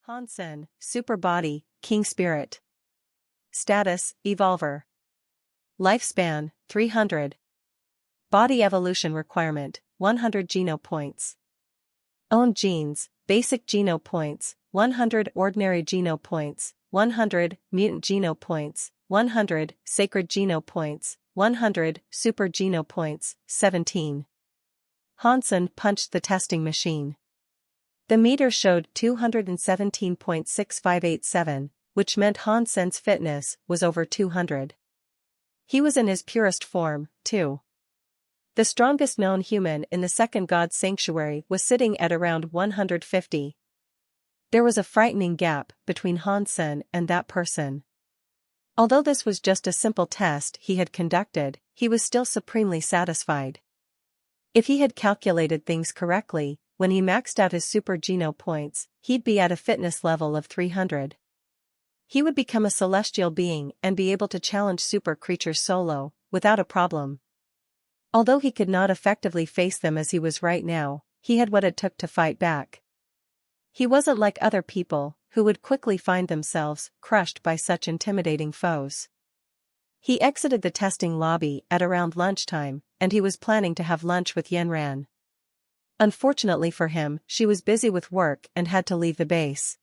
Hansen, Super Body, King Spirit. Status, Evolver. Lifespan, 300. Body Evolution Requirement, 100 Geno Points. Owned Genes, Basic Geno Points, 100 Ordinary Geno Points, 100 Mutant Geno Points, 100 Sacred Geno Points, 100 Super Geno Points, 17. Hansen punched the testing machine. The meter showed 217.6587, which meant Hansen's fitness was over 200. He was in his purest form, too. The strongest known human in the second god's sanctuary was sitting at around 150. There was a frightening gap between Hansen and that person. Although this was just a simple test he had conducted, he was still supremely satisfied. If he had calculated things correctly, when he maxed out his Super Geno points, he'd be at a fitness level of 300. He would become a celestial being and be able to challenge super creatures solo, without a problem. Although he could not effectively face them as he was right now, he had what it took to fight back. He wasn't like other people, who would quickly find themselves crushed by such intimidating foes. He exited the testing lobby at around lunchtime, and he was planning to have lunch with Yenran. Unfortunately for him, she was busy with work and had to leave the base.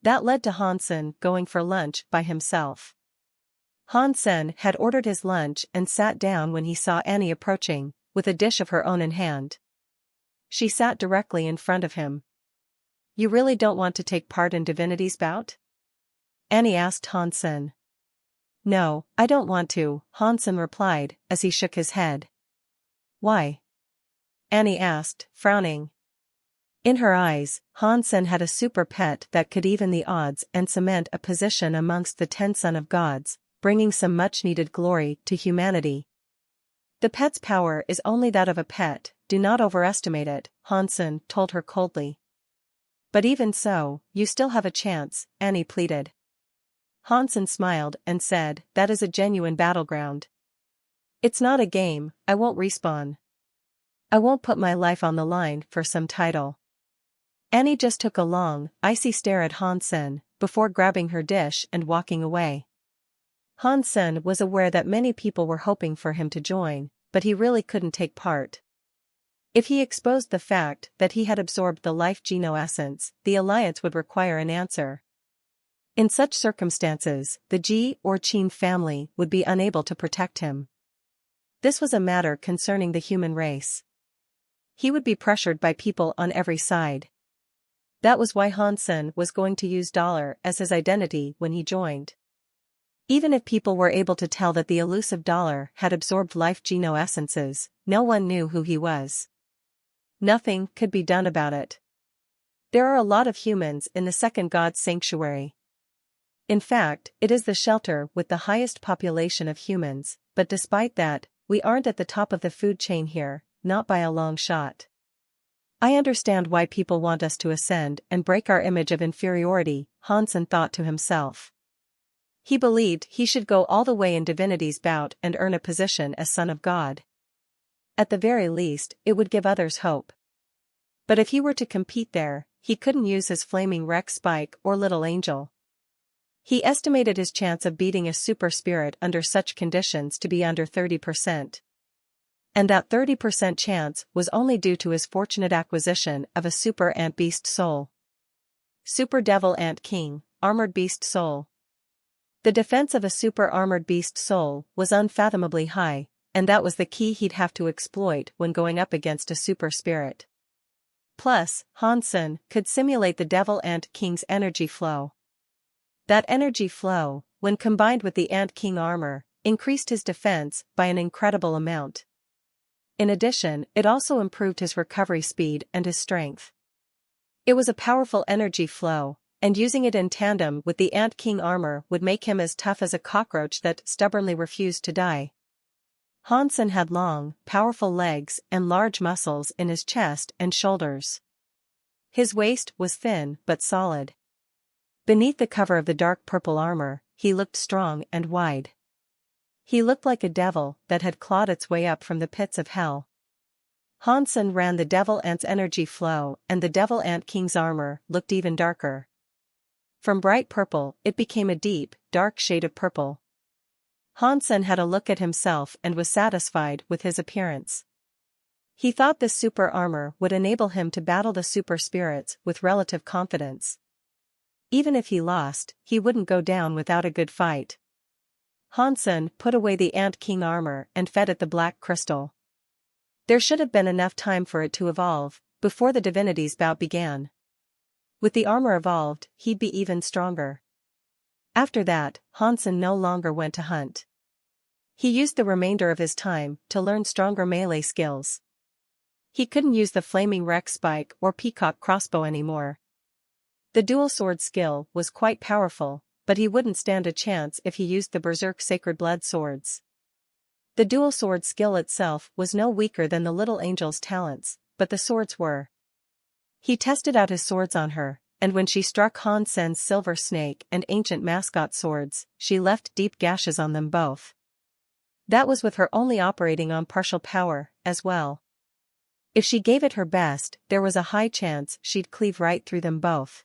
That led to Hansen going for lunch by himself. Hansen had ordered his lunch and sat down when he saw Annie approaching, with a dish of her own in hand. She sat directly in front of him. "You really don't want to take part in Divinity's bout?" Annie asked Hansen. "No, I don't want to," Hansen replied, as he shook his head. "Why?" Annie asked, frowning. In her eyes, Hansen had a super pet that could even the odds and cement a position amongst the 10 Son of Gods, bringing some much-needed glory to humanity. "The pet's power is only that of a pet, do not overestimate it," Hansen told her coldly. "But even so, you still have a chance," Annie pleaded. Hansen smiled and said, "That is a genuine battleground. It's not a game, I won't respawn. I won't put my life on the line for some title." Annie just took a long, icy stare at Hansen, before grabbing her dish and walking away. Hansen was aware that many people were hoping for him to join, but he really couldn't take part. If he exposed the fact that he had absorbed the life Geno essence, the Alliance would require an answer. In such circumstances, the Ji or Qin family would be unable to protect him. This was a matter concerning the human race. He would be pressured by people on every side. That was why Hansen was going to use Dollar as his identity when he joined. Even if people were able to tell that the elusive Dollar had absorbed life Geno essences, no one knew who he was. Nothing could be done about it. There are a lot of humans in the second god's sanctuary. In fact, it is the shelter with the highest population of humans, but despite that, we aren't at the top of the food chain here, not by a long shot. I understand why people want us to ascend and break our image of inferiority, Hansen thought to himself. He believed he should go all the way in Divinity's bout and earn a position as Son of God. At the very least, it would give others hope. But if he were to compete there, he couldn't use his flaming Rex Spike or Little Angel. He estimated his chance of beating a super spirit under such conditions to be under 30%. And that 30% chance was only due to his fortunate acquisition of a super ant beast soul. Super Devil Ant King, Armored Beast Soul. The defense of a super armored beast soul was unfathomably high, and that was the key he'd have to exploit when going up against a super spirit. Plus, Hansen could simulate the Devil Ant King's energy flow. That energy flow, when combined with the Ant King armor, increased his defense by an incredible amount. In addition, it also improved his recovery speed and his strength. It was a powerful energy flow, and using it in tandem with the Ant King armor would make him as tough as a cockroach that stubbornly refused to die. Hansen had long, powerful legs and large muscles in his chest and shoulders. His waist was thin but solid. Beneath the cover of the dark purple armor, he looked strong and wide. He looked like a devil that had clawed its way up from the pits of hell. Hansen ran the Devil Ant's energy flow, and the Devil Ant King's armor looked even darker. From bright purple, it became a deep, dark shade of purple. Hansen had a look at himself and was satisfied with his appearance. He thought this super armor would enable him to battle the super spirits with relative confidence. Even if he lost, he wouldn't go down without a good fight. Hansen put away the Ant King armor and fed it the black crystal. There should have been enough time for it to evolve, before the divinity's bout began. With the armor evolved, he'd be even stronger. After that, Hansen no longer went to hunt. He used the remainder of his time to learn stronger melee skills. He couldn't use the flaming Rex spike or peacock crossbow anymore. The dual sword skill was quite powerful, but he wouldn't stand a chance if he used the berserk sacred blood swords. The dual sword skill itself was no weaker than the little angel's talents, but the swords were. He tested out his swords on her, and when she struck Hansen's silver snake and ancient mascot swords, she left deep gashes on them both. That was with her only operating on partial power, as well. If she gave it her best, there was a high chance she'd cleave right through them both.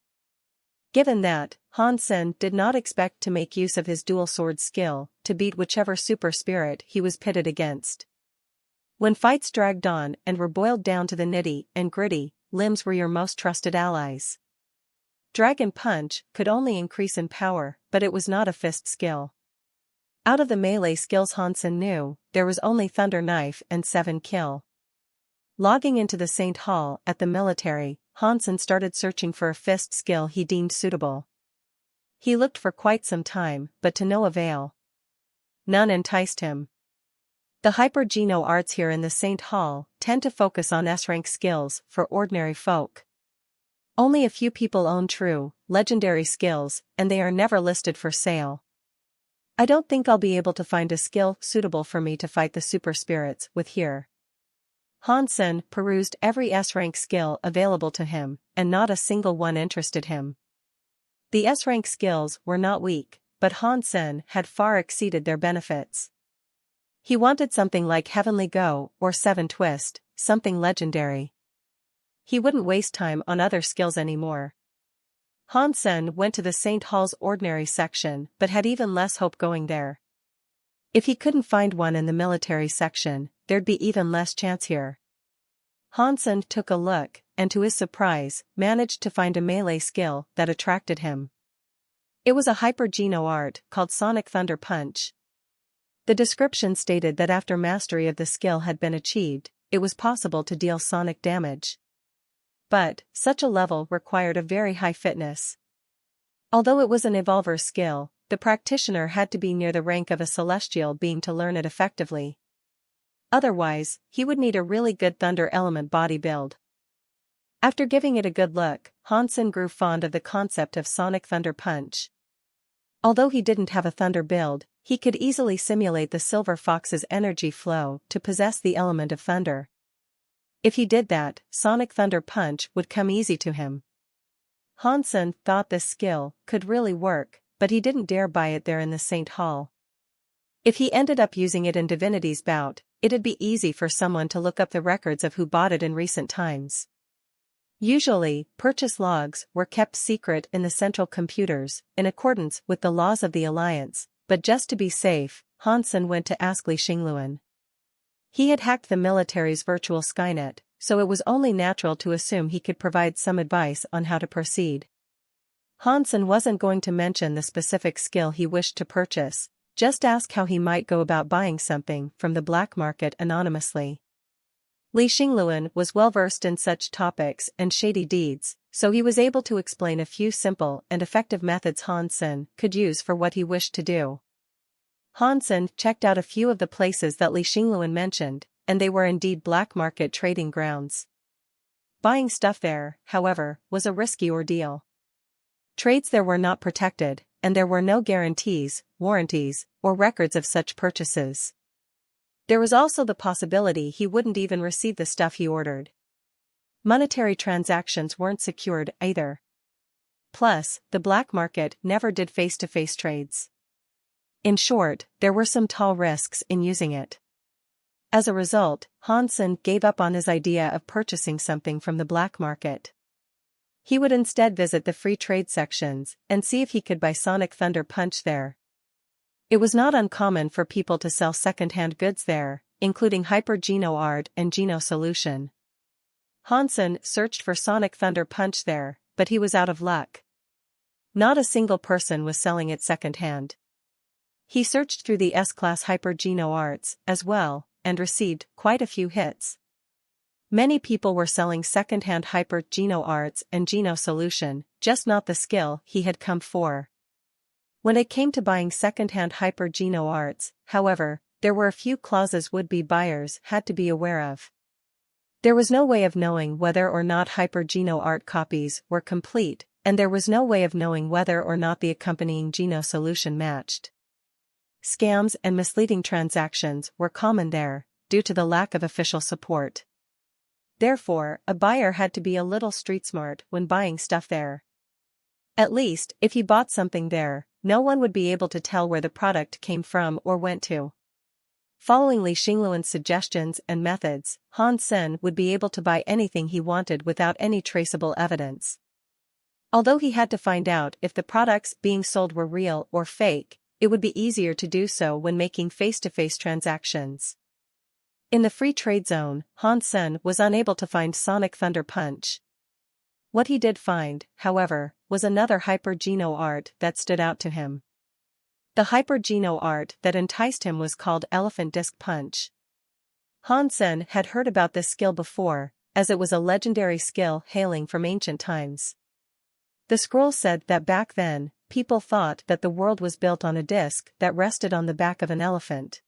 Given that, Hansen did not expect to make use of his dual sword skill to beat whichever super spirit he was pitted against. When fights dragged on and were boiled down to the nitty and gritty, limbs were your most trusted allies. Dragon Punch could only increase in power, but it was not a fist skill. Out of the melee skills Hansen knew, there was only Thunder Knife and 7 Kill. Logging into the Saint Hall at the military, Hansen started searching for a fist skill he deemed suitable. He looked for quite some time, but to no avail. None enticed him. The hyper-geno arts here in the Saint Hall tend to focus on S-rank skills for ordinary folk. Only a few people own true, legendary skills, and they are never listed for sale. I don't think I'll be able to find a skill suitable for me to fight the super spirits with here. Hansen perused every S-rank skill available to him, and not a single one interested him. The S-rank skills were not weak, but Hansen had far exceeded their benefits. He wanted something like Heavenly Go or 7 Twist, something legendary. He wouldn't waste time on other skills anymore. Hansen went to the St. Hall's ordinary section but had even less hope going there. If he couldn't find one in the military section, there'd be even less chance here. Hansen took a look, and to his surprise, managed to find a melee skill that attracted him. It was a hyper-geno art called Sonic Thunder Punch. The description stated that after mastery of the skill had been achieved, it was possible to deal sonic damage. But, such a level required a very high fitness. Although it was an evolver skill, the practitioner had to be near the rank of a celestial being to learn it effectively. Otherwise, he would need a really good thunder element body build. After giving it a good look, Hansen grew fond of the concept of Sonic Thunder Punch. Although he didn't have a thunder build, he could easily simulate the Silver Fox's energy flow to possess the element of thunder. If he did that, Sonic Thunder Punch would come easy to him. Hansen thought this skill could really work, but he didn't dare buy it there in the St. Hall. If he ended up using it in Divinity's bout, it'd be easy for someone to look up the records of who bought it in recent times. Usually, purchase logs were kept secret in the central computers, in accordance with the laws of the Alliance, but just to be safe, Hansen went to ask Li Xingluan. He had hacked the military's virtual Skynet, so it was only natural to assume he could provide some advice on how to proceed. Hansen wasn't going to mention the specific skill he wished to purchase, just ask how he might go about buying something from the black market anonymously. Li Xingluan was well versed in such topics and shady deeds, so he was able to explain a few simple and effective methods Hansen could use for what he wished to do. Hansen checked out a few of the places that Li Xingluan mentioned, and they were indeed black market trading grounds. Buying stuff there, however, was a risky ordeal. Trades there were not protected, and there were no guarantees, warranties, or records of such purchases. There was also the possibility he wouldn't even receive the stuff he ordered. Monetary transactions weren't secured either. Plus, the black market never did face-to-face trades. In short, there were some tall risks in using it. As a result, Hansen gave up on his idea of purchasing something from the black market. He would instead visit the free trade sections and see if he could buy Sonic Thunder Punch there. It was not uncommon for people to sell second-hand goods there, including Hyper Geno Art and Geno Solution. Hansen searched for Sonic Thunder Punch there, but he was out of luck. Not a single person was selling it second-hand. He searched through the S-Class Hyper Geno Arts as well, and received quite a few hits. Many people were selling second-hand Hyper Geno Arts and Geno Solution, just not the skill he had come for. When it came to buying second-hand Hyper Geno Arts, however, there were a few clauses would-be buyers had to be aware of. There was no way of knowing whether or not Hyper Geno Art copies were complete, and there was no way of knowing whether or not the accompanying Geno Solution matched. Scams and misleading transactions were common there, due to the lack of official support. Therefore, a buyer had to be a little street-smart when buying stuff there. At least, if he bought something there, no one would be able to tell where the product came from or went to. Following Li Xingluan's suggestions and methods, Han Sen would be able to buy anything he wanted without any traceable evidence. Although he had to find out if the products being sold were real or fake, it would be easier to do so when making face-to-face transactions. In the free trade zone, Han Sen was unable to find Sonic Thunder Punch. What he did find, however, was another Hyper Geno Art that stood out to him. The Hyper Geno Art that enticed him was called Elephant Disc Punch. Han Sen had heard about this skill before, as it was a legendary skill hailing from ancient times. The scroll said that back then, people thought that the world was built on a disc that rested on the back of an elephant.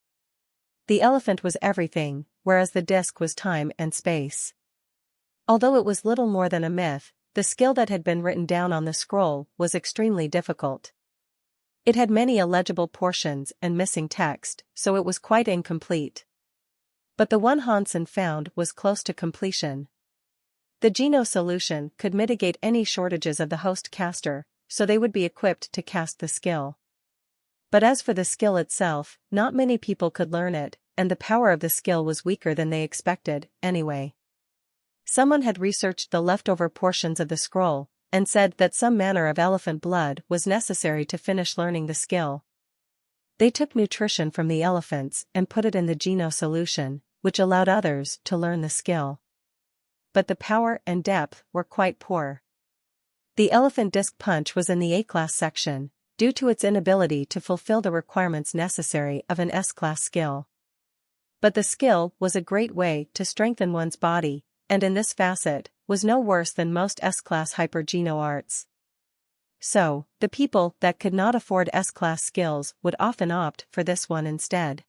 The elephant was everything, whereas the disc was time and space. Although it was little more than a myth, the skill that had been written down on the scroll was extremely difficult. It had many illegible portions and missing text, so it was quite incomplete. But the one Hansen found was close to completion. The Geno Solution could mitigate any shortages of the host caster, so they would be equipped to cast the skill. But as for the skill itself, not many people could learn it, and the power of the skill was weaker than they expected, anyway. Someone had researched the leftover portions of the scroll, and said that some manner of elephant blood was necessary to finish learning the skill. They took nutrition from the elephants and put it in the Geno Solution, which allowed others to learn the skill. But the power and depth were quite poor. The Elephant Disc Punch was in the A-Class section, due to its inability to fulfill the requirements necessary of an S-Class skill. But the skill was a great way to strengthen one's body, and in this facet, was no worse than most S-Class Hyper Geno Arts. So, the people that could not afford S-Class skills would often opt for this one instead.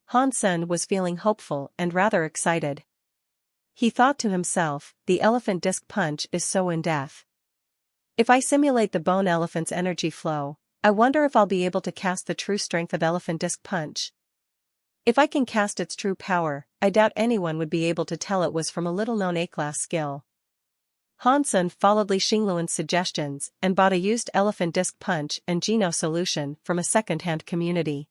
Han Sen was feeling hopeful and rather excited. He thought to himself, the Elephant Disc Punch is so in-depth. If I simulate the bone elephant's energy flow, I wonder if I'll be able to cast the true strength of Elephant Disc Punch. If I can cast its true power, I doubt anyone would be able to tell it was from a little-known A-Class skill. Hansen followed Li Xingluan's suggestions and bought a used Elephant Disc Punch and Geno Solution from a second-hand community.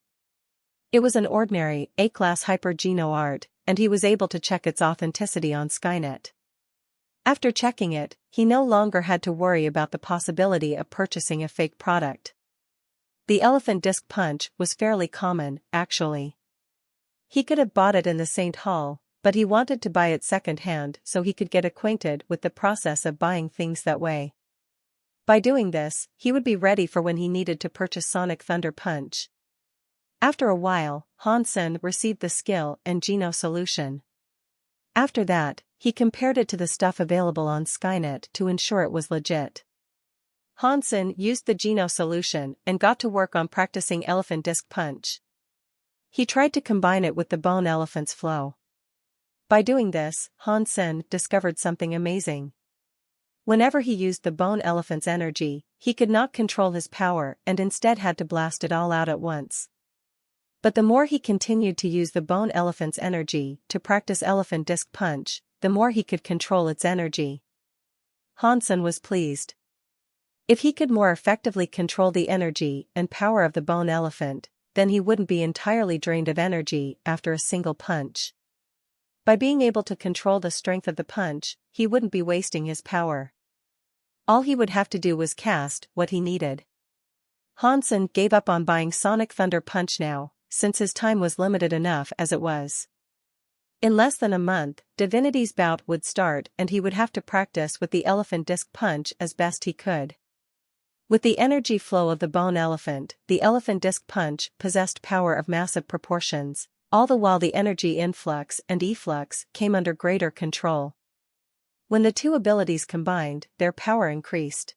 It was an ordinary A-Class Hyper Geno Art, and he was able to check its authenticity on Skynet. After checking it, he no longer had to worry about the possibility of purchasing a fake product. The Elephant Disc Punch was fairly common, actually. He could have bought it in the St. Hall, but he wanted to buy it second-hand so he could get acquainted with the process of buying things that way. By doing this, he would be ready for when he needed to purchase Sonic Thunder Punch. After a while, Hansen received the skill and Geno Solution. After that, he compared it to the stuff available on Skynet to ensure it was legit. Hansen used the Geno Solution and got to work on practicing Elephant Disc Punch. He tried to combine it with the bone elephant's flow. By doing this, Hansen discovered something amazing. Whenever he used the bone elephant's energy, he could not control his power and instead had to blast it all out at once. But the more he continued to use the bone elephant's energy to practice Elephant Disc Punch, the more he could control its energy. Hansen was pleased. If he could more effectively control the energy and power of the bone elephant, then he wouldn't be entirely drained of energy after a single punch. By being able to control the strength of the punch, he wouldn't be wasting his power. All he would have to do was cast what he needed. Hansen gave up on buying Sonic Thunder Punch now, since his time was limited enough as it was. In less than a month, Divinity's bout would start and he would have to practice with the Elephant Disc Punch as best he could. With the energy flow of the Bone Elephant, the Elephant Disc Punch possessed power of massive proportions, all the while the energy influx and efflux came under greater control. When the two abilities combined, their power increased.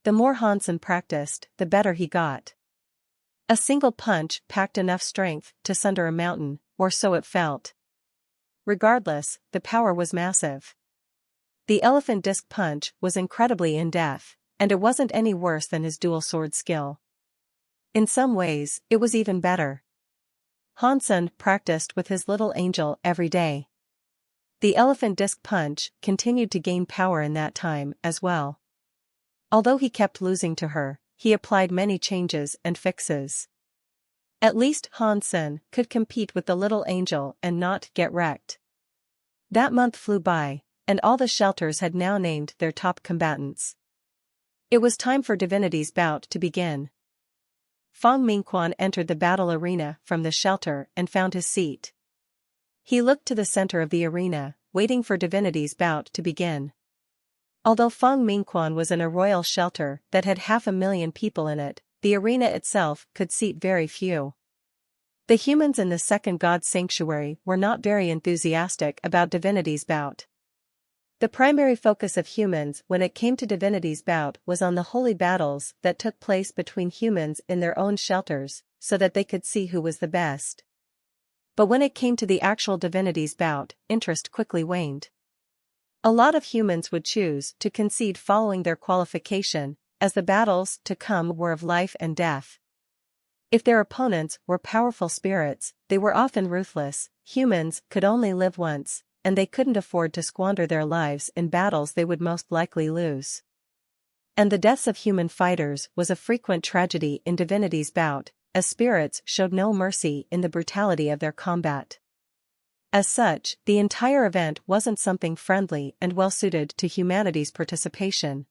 The more Hansen practiced, the better he got. A single punch packed enough strength to sunder a mountain, or so it felt. Regardless, the power was massive. The Elephant Disc Punch was incredibly in-depth, and it wasn't any worse than his dual sword skill. In some ways, it was even better. Hansen practiced with his little angel every day. The Elephant Disc Punch continued to gain power in that time as well. Although he kept losing to her, he applied many changes and fixes. At least Hansen could compete with the little angel and not get wrecked. That month flew by, and all the shelters had now named their top combatants. It was time for Divinity's bout to begin. Fong Mingquan entered the battle arena from the shelter and found his seat. He looked to the center of the arena, waiting for Divinity's bout to begin. Although Fong Mingquan was in a royal shelter that had 500,000 people in it, the arena itself could seat very few. The humans in the second god sanctuary were not very enthusiastic about Divinity's bout. The primary focus of humans when it came to Divinity's bout was on the holy battles that took place between humans in their own shelters, so that they could see who was the best. But when it came to the actual Divinity's bout, interest quickly waned. A lot of humans would choose to concede following their qualification, as the battles to come were of life and death. If their opponents were powerful spirits, they were often ruthless. Humans could only live once, and they couldn't afford to squander their lives in battles they would most likely lose. And the deaths of human fighters was a frequent tragedy in Divinity's bout, as spirits showed no mercy in the brutality of their combat. As such, the entire event wasn't something friendly and well-suited to humanity's participation.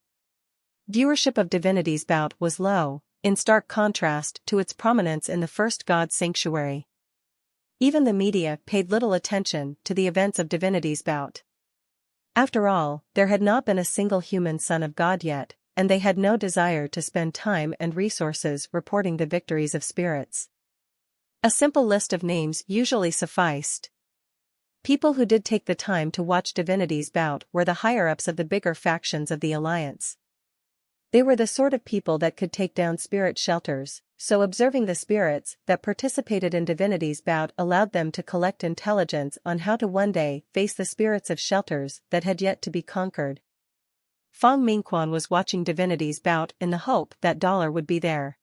Viewership of Divinity's bout was low, in stark contrast to its prominence in the first god sanctuary. Even the media paid little attention to the events of Divinity's bout. After all, there had not been a single human son of God yet, and they had no desire to spend time and resources reporting the victories of spirits. A simple list of names usually sufficed. People who did take the time to watch Divinity's bout were the higher-ups of the bigger factions of the Alliance. They were the sort of people that could take down spirit shelters, so observing the spirits that participated in Divinity's bout allowed them to collect intelligence on how to one day face the spirits of shelters that had yet to be conquered. Fong Mingquan was watching Divinity's bout in the hope that Dollar would be there.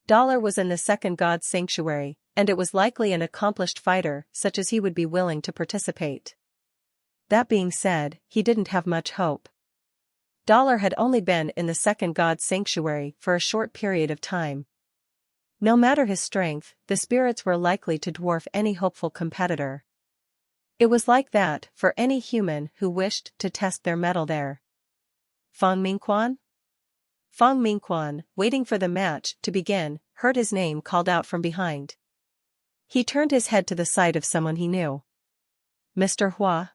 Dollar was in the second god sanctuary, and it was likely an accomplished fighter such as he would be willing to participate. That being said, he didn't have much hope. Dollar had only been in the second god sanctuary for a short period of time. No matter his strength, the spirits were likely to dwarf any hopeful competitor. It was like that for any human who wished to test their mettle there. Fong Mingquan? Fong Mingquan, waiting for the match to begin, heard his name called out from behind. He turned his head to the sight of someone he knew. Mr. Hua?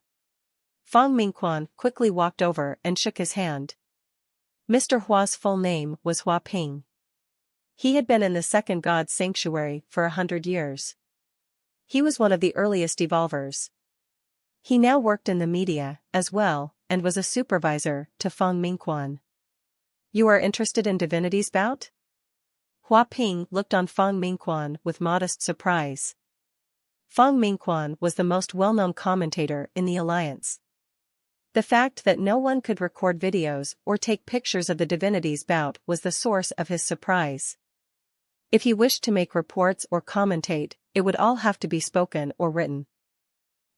Fong Mingquan quickly walked over and shook his hand. Mr. Hua's full name was Hua Ping. He had been in the second god sanctuary for 100 years. He was one of the earliest evolvers. He now worked in the media, as well, and was a supervisor to Fong Mingquan. You are interested in Divinity's bout? Hua Ping looked on Fong Mingquan with modest surprise. Fong Mingquan was the most well-known commentator in the Alliance. The fact that no one could record videos or take pictures of the Divinity's bout was the source of his surprise. If he wished to make reports or commentate, it would all have to be spoken or written.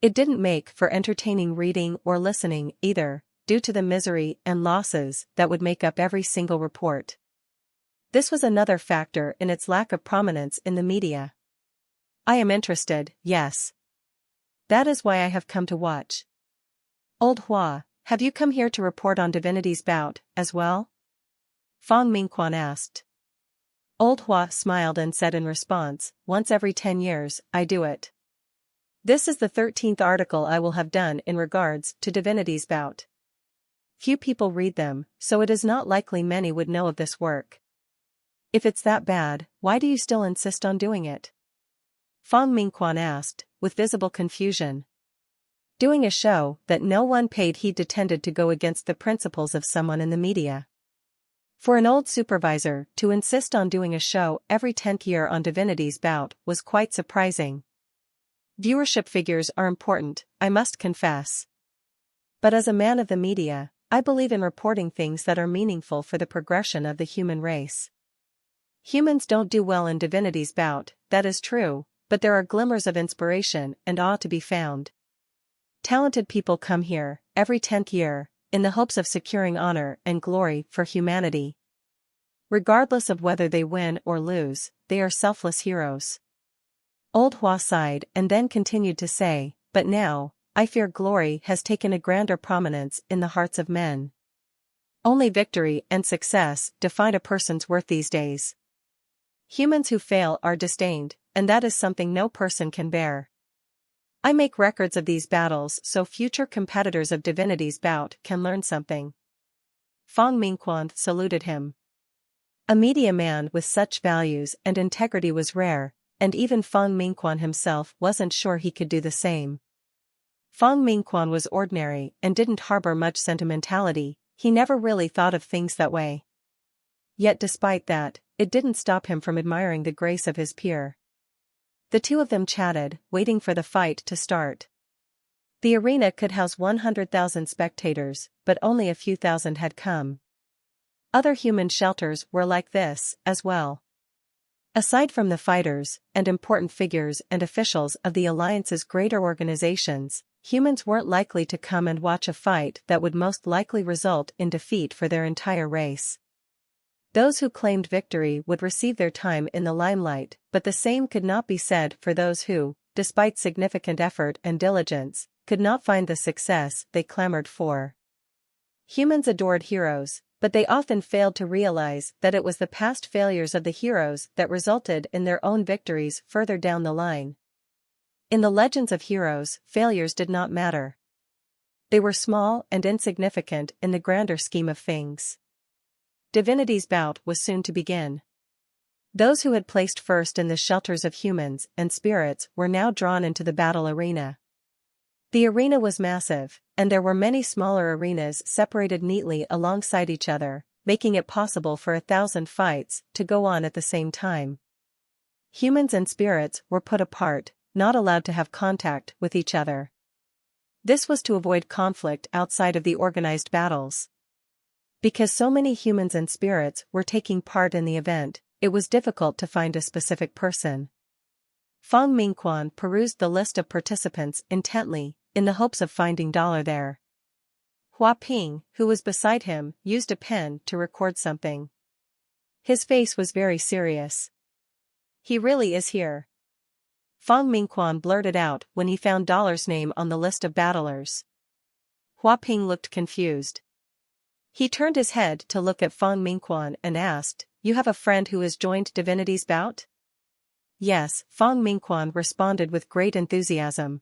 It didn't make for entertaining reading or listening either, due to the misery and losses that would make up every single report. This was another factor in its lack of prominence in the media. I am interested, yes. That is why I have come to watch. Old Hua Have you come here to report on Divinity's bout, as well? Fong Mingquan asked. Old Hua smiled and said in response, once every 10 years, I do it. This is the 13th article I will have done in regards to Divinity's bout. Few people read them, so it is not likely many would know of this work. If it's that bad, why do you still insist on doing it? Fong Mingquan asked, with visible confusion. Doing a show that no one paid heed to tended to go against the principles of someone in the media. For an old supervisor to insist on doing a show every 10th year on Divinity's bout was quite surprising. Viewership figures are important, I must confess. But as a man of the media, I believe in reporting things that are meaningful for the progression of the human race. Humans don't do well in Divinity's bout, that is true, but there are glimmers of inspiration and awe to be found. Talented people come here, every 10th year, in the hopes of securing honor and glory for humanity. Regardless of whether they win or lose, they are selfless heroes. Old Hua sighed and then continued to say, but now, I fear glory has taken a grander prominence in the hearts of men. Only victory and success define a person's worth these days. Humans who fail are disdained, and that is something no person can bear. I make records of these battles so future competitors of Divinity's bout can learn something. Fong Mingquan saluted him. A media man with such values and integrity was rare, and even Fong Mingquan himself wasn't sure he could do the same. Fong Mingquan was ordinary and didn't harbor much sentimentality, he never really thought of things that way. Yet despite that, it didn't stop him from admiring the grace of his peer. The two of them chatted, waiting for the fight to start. The arena could house 100,000 spectators, but only a few thousand had come. Other human shelters were like this, as well. Aside from the fighters, and important figures and officials of the Alliance's greater organizations, humans weren't likely to come and watch a fight that would most likely result in defeat for their entire race. Those who claimed victory would receive their time in the limelight, but the same could not be said for those who, despite significant effort and diligence, could not find the success they clamored for. Humans adored heroes, but they often failed to realize that it was the past failures of the heroes that resulted in their own victories further down the line. In the legends of heroes, failures did not matter. They were small and insignificant in the grander scheme of things. Divinity's bout was soon to begin. Those who had placed first in the shelters of humans and spirits were now drawn into the battle arena. The arena was massive, and there were many smaller arenas separated neatly alongside each other, making it possible for 1,000 fights to go on at the same time. Humans and spirits were put apart, not allowed to have contact with each other. This was to avoid conflict outside of the organized battles. Because so many humans and spirits were taking part in the event, it was difficult to find a specific person. Fong Mingquan perused the list of participants intently, in the hopes of finding dollar there. Hua Ping, who was beside him, used a pen to record something. His face was very serious. He really is here. Fong Mingquan blurted out when he found Dollar's name on the list of battlers. Hua Ping looked confused. He turned his head to look at Fong Mingquan and asked, "You have a friend who has joined Divinity's bout?" "Yes," Fong Mingquan responded with great enthusiasm.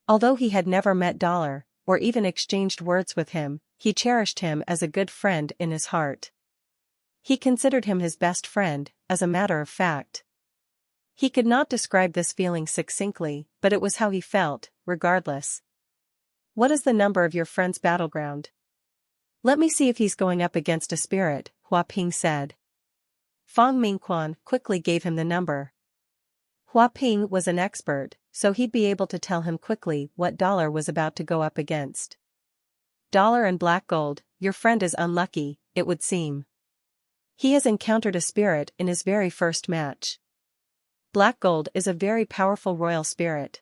Although he had never met Dollar, or even exchanged words with him, he cherished him as a good friend in his heart. He considered him his best friend, as a matter of fact. He could not describe this feeling succinctly, but it was how he felt, regardless. "What is the number of your friend's battleground?" "Let me see if he's going up against a spirit," Hua Ping said. Fong Mingquan quickly gave him the number. Hua Ping was an expert, so he'd be able to tell him quickly what Dollar was about to go up against. "Dollar and Black Gold, your friend is unlucky, it would seem. He has encountered a spirit in his very first match. Black Gold is a very powerful royal spirit.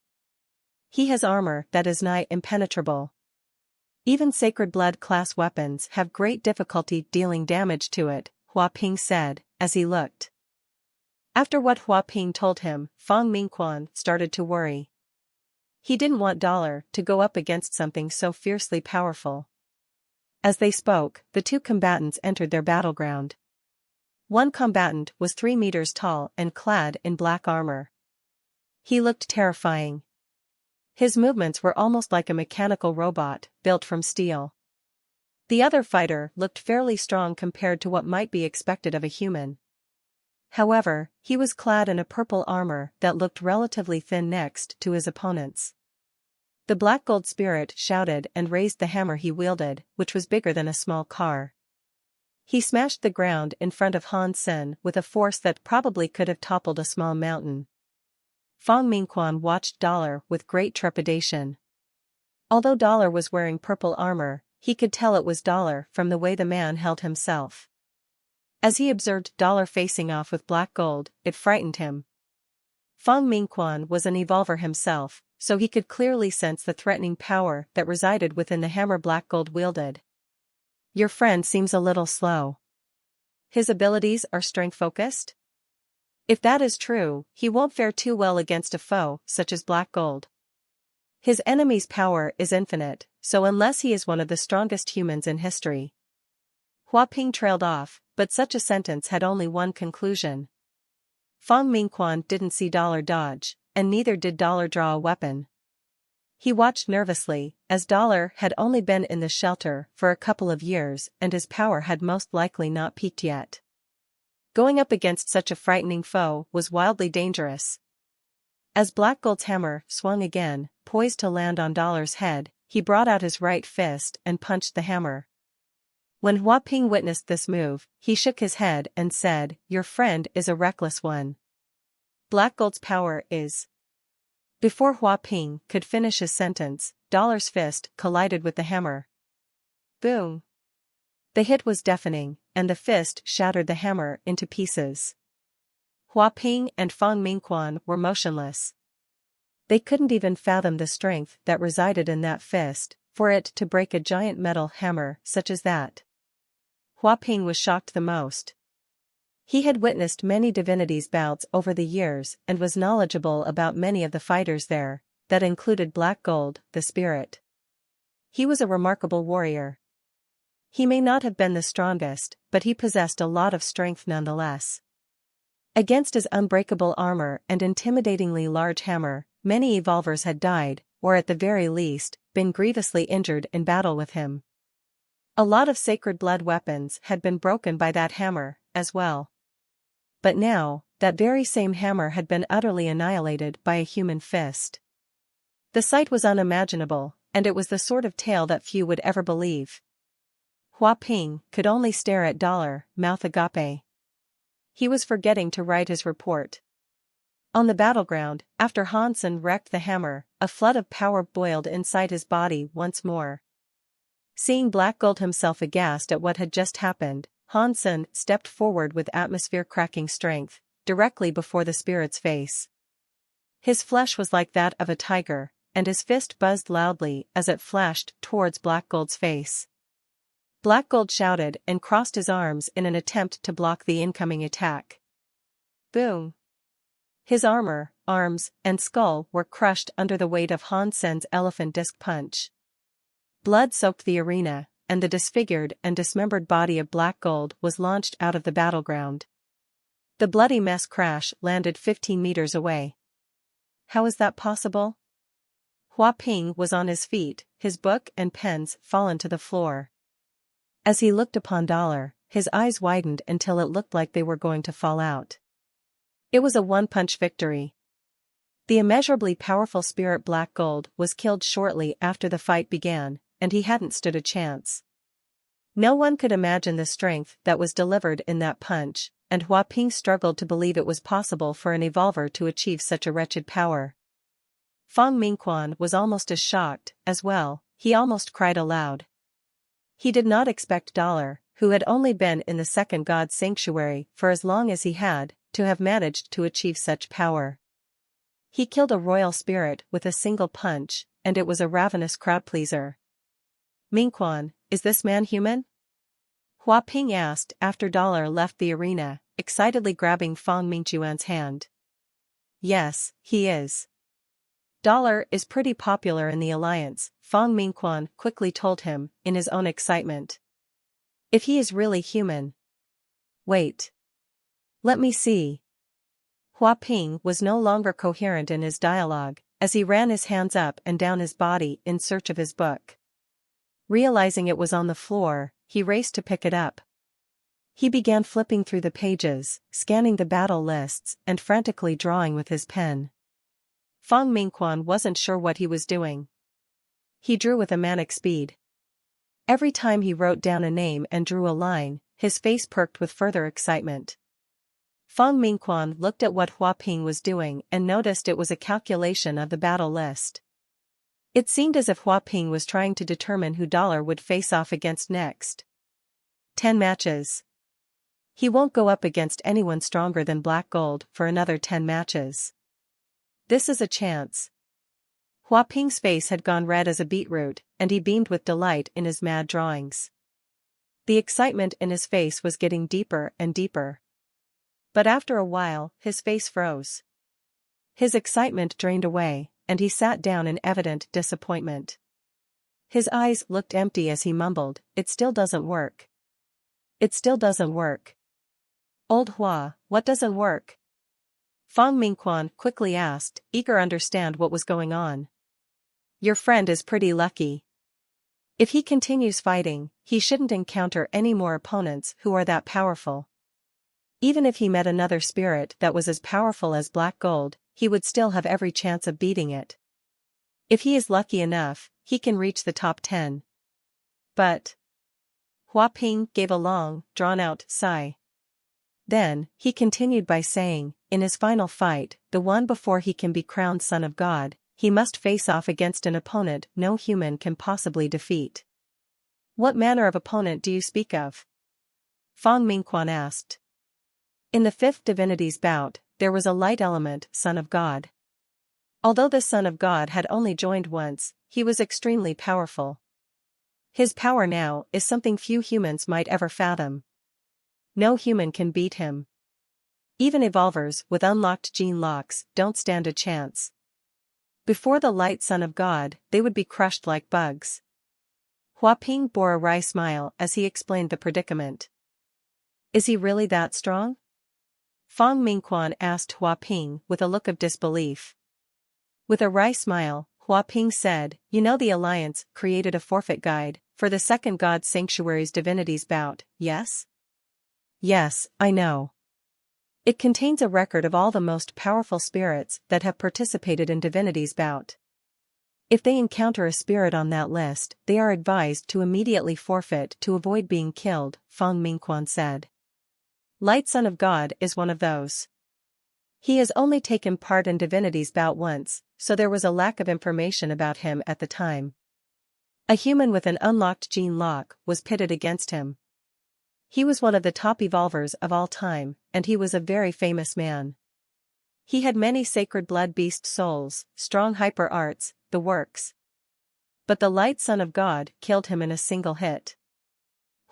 He has armor that is nigh impenetrable. Even Sacred Blood class weapons have great difficulty dealing damage to it," Hua Ping said, as he looked. After what Hua Ping told him, Fong Mingquan started to worry. He didn't want Dollar to go up against something so fiercely powerful. As they spoke, the two combatants entered their battleground. One combatant was 3 meters tall and clad in black armor. He looked terrifying. His movements were almost like a mechanical robot, built from steel. The other fighter looked fairly strong compared to what might be expected of a human. However, he was clad in a purple armor that looked relatively thin next to his opponent's. The black gold spirit shouted and raised the hammer he wielded, which was bigger than a small car. He smashed the ground in front of Han Sen with a force that probably could have toppled a small mountain. Fang Mingquan watched Dollar with great trepidation. Although Dollar was wearing purple armor, he could tell it was Dollar from the way the man held himself. As he observed Dollar facing off with black gold, it frightened him. Fang Mingquan was an evolver himself, so he could clearly sense the threatening power that resided within the hammer black gold wielded. Your friend seems a little slow. His abilities are strength-focused? If that is true, he won't fare too well against a foe such as black gold. His enemy's power is infinite, so unless he is one of the strongest humans in history. Hua Ping trailed off, but such a sentence had only one conclusion. Fang Mingquan didn't see Dollar dodge, and neither did Dollar draw a weapon. He watched nervously, as Dollar had only been in the shelter for a couple of years and his power had most likely not peaked yet. Going up against such a frightening foe was wildly dangerous. As Black Gold's hammer swung again, poised to land on Dollar's head, he brought out his right fist and punched the hammer. When Hua Ping witnessed this move, he shook his head and said, "Your friend is a reckless one. Black Gold's power is..." Before Hua Ping could finish his sentence, Dollar's fist collided with the hammer. Boom! The hit was deafening, and the fist shattered the hammer into pieces. Hua Ping and Fang Mingquan were motionless. They couldn't even fathom the strength that resided in that fist, for it to break a giant metal hammer such as that. Hua Ping was shocked the most. He had witnessed many divinities' bouts over the years and was knowledgeable about many of the fighters there, that included Black Gold, the spirit. He was a remarkable warrior. He may not have been the strongest, but he possessed a lot of strength nonetheless. Against his unbreakable armor and intimidatingly large hammer, many evolvers had died, or at the very least, been grievously injured in battle with him. A lot of sacred blood weapons had been broken by that hammer, as well. But now, that very same hammer had been utterly annihilated by a human fist. The sight was unimaginable, and it was the sort of tale that few would ever believe. Hua Ping could only stare at Dollar, mouth agape. He was forgetting to write his report. On the battleground, after Han Sen wrecked the hammer, a flood of power boiled inside his body once more. Seeing Black Gold himself aghast at what had just happened, Han Sen stepped forward with atmosphere-cracking strength, directly before the spirit's face. His flesh was like that of a tiger, and his fist buzzed loudly as it flashed towards Black Gold's face. Black Gold shouted and crossed his arms in an attempt to block the incoming attack. Boom! His armor, arms, and skull were crushed under the weight of Han Sen's elephant disc punch. Blood soaked the arena, and the disfigured and dismembered body of Black Gold was launched out of the battleground. The bloody mess crash landed 15 meters away. How is that possible? Hua Ping was on his feet, his book and pens fallen to the floor. As he looked upon Dollar, his eyes widened until it looked like they were going to fall out. It was a one-punch victory. The immeasurably powerful spirit Black Gold was killed shortly after the fight began, and he hadn't stood a chance. No one could imagine the strength that was delivered in that punch, and Hua Ping struggled to believe it was possible for an evolver to achieve such a wretched power. Fang Mingquan was almost as shocked, as well, he almost cried aloud. He did not expect Dollar, who had only been in the second god sanctuary for as long as he had, to have managed to achieve such power. He killed a royal spirit with a single punch, and it was a ravenous crowd-pleaser. Mingquan, is this man human? Hua Ping asked after Dollar left the arena, excitedly grabbing Fang Mingquan's hand. Yes, he is. Dollar is pretty popular in the alliance, Fang Mingquan quickly told him, in his own excitement. If he is really human. Wait. Let me see. Hua Ping was no longer coherent in his dialogue, as he ran his hands up and down his body in search of his book. Realizing it was on the floor, he raced to pick it up. He began flipping through the pages, scanning the battle lists, and frantically drawing with his pen. Fang Mingquan wasn't sure what he was doing. He drew with a manic speed. Every time he wrote down a name and drew a line, his face perked with further excitement. Fang Mingquan looked at what Hua Ping was doing and noticed it was a calculation of the battle list. It seemed as if Hua Ping was trying to determine who Dollar would face off against next. 10 matches. He won't go up against anyone stronger than Black Gold for another 10 matches. This is a chance. Hua Ping's face had gone red as a beetroot, and he beamed with delight in his mad drawings. The excitement in his face was getting deeper and deeper. But after a while, his face froze. His excitement drained away, and he sat down in evident disappointment. His eyes looked empty as he mumbled, "It still doesn't work. It still doesn't work." "Old Hua, what doesn't work?" Fang Mingquan quickly asked, eager to understand what was going on. "Your friend is pretty lucky. If he continues fighting, he shouldn't encounter any more opponents who are that powerful. Even if he met another spirit that was as powerful as Black Gold, he would still have every chance of beating it. If he is lucky enough, he can reach the top 10. But..." Hua Ping gave a long, drawn-out sigh. Then, he continued by saying, in his final fight, the one before he can be crowned Son of God, he must face off against an opponent no human can possibly defeat. "What manner of opponent do you speak of?" Fang Mingquan asked. In the 5th divinity's bout, there was a light element Son of God. Although the Son of God had only joined once, he was extremely powerful. His power now is something few humans might ever fathom. No human can beat him. Even evolvers with unlocked gene locks don't stand a chance. Before the light Son of God, they would be crushed like bugs. Hua Ping bore a wry smile as he explained the predicament. "Is he really that strong?" Fang Mingquan asked Hua Ping with a look of disbelief. With a wry smile, Hua Ping said, "You know the Alliance created a forfeit guide for the second God Sanctuary's divinities bout, yes?" "Yes, I know. It contains a record of all the most powerful spirits that have participated in divinities bout. If they encounter a spirit on that list, they are advised to immediately forfeit to avoid being killed," Fang Mingquan said. "Light Son of God is one of those. He has only taken part in divinities bout once, so there was a lack of information about him at the time. A human with an unlocked gene lock was pitted against him. He was one of the top evolvers of all time, and he was a very famous man. He had many sacred blood beast souls, strong hyper arts, the works. But the light Son of God killed him in a single hit."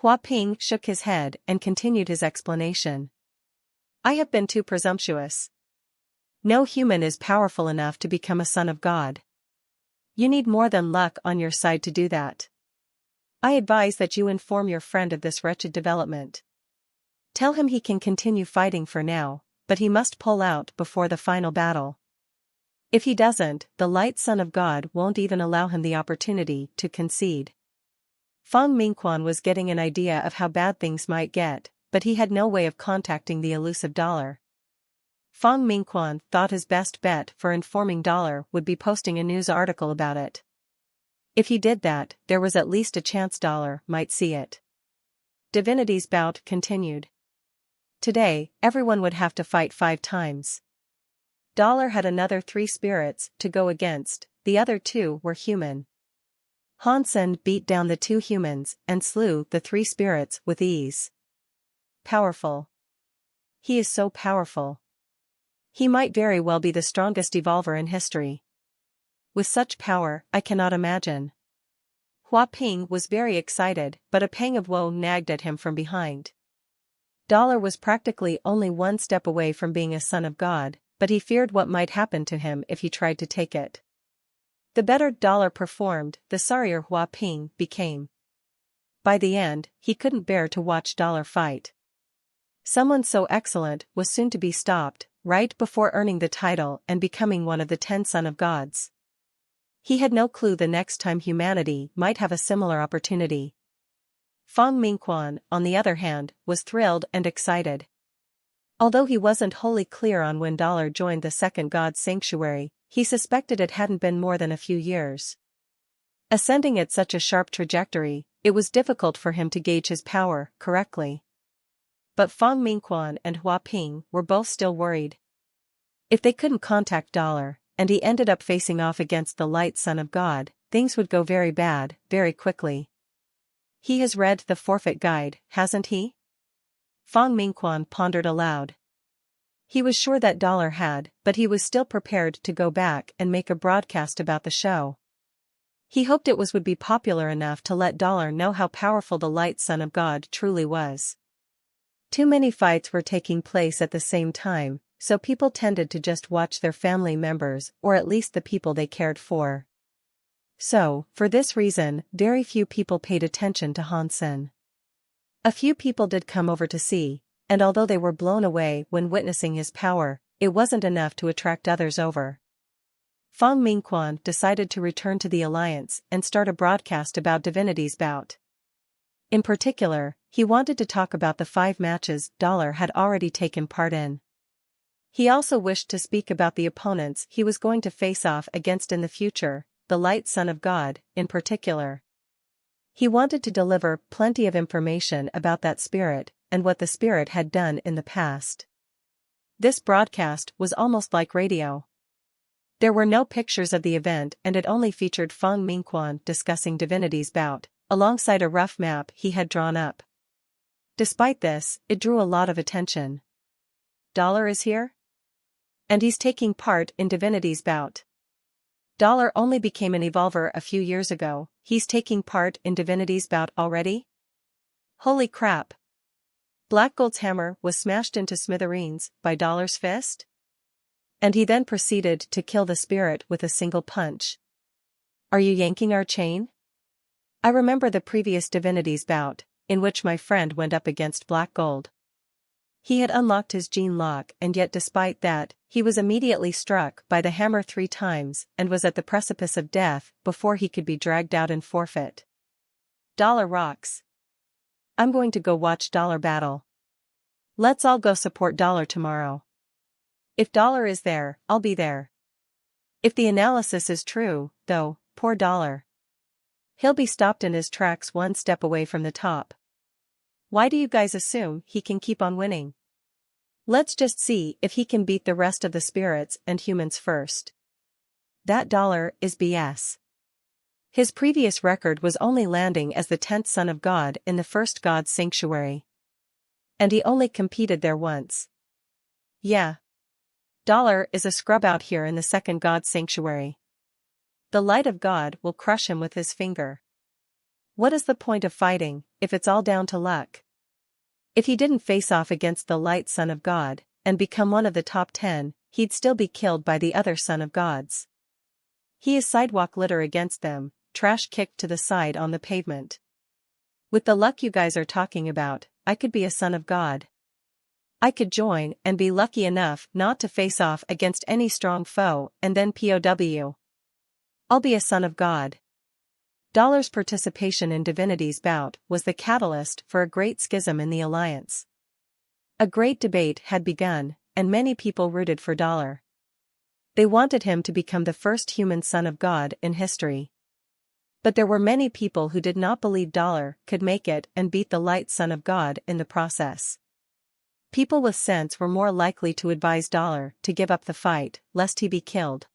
Hua Ping shook his head and continued his explanation. "I have been too presumptuous. No human is powerful enough to become a Son of God. You need more than luck on your side to do that. I advise that you inform your friend of this wretched development. Tell him he can continue fighting for now, but he must pull out before the final battle. If he doesn't, the light Son of God won't even allow him the opportunity to concede." Fang Mingquan was getting an idea of how bad things might get, but he had no way of contacting the elusive Dollar. Fang Mingquan thought his best bet for informing Dollar would be posting a news article about it. If he did that, there was at least a chance Dollar might see it. Divinity's bout continued. Today, everyone would have to fight 5 times. Dollar had another 3 spirits to go against, the other 2 were human. Hansen beat down the 2 humans and slew the 3 spirits with ease. Powerful. He is so powerful. He might very well be the strongest evolver in history. With such power, I cannot imagine. Hua Ping was very excited, but a pang of woe nagged at him from behind. Dollar was practically only 1 step away from being a Son of God, but he feared what might happen to him if he tried to take it. The better Dollar performed, the sorrier Hua Ping became. By the end, he couldn't bear to watch Dollar fight. Someone so excellent was soon to be stopped, right before earning the title and becoming one of the 10 Son of Gods. He had no clue the next time humanity might have a similar opportunity. Fang Mingquan, on the other hand, was thrilled and excited. Although he wasn't wholly clear on when Dollar joined the second God's sanctuary, he suspected it hadn't been more than a few years. Ascending at such a sharp trajectory, it was difficult for him to gauge his power correctly. But Fang Mingquan and Hua Ping were both still worried. If they couldn't contact Dollar, and he ended up facing off against the Light Son of God, things would go very bad, very quickly. He has read the forfeit guide, hasn't he? Fang Mingquan pondered aloud. He was sure that Dollar had, but he was still prepared to go back and make a broadcast about the show. He hoped it would be popular enough to let Dollar know how powerful the Light Son of God truly was. Too many fights were taking place at the same time, so people tended to just watch their family members or at least the people they cared for. So, for this reason, very few people paid attention to Hansen. A few people did come over to see, and although they were blown away when witnessing his power, it wasn't enough to attract others over. Fang Mingquan decided to return to the Alliance and start a broadcast about Divinity's bout. In particular, he wanted to talk about the 5 matches Dollar had already taken part in. He also wished to speak about the opponents he was going to face off against in the future, the Light Son of God, in particular. He wanted to deliver plenty of information about that spirit and what the spirit had done in the past. This broadcast was almost like radio. There were no pictures of the event and it only featured Fang Mingquan discussing Divinity's bout, alongside a rough map he had drawn up. Despite this, it drew a lot of attention. Dollar is here? And he's taking part in Divinity's bout. Dollar only became an evolver a few years ago, he's taking part in Divinity's bout already? Holy crap! Black Gold's hammer was smashed into smithereens by Dollar's fist? And he then proceeded to kill the spirit with a single punch. Are you yanking our chain? I remember the previous Divinity's bout, in which my friend went up against Black Gold. He had unlocked his gene lock and yet despite that, he was immediately struck by the hammer 3 times and was at the precipice of death before he could be dragged out and forfeit. Dollar rocks. I'm going to go watch Dollar battle. Let's all go support Dollar tomorrow. If Dollar is there, I'll be there. If the analysis is true, though, poor Dollar. He'll be stopped in his tracks one step away from the top. Why do you guys assume he can keep on winning? Let's just see if he can beat the rest of the spirits and humans first. That Dollar is BS. His previous record was only landing as the 10th Son of God in the first God's sanctuary. And he only competed there once. Yeah. Dollar is a scrub out here in the second God's sanctuary. The light of God will crush him with his finger. What is the point of fighting, if it's all down to luck? If he didn't face off against the Light Son of God, and become one of the top 10, he'd still be killed by the other Son of Gods. He is sidewalk litter against them, trash kicked to the side on the pavement. With the luck you guys are talking about, I could be a Son of God. I could join and be lucky enough not to face off against any strong foe and then POW. I'll be a Son of God. Dollar's participation in Divinity's bout was the catalyst for a great schism in the Alliance. A great debate had begun, and many people rooted for Dollar. They wanted him to become the first human Son of God in history. But there were many people who did not believe Dollar could make it and beat the Light Son of God in the process. People with sense were more likely to advise Dollar to give up the fight, lest he be killed.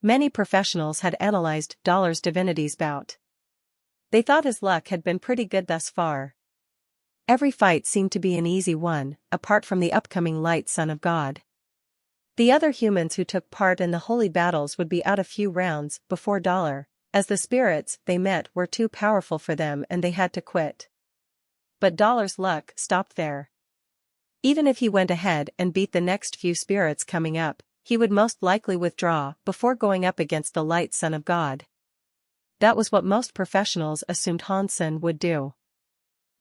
Many professionals had analyzed Dollar's Divinity's bout. They thought his luck had been pretty good thus far. Every fight seemed to be an easy one, apart from the upcoming Light Son of God. The other humans who took part in the holy battles would be out a few rounds before Dollar, as the spirits they met were too powerful for them and they had to quit. But Dollar's luck stopped there. Even if he went ahead and beat the next few spirits coming up, he would most likely withdraw before going up against the light Son of God. That was what most professionals assumed Hansen would do.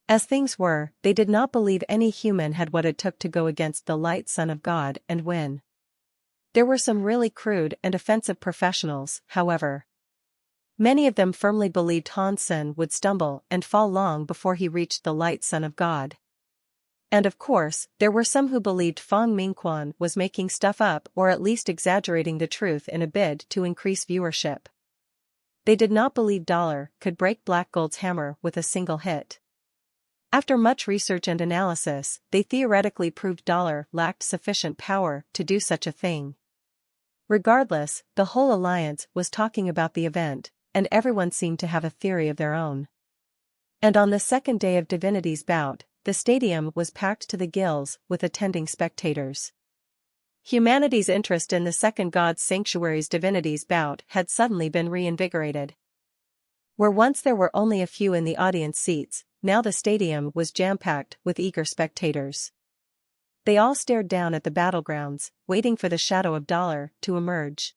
As things were, they did not believe any human had what it took to go against the light Son of God and win. There were some really crude and offensive professionals, however. Many of them firmly believed Hansen would stumble and fall long before he reached the light Son of God. And of course, there were some who believed Fang Mingquan was making stuff up or at least exaggerating the truth in a bid to increase viewership. They did not believe Dollar could break Black Gold's hammer with a single hit. After much research and analysis, they theoretically proved Dollar lacked sufficient power to do such a thing. Regardless, the whole alliance was talking about the event, and everyone seemed to have a theory of their own. And on the second day of Divinity's bout, the stadium was packed to the gills with attending spectators. Humanity's interest in the second god's sanctuary's Divinity's bout had suddenly been reinvigorated. Where once there were only a few in the audience seats, now the stadium was jam-packed with eager spectators. They all stared down at the battlegrounds, waiting for the shadow of Dollar to emerge.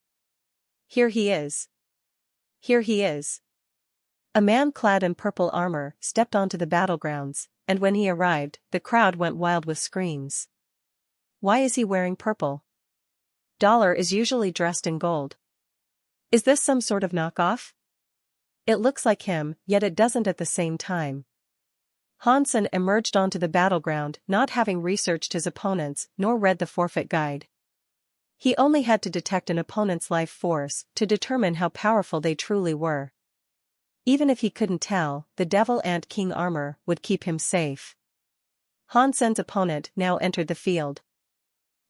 Here he is. Here he is. A man clad in purple armor stepped onto the battlegrounds, and when he arrived, the crowd went wild with screams. Why is he wearing purple? Dollar is usually dressed in gold. Is this some sort of knockoff? It looks like him, yet it doesn't at the same time. Hansen emerged onto the battleground not having researched his opponents nor read the forfeit guide. He only had to detect an opponent's life force to determine how powerful they truly were. Even if he couldn't tell, the Devil Ant King armor would keep him safe. Hansen's opponent now entered the field.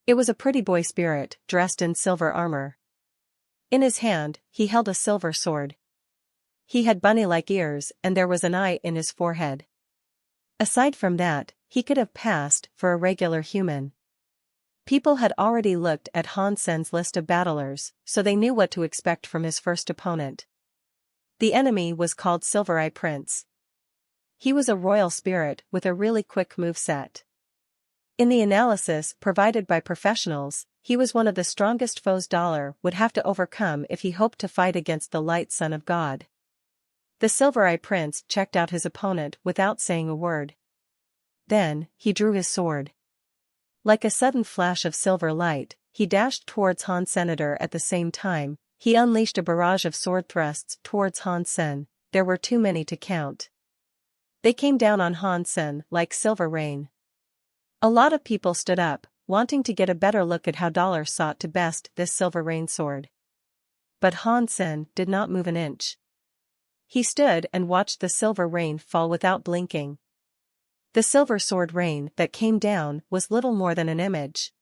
It was a pretty boy spirit, dressed in silver armor. In his hand, he held a silver sword. He had bunny-like ears and there was an eye in his forehead. Aside from that, he could have passed for a regular human. People had already looked at Hansen's list of battlers, so they knew what to expect from his first opponent. The enemy was called Silver Eye Prince. He was a royal spirit with a really quick moveset. In the analysis provided by professionals, he was one of the strongest foes Dollar would have to overcome if he hoped to fight against the light Son of God. The Silver Eye Prince checked out his opponent without saying a word. Then, he drew his sword. Like a sudden flash of silver light, he dashed towards Hansenator at the same time. He unleashed a barrage of sword thrusts towards Hansen. There were too many to count. They came down on Hansen like silver rain. A lot of people stood up, wanting to get a better look at how Dollar sought to best this silver rain sword. But Hansen did not move an inch. He stood and watched the silver rain fall without blinking. The silver sword rain that came down was little more than an image.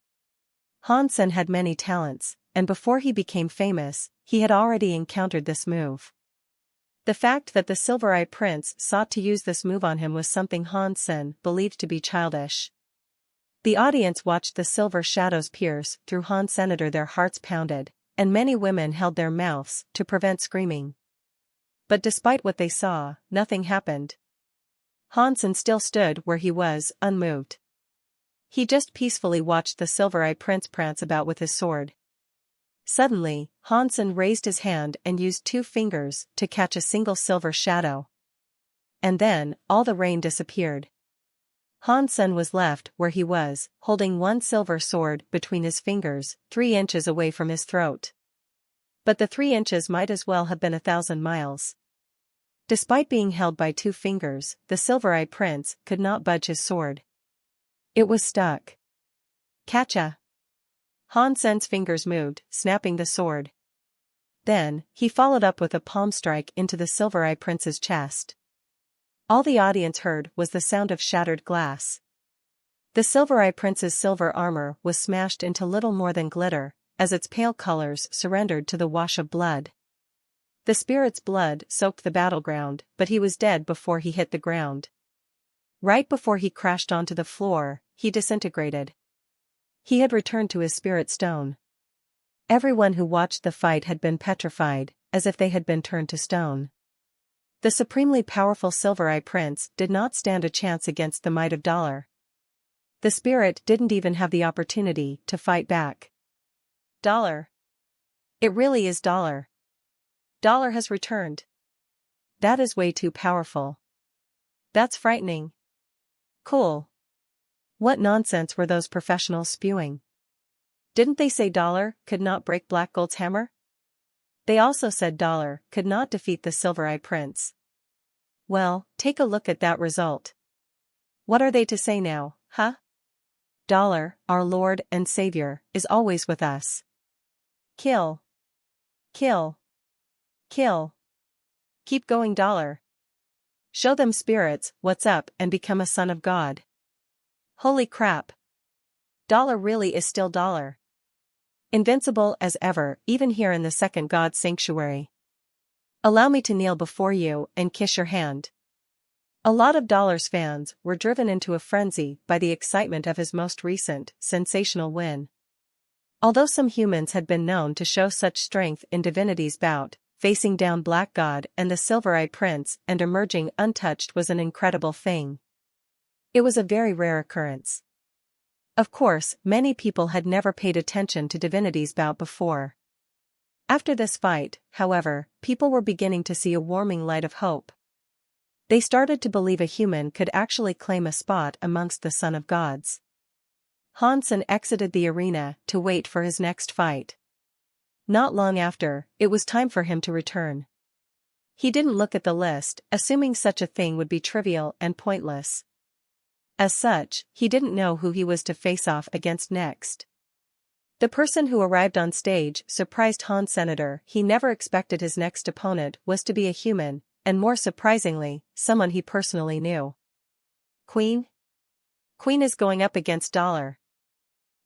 Hansen had many talents, and before he became famous, he had already encountered this move. The fact that the Silver Eye Prince sought to use this move on him was something Hansen believed to be childish. The audience watched the silver shadows pierce through Hansenator. Their hearts pounded, and many women held their mouths to prevent screaming. But despite what they saw, nothing happened. Hansen still stood where he was, unmoved. He just peacefully watched the Silver Eye Prince prance about with his sword. Suddenly, Hansen raised his hand and used 2 fingers to catch a single silver shadow. And then, all the rain disappeared. Hansen was left where he was, holding one silver sword between his fingers, 3 inches away from his throat. But the 3 inches might as well have been 1,000 miles. Despite being held by 2 fingers, the Silver Eye Prince could not budge his sword. It was stuck. Catcha! Hansen's fingers moved, snapping the sword. Then, he followed up with a palm strike into the Silver Eye Prince's chest. All the audience heard was the sound of shattered glass. The Silver Eye Prince's silver armor was smashed into little more than glitter, as its pale colors surrendered to the wash of blood. The spirit's blood soaked the battleground, but he was dead before he hit the ground. Right before he crashed onto the floor, he disintegrated. He had returned to his spirit stone. Everyone who watched the fight had been petrified, as if they had been turned to stone. The supremely powerful Silver Eye Prince did not stand a chance against the might of Dollar. The spirit didn't even have the opportunity to fight back. Dollar. It really is Dollar. Dollar has returned. That is way too powerful. That's frightening. Cool. What nonsense were those professionals spewing? Didn't they say Dollar could not break Black Gold's hammer? They also said Dollar could not defeat the Silver Eye Prince. Well, take a look at that result. What are they to say now, huh? Dollar, our Lord and Savior, is always with us. Kill. Kill. Kill. Keep going, Dollar. Show them spirits what's up and become a son of God. Holy crap. Dollar really is still Dollar. Invincible as ever, even here in the second God sanctuary. Allow me to kneel before you and kiss your hand. A lot of Dollar's fans were driven into a frenzy by the excitement of his most recent, sensational win. Although some humans had been known to show such strength in Divinity's bout, facing down Black God and the Silver Eye Prince and emerging untouched was an incredible thing. It was a very rare occurrence. Of course, many people had never paid attention to Divinity's bout before. After this fight, however, people were beginning to see a warming light of hope. They started to believe a human could actually claim a spot amongst the Son of Gods. Hansen exited the arena to wait for his next fight. Not long after, it was time for him to return. He didn't look at the list, assuming such a thing would be trivial and pointless. As such, he didn't know who he was to face off against next. The person who arrived on stage surprised Senator. He never expected his next opponent was to be a human, and more surprisingly, someone he personally knew. Queen? Queen is going up against Dollar.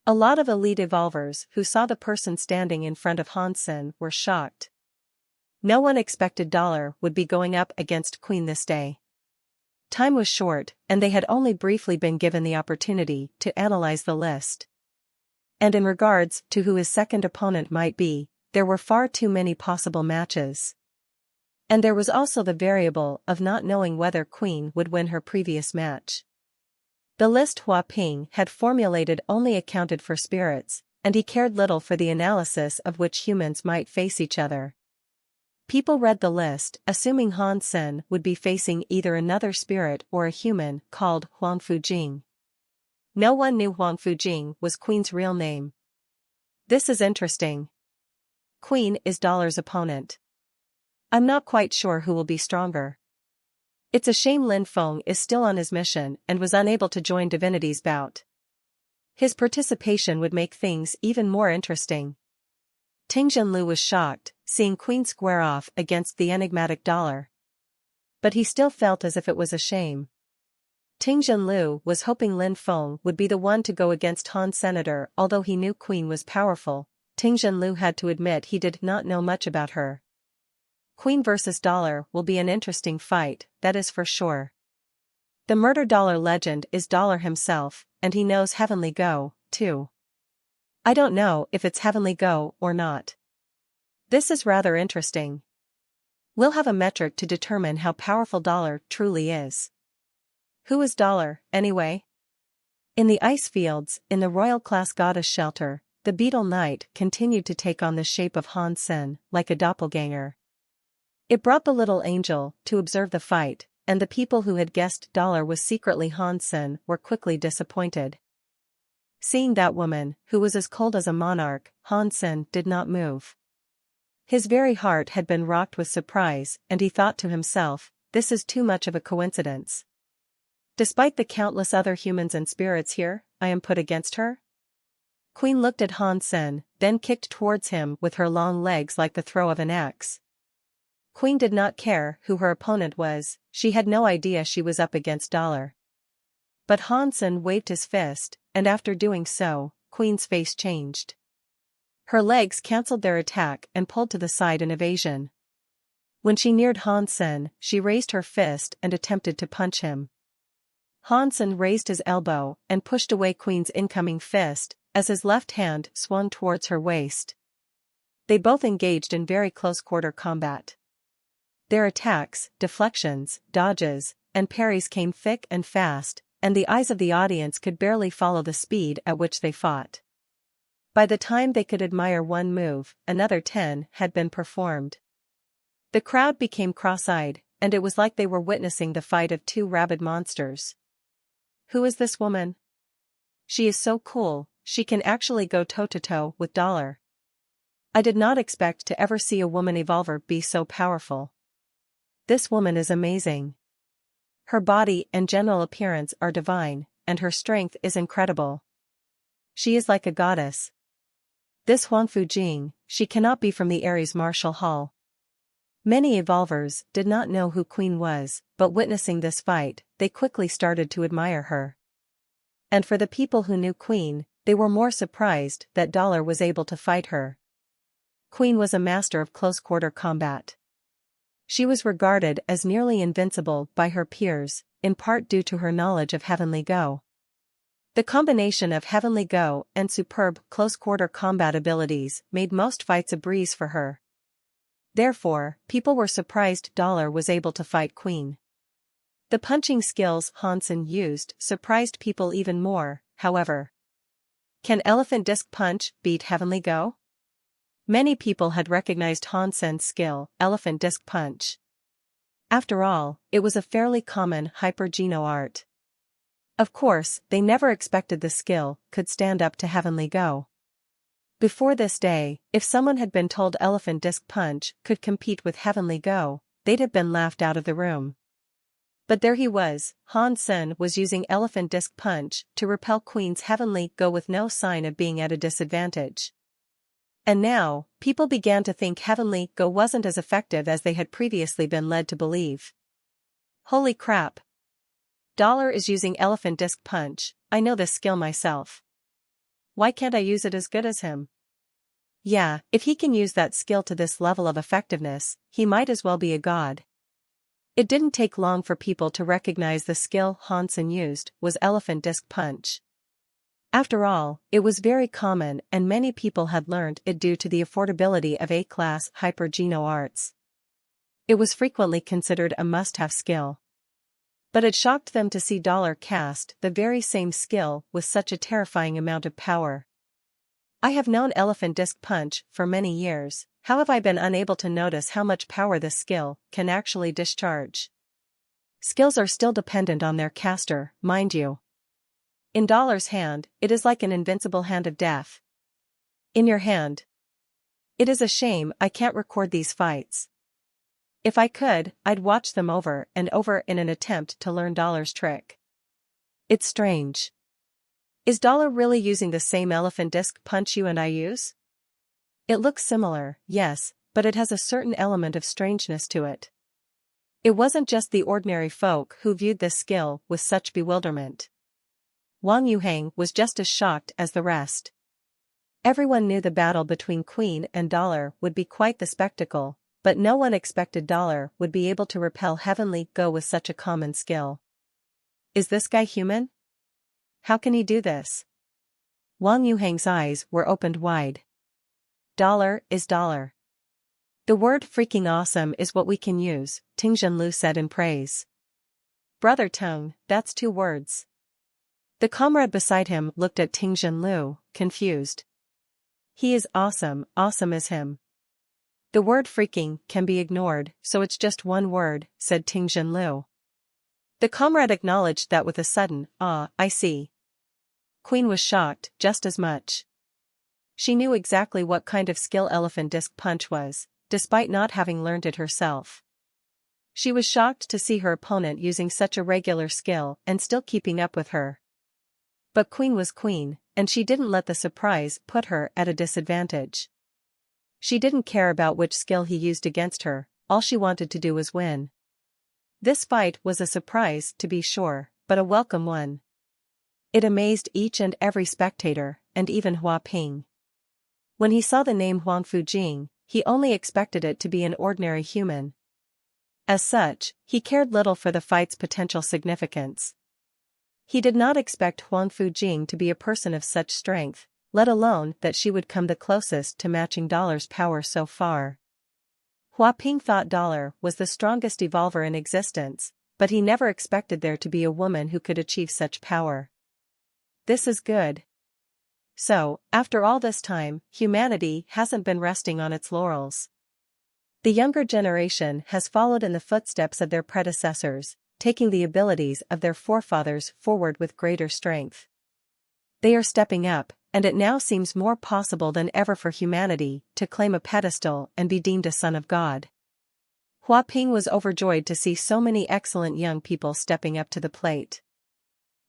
A lot of elite evolvers who saw the person standing in front of Hansen were shocked. No one expected Dollar would be going up against Queen this day. Time was short, and they had only briefly been given the opportunity to analyze the list. And in regards to who his second opponent might be, there were far too many possible matches. And there was also the variable of not knowing whether Queen would win her previous match. The list Hua Ping had formulated only accounted for spirits, and he cared little for the analysis of which humans might face each other. People read the list, assuming Hansen would be facing either another spirit or a human called Huang Fujing. No one knew Huang Fujing was Queen's real name. This is interesting. Queen is Dollar's opponent. I'm not quite sure who will be stronger. It's a shame Lin Feng is still on his mission and was unable to join Divinity's bout. His participation would make things even more interesting. Ting Zhenlu was shocked, seeing Queen square off against the enigmatic Dollar. But he still felt as if it was a shame. Ting Zhenlu was hoping Lin Feng would be the one to go against Senator. Although he knew Queen was powerful, Ting Zhenlu had to admit he did not know much about her. Queen versus Dollar will be an interesting fight, that is for sure. The Murder Dollar legend is Dollar himself, and he knows Heavenly Go, too. I don't know if it's Heavenly Go or not. This is rather interesting. We'll have a metric to determine how powerful Dollar truly is. Who is Dollar, anyway? In the ice fields, in the Royal Class Goddess Shelter, the Beetle Knight continued to take on the shape of Hansen, like a doppelganger. It brought the little angel to observe the fight, and the people who had guessed Dollar was secretly Hansen were quickly disappointed. Seeing that woman, who was as cold as a monarch, Hansen did not move. His very heart had been rocked with surprise, and he thought to himself, this is too much of a coincidence. Despite the countless other humans and spirits here, I am put against her? Queen looked at Hansen, then kicked towards him with her long legs like the throw of an axe. Queen did not care who her opponent was, she had no idea she was up against Dollar. But Hansen waved his fist, and after doing so, Queen's face changed. Her legs cancelled their attack and pulled to the side in evasion. When she neared Hansen, she raised her fist and attempted to punch him. Hansen raised his elbow and pushed away Queen's incoming fist, as his left hand swung towards her waist. They both engaged in very close-quarter combat. Their attacks, deflections, dodges, and parries came thick and fast, and the eyes of the audience could barely follow the speed at which they fought. By the time they could admire one move, another 10 had been performed. The crowd became cross-eyed, and it was like they were witnessing the fight of two rabid monsters. Who is this woman? She is so cool, she can actually go toe-to-toe with Dollar. I did not expect to ever see a woman evolver be so powerful. This woman is amazing. Her body and general appearance are divine, and her strength is incredible. She is like a goddess. This Huangfu Jing, she cannot be from the Ares Martial Hall. Many evolvers did not know who Queen was, but witnessing this fight, they quickly started to admire her. And for the people who knew Queen, they were more surprised that Dollar was able to fight her. Queen was a master of close-quarter combat. She was regarded as nearly invincible by her peers, in part due to her knowledge of Heavenly Go. The combination of Heavenly Go and superb close-quarter combat abilities made most fights a breeze for her. Therefore, people were surprised Dollar was able to fight Queen. The punching skills Hansen used surprised people even more, however. Can Elephant Disc Punch beat Heavenly Go? Many people had recognized Hansen's skill, Elephant Disc Punch. After all, it was a fairly common hyper-geno art. Of course, they never expected the skill could stand up to Heavenly Go. Before this day, if someone had been told Elephant Disc Punch could compete with Heavenly Go, they'd have been laughed out of the room. But there he was, Hansen was using Elephant Disc Punch to repel Queen's Heavenly Go with no sign of being at a disadvantage. And now, people began to think Heavenly Go wasn't as effective as they had previously been led to believe. Holy crap! Dollar is using Elephant Disc Punch, I know this skill myself. Why can't I use it as good as him? Yeah, if he can use that skill to this level of effectiveness, he might as well be a god. It didn't take long for people to recognize the skill Hansen used was Elephant Disc Punch. After all, it was very common and many people had learned it due to the affordability of A-class hyper-geno arts. It was frequently considered a must-have skill. But it shocked them to see Dollar cast the very same skill with such a terrifying amount of power. I have known Elephant Disc Punch for many years, how have I been unable to notice how much power this skill can actually discharge? Skills are still dependent on their caster, mind you. In Dollar's hand, it is like an invincible hand of death. In your hand. It is a shame I can't record these fights. If I could, I'd watch them over and over in an attempt to learn Dollar's trick. It's strange. Is Dollar really using the same Elephant Disc Punch you and I use? It looks similar, yes, but it has a certain element of strangeness to it. It wasn't just the ordinary folk who viewed this skill with such bewilderment. Wang Yuhang was just as shocked as the rest. Everyone knew the battle between Queen and Dollar would be quite the spectacle, but no one expected Dollar would be able to repel Heavenly Go with such a common skill. Is this guy human? How can he do this? Wang Yuhang's eyes were opened wide. Dollar is Dollar. The word freaking awesome is what we can use, Ting Zhenlu said in praise. Brother Tong, that's 2 words. The comrade beside him looked at Ting Zhenlu, confused. He is awesome, awesome is him. The word freaking can be ignored, so it's just 1 word, said Ting Zhenlu. The comrade acknowledged that with a sudden, I see. Queen was shocked, just as much. She knew exactly what kind of skill Elephant Disc Punch was, despite not having learned it herself. She was shocked to see her opponent using such a regular skill and still keeping up with her. But Queen was Queen, and she didn't let the surprise put her at a disadvantage. She didn't care about which skill he used against her, all she wanted to do was win. This fight was a surprise, to be sure, but a welcome one. It amazed each and every spectator, and even Hua Ping. When he saw the name Huangfu Jing, he only expected it to be an ordinary human. As such, he cared little for the fight's potential significance. He did not expect Huangfu Jing to be a person of such strength, let alone that she would come the closest to matching Dollar's power so far. Hua Ping thought Dollar was the strongest evolver in existence, but he never expected there to be a woman who could achieve such power. This is good. So, after all this time, humanity hasn't been resting on its laurels. The younger generation has followed in the footsteps of their predecessors, taking the abilities of their forefathers forward with greater strength. They are stepping up, and it now seems more possible than ever for humanity to claim a pedestal and be deemed a son of God. Hua Ping was overjoyed to see so many excellent young people stepping up to the plate.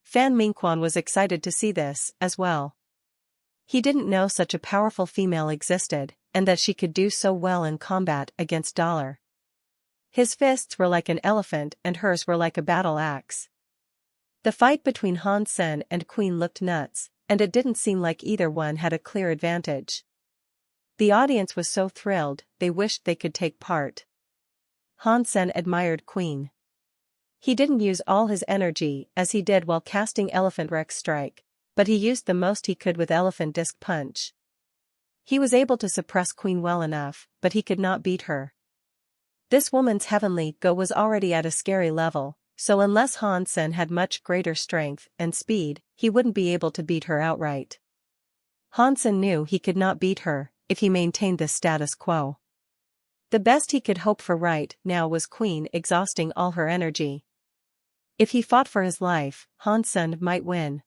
Fan Mingquan was excited to see this, as well. He didn't know such a powerful female existed, and that she could do so well in combat against Dollar. His fists were like an elephant and hers were like a battle axe. The fight between Han Sen and Queen looked nuts, and it didn't seem like either one had a clear advantage. The audience was so thrilled, they wished they could take part. Han Sen admired Queen. He didn't use all his energy as he did while casting Elephant Rex Strike, but he used the most he could with Elephant Disc Punch. He was able to suppress Queen well enough, but he could not beat her. This woman's heavenly go was already at a scary level, so unless Han Sen had much greater strength and speed, he wouldn't be able to beat her outright. Han Sen knew he could not beat her if he maintained this status quo. The best he could hope for right now was Queen exhausting all her energy. If he fought for his life, Han Sen might win.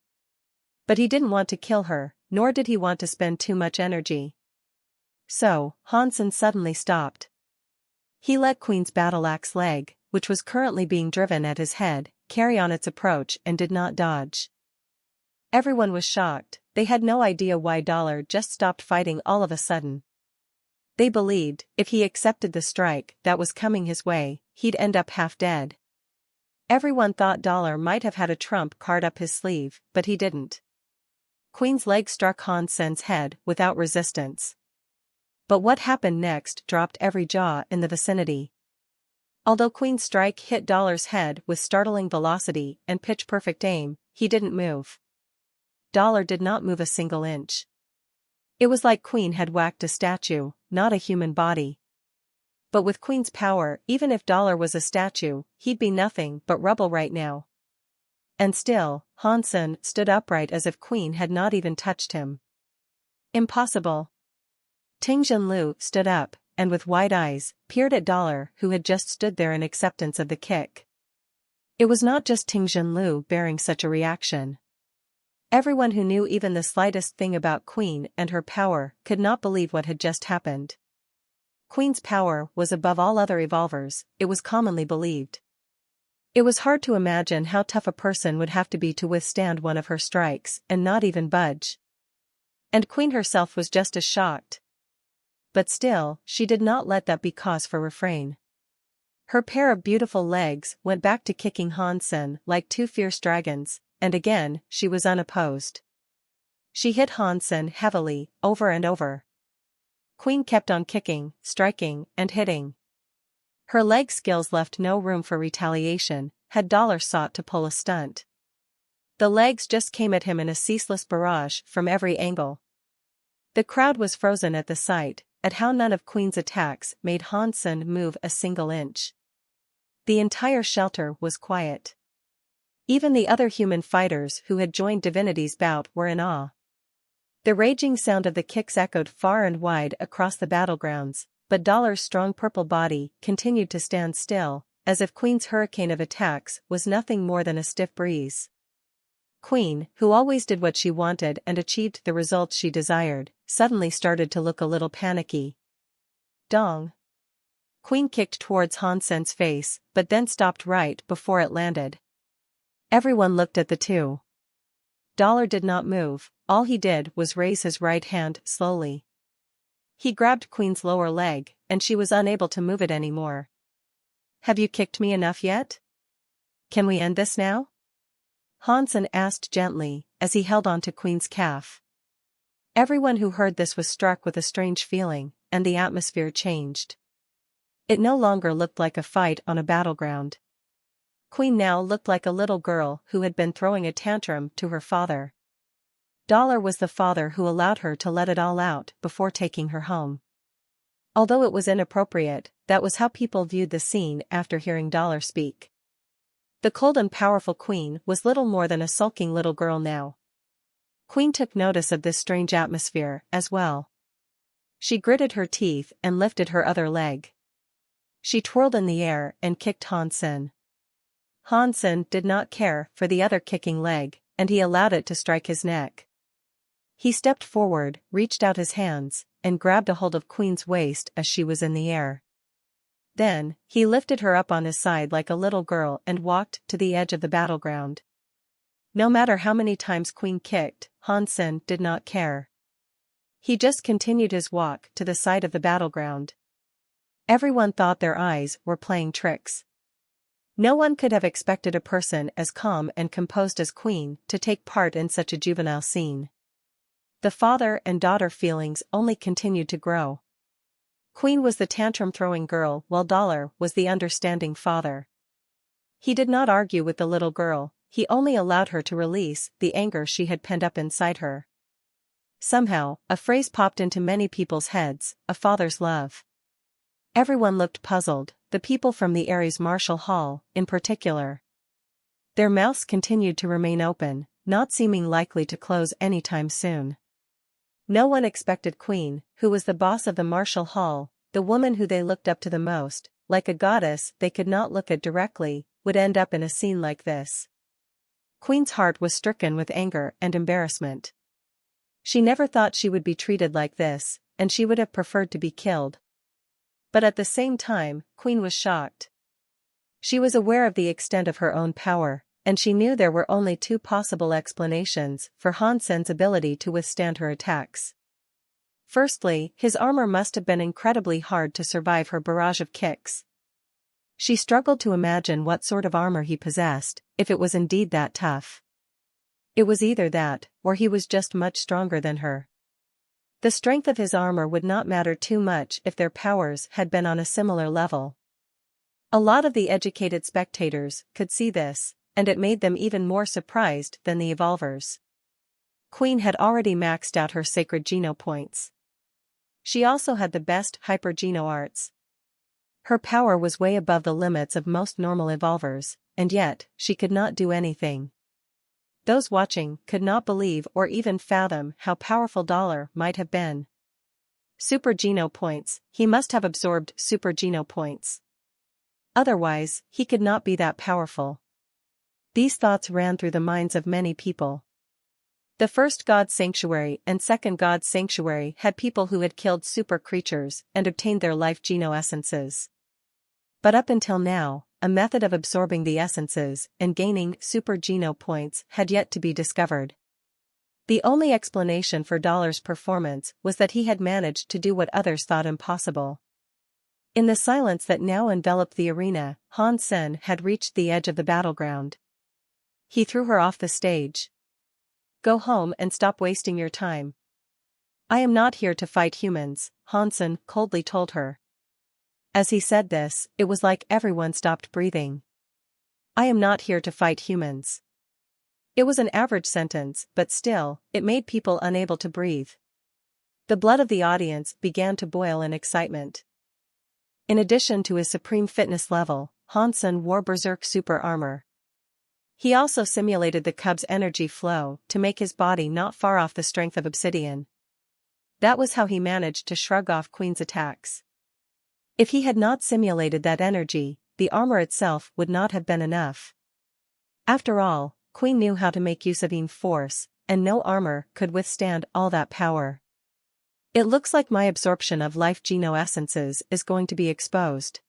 But he didn't want to kill her, nor did he want to spend too much energy. So, Han Sen suddenly stopped. He let Queen's battle axe leg, which was currently being driven at his head, carry on its approach and did not dodge. Everyone was shocked, they had no idea why Dollar just stopped fighting all of a sudden. They believed, if he accepted the strike that was coming his way, he'd end up half dead. Everyone thought Dollar might have had a trump card up his sleeve, but he didn't. Queen's leg struck Han Sen's head without resistance. But what happened next dropped every jaw in the vicinity. Although Queen's strike hit Dollar's head with startling velocity and pitch-perfect aim, he didn't move. Dollar did not move a single inch. It was like Queen had whacked a statue, not a human body. But with Queen's power, even if Dollar was a statue, he'd be nothing but rubble right now. And still, Han Sen stood upright as if Queen had not even touched him. Impossible. Ting Zhenlu stood up, and with wide eyes, peered at Dollar who had just stood there in acceptance of the kick. It was not just Ting Zhenlu bearing such a reaction. Everyone who knew even the slightest thing about Queen and her power could not believe what had just happened. Queen's power was above all other evolvers, it was commonly believed. It was hard to imagine how tough a person would have to be to withstand one of her strikes and not even budge. And Queen herself was just as shocked. But still, she did not let that be cause for refrain. Her pair of beautiful legs went back to kicking Han Sen like two fierce dragons, and again, she was unopposed. She hit Han Sen heavily, over and over. Queen kept on kicking, striking, and hitting. Her leg skills left no room for retaliation, had Dollar sought to pull a stunt. The legs just came at him in a ceaseless barrage from every angle. The crowd was frozen at the sight, at how none of Queen's attacks made Han Sen move a single inch. The entire shelter was quiet. Even the other human fighters who had joined Divinity's bout were in awe. The raging sound of the kicks echoed far and wide across the battlegrounds, but Dollar's strong purple body continued to stand still, as if Queen's hurricane of attacks was nothing more than a stiff breeze. Queen, who always did what she wanted and achieved the results she desired, suddenly started to look a little panicky. Dong. Queen kicked towards Han Sen's face, but then stopped right before it landed. Everyone looked at the two. Dollar did not move, all he did was raise his right hand slowly. He grabbed Queen's lower leg, and she was unable to move it anymore. "Have you kicked me enough yet? Can we end this now?" Han Sen asked gently, as he held on to Queen's calf. Everyone who heard this was struck with a strange feeling, and the atmosphere changed. It no longer looked like a fight on a battleground. Queen now looked like a little girl who had been throwing a tantrum to her father. Dollar was the father who allowed her to let it all out before taking her home. Although it was inappropriate, that was how people viewed the scene after hearing Dollar speak. The cold and powerful Queen was little more than a sulking little girl now. Queen took notice of this strange atmosphere as well. She gritted her teeth and lifted her other leg. She twirled in the air and kicked Hansen. Hansen did not care for the other kicking leg, and he allowed it to strike his neck. He stepped forward, reached out his hands, and grabbed a hold of Queen's waist as she was in the air. Then, he lifted her up on his side like a little girl and walked to the edge of the battleground. No matter how many times Queen kicked, Hansen did not care. He just continued his walk to the side of the battleground. Everyone thought their eyes were playing tricks. No one could have expected a person as calm and composed as Queen to take part in such a juvenile scene. The father and daughter feelings only continued to grow. Queen was the tantrum-throwing girl while Dollar was the understanding father. He did not argue with the little girl, he only allowed her to release the anger she had pent up inside her. Somehow, a phrase popped into many people's heads, a father's love. Everyone looked puzzled, the people from the Ares Martial Hall, in particular. Their mouths continued to remain open, not seeming likely to close anytime soon. No one expected Queen, who was the boss of the Martial Hall, the woman who they looked up to the most, like a goddess they could not look at directly, would end up in a scene like this. Queen's heart was stricken with anger and embarrassment. She never thought she would be treated like this, and she would have preferred to be killed. But at the same time, Queen was shocked. She was aware of the extent of her own power, and she knew there were only two possible explanations for Hansen's ability to withstand her attacks. Firstly, his armor must have been incredibly hard to survive her barrage of kicks. She struggled to imagine what sort of armor he possessed, if it was indeed that tough. It was either that, or he was just much stronger than her. The strength of his armor would not matter too much if their powers had been on a similar level. A lot of the educated spectators could see this, and it made them even more surprised than the evolvers. Queen had already maxed out her sacred geno points. She also had the best hyper-geno arts. Her power was way above the limits of most normal evolvers, and yet, she could not do anything. Those watching could not believe or even fathom how powerful Dollar might have been. Super Geno points, he must have absorbed Super Geno points. Otherwise, he could not be that powerful. These thoughts ran through the minds of many people. The first God's Sanctuary and second God's Sanctuary had people who had killed super creatures and obtained their life Geno essences. But up until now, a method of absorbing the essences and gaining super Geno points had yet to be discovered. The only explanation for Dollar's performance was that he had managed to do what others thought impossible. In the silence that now enveloped the arena, Hansen had reached the edge of the battleground. He threw her off the stage. "Go home and stop wasting your time. I am not here to fight humans," Hansen coldly told her. As he said this, it was like everyone stopped breathing. "I am not here to fight humans." It was an average sentence, but still, it made people unable to breathe. The blood of the audience began to boil in excitement. In addition to his supreme fitness level, Hansen wore berserk super armor. He also simulated the cub's energy flow to make his body not far off the strength of obsidian. That was how he managed to shrug off Queen's attacks. If he had not simulated that energy, the armor itself would not have been enough. After all, Queen knew how to make use of force, and no armor could withstand all that power. "It looks like my absorption of life Geno essences is going to be exposed."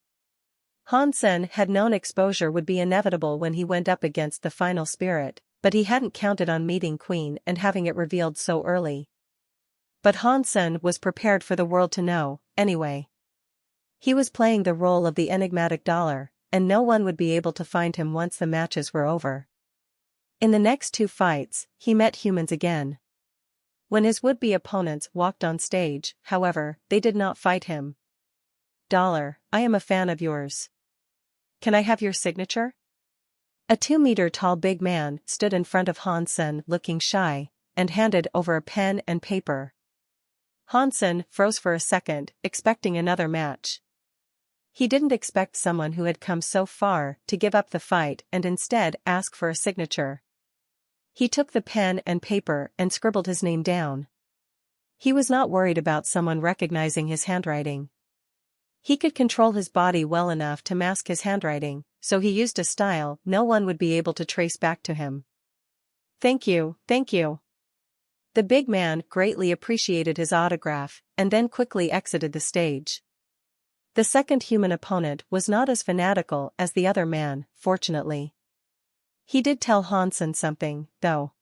Hansen had known exposure would be inevitable when he went up against the final spirit, but he hadn't counted on meeting Queen and having it revealed so early. But Hansen was prepared for the world to know, anyway. He was playing the role of the enigmatic Dollar, and no one would be able to find him once the matches were over. In the next two fights, he met humans again. When his would-be opponents walked on stage, however, they did not fight him. "Dollar, I am a fan of yours. Can I have your signature?" A 2-meter-tall big man stood in front of Hansen looking shy, and handed over a pen and paper. Hansen froze for a second, expecting another match. He didn't expect someone who had come so far to give up the fight and instead ask for a signature. He took the pen and paper and scribbled his name down. He was not worried about someone recognizing his handwriting. He could control his body well enough to mask his handwriting, so he used a style no one would be able to trace back to him. "Thank you, thank you." The big man greatly appreciated his autograph, and then quickly exited the stage. The second human opponent was not as fanatical as the other man, fortunately. He did tell Hansen something, though.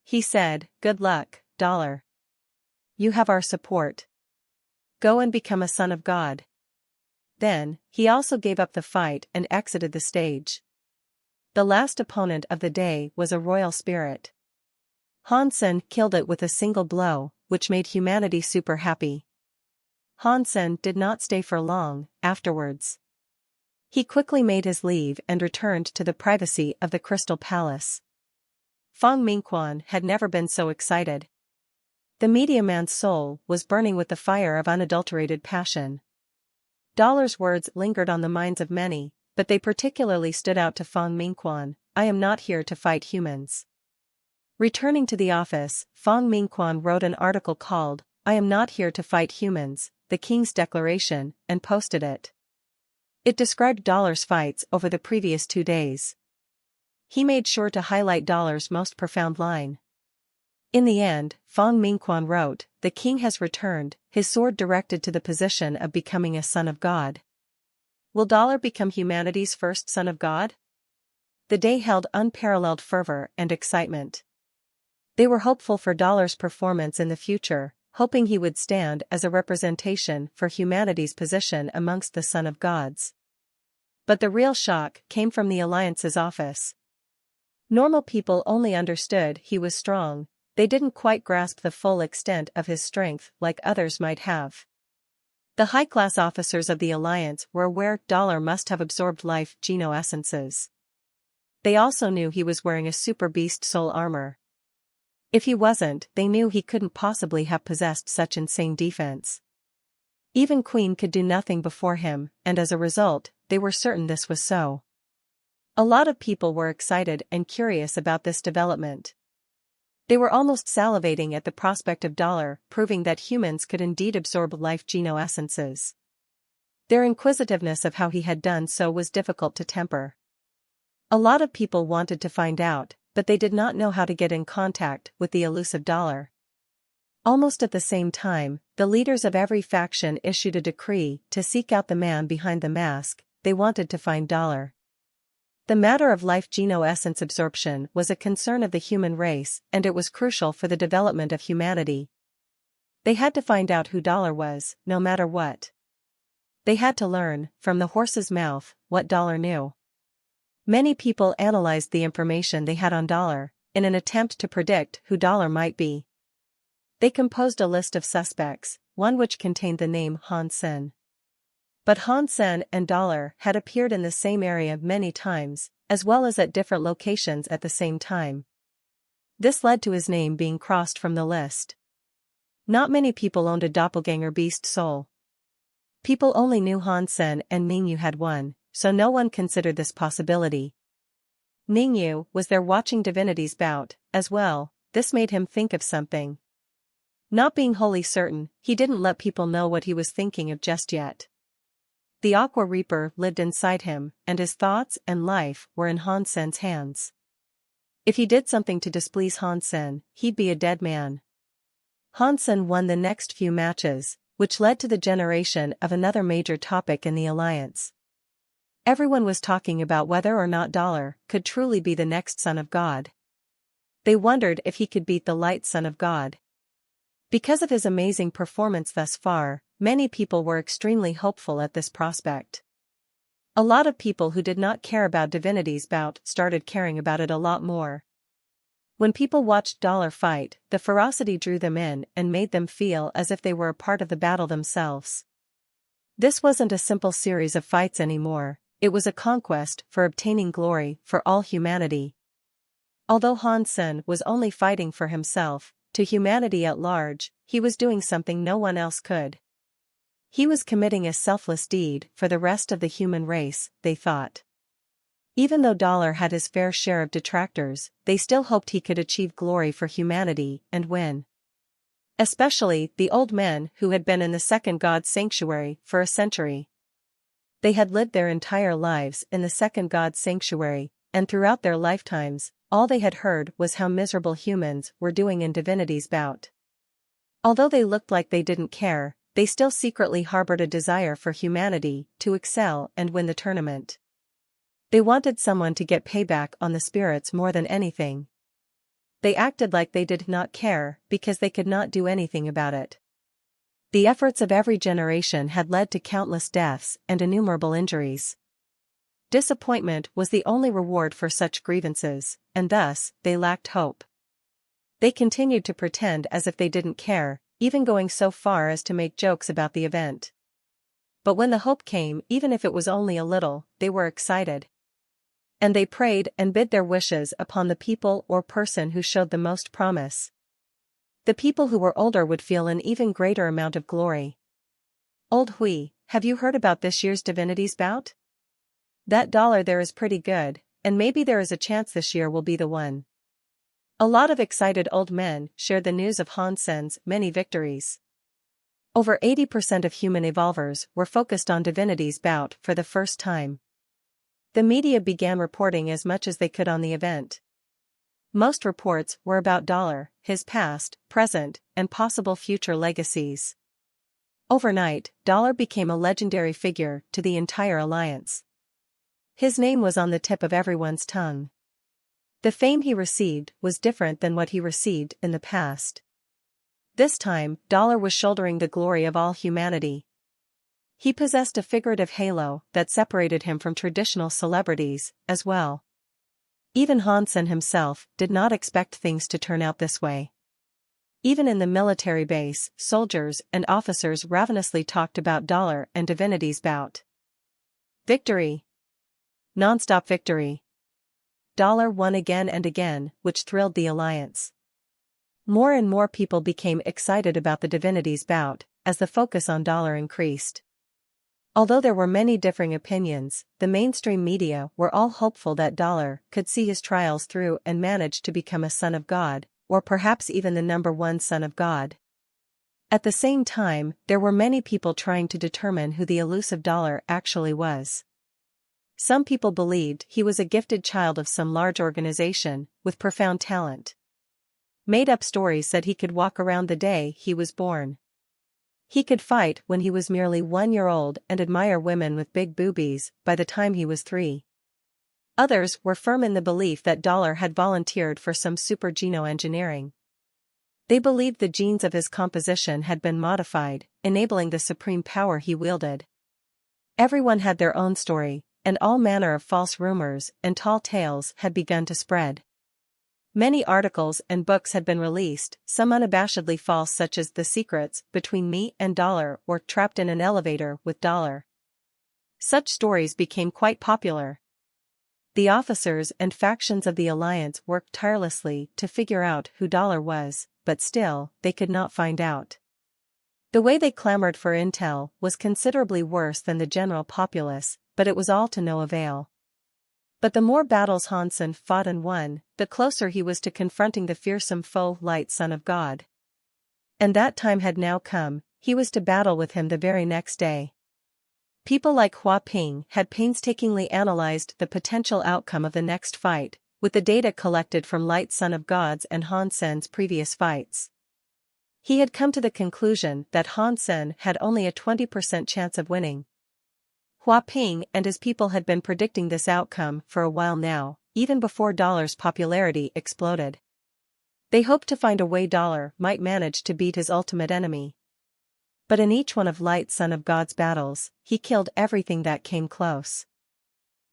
He said, "Good luck, Dollar. You have our support. Go and become a son of God." Then, he also gave up the fight and exited the stage. The last opponent of the day was a royal spirit. Hansen killed it with a single blow, which made humanity super happy. Hansen did not stay for long afterwards. He quickly made his leave and returned to the privacy of the Crystal Palace. Feng Mingquan had never been so excited. The media man's soul was burning with the fire of unadulterated passion. Dollar's words lingered on the minds of many, but they particularly stood out to Feng Mingquan. "I am not here to fight humans." Returning to the office, Feng Mingquan wrote an article called, "I am not here to fight humans, the King's Declaration," and posted it. It described Dollar's fights over the previous 2 days. He made sure to highlight Dollar's most profound line. In the end, Feng Mingquan wrote, "The king has returned, his sword directed to the position of becoming a son of God." Will Dollar become humanity's first son of God? The day held unparalleled fervor and excitement. They were hopeful for Dollar's performance in the future, hoping he would stand as a representation for humanity's position amongst the son of gods. But the real shock came from the Alliance's office. Normal people only understood he was strong. They didn't quite grasp the full extent of his strength like others might have. The high-class officers of the Alliance were aware Dollar must have absorbed life geno-essences. They also knew he was wearing a super beast soul armor. If he wasn't, they knew he couldn't possibly have possessed such insane defense. Even Queen could do nothing before him, and as a result, they were certain this was so. A lot of people were excited and curious about this development. They were almost salivating at the prospect of Dollar proving that humans could indeed absorb life geno-essences. Their inquisitiveness of how he had done so was difficult to temper. A lot of people wanted to find out, but they did not know how to get in contact with the elusive Dollar. Almost at the same time, the leaders of every faction issued a decree to seek out the man behind the mask. They wanted to find Dollar. The matter of life geno-essence absorption was a concern of the human race, and it was crucial for the development of humanity. They had to find out who Dollar was, no matter what. They had to learn, from the horse's mouth, what Dollar knew. Many people analyzed the information they had on Dollar, in an attempt to predict who Dollar might be. They composed a list of suspects, one which contained the name Hansen. But Hansen and Dollar had appeared in the same area many times, as well as at different locations at the same time. This led to his name being crossed from the list. Not many people owned a doppelganger beast soul. People only knew Hansen and Ningyu had one, so no one considered this possibility. Ningyu was there watching divinity's bout, as well. This made him think of something. Not being wholly certain, he didn't let people know what he was thinking of just yet. The Aqua Reaper lived inside him, and his thoughts and life were in Hansen's hands. If he did something to displease Hansen, he'd be a dead man. Hansen won the next few matches, which led to the generation of another major topic in the Alliance. Everyone was talking about whether or not Dollar could truly be the next son of God. They wondered if he could beat the light son of God. Because of his amazing performance thus far, many people were extremely hopeful at this prospect. A lot of people who did not care about divinity's bout started caring about it a lot more. When people watched Dollar fight, the ferocity drew them in and made them feel as if they were a part of the battle themselves. This wasn't a simple series of fights anymore, it was a conquest for obtaining glory for all humanity. Although Hansen was only fighting for himself, to humanity at large, he was doing something no one else could. He was committing a selfless deed for the rest of the human race, they thought. Even though Dollar had his fair share of detractors, they still hoped he could achieve glory for humanity and win. Especially the old men who had been in the second God's sanctuary for a century. They had lived their entire lives in the second God's sanctuary, and throughout their lifetimes, all they had heard was how miserable humans were doing in divinity's bout. Although they looked like they didn't care, they still secretly harbored a desire for humanity to excel and win the tournament. They wanted someone to get payback on the spirits more than anything. They acted like they did not care because they could not do anything about it. The efforts of every generation had led to countless deaths and innumerable injuries. Disappointment was the only reward for such grievances, and thus, they lacked hope. They continued to pretend as if they didn't care, even going so far as to make jokes about the event. But when the hope came, even if it was only a little, they were excited. And they prayed and bid their wishes upon the people or person who showed the most promise. The people who were older would feel an even greater amount of glory. Old Hui, have you heard about this year's divinity's bout? That Dollar there is pretty good, and maybe there is a chance this year will be the one. A lot of excited old men shared the news of Han Sen's many victories. Over 80% of human evolvers were focused on divinity's bout for the first time. The media began reporting as much as they could on the event. Most reports were about Dollar, his past, present, and possible future legacies. Overnight, Dollar became a legendary figure to the entire alliance. His name was on the tip of everyone's tongue. The fame he received was different than what he received in the past. This time, Dollar was shouldering the glory of all humanity. He possessed a figurative halo that separated him from traditional celebrities, as well. Even Han Sen himself did not expect things to turn out this way. Even in the military base, soldiers and officers ravenously talked about Dollar and divinity's bout. Victory. Non-stop victory. Dollar won again and again, which thrilled the alliance. More and more people became excited about the divinity's bout, as the focus on Dollar increased. Although there were many differing opinions, the mainstream media were all hopeful that Dollar could see his trials through and manage to become a son of God, or perhaps even the #1 son of God. At the same time, there were many people trying to determine who the elusive Dollar actually was. Some people believed he was a gifted child of some large organization, with profound talent. Made-up stories said he could walk around the day he was born. He could fight when he was merely 1 year old and admire women with big boobies by the time he was 3. Others were firm in the belief that Dollar had volunteered for some super genoengineering. They believed the genes of his composition had been modified, enabling the supreme power he wielded. Everyone had their own story, and all manner of false rumors and tall tales had begun to spread. Many articles and books had been released, some unabashedly false, such as The Secrets Between Me and Dollar or Trapped in an Elevator with Dollar. Such stories became quite popular. The officers and factions of the alliance worked tirelessly to figure out who Dollar was, but still, they could not find out. The way they clamored for intel was considerably worse than the general populace, but it was all to no avail. But the more battles Han Sen fought and won, the closer he was to confronting the fearsome foe, Light Son of God. And that time had now come. He was to battle with him the very next day. People like Hua Ping had painstakingly analyzed the potential outcome of the next fight, with the data collected from Light Son of God's and Han Sen's previous fights. He had come to the conclusion that Han Sen had only a 20% chance of winning. Hua Ping and his people had been predicting this outcome for a while now, even before Dollar's popularity exploded. They hoped to find a way Dollar might manage to beat his ultimate enemy. But in each one of Light Son of God's battles, he killed everything that came close.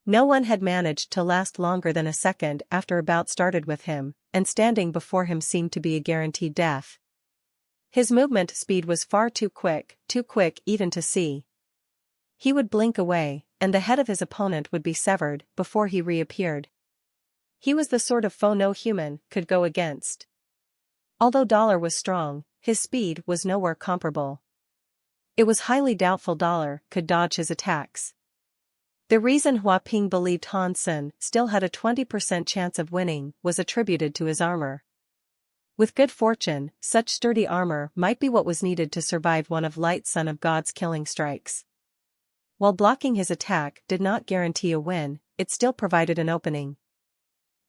No one had managed to last longer than a second after a bout started with him, and standing before him seemed to be a guaranteed death. His movement speed was far too quick even to see. He would blink away, and the head of his opponent would be severed before he reappeared. He was the sort of foe no human could go against. Although Dollar was strong, his speed was nowhere comparable. It was highly doubtful Dollar could dodge his attacks. The reason Hua Ping believed Han Sen still had a 20% chance of winning was attributed to his armor. With good fortune, such sturdy armor might be what was needed to survive one of Light Son of God's killing strikes. While blocking his attack did not guarantee a win, it still provided an opening.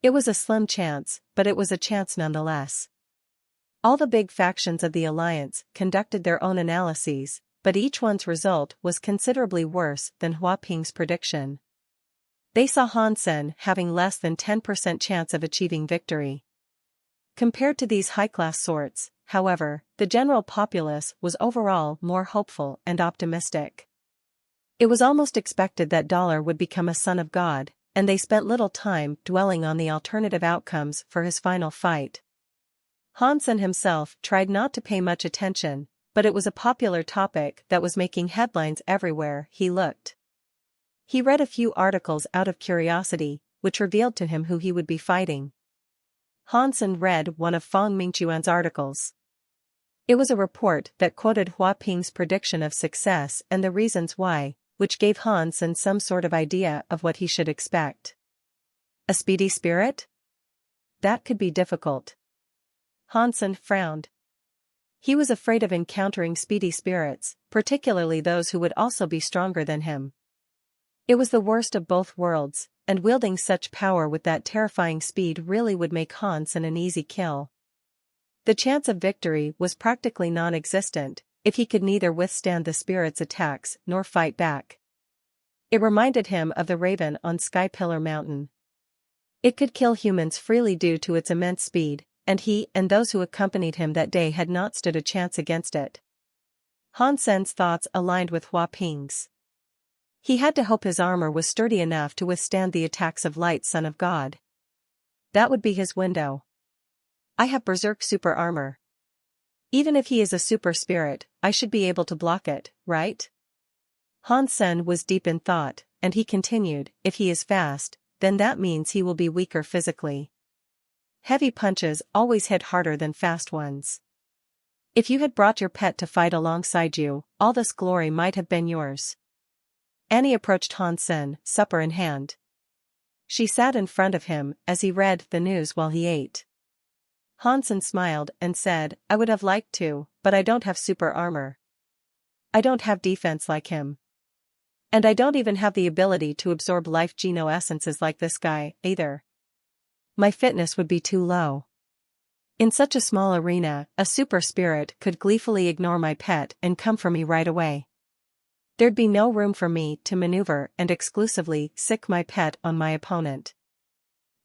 It was a slim chance, but it was a chance nonetheless. All the big factions of the alliance conducted their own analyses, but each one's result was considerably worse than Hua Ping's prediction. They saw Han Sen having less than 10% chance of achieving victory. Compared to these high-class sorts, however, the general populace was overall more hopeful and optimistic. It was almost expected that Dollar would become a son of God, and they spent little time dwelling on the alternative outcomes for his final fight. Han Sen himself tried not to pay much attention, but it was a popular topic that was making headlines everywhere he looked. He read a few articles out of curiosity, which revealed to him who he would be fighting. Han Sen read one of Fang Mingchuan's articles. It was a report that quoted Hua Ping's prediction of success and the reasons why, which gave Han Sen some sort of idea of what he should expect. A speedy spirit? That could be difficult. Han Sen frowned. He was afraid of encountering speedy spirits, particularly those who would also be stronger than him. It was the worst of both worlds, and wielding such power with that terrifying speed really would make Han Sen an easy kill. The chance of victory was practically non-existent, if he could neither withstand the spirit's attacks nor fight back. It reminded him of the raven on Sky Pillar Mountain. It could kill humans freely due to its immense speed, and he and those who accompanied him that day had not stood a chance against it. Han Sen's thoughts aligned with Hua Ping's. He had to hope his armor was sturdy enough to withstand the attacks of Light Son of God. That would be his window. I have berserk super armor. Even if he is a super spirit, I should be able to block it, right? Han Sen was deep in thought, and he continued, if he is fast, then that means he will be weaker physically. Heavy punches always hit harder than fast ones. If you had brought your pet to fight alongside you, all this glory might have been yours. Annie approached Han Sen, supper in hand. She sat in front of him as he read the news while he ate. Han Sen smiled and said, I would have liked to, but I don't have super armor. I don't have defense like him. And I don't even have the ability to absorb life geno essences like this guy, either. My fitness would be too low. In such a small arena, a super spirit could gleefully ignore my pet and come for me right away. There'd be no room for me to maneuver and exclusively sick my pet on my opponent.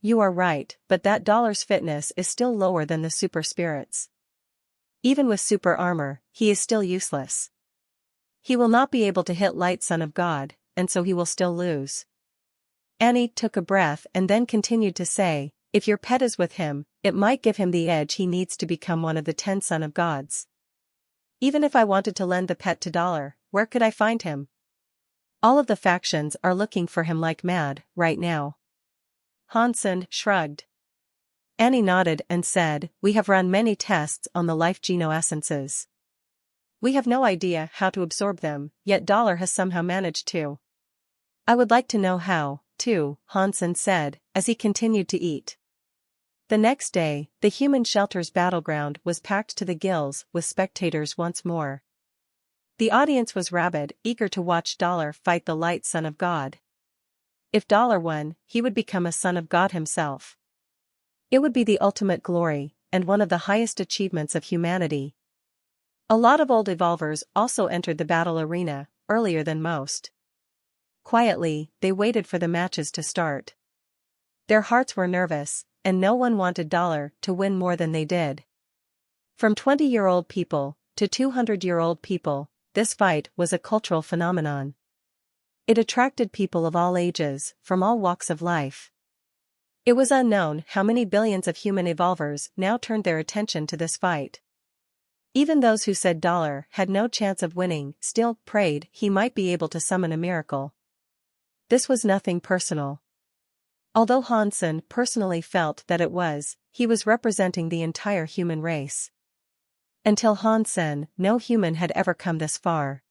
You are right, but that Dollar's fitness is still lower than the super spirit's. Even with super armor, he is still useless. He will not be able to hit Light Son of God, and so he will still lose. Annie took a breath and then continued to say, if your pet is with him, it might give him the edge he needs to become one of the 10 Son of Gods. Even if I wanted to lend the pet to Dollar, where could I find him? All of the factions are looking for him like mad, right now. Han Sen shrugged. Annie nodded and said, we have run many tests on the life geno essences. We have no idea how to absorb them, yet Dollar has somehow managed to. I would like to know how, too, Han Sen said, as he continued to eat. The next day, the human shelter's battleground was packed to the gills with spectators once more. The audience was rabid, eager to watch Dollar fight the Light Son of God. If Dollar won, he would become a son of God himself. It would be the ultimate glory, and one of the highest achievements of humanity. A lot of old evolvers also entered the battle arena, earlier than most. Quietly, they waited for the matches to start. Their hearts were nervous, and no one wanted Dollar to win more than they did. From 20-year-old people to 200-year-old people, this fight was a cultural phenomenon. It attracted people of all ages, from all walks of life. It was unknown how many billions of human evolvers now turned their attention to this fight. Even those who said Dollar had no chance of winning still prayed he might be able to summon a miracle. This was nothing personal. Although Han Sen personally felt that it was, he was representing the entire human race. Until Han Sen, no human had ever come this far.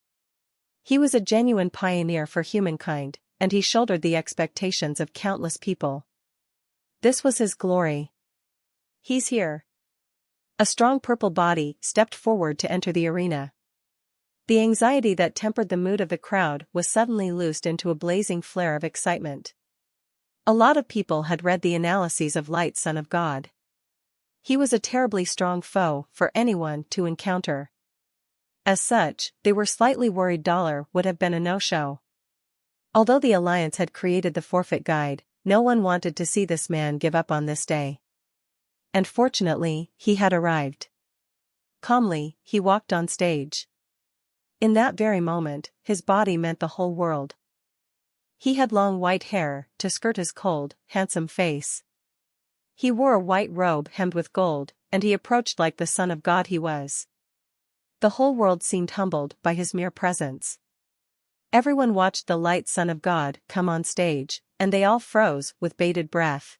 He was a genuine pioneer for humankind, and he shouldered the expectations of countless people. This was his glory. He's here. A strong purple body stepped forward to enter the arena. The anxiety that tempered the mood of the crowd was suddenly loosed into a blazing flare of excitement. A lot of people had read the analyses of Light Son of God. He was a terribly strong foe for anyone to encounter. As such, they were slightly worried Dollar would have been a no-show. Although the Alliance had created the forfeit guide, no one wanted to see this man give up on this day. And fortunately, he had arrived. Calmly, he walked on stage. In that very moment, his body meant the whole world. He had long white hair to skirt his cold, handsome face. He wore a white robe hemmed with gold, and he approached like the Son of God he was. The whole world seemed humbled by his mere presence. Everyone watched the Light Son of God come on stage, and they all froze with bated breath.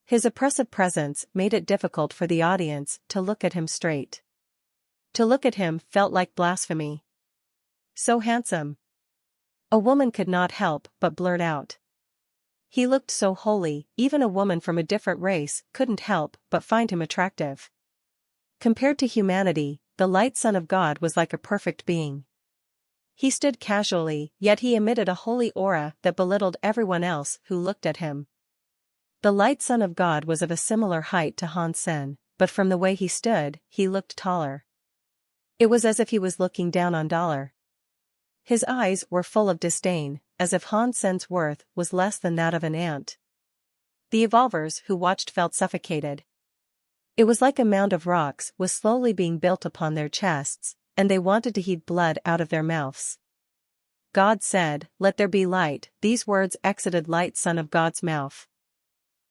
His oppressive presence made it difficult for the audience to look at him straight. To look at him felt like blasphemy. So handsome. A woman could not help but blurt out. He looked so holy, even a woman from a different race couldn't help but find him attractive. Compared to humanity, the Light Son of God was like a perfect being. He stood casually, yet he emitted a holy aura that belittled everyone else who looked at him. The Light Son of God was of a similar height to Han Sen, but from the way he stood, he looked taller. It was as if he was looking down on Dollar. His eyes were full of disdain, as if Han Sen's worth was less than that of an ant. The evolvers who watched felt suffocated. It was like a mound of rocks was slowly being built upon their chests, and they wanted to heat blood out of their mouths. God said, "Let there be light." These words exited Light Son of God's mouth.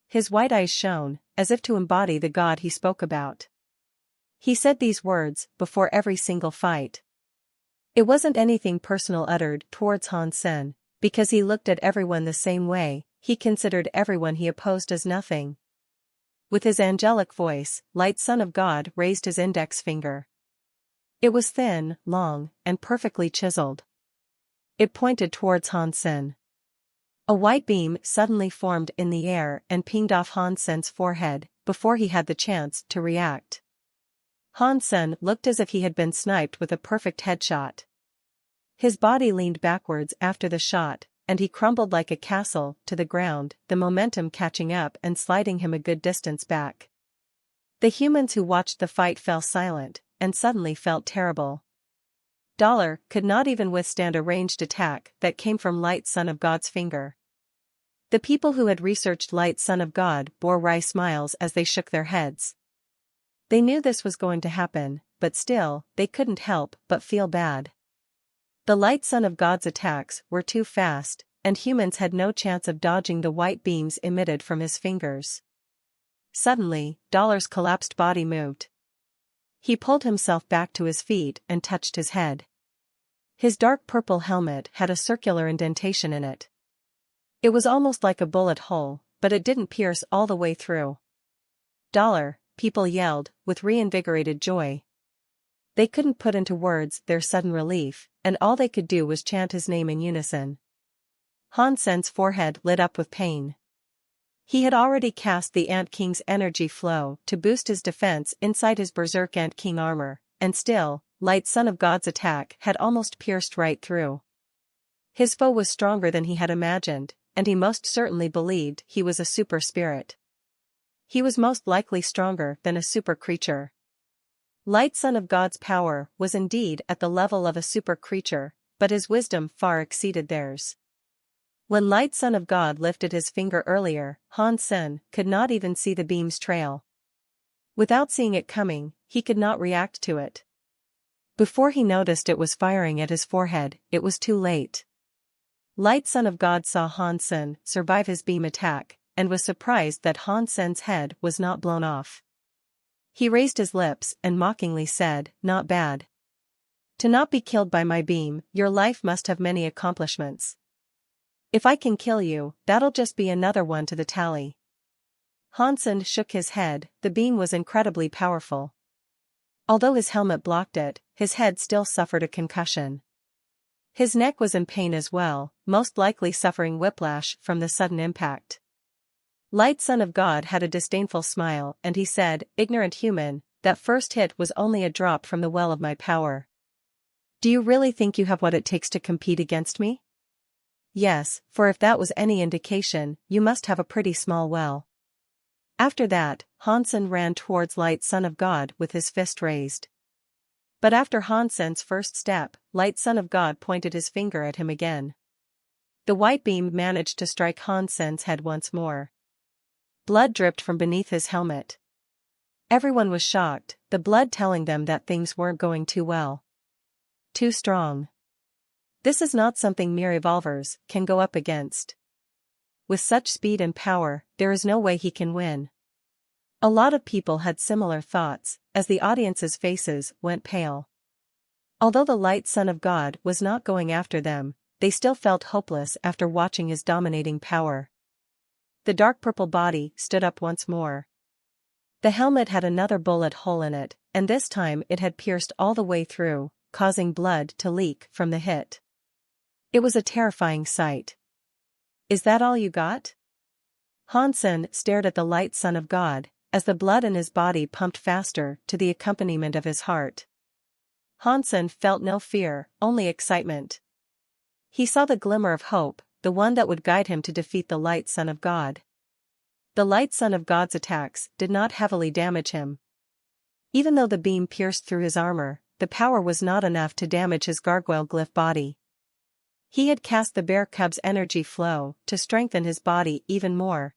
His white eyes shone, as if to embody the God he spoke about. He said these words before every single fight. It wasn't anything personal uttered towards Han Sen, because he looked at everyone the same way. He considered everyone he opposed as nothing. With his angelic voice, Light Son of God raised his index finger. It was thin, long, and perfectly chiseled. It pointed towards Han Sen. A white beam suddenly formed in the air and pinged off Han Sen's forehead, before he had the chance to react. Han Sen looked as if he had been sniped with a perfect headshot. His body leaned backwards after the shot, and he crumbled like a castle to the ground, the momentum catching up and sliding him a good distance back. The humans who watched the fight fell silent, and suddenly felt terrible. Dollar could not even withstand a ranged attack that came from Light Son of God's finger. The people who had researched Light Son of God bore wry smiles as they shook their heads. They knew this was going to happen, but still, they couldn't help but feel bad. The Light Son of God's attacks were too fast, and humans had no chance of dodging the white beams emitted from his fingers. Suddenly, Dollar's collapsed body moved. He pulled himself back to his feet and touched his head. His dark purple helmet had a circular indentation in it. It was almost like a bullet hole, but it didn't pierce all the way through. "Dollar," people yelled, with reinvigorated joy. They couldn't put into words their sudden relief, and all they could do was chant his name in unison. Han Sen's forehead lit up with pain. He had already cast the Ant King's energy flow to boost his defense inside his Berserk Ant King armor, and still, Light Son of God's attack had almost pierced right through. His foe was stronger than he had imagined, and he most certainly believed he was a super spirit. He was most likely stronger than a super creature. Light Son of God's power was indeed at the level of a super creature, but his wisdom far exceeded theirs. When Light Son of God lifted his finger earlier, Han Sen could not even see the beam's trail. Without seeing it coming, he could not react to it. Before he noticed it was firing at his forehead, it was too late. Light Son of God saw Han Sen survive his beam attack, and was surprised that Han Sen's head was not blown off. He raised his lips and mockingly said, "Not bad. To not be killed by my beam, your life must have many accomplishments. If I can kill you, that'll just be another one to the tally." Han Sen shook his head. The beam was incredibly powerful. Although his helmet blocked it, his head still suffered a concussion. His neck was in pain as well, most likely suffering whiplash from the sudden impact. Light Son of God had a disdainful smile and he said, "Ignorant human, that first hit was only a drop from the well of my power. Do you really think you have what it takes to compete against me? Yes, for if that was any indication, you must have a pretty small well." After that, Hansen ran towards Light Son of God with his fist raised. But after Hansen's first step, Light Son of God pointed his finger at him again. The white beam managed to strike Hansen's head once more. Blood dripped from beneath his helmet. Everyone was shocked, the blood telling them that things weren't going too well. Too strong. This is not something mere evolvers can go up against. With such speed and power, there is no way he can win. A lot of people had similar thoughts, as the audience's faces went pale. Although the Light Son of God was not going after them, they still felt hopeless after watching his dominating power. The dark purple body stood up once more. The helmet had another bullet hole in it, and this time it had pierced all the way through, causing blood to leak from the hit. It was a terrifying sight. "Is that all you got?" Hansen stared at the Light Son of God, as the blood in his body pumped faster to the accompaniment of his heart. Hansen felt no fear, only excitement. He saw the glimmer of hope, the one that would guide him to defeat the Light Son of God. The Light Son of God's attacks did not heavily damage him. Even though the beam pierced through his armor, the power was not enough to damage his gargoyle glyph body. He had cast the bear cub's energy flow to strengthen his body even more.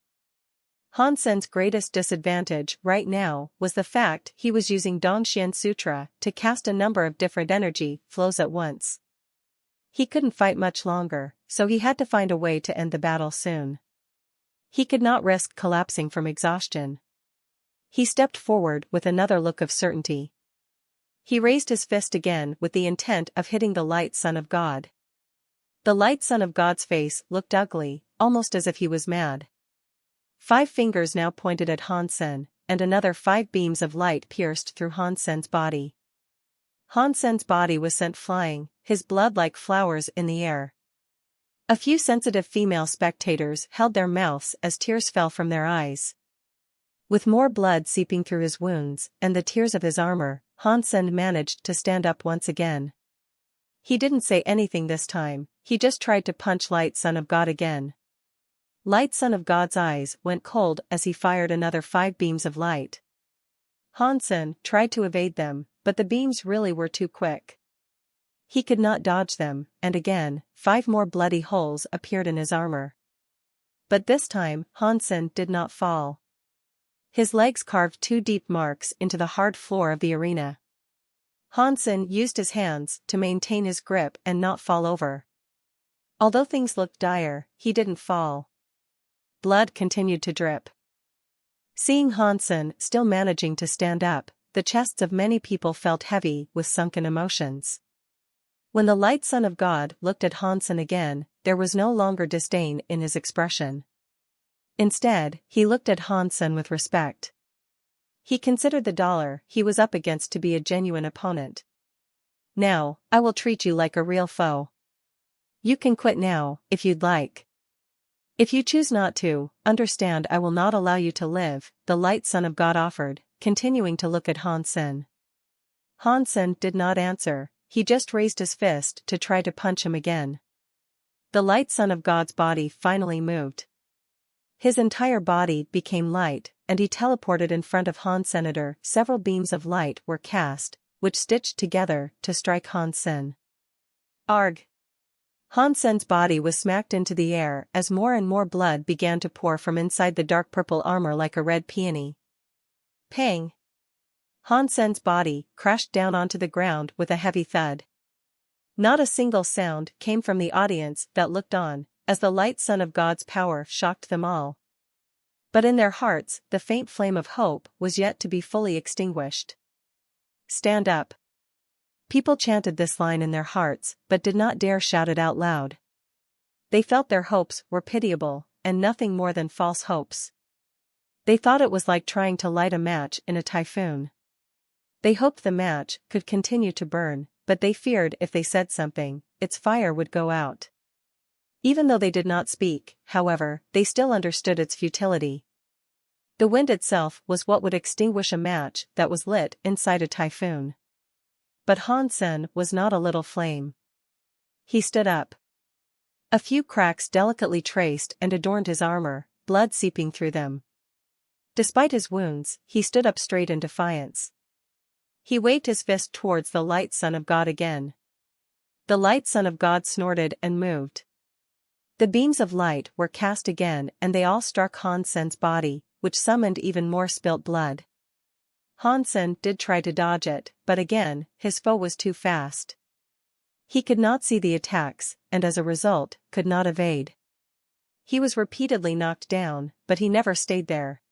Hansen's greatest disadvantage right now was the fact he was using Dongxian Sutra to cast a number of different energy flows at once. He couldn't fight much longer, so he had to find a way to end the battle soon. He could not risk collapsing from exhaustion. He stepped forward with another look of certainty. He raised his fist again with the intent of hitting the Light Son of God. The Light Son of God's face looked ugly, almost as if he was mad. 5 fingers now pointed at Hansen, and another 5 beams of light pierced through Hansen's body. Hansen's body was sent flying, his blood like flowers in the air. A few sensitive female spectators held their mouths as tears fell from their eyes. With more blood seeping through his wounds and the tears of his armor, Hansen managed to stand up once again. He didn't say anything this time, he just tried to punch Light Son of God again. Light Son of God's eyes went cold as he fired another 5 beams of light. Hansen tried to evade them, but the beams really were too quick. He could not dodge them, and again, 5 more bloody holes appeared in his armor. But this time, Hansen did not fall. His legs carved 2 deep marks into the hard floor of the arena. Hansen used his hands to maintain his grip and not fall over. Although things looked dire, he didn't fall. Blood continued to drip. Seeing Hansen still managing to stand up, the chests of many people felt heavy with sunken emotions. When the Light Son of God looked at Hansen again, there was no longer disdain in his expression. Instead, he looked at Hansen with respect. He considered the dollar he was up against to be a genuine opponent. "Now, I will treat you like a real foe. You can quit now, if you'd like. If you choose not to, understand I will not allow you to live," the Light Son of God offered, continuing to look at Hansen. Hansen did not answer, he just raised his fist to try to punch him again. The Light Son of God's body finally moved. His entire body became light, and he teleported in front of Hansen. Several beams of light were cast, which stitched together to strike Hansen. Arg! Hansen's body was smacked into the air as more and more blood began to pour from inside the dark purple armor like a red peony. Pang! Hansen's body crashed down onto the ground with a heavy thud. Not a single sound came from the audience that looked on, as the Light Son of God's power shocked them all. But in their hearts, the faint flame of hope was yet to be fully extinguished. "Stand up." People chanted this line in their hearts, but did not dare shout it out loud. They felt their hopes were pitiable, and nothing more than false hopes. They thought it was like trying to light a match in a typhoon. They hoped the match could continue to burn, but they feared if they said something, its fire would go out. Even though they did not speak, however, they still understood its futility. The wind itself was what would extinguish a match that was lit inside a typhoon. But Han Sen was not a little flame. He stood up. A few cracks delicately traced and adorned his armor, blood seeping through them. Despite his wounds, he stood up straight in defiance. He waved his fist towards the light Son of God again. The light Son of God snorted and moved. The beams of light were cast again and they all struck Han Sen's body, which summoned even more spilt blood. Han Sen did try to dodge it, but again, his foe was too fast. He could not see the attacks, and as a result, could not evade. He was repeatedly knocked down, but he never stayed there.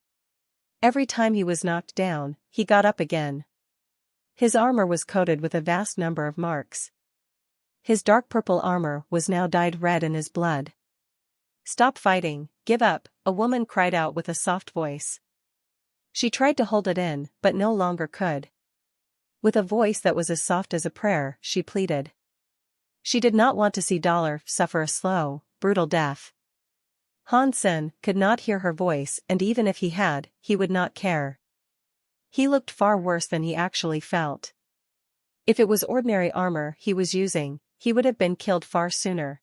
Every time he was knocked down, he got up again. His armor was coated with a vast number of marks. His dark purple armor was now dyed red in his blood. "Stop fighting, give up," a woman cried out with a soft voice. She tried to hold it in, but no longer could. With a voice that was as soft as a prayer, she pleaded. She did not want to see Dollar suffer a slow, brutal death. Han Sen could not hear her voice, and even if he had, he would not care. He looked far worse than he actually felt. If it was ordinary armor he was using, he would have been killed far sooner.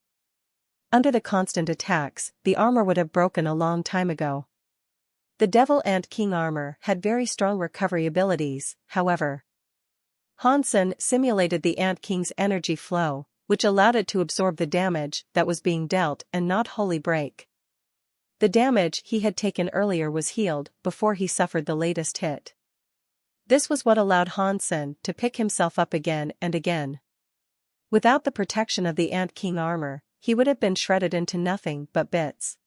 Under the constant attacks, the armor would have broken a long time ago. The Devil Ant King armor had very strong recovery abilities, however. Han Sen simulated the Ant King's energy flow, which allowed it to absorb the damage that was being dealt and not wholly break. The damage he had taken earlier was healed before he suffered the latest hit. This was what allowed Han Sen to pick himself up again and again. Without the protection of the Ant King armor, he would have been shredded into nothing but bits.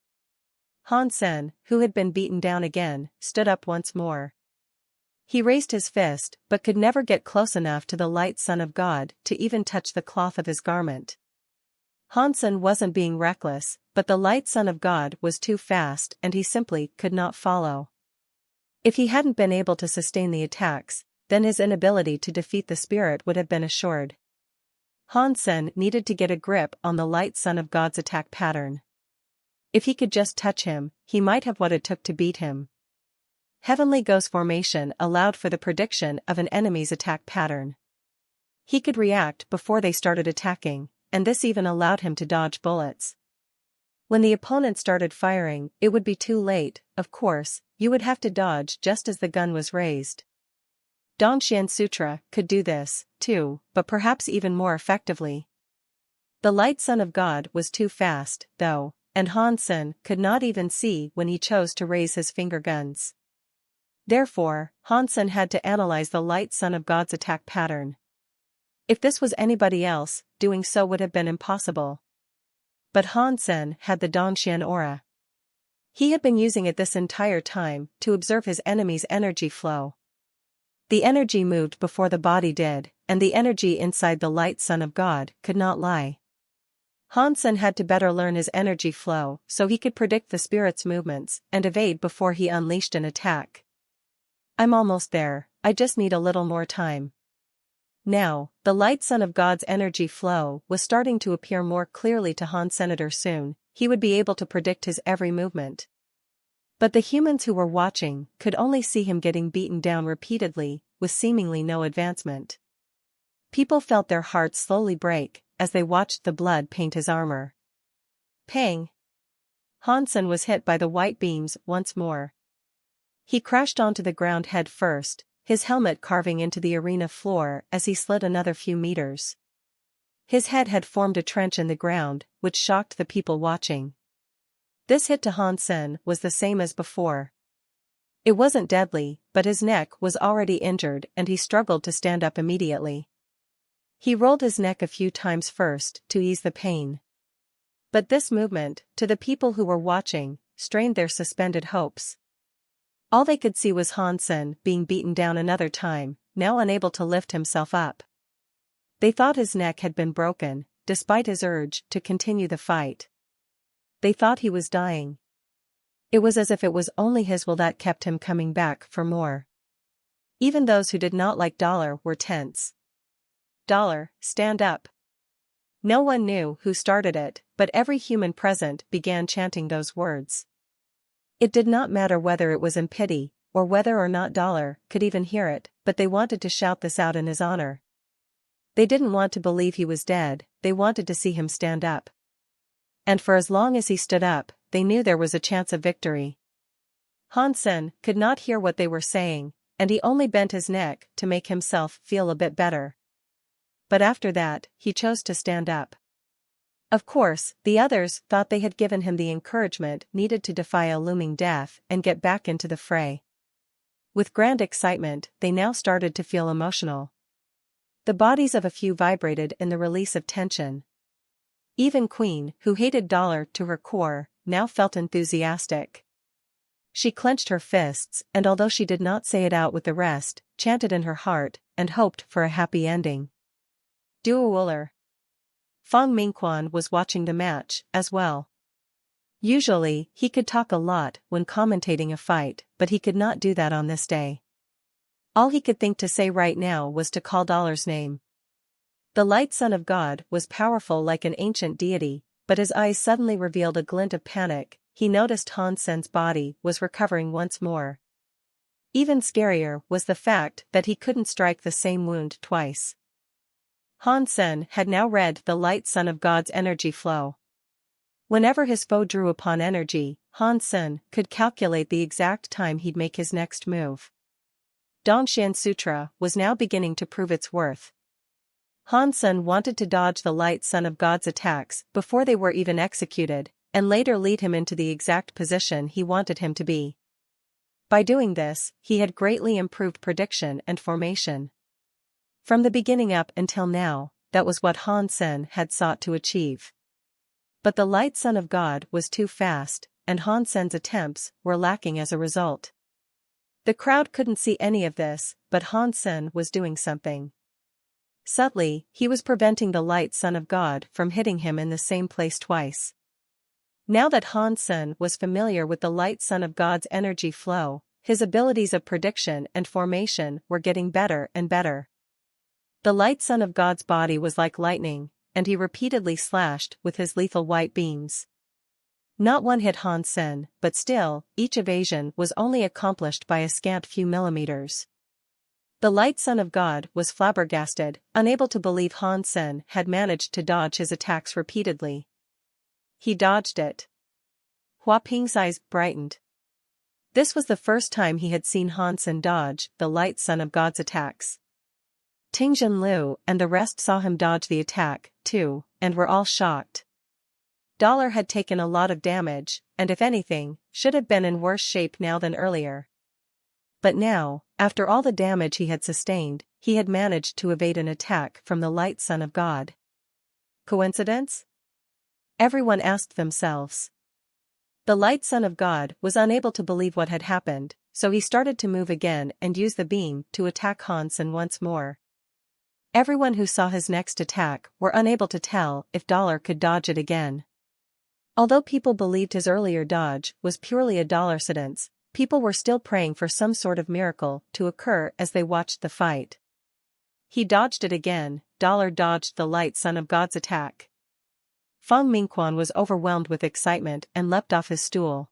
Han Sen, who had been beaten down again, stood up once more. He raised his fist, but could never get close enough to the light Son of God to even touch the cloth of his garment. Han Sen wasn't being reckless, but the light Son of God was too fast and he simply could not follow. If he hadn't been able to sustain the attacks, then his inability to defeat the spirit would have been assured. Han Sen needed to get a grip on the light Son of God's attack pattern. If he could just touch him, he might have what it took to beat him. Heavenly Ghost formation allowed for the prediction of an enemy's attack pattern. He could react before they started attacking, and this even allowed him to dodge bullets. When the opponent started firing, it would be too late. Of course, you would have to dodge just as the gun was raised. Dongxian Sutra could do this, too, but perhaps even more effectively. The light Son of God was too fast, though, and Han Sen could not even see when he chose to raise his finger guns. Therefore, Han Sen had to analyze the light Son of God's attack pattern. If this was anybody else, doing so would have been impossible. But Han Sen had the Dongxian aura. He had been using it this entire time to observe his enemy's energy flow. The energy moved before the body did, and the energy inside the light Son of God could not lie. Han Sen had to better learn his energy flow so he could predict the spirit's movements and evade before he unleashed an attack. "I'm almost there, I just need a little more time." Now, the light Son of God's energy flow was starting to appear more clearly to Han Senator soon, he would be able to predict his every movement. But the humans who were watching could only see him getting beaten down repeatedly, with seemingly no advancement. People felt their hearts slowly break as they watched the blood paint his armor. Pang! Han Sen was hit by the white beams once more. He crashed onto the ground head first, his helmet carving into the arena floor as he slid another few meters. His head had formed a trench in the ground, which shocked the people watching. This hit to Han Sen was the same as before. It wasn't deadly, but his neck was already injured and he struggled to stand up immediately. He rolled his neck a few times first to ease the pain. But this movement, to the people who were watching, strained their suspended hopes. All they could see was Han Sen being beaten down another time, now unable to lift himself up. They thought his neck had been broken, despite his urge to continue the fight. They thought he was dying. It was as if it was only his will that kept him coming back for more. Even those who did not like Dollar were tense. Dollar, stand up. No one knew who started it, but every human present began chanting those words. It did not matter whether it was in pity, or whether or not Dollar could even hear it, but they wanted to shout this out in his honor. They didn't want to believe he was dead, they wanted to see him stand up. And for as long as he stood up, they knew there was a chance of victory. Hansen could not hear what they were saying, and he only bent his neck to make himself feel a bit better. But after that, he chose to stand up. Of course, the others thought they had given him the encouragement needed to defy a looming death and get back into the fray. With grand excitement, they now started to feel emotional. The bodies of a few vibrated in the release of tension. Even Queen, who hated Dollar to her core, now felt enthusiastic. She clenched her fists, and although she did not say it out with the rest, chanted in her heart, and hoped for a happy ending. Duoler. Fong Mingquan was watching the match, as well. Usually, he could talk a lot when commentating a fight, but he could not do that on this day. All he could think to say right now was to call Dollar's name. The light son of God was powerful like an ancient deity, but his eyes suddenly revealed a glint of panic. He noticed Hansen's body was recovering once more. Even scarier was the fact that he couldn't strike the same wound twice. Hansen had now read the light son of God's energy flow. Whenever his foe drew upon energy, Hansen could calculate the exact time he'd make his next move. Dongshan Sutra was now beginning to prove its worth. Hansen wanted to dodge the light son of God's attacks before they were even executed, and later lead him into the exact position he wanted him to be. By doing this, he had greatly improved prediction and formation. From the beginning up until now, that was what Hansen had sought to achieve. But the light son of God was too fast, and Hansen's attempts were lacking as a result. The crowd couldn't see any of this, but Hansen was doing something. Subtly, he was preventing the light son of God from hitting him in the same place twice. Now that Hansen was familiar with the light son of God's energy flow, his abilities of prediction and formation were getting better and better. The light son of God's body was like lightning, and he repeatedly slashed with his lethal white beams. Not one hit Hansen, but still, each evasion was only accomplished by a scant few millimeters. The light son of God was flabbergasted, unable to believe Hansen had managed to dodge his attacks repeatedly. He dodged it. Hua Ping's eyes brightened. This was the first time he had seen Hansen dodge the light son of God's attacks. Tingjin Liu and the rest saw him dodge the attack, too, and were all shocked. Dollar had taken a lot of damage, and if anything, should have been in worse shape now than earlier. But now, after all the damage he had sustained, he had managed to evade an attack from the light son of God. Coincidence? Everyone asked themselves. The light son of God was unable to believe what had happened, so he started to move again and use the beam to attack Hansen once more. Everyone who saw his next attack were unable to tell if Dollar could dodge it again. Although people believed his earlier dodge was purely a dollarcidence, people were still praying for some sort of miracle to occur as they watched the fight. He dodged it again. Dollar dodged the light son of God's attack. Fong Mingquan was overwhelmed with excitement and leapt off his stool.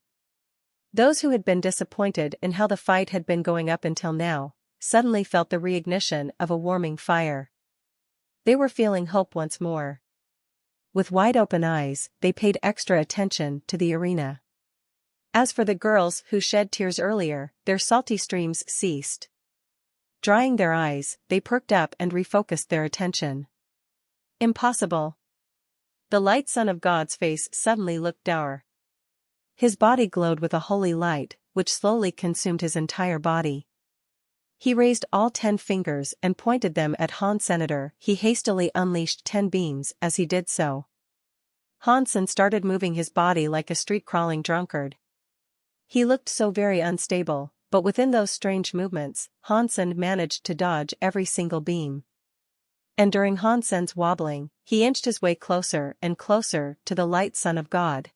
Those who had been disappointed in how the fight had been going up until now, suddenly felt the reignition of a warming fire. They were feeling hope once more. With wide-open eyes, they paid extra attention to the arena. As for the girls who shed tears earlier, their salty streams ceased. Drying their eyes, they perked up and refocused their attention. Impossible. The light son of God's face suddenly looked dour. His body glowed with a holy light, which slowly consumed his entire body. He raised all 10 fingers and pointed them at Han Senator. He hastily unleashed 10 beams as he did so. Hansen started moving his body like a street-crawling drunkard. He looked so very unstable, but within those strange movements, Hansen managed to dodge every single beam. And during Hansen's wobbling, he inched his way closer and closer to the light son of God.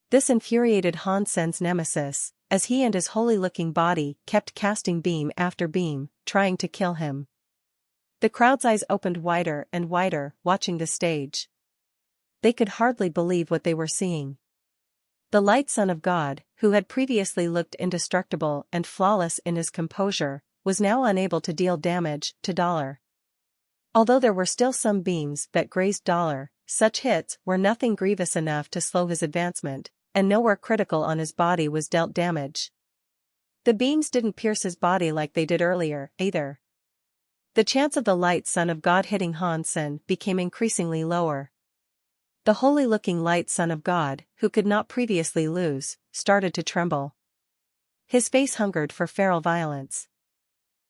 This infuriated Hansen's nemesis, as he and his holy-looking body kept casting beam after beam, trying to kill him. The crowd's eyes opened wider and wider, watching the stage. They could hardly believe what they were seeing. The light son of God, who had previously looked indestructible and flawless in his composure, was now unable to deal damage to Dollar. Although there were still some beams that grazed Dollar, such hits were nothing grievous enough to slow his advancement, and nowhere critical on his body was dealt damage. The beams didn't pierce his body like they did earlier, either. The chance of the light son of God hitting Hansen became increasingly lower. The holy-looking light son of God, who could not previously lose, started to tremble. His face hungered for feral violence.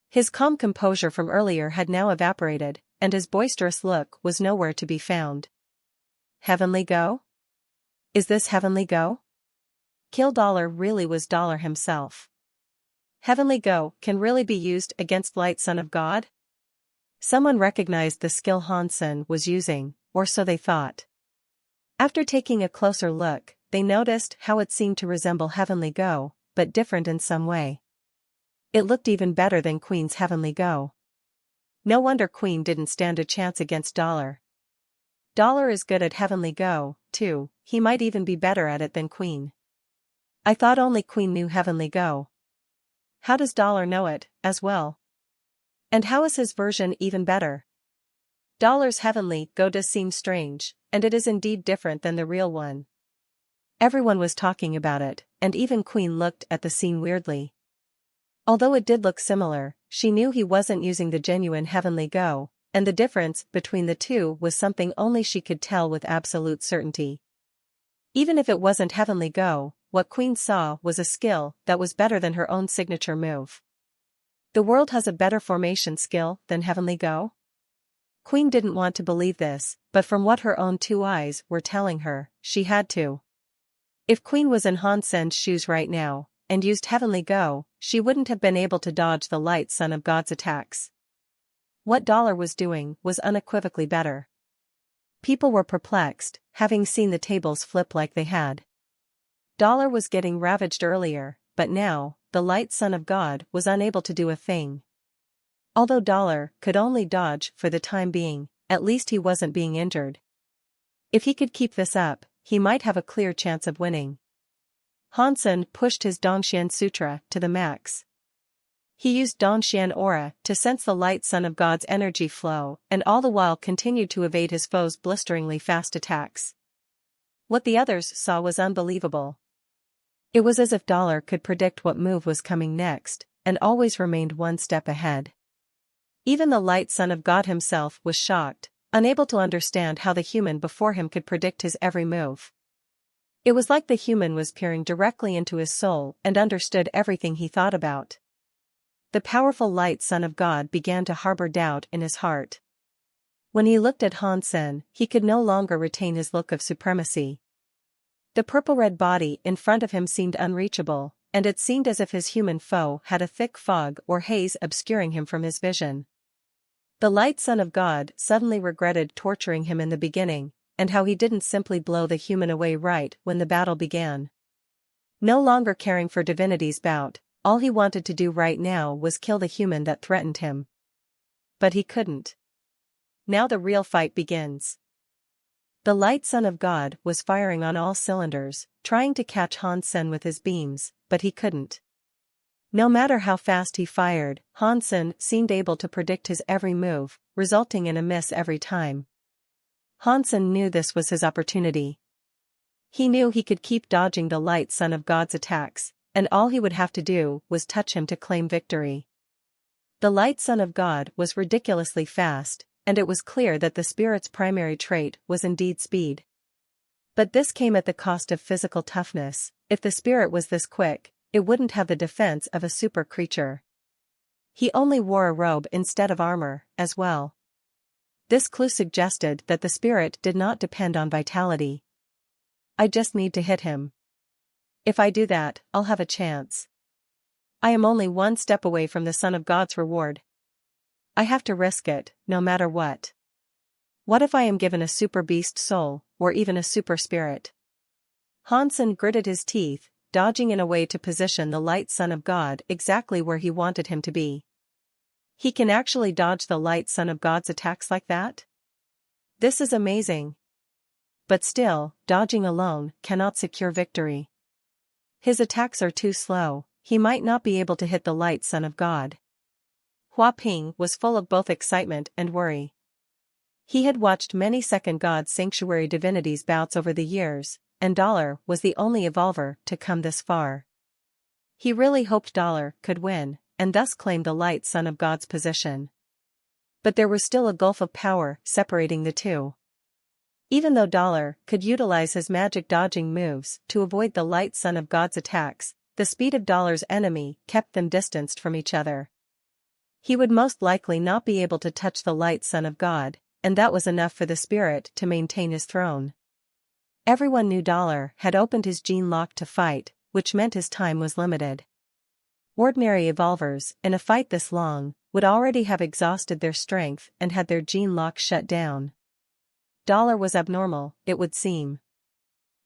His calm composure from earlier had now evaporated, and his boisterous look was nowhere to be found. Heavenly Go? Is this Heavenly Go? Kill Dollar really was Dollar himself. Heavenly Go can really be used against light son of God? Someone recognized the skill Hansen was using, or so they thought. After taking a closer look, they noticed how it seemed to resemble Heavenly Go, but different in some way. It looked even better than Queen's Heavenly Go. No wonder Queen didn't stand a chance against Dollar. Dollar is good at Heavenly Go, too, he might even be better at it than Queen. I thought only Queen knew Heavenly Go. How does Dollar know it, as well? And how is his version even better? Dollar's Heavenly Go does seem strange, and it is indeed different than the real one. Everyone was talking about it, and even Queen looked at the scene weirdly. Although it did look similar, she knew he wasn't using the genuine Heavenly Go, and the difference between the two was something only she could tell with absolute certainty. Even if it wasn't Heavenly Go, what Queen saw was a skill that was better than her own signature move. The world has a better formation skill than Heavenly Go? Queen didn't want to believe this, but from what her own two eyes were telling her, she had to. If Queen was in Hansen's shoes right now, and used Heavenly Go, she wouldn't have been able to dodge the light son of God's attacks. What Dollar was doing was unequivocally better. People were perplexed, having seen the tables flip like they had. Dollar was getting ravaged earlier, but now, the light son of God was unable to do a thing. Although Dollar could only dodge for the time being, at least he wasn't being injured. If he could keep this up, he might have a clear chance of winning. Hansen pushed his Dongxian Sutra to the max. He used Dongxian Aura to sense the light son of God's energy flow and all the while continued to evade his foe's blisteringly fast attacks. What the others saw was unbelievable. It was as if Dollar could predict what move was coming next, and always remained one step ahead. Even the light son of God himself was shocked, unable to understand how the human before him could predict his every move. It was like the human was peering directly into his soul and understood everything he thought about. The powerful light son of God began to harbor doubt in his heart. When he looked at Hansen, he could no longer retain his look of supremacy. The purple-red body in front of him seemed unreachable, and it seemed as if his human foe had a thick fog or haze obscuring him from his vision. The light son of God suddenly regretted torturing him in the beginning, and how he didn't simply blow the human away right when the battle began. No longer caring for divinity's bout, all he wanted to do right now was kill the human that threatened him. But he couldn't. Now the real fight begins. The light son of God was firing on all cylinders, trying to catch Hansen with his beams, but he couldn't. No matter how fast he fired, Hansen seemed able to predict his every move, resulting in a miss every time. Hansen knew this was his opportunity. He knew he could keep dodging the light son of God's attacks, and all he would have to do was touch him to claim victory. The light son of God was ridiculously fast, and it was clear that the spirit's primary trait was indeed speed. But this came at the cost of physical toughness. If the spirit was this quick, it wouldn't have the defense of a super creature. He only wore a robe instead of armor, as well. This clue suggested that the spirit did not depend on vitality. I just need to hit him. If I do that, I'll have a chance. I am only one step away from the Son of God's reward. I have to risk it, no matter what. What if I am given a super beast soul, or even a super spirit? Hansen gritted his teeth, dodging in a way to position the light Son of God exactly where he wanted him to be. He can actually dodge the light son of God's attacks like that? This is amazing. But still, dodging alone cannot secure victory. His attacks are too slow, he might not be able to hit the light son of God. Hua Ping was full of both excitement and worry. He had watched many second God sanctuary divinities bouts over the years, and Dollar was the only evolver to come this far. He really hoped Dollar could win, and thus claim the light son of God's position. But there was still a gulf of power separating the two. Even though Dollar could utilize his magic dodging moves to avoid the light son of God's attacks, the speed of Dollar's enemy kept them distanced from each other. He would most likely not be able to touch the light son of God, and that was enough for the spirit to maintain his throne. Everyone knew Dollar had opened his gene lock to fight, which meant his time was limited. Ordinary evolvers, in a fight this long, would already have exhausted their strength and had their gene lock shut down. Dollar was abnormal, it would seem.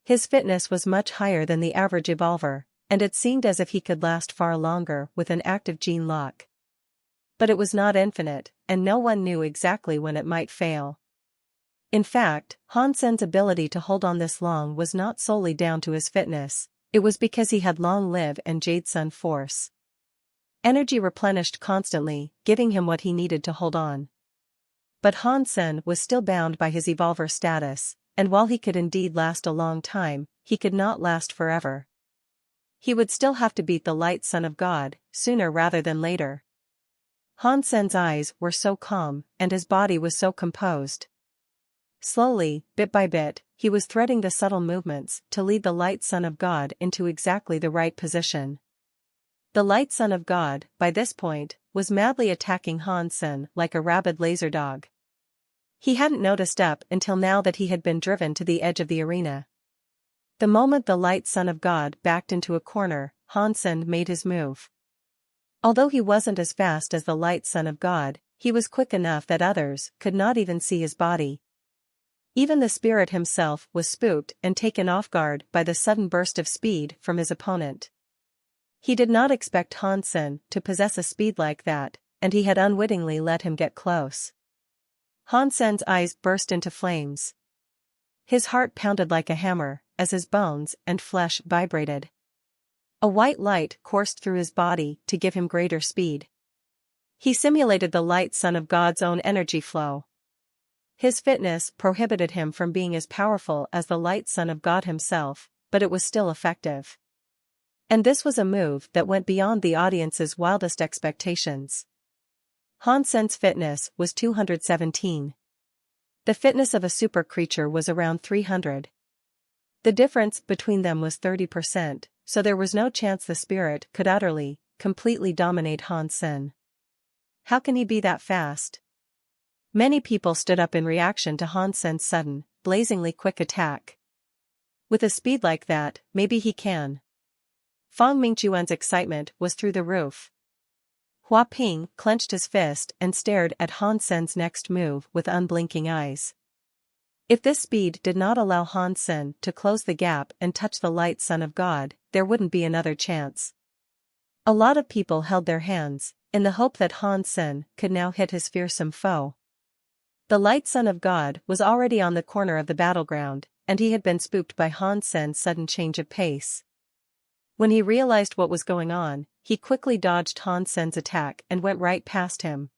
His fitness was much higher than the average evolver, and it seemed as if he could last far longer with an active gene lock. But it was not infinite, and no one knew exactly when it might fail. In fact, Han Sen's ability to hold on this long was not solely down to his fitness, it was because he had long live and Jade Sun force. Energy replenished constantly, giving him what he needed to hold on. But Han Sen was still bound by his evolver status, and while he could indeed last a long time, he could not last forever. He would still have to beat the light son of God, sooner rather than later. Han Sen's eyes were so calm, and his body was so composed. Slowly, bit by bit, he was threading the subtle movements to lead the light son of God into exactly the right position. The light son of God, by this point, was madly attacking Han Sen like a rabid laser dog. He hadn't noticed up until now that he had been driven to the edge of the arena. The moment the light son of God backed into a corner, Han Sen made his move. Although he wasn't as fast as the light son of God, he was quick enough that others could not even see his body. Even the spirit himself was spooked and taken off guard by the sudden burst of speed from his opponent. He did not expect Han Sen to possess a speed like that, and he had unwittingly let him get close. Han Sen's eyes burst into flames. His heart pounded like a hammer, as his bones and flesh vibrated. A white light coursed through his body to give him greater speed. He simulated the light son of God's own energy flow. His fitness prohibited him from being as powerful as the light son of God himself, but it was still effective. And this was a move that went beyond the audience's wildest expectations. Han Sen's fitness was 217. The fitness of a super creature was around 300. The difference between them was 30%, so there was no chance the spirit could utterly, completely dominate Han Sen. How can he be that fast? Many people stood up in reaction to Han Sen's sudden, blazingly quick attack. With a speed like that, maybe he can. Fang Mingchuan's excitement was through the roof. Hua Ping clenched his fist and stared at Han Sen's next move with unblinking eyes. If this speed did not allow Han Sen to close the gap and touch the light son of God, there wouldn't be another chance. A lot of people held their hands, in the hope that Han Sen could now hit his fearsome foe. The light son of God was already on the corner of the battleground, and he had been spooked by Han Sen's sudden change of pace. When he realized what was going on, he quickly dodged Han Sen's attack and went right past him.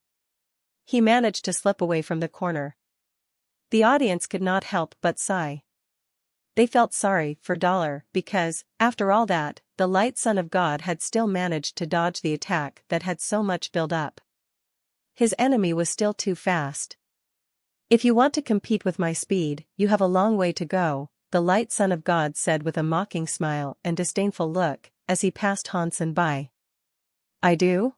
He managed to slip away from the corner. The audience could not help but sigh. They felt sorry for Dollar because, after all that, the light son of God had still managed to dodge the attack that had so much build up. His enemy was still too fast. If you want to compete with my speed, you have a long way to go, the light son of God said with a mocking smile and disdainful look, as he passed Han Sen by. I do?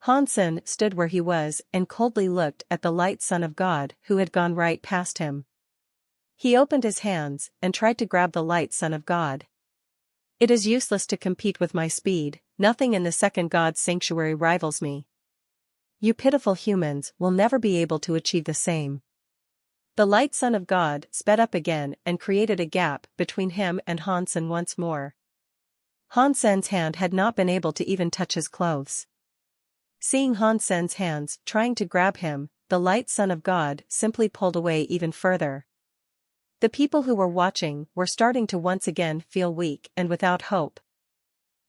Han Sen stood where he was and coldly looked at the light son of God who had gone right past him. He opened his hands and tried to grab the light son of God. It is useless to compete with my speed, nothing in the second God's sanctuary rivals me. You pitiful humans will never be able to achieve the same. The light son of God sped up again and created a gap between him and Han Sen once more. Han Sen's hand had not been able to even touch his clothes. Seeing Han Sen's hands trying to grab him, the light son of God simply pulled away even further. The people who were watching were starting to once again feel weak and without hope.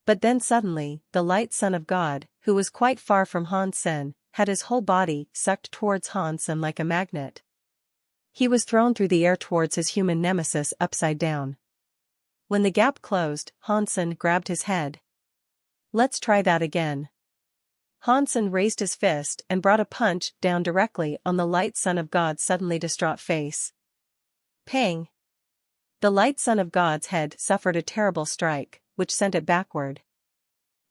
But then suddenly, the light son of God, who was quite far from Han Sen, had his whole body sucked towards Han Sen like a magnet. He was thrown through the air towards his human nemesis upside down. When the gap closed, Han Sen grabbed his head. "Let's try that again." Han Sen raised his fist and brought a punch down directly on the light son of God's suddenly distraught face. Pang! The light son of God's head suffered a terrible strike, which sent it backward.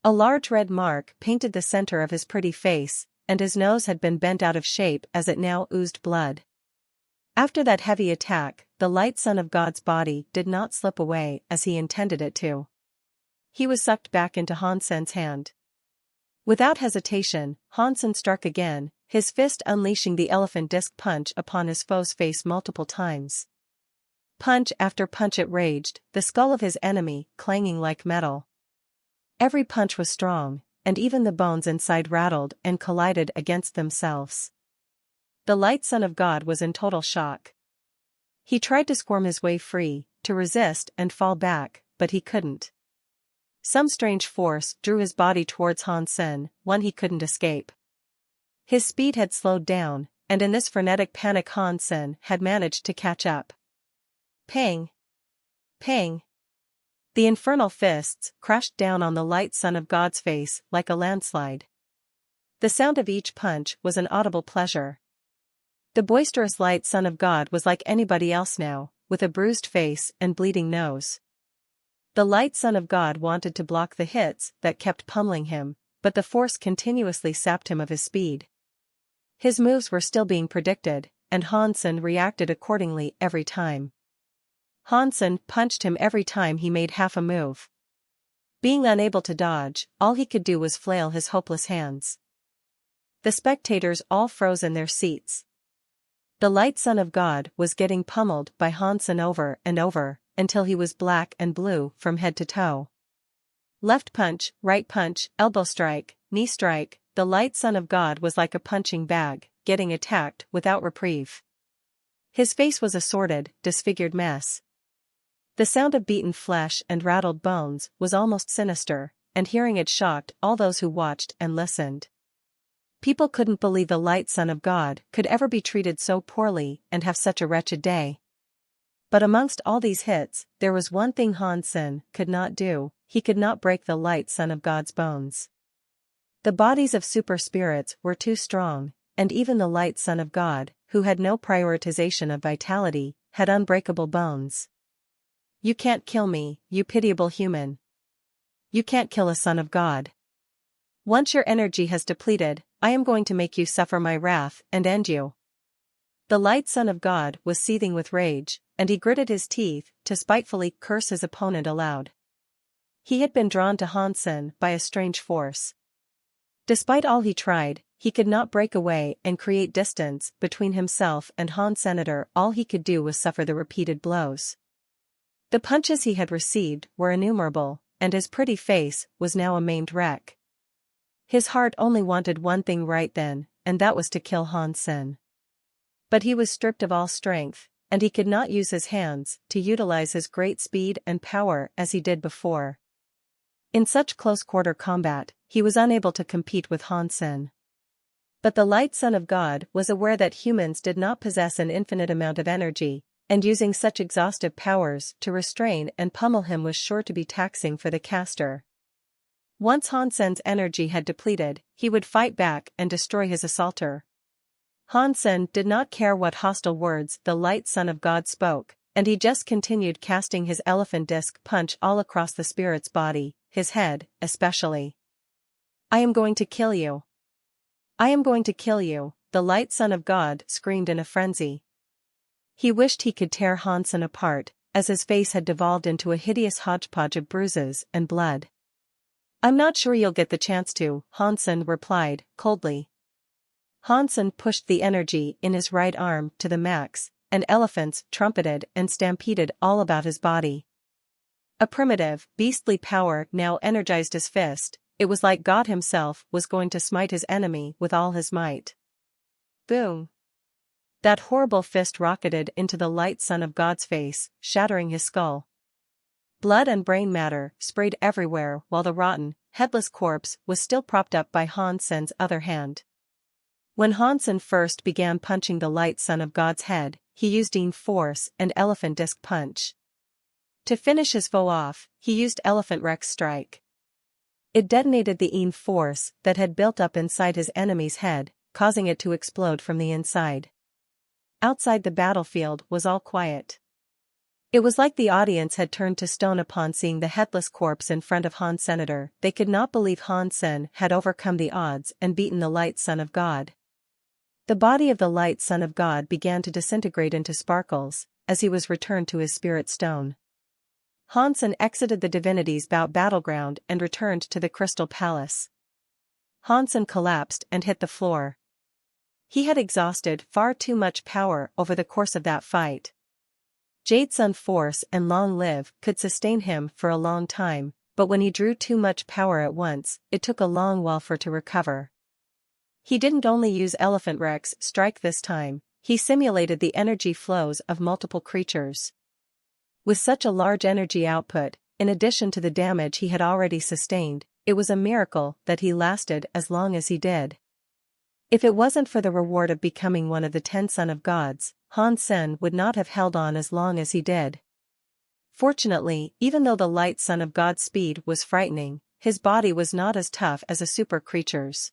A large red mark painted the center of his pretty face, and his nose had been bent out of shape as it now oozed blood. After that heavy attack, the light son of God's body did not slip away as he intended it to. He was sucked back into Han Sen's hand. Without hesitation, Han Sen struck again, his fist unleashing the elephant disc punch upon his foe's face multiple times. Punch after punch it raged, the skull of his enemy clanging like metal. Every punch was strong, and even the bones inside rattled and collided against themselves. The light son of God was in total shock. He tried to squirm his way free, to resist and fall back, but he couldn't. Some strange force drew his body towards Han Sen, one he couldn't escape. His speed had slowed down, and in this frenetic panic Han Sen had managed to catch up. Pang! Pang! The infernal fists crashed down on the light son of God's face like a landslide. The sound of each punch was an audible pleasure. The boisterous light son of God was like anybody else now, with a bruised face and bleeding nose. The light son of God wanted to block the hits that kept pummeling him, but the force continuously sapped him of his speed. His moves were still being predicted, and Han Sen reacted accordingly every time. Han Sen punched him every time he made half a move. Being unable to dodge, all he could do was flail his hopeless hands. The spectators all froze in their seats. The light son of God was getting pummeled by Han Sen over and over, until he was black and blue from head to toe. Left punch, right punch, elbow strike, knee strike, the light son of God was like a punching bag, getting attacked without reprieve. His face was a sordid, disfigured mess. The sound of beaten flesh and rattled bones was almost sinister, and hearing it shocked all those who watched and listened. People couldn't believe the light son of God could ever be treated so poorly and have such a wretched day. But amongst all these hits, there was one thing Han Sen could not do: he could not break the light son of God's bones. The bodies of super spirits were too strong, and even the light son of God, who had no prioritization of vitality, had unbreakable bones. "You can't kill me, you pitiable human. You can't kill a son of God. Once your energy has depleted, I am going to make you suffer my wrath and end you." The light son of God was seething with rage, and he gritted his teeth to spitefully curse his opponent aloud. He had been drawn to Han Sen by a strange force. Despite all he tried, he could not break away and create distance between himself and Han Senator. All he could do was suffer the repeated blows. The punches he had received were innumerable, and his pretty face was now a maimed wreck. His heart only wanted one thing right then, and that was to kill Han Sen. But he was stripped of all strength, and he could not use his hands to utilize his great speed and power as he did before. In such close-quarter combat, he was unable to compete with Han Sen. But the light son of God was aware that humans did not possess an infinite amount of energy, and using such exhaustive powers to restrain and pummel him was sure to be taxing for the caster. Once Han Sen's energy had depleted, he would fight back and destroy his assaulter. Han Sen did not care what hostile words the light son of God spoke, and he just continued casting his elephant disc punch all across the spirit's body, his head, especially. "I am going to kill you. I am going to kill you," the light son of God screamed in a frenzy. He wished he could tear Han Sen apart, as his face had devolved into a hideous hodgepodge of bruises and blood. "I'm not sure you'll get the chance to," Han Sen replied, coldly. Han Sen pushed the energy in his right arm to the max, and elephants trumpeted and stampeded all about his body. A primitive, beastly power now energized his fist, it was like God himself was going to smite his enemy with all his might. Boom! That horrible fist rocketed into the light son of God's face, shattering his skull. Blood and brain matter sprayed everywhere while the rotten, headless corpse was still propped up by Han Sen's other hand. When Han Sen first began punching the light son of God's head, he used Yin Force and Elephant Disc Punch. To finish his foe off, he used Elephant Rex Strike. It detonated the Yin Force that had built up inside his enemy's head, causing it to explode from the inside. Outside the battlefield was all quiet. It was like the audience had turned to stone upon seeing the headless corpse in front of Han Senator. They could not believe Han Sen had overcome the odds and beaten the light son of God. The body of the light son of God began to disintegrate into sparkles, as he was returned to his spirit stone. Han Sen exited the divinity's battleground and returned to the Crystal Palace. Han Sen collapsed and hit the floor. He had exhausted far too much power over the course of that fight. Jade Sun Force and Long Live could sustain him for a long time, but when he drew too much power at once, it took a long while for it to recover. He didn't only use Elephant Rex Strike this time, he simulated the energy flows of multiple creatures. With such a large energy output, in addition to the damage he had already sustained, it was a miracle that he lasted as long as he did. If it wasn't for the reward of becoming one of the 10 Son of Gods, Han Sen would not have held on as long as he did. Fortunately, even though the light Son of God's speed was frightening, his body was not as tough as a super creature's.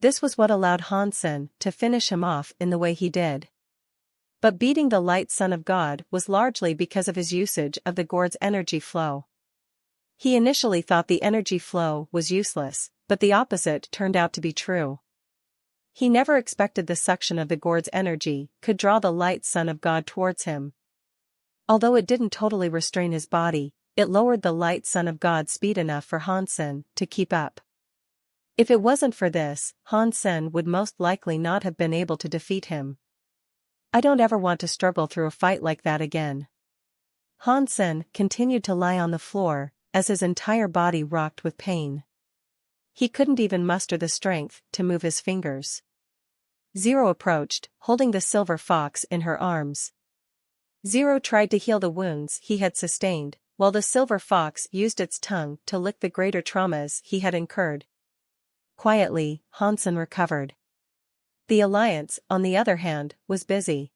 This was what allowed Han Sen to finish him off in the way he did. But beating the light Son of God was largely because of his usage of the Gourd's energy flow. He initially thought the energy flow was useless, but the opposite turned out to be true. He never expected the suction of the Gourd's energy could draw the light Son of God towards him. Although it didn't totally restrain his body, it lowered the light Son of God's speed enough for Han Sen to keep up. If it wasn't for this, Han Sen would most likely not have been able to defeat him. I don't ever want to struggle through a fight like that again. Han Sen continued to lie on the floor, as his entire body rocked with pain. He couldn't even muster the strength to move his fingers. Zero approached, holding the silver fox in her arms. Zero tried to heal the wounds he had sustained, while the silver fox used its tongue to lick the greater traumas he had incurred. Quietly, Han Sen recovered. The Alliance, on the other hand, was busy.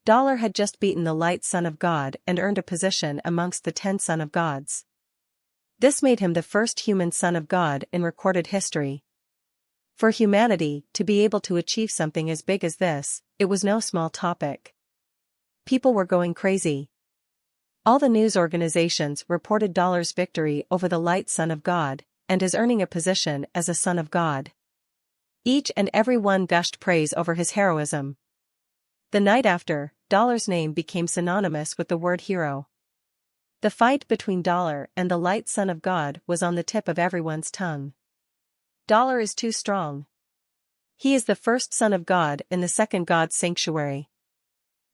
Dollar had just beaten the light Son of God and earned a position amongst the 10 Son of Gods. This made him the first human Son of God in recorded history. For humanity to be able to achieve something as big as this, it was no small topic. People were going crazy. All the news organizations reported Dollar's victory over the light Son of God, and his earning a position as a Son of God. Each and every one gushed praise over his heroism. The night after, Dollar's name became synonymous with the word hero. The fight between Dollar and the light Son of God was on the tip of everyone's tongue. Dollar is too strong. He is the first Son of God in the second God's sanctuary.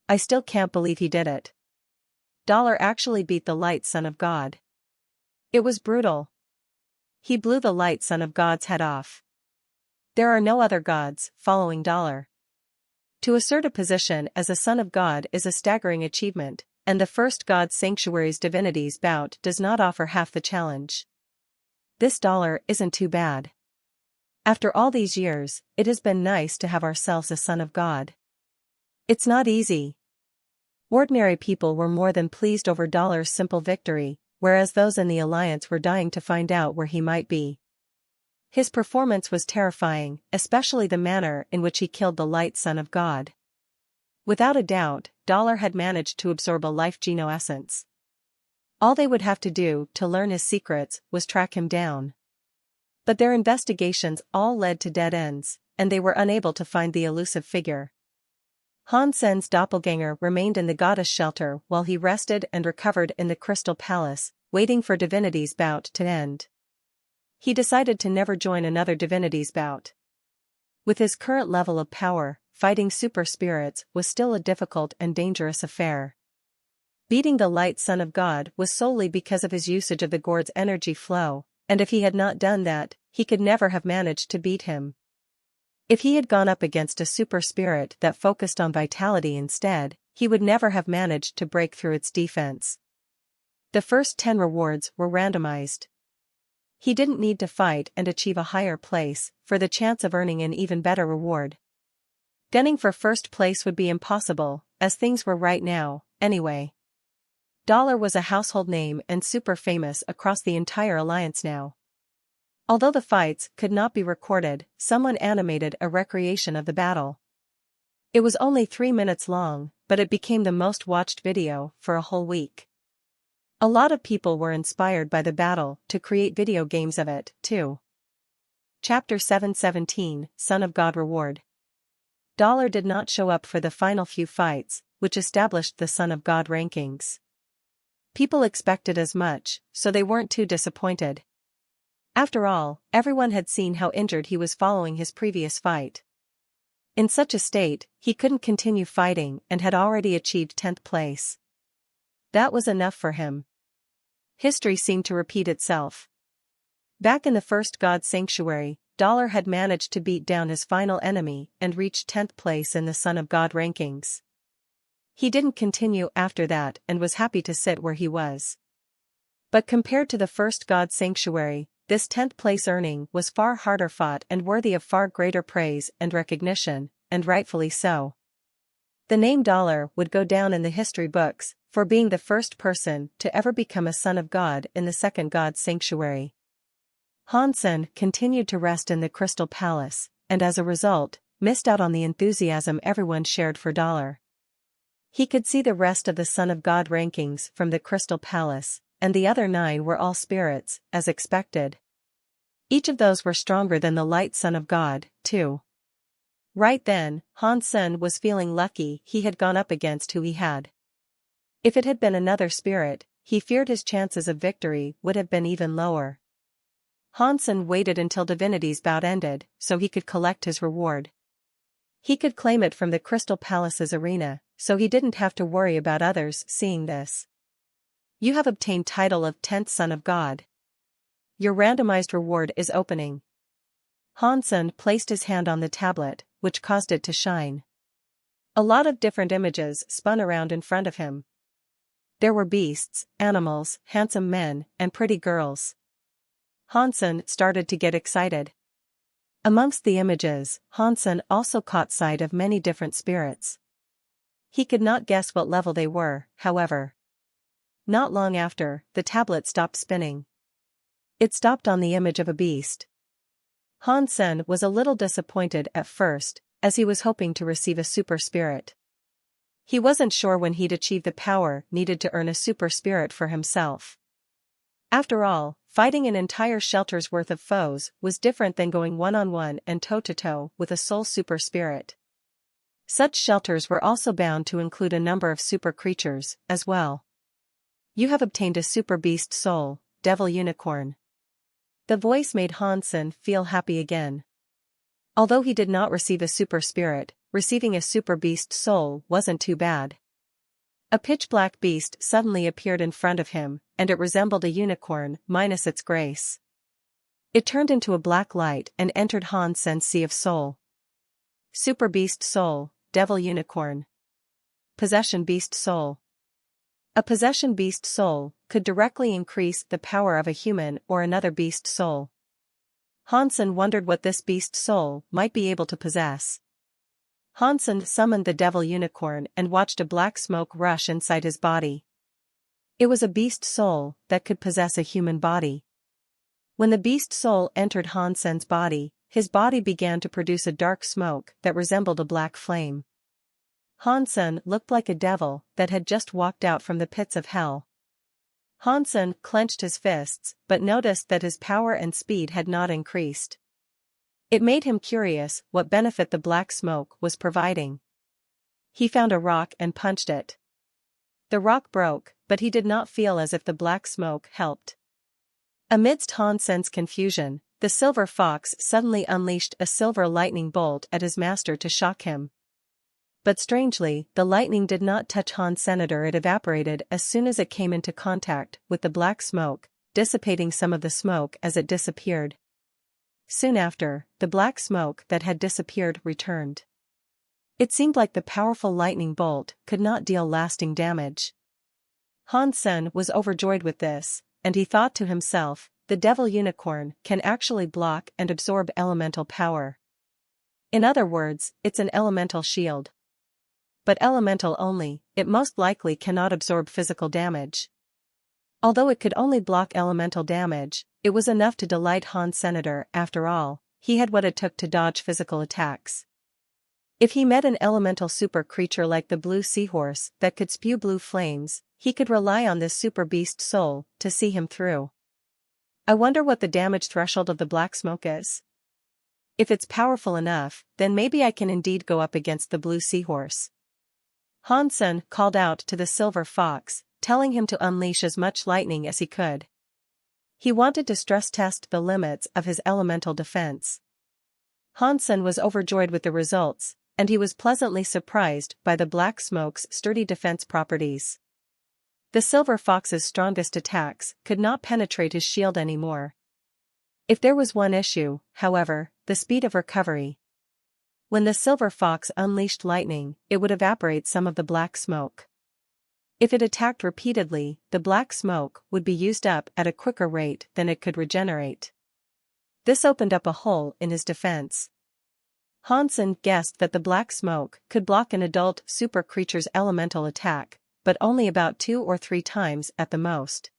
I still can't believe he did it. Dollar actually beat the light Son of God. It was brutal. He blew the light Son of God's head off. There are no other gods following Dollar. To assert a position as a Son of God is a staggering achievement, and the first God's sanctuary's divinity's bout does not offer half the challenge. This Dollar isn't too bad. After all these years, it has been nice to have ourselves a Son of God. It's not easy. Ordinary people were more than pleased over Dollar's simple victory, whereas those in the Alliance were dying to find out where he might be. His performance was terrifying, especially the manner in which he killed the light Son of God. Without a doubt, Dollar had managed to absorb a life geno-essence. All they would have to do to learn his secrets was track him down. But their investigations all led to dead ends, and they were unable to find the elusive figure. Han Sen's doppelganger remained in the goddess shelter while he rested and recovered in the Crystal Palace, waiting for divinity's bout to end. He decided to never join another divinity's bout. With his current level of power, fighting super spirits was still a difficult and dangerous affair. Beating the light Son of God was solely because of his usage of the Gourd's energy flow, and if he had not done that, he could never have managed to beat him. If he had gone up against a super spirit that focused on vitality instead, he would never have managed to break through its defense. The first 10 rewards were randomized. He didn't need to fight and achieve a higher place for the chance of earning an even better reward. Gunning for first place would be impossible, as things were right now, anyway. Dollar was a household name and super famous across the entire alliance now. Although the fights could not be recorded, someone animated a recreation of the battle. It was only 3 minutes long, but it became the most watched video for a whole week. A lot of people were inspired by the battle to create video games of it, too. Chapter 717, Son of God Reward. Dollar did not show up for the final few fights, which established the Son of God rankings. People expected as much, so they weren't too disappointed. After all, everyone had seen how injured he was following his previous fight. In such a state, he couldn't continue fighting and had already achieved 10th place. That was enough for him. History seemed to repeat itself. Back in the first God Sanctuary, Dollar had managed to beat down his final enemy and reached 10th place in the Son of God rankings. He didn't continue after that and was happy to sit where he was. But compared to the first God Sanctuary, this 10th place earning was far harder fought and worthy of far greater praise and recognition, and rightfully so. The name Dollar would go down in the history books for being the first person to ever become a son of God in the second God Sanctuary. Hansen continued to rest in the Crystal Palace, and as a result, missed out on the enthusiasm everyone shared for Dollar. He could see the rest of the Son of God rankings from the Crystal Palace, and the other 9 were all spirits, as expected. Each of those were stronger than the light Son of God, too. Right then, Hansen was feeling lucky he had gone up against who he had. If it had been another spirit, he feared his chances of victory would have been even lower. Hansen waited until Divinity's bout ended, so he could collect his reward. He could claim it from the Crystal Palace's arena, so he didn't have to worry about others seeing this. You have obtained title of 10th Son of God. Your randomized reward is opening. Hansen placed his hand on the tablet, which caused it to shine. A lot of different images spun around in front of him. There were beasts, animals, handsome men, and pretty girls. Hansen started to get excited. Amongst the images, Hansen also caught sight of many different spirits. He could not guess what level they were, however. Not long after, the tablet stopped spinning. It stopped on the image of a beast. Hansen was a little disappointed at first, as he was hoping to receive a super spirit. He wasn't sure when he'd achieve the power needed to earn a super spirit for himself. After all, fighting an entire shelter's worth of foes was different than going one-on-one and toe-to-toe with a sole super spirit. Such shelters were also bound to include a number of super creatures, as well. You have obtained a super beast soul, Devil Unicorn. The voice made Hansen feel happy again. Although he did not receive a super spirit, receiving a super beast soul wasn't too bad. A pitch-black beast suddenly appeared in front of him, and it resembled a unicorn minus its grace. It turned into a black light and entered Hansen's sea of soul. Super beast soul, Devil Unicorn. Possession beast soul. A possession beast soul could directly increase the power of a human or another beast soul. Hansen wondered what this beast soul might be able to possess. Hansen summoned the Devil Unicorn and watched a black smoke rush inside his body. It was a beast soul that could possess a human body. When the beast soul entered Hansen's body, his body began to produce a dark smoke that resembled a black flame. Hansen looked like a devil that had just walked out from the pits of hell. Hansen clenched his fists, but noticed that his power and speed had not increased. It made him curious what benefit the black smoke was providing. He found a rock and punched it. The rock broke, but he did not feel as if the black smoke helped. Amidst Hansen's confusion, the silver fox suddenly unleashed a silver lightning bolt at his master to shock him. But strangely, the lightning did not touch Hansen. It evaporated as soon as it came into contact with the black smoke, dissipating some of the smoke as it disappeared. Soon after, the black smoke that had disappeared returned. It seemed like the powerful lightning bolt could not deal lasting damage. Han Sen was overjoyed with this, and he thought to himself, the devil unicorn can actually block and absorb elemental power. In other words, it's an elemental shield. But elemental only, it most likely cannot absorb physical damage. Although it could only block elemental damage, it was enough to delight Han Senator. After all, he had what it took to dodge physical attacks. If he met an elemental super creature like the blue seahorse that could spew blue flames, he could rely on this super beast soul to see him through. I wonder what the damage threshold of the black smoke is. If it's powerful enough, then maybe I can indeed go up against the blue seahorse. Han Sen called out to the silver fox, telling him to unleash as much lightning as he could. He wanted to stress test the limits of his elemental defense. Han Sen was overjoyed with the results, and he was pleasantly surprised by the black smoke's sturdy defense properties. The silver fox's strongest attacks could not penetrate his shield anymore. If there was one issue, however, the speed of recovery. When the silver fox unleashed lightning, it would evaporate some of the black smoke. If it attacked repeatedly, the black smoke would be used up at a quicker rate than it could regenerate. This opened up a hole in his defense. Han Sen guessed that the black smoke could block an adult super creature's elemental attack, but only about 2 or 3 times at the most.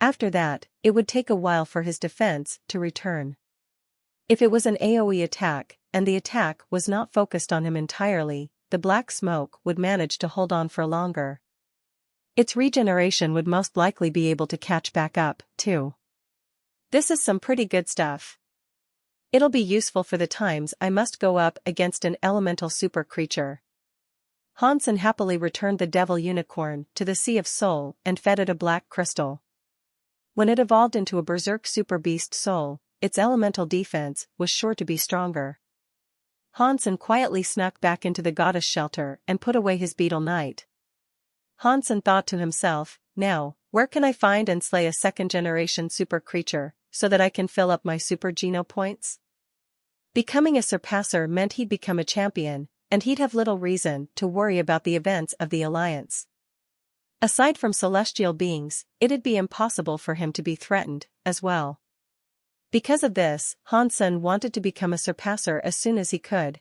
After that, it would take a while for his defense to return. If it was an AoE attack, and the attack was not focused on him entirely, the black smoke would manage to hold on for longer. Its regeneration would most likely be able to catch back up, too. This is some pretty good stuff. It'll be useful for the times I must go up against an elemental super creature. Han Sen happily returned the devil unicorn to the Sea of Soul and fed it a black crystal. When it evolved into a berserk super beast soul, its elemental defense was sure to be stronger. Han Sen quietly snuck back into the goddess shelter and put away his beetle knight. Han Sen thought to himself, now, where can I find and slay a second-generation super creature, so that I can fill up my super geno points? Becoming a surpasser meant he'd become a champion, and he'd have little reason to worry about the events of the Alliance. Aside from celestial beings, it'd be impossible for him to be threatened, as well. Because of this, Han Sen wanted to become a surpasser as soon as he could.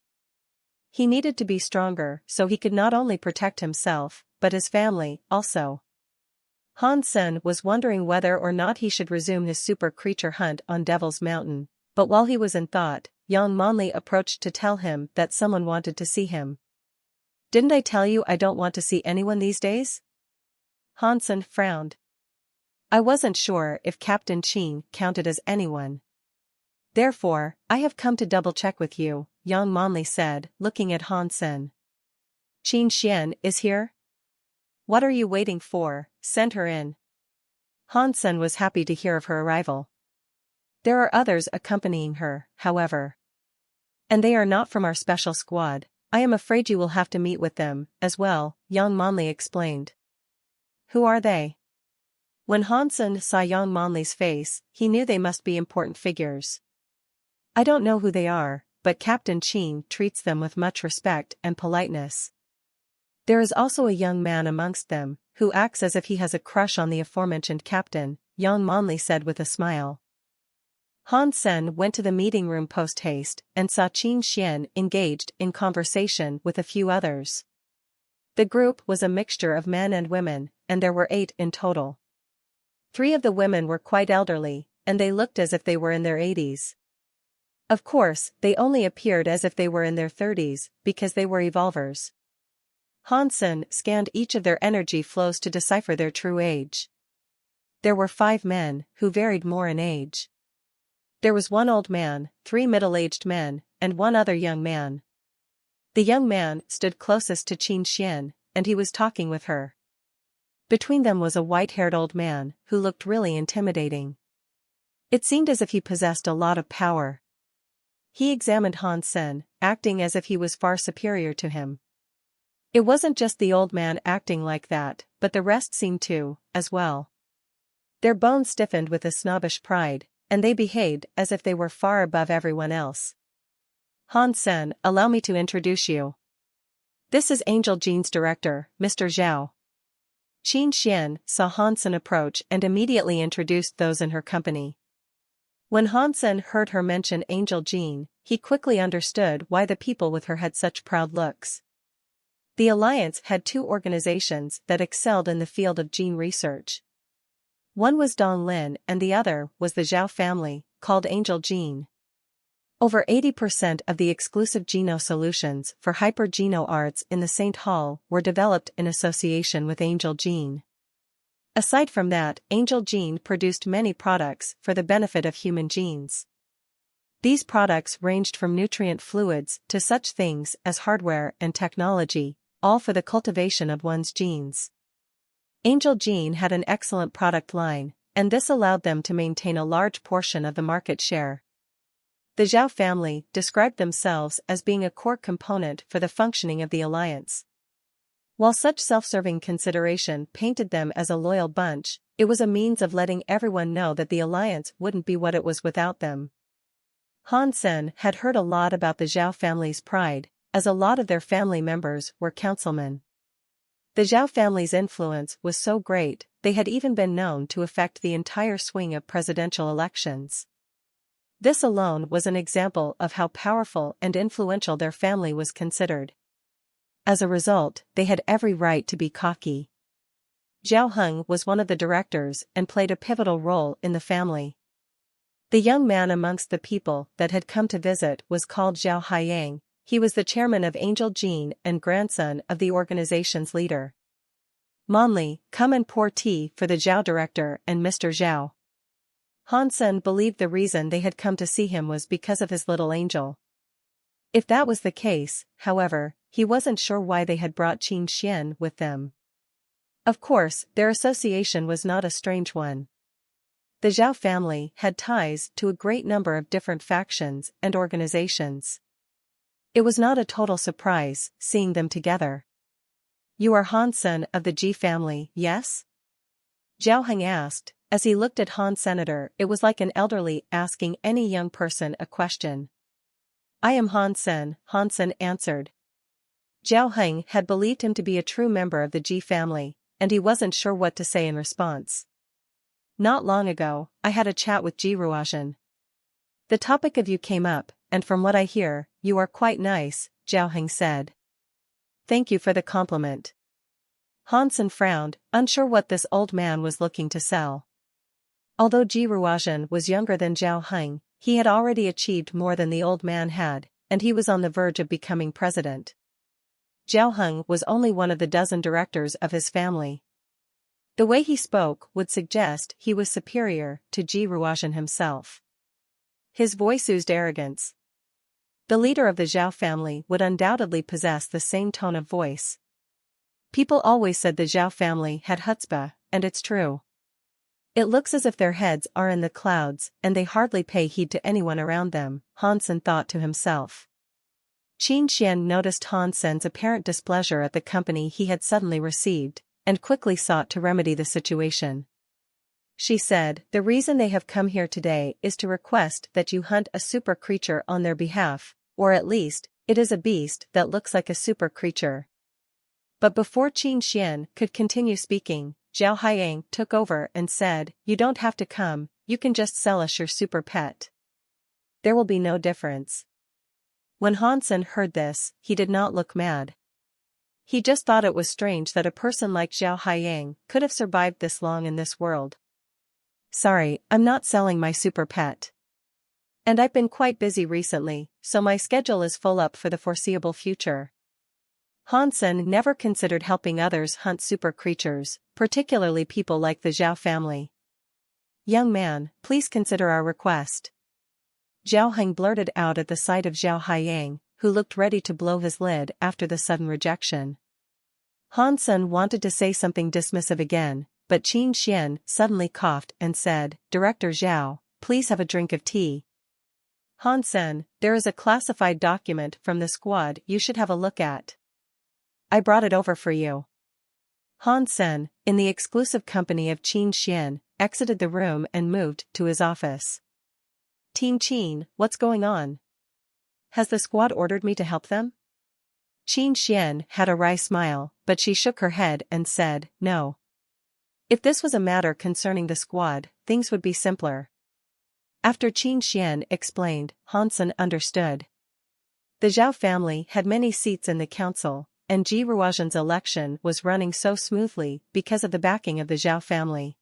He needed to be stronger so he could not only protect himself, but his family, also. Han Sen was wondering whether or not he should resume his super creature hunt on Devil's Mountain, but while he was in thought, Yang Monli approached to tell him that someone wanted to see him. Didn't I tell you I don't want to see anyone these days? Han Sen frowned. I wasn't sure if Captain Qin counted as anyone. Therefore, I have come to double-check with you, Yang Monli said, looking at Han Sen. Qin Xian is here? What are you waiting for? Send her in. Han Sen was happy to hear of her arrival. There are others accompanying her, however. And they are not from our special squad. I am afraid you will have to meet with them, as well, Yang Monli explained. Who are they? When Han Sen saw Yang Monli's face, he knew they must be important figures. I don't know who they are, but Captain Qin treats them with much respect and politeness. There is also a young man amongst them, who acts as if he has a crush on the aforementioned captain, Yang Monli said with a smile. Han Sen went to the meeting room post-haste and saw Qin Xian engaged in conversation with a few others. The group was a mixture of men and women, and there were 8 in total. 3 of the women were quite elderly, and they looked as if they were in their 80s. Of course, they only appeared as if they were in their 30s, because they were evolvers. Han Sen scanned each of their energy flows to decipher their true age. There were 5 men, who varied more in age. There was 1 old man, 3 middle-aged men, and 1 other young man. The young man stood closest to Qin Xian, and he was talking with her. Between them was a white-haired old man, who looked really intimidating. It seemed as if he possessed a lot of power. He examined Han Sen, acting as if he was far superior to him. It wasn't just the old man acting like that, but the rest seemed to, as well. Their bones stiffened with a snobbish pride, and they behaved as if they were far above everyone else. Han-sen, allow me to introduce you. This is Angel Gene's director, Mr. Zhao. Qin Xian saw Han-sen approach and immediately introduced those in her company. When Han-sen heard her mention Angel Gene, he quickly understood why the people with her had such proud looks. The alliance had two organizations that excelled in the field of gene research. One was Dong Lin and the other was the Zhao family, called Angel Gene. Over 80% of the exclusive geno solutions for hyper-geno arts in the St. Hall were developed in association with Angel Gene. Aside from that, Angel Gene produced many products for the benefit of human genes. These products ranged from nutrient fluids to such things as hardware and technology, all for the cultivation of one's genes. Angel Gene had an excellent product line, and this allowed them to maintain a large portion of the market share. The Zhao family described themselves as being a core component for the functioning of the alliance. While such self-serving consideration painted them as a loyal bunch, it was a means of letting everyone know that the alliance wouldn't be what it was without them. Han-sen had heard a lot about the Zhao family's pride, as a lot of their family members were councilmen. The Zhao family's influence was so great, they had even been known to affect the entire swing of presidential elections. This alone was an example of how powerful and influential their family was considered. As a result, they had every right to be cocky. Zhao Heng was one of the directors and played a pivotal role in the family. The young man amongst the people that had come to visit was called Zhao Haiyang. He was the chairman of Angel Gene and grandson of the organization's leader. Monli, come and pour tea for the Zhao director and Mr. Zhao. Han-sen believed the reason they had come to see him was because of his little angel. If that was the case, however, he wasn't sure why they had brought Qin Xian with them. Of course, their association was not a strange one. The Zhao family had ties to a great number of different factions and organizations. It was not a total surprise seeing them together. You are Han-sen of the Ji family, yes? Zhao Heng asked. As he looked at Han Senator, it was like an elderly asking any young person a question. I am Han-sen, Han-sen answered. Zhao Heng had believed him to be a true member of the Ji family, and he wasn't sure what to say in response. Not long ago, I had a chat with Ji Ruoxin. The topic of you came up, and from what I hear, you are quite nice, Zhao Heng said. Thank you for the compliment. Han-sen frowned, unsure what this old man was looking to sell. Although Ji Ruoxin was younger than Zhao Heng, he had already achieved more than the old man had, and he was on the verge of becoming president. Zhao Heng was only one of the dozen directors of his family. The way he spoke would suggest he was superior to Ji Ruoxin himself. His voice oozed arrogance. The leader of the Zhao family would undoubtedly possess the same tone of voice. People always said the Zhao family had chutzpah, and it's true. It looks as if their heads are in the clouds and they hardly pay heed to anyone around them, Han-sen thought to himself. Qin Xian noticed Han-sen's apparent displeasure at the company he had suddenly received, and quickly sought to remedy the situation. She said, the reason they have come here today is to request that you hunt a super creature on their behalf, or at least, it is a beast that looks like a super creature. But before Qin Xian could continue speaking, Zhao Haiyang took over and said, you don't have to come, you can just sell us your super pet. There will be no difference. When Han-sen heard this, he did not look mad. He just thought it was strange that a person like Zhao Haiyang could have survived this long in this world. Sorry, I'm not selling my super pet. And I've been quite busy recently, so my schedule is full up for the foreseeable future. Han-sen never considered helping others hunt super creatures, particularly people like the Zhao family. Young man, please consider our request. Zhao Heng blurted out at the sight of Zhao Haiyang, who looked ready to blow his lid after the sudden rejection. Han-sen wanted to say something dismissive again, but Qin Xian suddenly coughed and said, Director Zhao, please have a drink of tea. Han-sen, there is a classified document from the squad you should have a look at. I brought it over for you. Han-sen, in the exclusive company of Qin Xian, exited the room and moved to his office. Team Qin, what's going on? Has the squad ordered me to help them? Qin Xian had a wry smile, but she shook her head and said, no. If this was a matter concerning the squad, things would be simpler. After Qin Xian explained, Han Sen understood. The Zhao family had many seats in the council, and Ji Ruozhen's election was running so smoothly because of the backing of the Zhao family.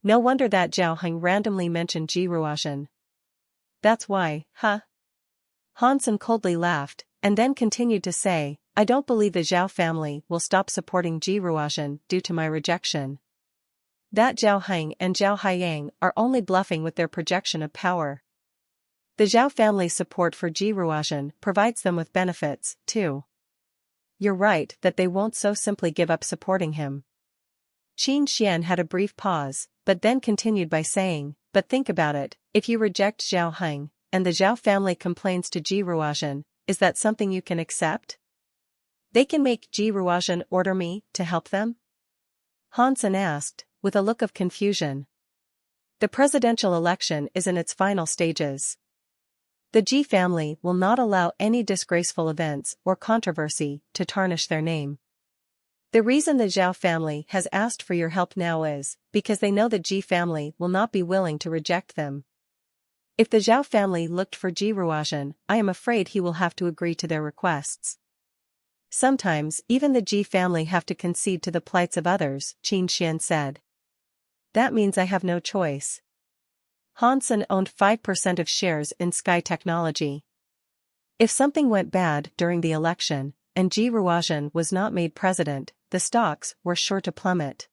No wonder that Zhao Heng randomly mentioned Ji Ruozhen. That's why, huh? Han Sen coldly laughed, and then continued to say, I don't believe the Zhao family will stop supporting Ji Ruozhen due to my rejection. That Zhao Heng and Zhao Haiyang are only bluffing with their projection of power. The Zhao family's support for Ji Ruozhen provides them with benefits, too. You're right that they won't so simply give up supporting him. Qin Xian had a brief pause, but then continued by saying, but think about it, if you reject Zhao Heng, and the Zhao family complains to Ji Ruozhen, is that something you can accept? They can make Ji Ruozhen order me to help them? Han Sen asked, with a look of confusion. The presidential election is in its final stages. The Ji family will not allow any disgraceful events or controversy to tarnish their name. The reason the Zhao family has asked for your help now is because they know the Ji family will not be willing to reject them. If the Zhao family looked for Ji Ruozhen, I am afraid he will have to agree to their requests. Sometimes even the Ji family have to concede to the plights of others, Qin Xian said. That means I have no choice. Han Sen owned 5% of shares in Sky Technology. If something went bad during the election, and Ji Ruozhen was not made president, the stocks were sure to plummet.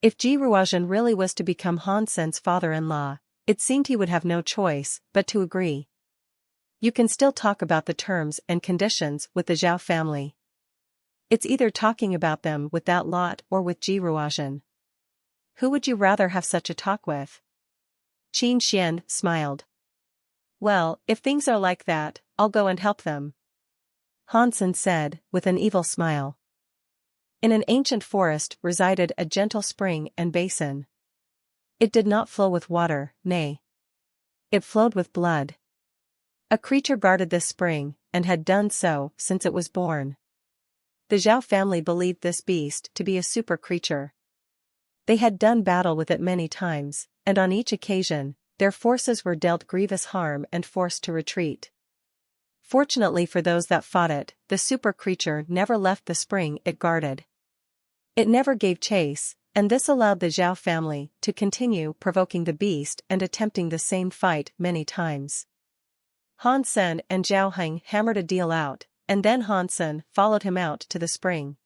If Ji Ruozhen really was to become Han Sen's father-in-law, it seemed he would have no choice but to agree. You can still talk about the terms and conditions with the Zhao family. It's either talking about them with that lot or with Ji Ruozhen. Who would you rather have such a talk with? Qin Xian smiled. Well, if things are like that, I'll go and help them. Han Sen said, with an evil smile. In an ancient forest resided a gentle spring and basin. It did not flow with water, nay. It flowed with blood. A creature guarded this spring, and had done so since it was born. The Zhao family believed this beast to be a super creature. They had done battle with it many times, and on each occasion, their forces were dealt grievous harm and forced to retreat. Fortunately for those that fought it, the super creature never left the spring it guarded. It never gave chase, and this allowed the Zhao family to continue provoking the beast and attempting the same fight many times. Han Sen and Zhao Heng hammered a deal out, and then Han Sen followed him out to the spring.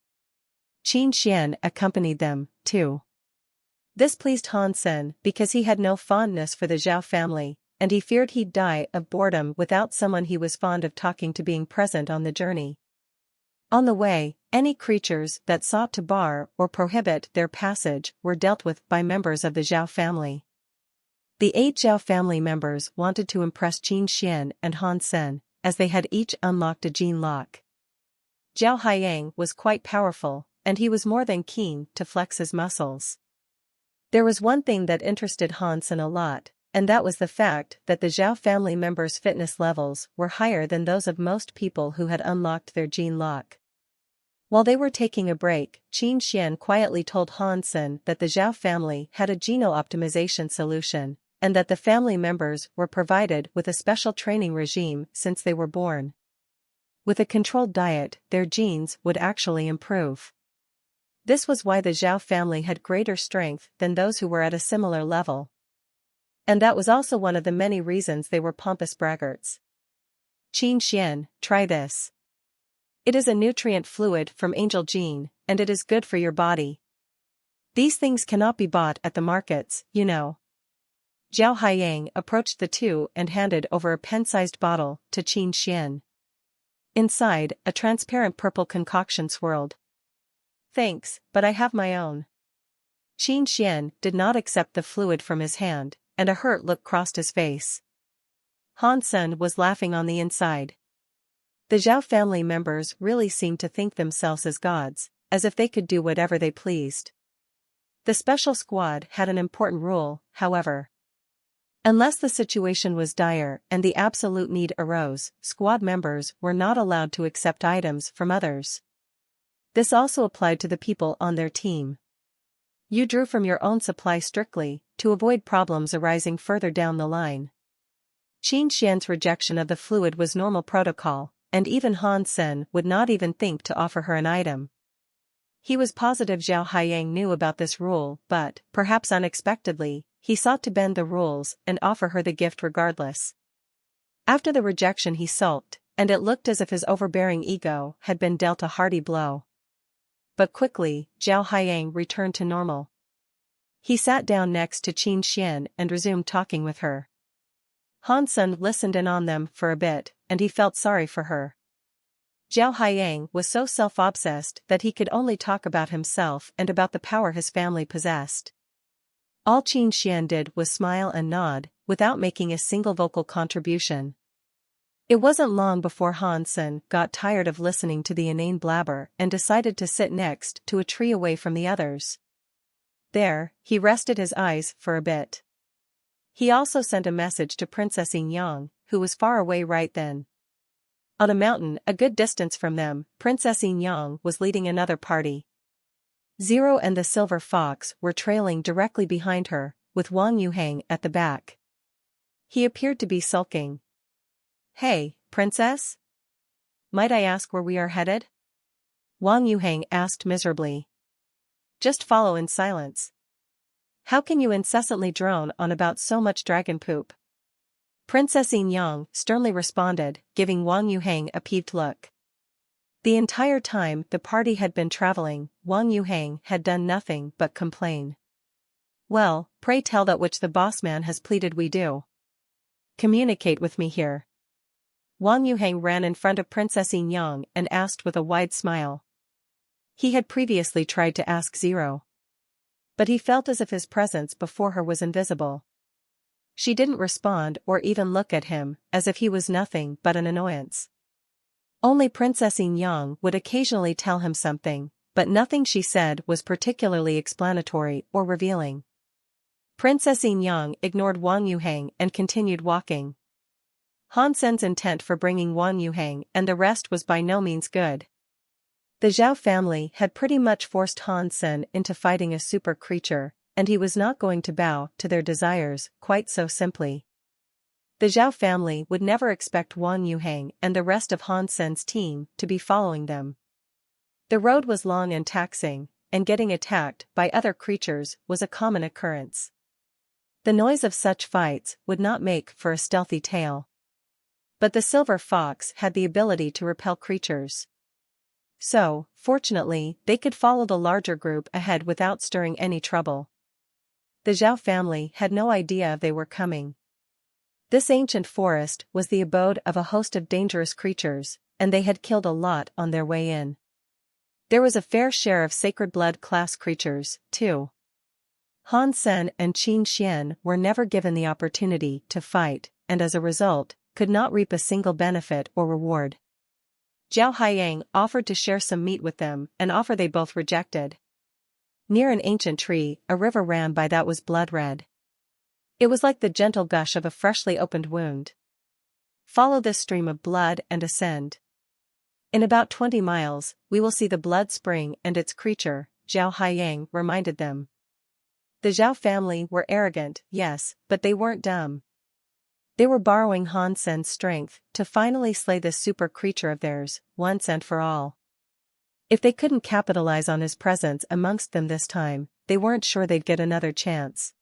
Qin Xian accompanied them, too. This pleased Han Sen because he had no fondness for the Zhao family, and he feared he'd die of boredom without someone he was fond of talking to being present on the journey. On the way, any creatures that sought to bar or prohibit their passage were dealt with by members of the Zhao family. The 8 Zhao family members wanted to impress Qin Xian and Han Sen, as they had each unlocked a gene lock. Zhao Haiyang was quite powerful, and he was more than keen to flex his muscles. There was one thing that interested Han Sen a lot, and that was the fact that the Zhao family members' fitness levels were higher than those of most people who had unlocked their gene lock. While they were taking a break, Qin Xian quietly told Han Sen that the Zhao family had a geno-optimization solution, and that the family members were provided with a special training regime since they were born. With a controlled diet, their genes would actually improve. This was why the Zhao family had greater strength than those who were at a similar level. And that was also one of the many reasons they were pompous braggarts. Qin Xian, try this. It is a nutrient fluid from angel gene, and it is good for your body. These things cannot be bought at the markets, you know. Zhao Haiyang approached the two and handed over a pen-sized bottle to Qin Xian. Inside, a transparent purple concoction swirled. Thanks, but I have my own. Qin Xian did not accept the fluid from his hand, and a hurt look crossed his face. Han Sen was laughing on the inside. The Zhao family members really seemed to think themselves as gods, as if they could do whatever they pleased. The special squad had an important rule, however. Unless the situation was dire and the absolute need arose, squad members were not allowed to accept items from others. This also applied to the people on their team. You drew from your own supply strictly, to avoid problems arising further down the line. Qin Xian's rejection of the fluid was normal protocol, and even Han Sen would not even think to offer her an item. He was positive Zhao Haiyang knew about this rule, but, perhaps unexpectedly, he sought to bend the rules and offer her the gift regardless. After the rejection he sulked, and it looked as if his overbearing ego had been dealt a hearty blow. But quickly, Zhao Haiyang returned to normal. He sat down next to Qin Xian and resumed talking with her. Han Sen listened in on them for a bit, and he felt sorry for her. Zhao Haiyang was so self-obsessed that he could only talk about himself and about the power his family possessed. All Qin Xian did was smile and nod, without making a single vocal contribution. It wasn't long before Han Sen got tired of listening to the inane blabber and decided to sit next to a tree away from the others. There, he rested his eyes for a bit. He also sent a message to Princess Yang, who was far away right then. On a mountain a good distance from them, Princess Yang was leading another party. Zero and the silver fox were trailing directly behind her, with Wang Yuhang at the back. He appeared to be sulking. "Hey, princess? Might I ask where we are headed?" Wang Yuhang asked miserably. "Just follow in silence. How can you incessantly drone on about so much dragon poop?" Princess Yang sternly responded, giving Wang Yuhang a peeved look. The entire time the party had been traveling, Wang Yuhang had done nothing but complain. "Well, pray tell that which the boss man has pleaded we do. Communicate with me here." Wang Yuhang ran in front of Princess Yang and asked with a wide smile. He had previously tried to ask Zero. But he felt as if his presence before her was invisible. She didn't respond or even look at him, as if he was nothing but an annoyance. Only Princess Yang would occasionally tell him something, but nothing she said was particularly explanatory or revealing. Princess Yang ignored Wang Yuhang and continued walking. Han Sen's intent for bringing Wang Yuhang and the rest was by no means good. The Zhao family had pretty much forced Han Sen into fighting a super creature, and he was not going to bow to their desires quite so simply. The Zhao family would never expect Wang Yuhang and the rest of Han Sen's team to be following them. The road was long and taxing, and getting attacked by other creatures was a common occurrence. The noise of such fights would not make for a stealthy tale. But the silver fox had the ability to repel creatures. So, fortunately, they could follow the larger group ahead without stirring any trouble. The Zhao family had no idea they were coming. This ancient forest was the abode of a host of dangerous creatures, and they had killed a lot on their way in. There was a fair share of sacred blood class creatures, too. Han Sen and Qin Xian were never given the opportunity to fight, and as a result, could not reap a single benefit or reward. Zhao Haiyang offered to share some meat with them, an offer they both rejected. Near an ancient tree, a river ran by that was blood red. It was like the gentle gush of a freshly opened wound. Follow this stream of blood and ascend. In about 20 miles, we will see the blood spring and its creature, Zhao Haiyang reminded them. The Zhao family were arrogant, yes, but they weren't dumb. They were borrowing Han Sen's strength to finally slay this super creature of theirs, once and for all. If they couldn't capitalize on his presence amongst them this time, they weren't sure they'd get another chance.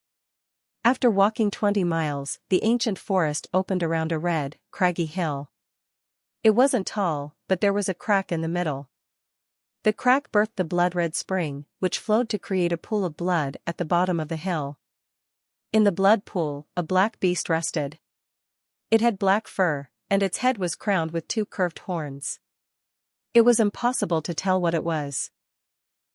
After walking 20 miles, the ancient forest opened around a red, craggy hill. It wasn't tall, but there was a crack in the middle. The crack birthed the blood-red spring, which flowed to create a pool of blood at the bottom of the hill. In the blood pool, a black beast rested. It had black fur, and its head was crowned with 2 curved horns. It was impossible to tell what it was.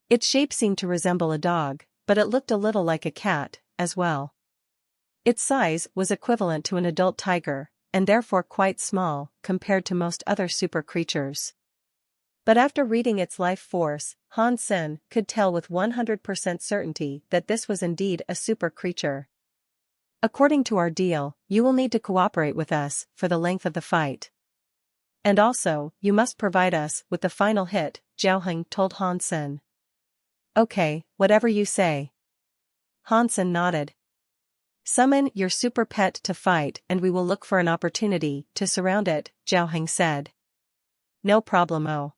Its shape seemed to resemble a dog, but it looked a little like a cat, as well. Its size was equivalent to an adult tiger, and therefore quite small compared to most other super creatures. But after reading its life force, Han Sen could tell with 100% certainty that this was indeed a super creature. According to our deal, you will need to cooperate with us for the length of the fight. And also, you must provide us with the final hit, Zhao Heng told Han Sen. Okay, whatever you say. Han Sen nodded. Summon your super pet to fight and we will look for an opportunity to surround it, Zhao Heng said. No problemo.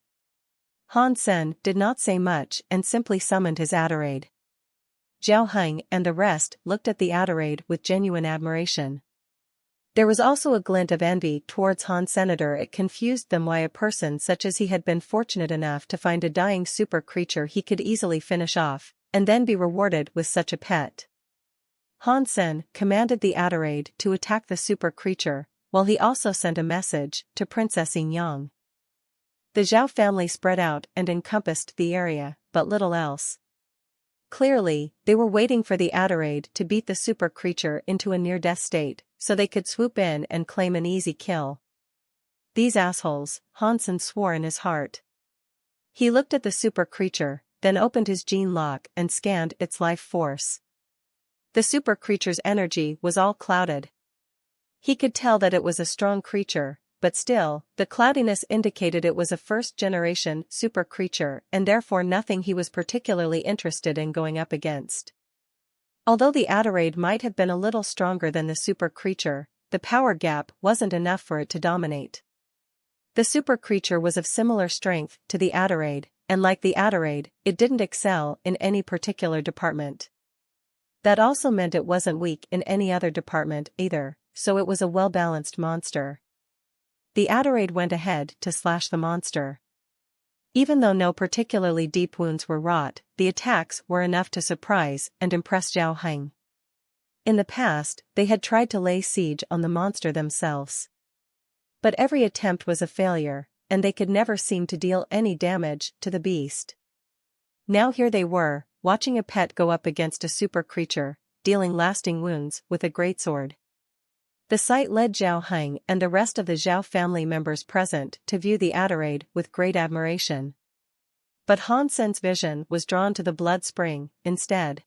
Han Sen did not say much and simply summoned his Adorade. Zhao Heng and the rest looked at the Adorade with genuine admiration. There was also a glint of envy towards Han Senator. It confused them why a person such as he had been fortunate enough to find a dying super creature he could easily finish off, and then be rewarded with such a pet. Han Sen commanded the Adorade to attack the super creature, while he also sent a message to Princess Yang. The Zhao family spread out and encompassed the area, but little else. Clearly, they were waiting for the Adorade to beat the super creature into a near-death state, so they could swoop in and claim an easy kill. These assholes, Han Sen swore in his heart. He looked at the super creature, then opened his gene lock and scanned its life force. The super creature's energy was all clouded. He could tell that it was a strong creature, but still, the cloudiness indicated it was a first-generation super creature and therefore nothing he was particularly interested in going up against. Although the Adorade might have been a little stronger than the super creature, the power gap wasn't enough for it to dominate. The super creature was of similar strength to the Adorade, and like the Adorade, it didn't excel in any particular department. That also meant it wasn't weak in any other department either, so it was a well-balanced monster. The Adorade went ahead to slash the monster. Even though no particularly deep wounds were wrought, the attacks were enough to surprise and impress Zhao Heng. In the past, they had tried to lay siege on the monster themselves. But every attempt was a failure, and they could never seem to deal any damage to the beast. Now here they were, watching a pet go up against a super creature, dealing lasting wounds with a greatsword. The sight led Zhao Heng and the rest of the Zhao family members present to view the Adorade with great admiration. But Han Sen's vision was drawn to the blood spring, instead.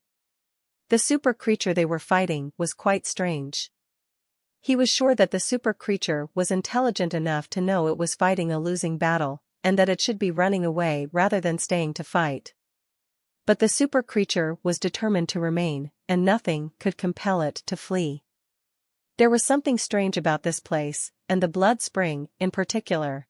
The super creature they were fighting was quite strange. He was sure that the super creature was intelligent enough to know it was fighting a losing battle, and that it should be running away rather than staying to fight. But the super creature was determined to remain, and nothing could compel it to flee. There was something strange about this place, and the blood spring, in particular.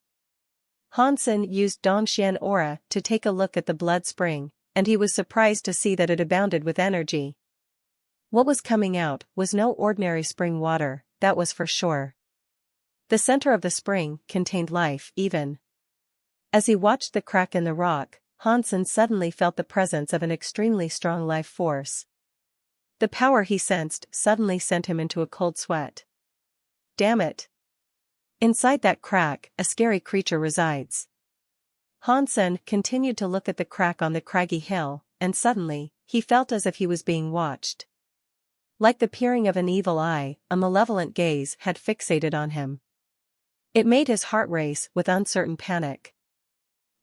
Han Sen used Dongxian aura to take a look at the blood spring, and he was surprised to see that it abounded with energy. What was coming out was no ordinary spring water, that was for sure. The center of the spring contained life, even. As he watched the crack in the rock, Han Sen suddenly felt the presence of an extremely strong life force. The power he sensed suddenly sent him into a cold sweat. Damn it! Inside that crack, a scary creature resides. Han Sen continued to look at the crack on the craggy hill, and suddenly, he felt as if he was being watched. Like the peering of an evil eye, a malevolent gaze had fixated on him. It made his heart race with uncertain panic.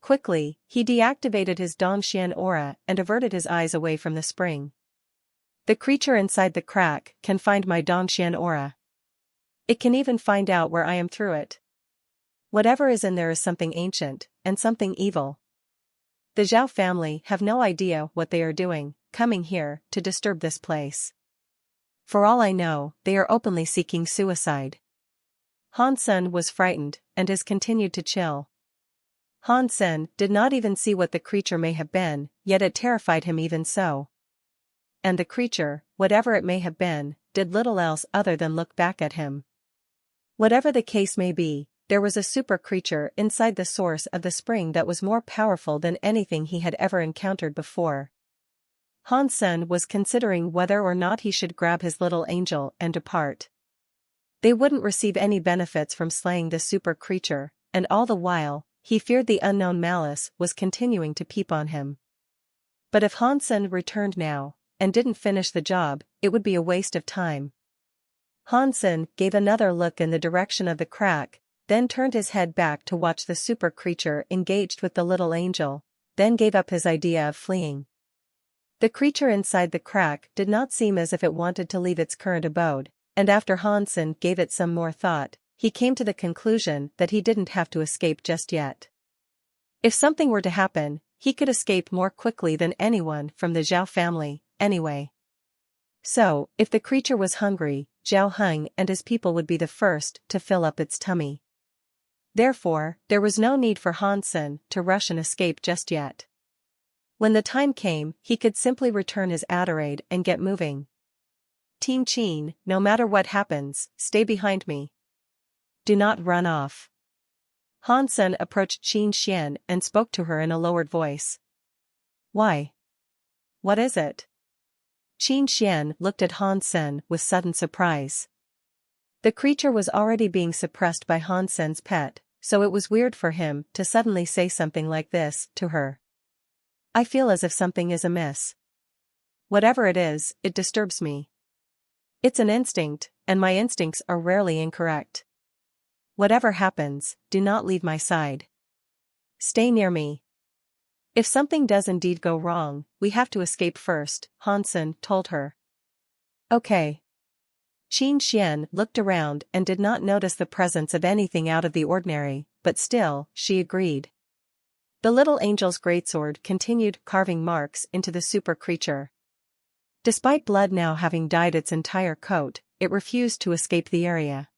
Quickly, he deactivated his Dongxian aura and averted his eyes away from the spring. The creature inside the crack can find my Dongxian aura. It can even find out where I am through it. Whatever is in there is something ancient, and something evil. The Zhao family have no idea what they are doing, coming here to disturb this place. For all I know, they are openly seeking suicide. Han Sen was frightened, and has continued to chill. Han Sen did not even see what the creature may have been, yet it terrified him even so. And the creature, whatever it may have been, did little else other than look back at him. Whatever the case may be, there was a super creature inside the source of the spring that was more powerful than anything he had ever encountered before. Han Sen was considering whether or not he should grab his little angel and depart. They wouldn't receive any benefits from slaying the super creature, and all the while, he feared the unknown malice was continuing to peep on him. But if Han Sen returned now, and didn't finish the job, it would be a waste of time. Han Sen gave another look in the direction of the crack, then turned his head back to watch the super creature engaged with the little angel, then gave up his idea of fleeing. The creature inside the crack did not seem as if it wanted to leave its current abode, and after Hansen gave it some more thought, he came to the conclusion that he didn't have to escape just yet. If something were to happen, he could escape more quickly than anyone from the Zhao family, anyway. So, if the creature was hungry, Zhao Heng and his people would be the first to fill up its tummy. Therefore, there was no need for Hansen to rush and escape just yet. When the time came, he could simply return his Adelaide and get moving. Team Qin, no matter what happens, stay behind me. Do not run off. Hansen approached Qin Xian and spoke to her in a lowered voice. Why? What is it? Qin Xian looked at Hansen with sudden surprise. The creature was already being suppressed by Hansen's pet, so it was weird for him to suddenly say something like this to her. I feel as if something is amiss. Whatever it is, it disturbs me. It's an instinct, and my instincts are rarely incorrect. Whatever happens, do not leave my side. Stay near me. If something does indeed go wrong, we have to escape first, Hansen told her. Okay. Qin Xian looked around and did not notice the presence of anything out of the ordinary, but still, she agreed. The little angel's greatsword continued carving marks into the super creature. Despite blood now having dyed its entire coat, it refused to escape the area.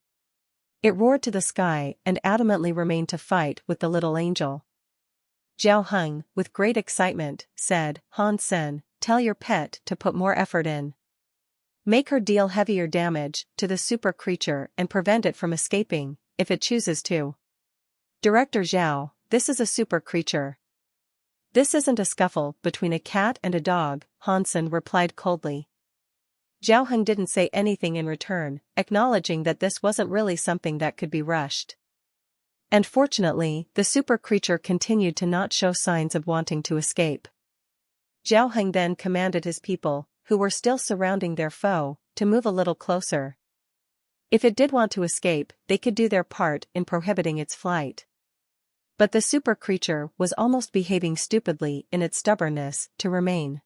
It roared to the sky and adamantly remained to fight with the little angel. Zhao Heng, with great excitement, said, Hansen, tell your pet to put more effort in. Make her deal heavier damage to the super creature and prevent it from escaping, if it chooses to. Director Zhao, this is a super creature. This isn't a scuffle between a cat and a dog, Hansen replied coldly. Zhao Heng didn't say anything in return, acknowledging that this wasn't really something that could be rushed. And fortunately, the super creature continued to not show signs of wanting to escape. Zhao Heng then commanded his people, who were still surrounding their foe, to move a little closer. If it did want to escape, they could do their part in prohibiting its flight. But the super creature was almost behaving stupidly in its stubbornness to remain.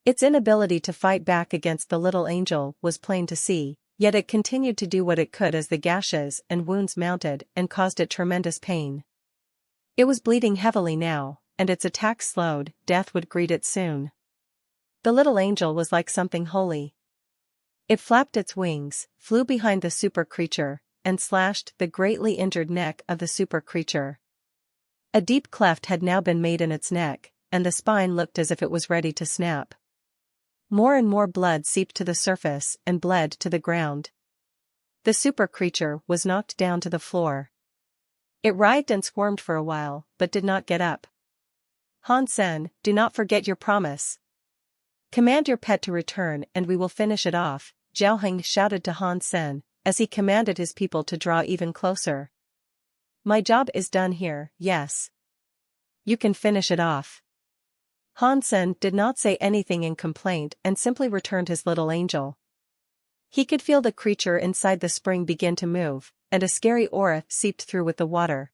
Its inability to fight back against the little angel was plain to see, yet it continued to do what it could as the gashes and wounds mounted and caused it tremendous pain. It was bleeding heavily now, and its attack slowed, death would greet it soon. The little angel was like something holy. It flapped its wings, flew behind the super creature, and slashed the greatly injured neck of the super creature. A deep cleft had now been made in its neck, and the spine looked as if it was ready to snap. More and more blood seeped to the surface and bled to the ground. The super creature was knocked down to the floor. It writhed and squirmed for a while, but did not get up. Hansen, do not forget your promise. Command your pet to return and we will finish it off, Zhao Heng shouted to Hansen, as he commanded his people to draw even closer. My job is done here, yes. You can finish it off. Hansen did not say anything in complaint and simply returned his little angel. He could feel the creature inside the spring begin to move, and a scary aura seeped through with the water.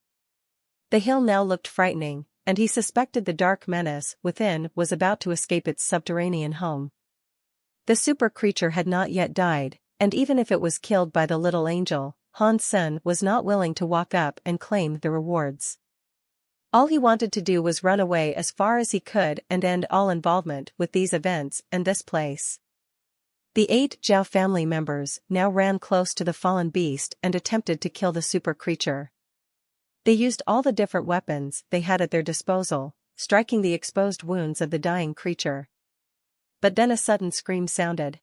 The hill now looked frightening, and he suspected the dark menace within was about to escape its subterranean home. The super creature had not yet died, and even if it was killed by the little angel, Hansen was not willing to walk up and claim the rewards. All he wanted to do was run away as far as he could and end all involvement with these events and this place. The 8 Zhao family members now ran close to the fallen beast and attempted to kill the super creature. They used all the different weapons they had at their disposal, striking the exposed wounds of the dying creature. But then a sudden scream sounded.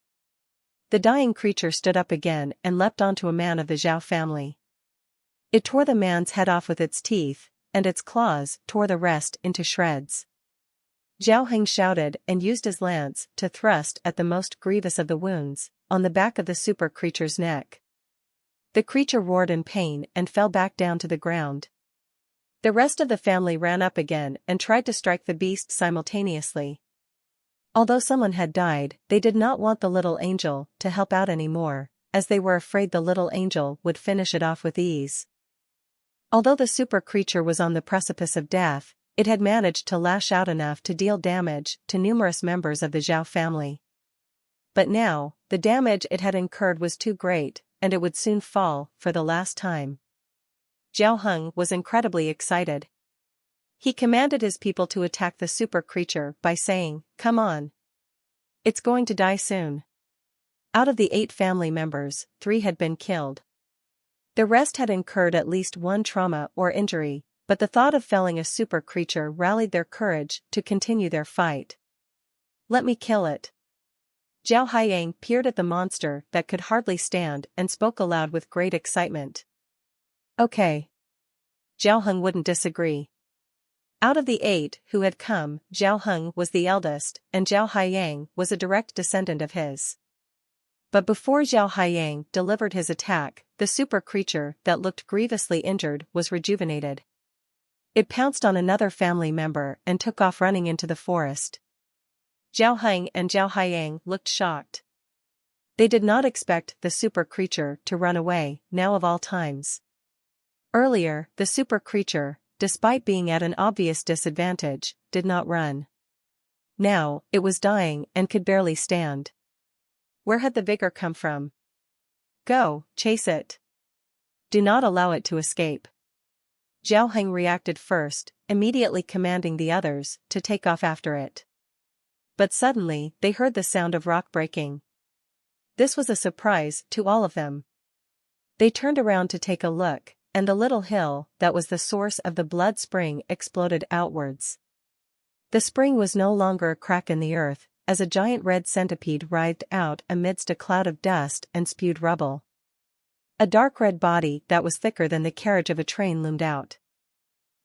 The dying creature stood up again and leapt onto a man of the Zhao family. It tore the man's head off with its teeth, and its claws tore the rest into shreds. Zhao Heng shouted and used his lance to thrust at the most grievous of the wounds, on the back of the super creature's neck. The creature roared in pain and fell back down to the ground. The rest of the family ran up again and tried to strike the beast simultaneously. Although someone had died, they did not want the little angel to help out anymore, as they were afraid the little angel would finish it off with ease. Although the super creature was on the precipice of death, it had managed to lash out enough to deal damage to numerous members of the Zhao family. But now, the damage it had incurred was too great, and it would soon fall, for the last time. Zhao Heng was incredibly excited. He commanded his people to attack the super creature by saying, "Come on. It's going to die soon." Out of the 8 family members, 3 had been killed. The rest had incurred at least one trauma or injury, but the thought of felling a super creature rallied their courage to continue their fight. "Let me kill it." Zhao Haiyang peered at the monster that could hardly stand and spoke aloud with great excitement. "Okay." Zhao Heng wouldn't disagree. Out of the 8 who had come, Zhao Heng was the eldest, and Zhao Haiyang was a direct descendant of his. But before Zhao Haiyang delivered his attack, the super creature that looked grievously injured was rejuvenated. It pounced on another family member and took off running into the forest. Zhao Heng and Zhao Haiyang looked shocked. They did not expect the super creature to run away, now of all times. Earlier, the super creature, despite being at an obvious disadvantage, did not run. Now, it was dying and could barely stand. Where had the vigor come from? "Go, chase it. Do not allow it to escape." Zhao Heng reacted first, immediately commanding the others to take off after it. But suddenly, they heard the sound of rock breaking. This was a surprise to all of them. They turned around to take a look, and the little hill that was the source of the blood spring exploded outwards. The spring was no longer a crack in the earth, as a giant red centipede writhed out amidst a cloud of dust and spewed rubble. A dark red body that was thicker than the carriage of a train loomed out.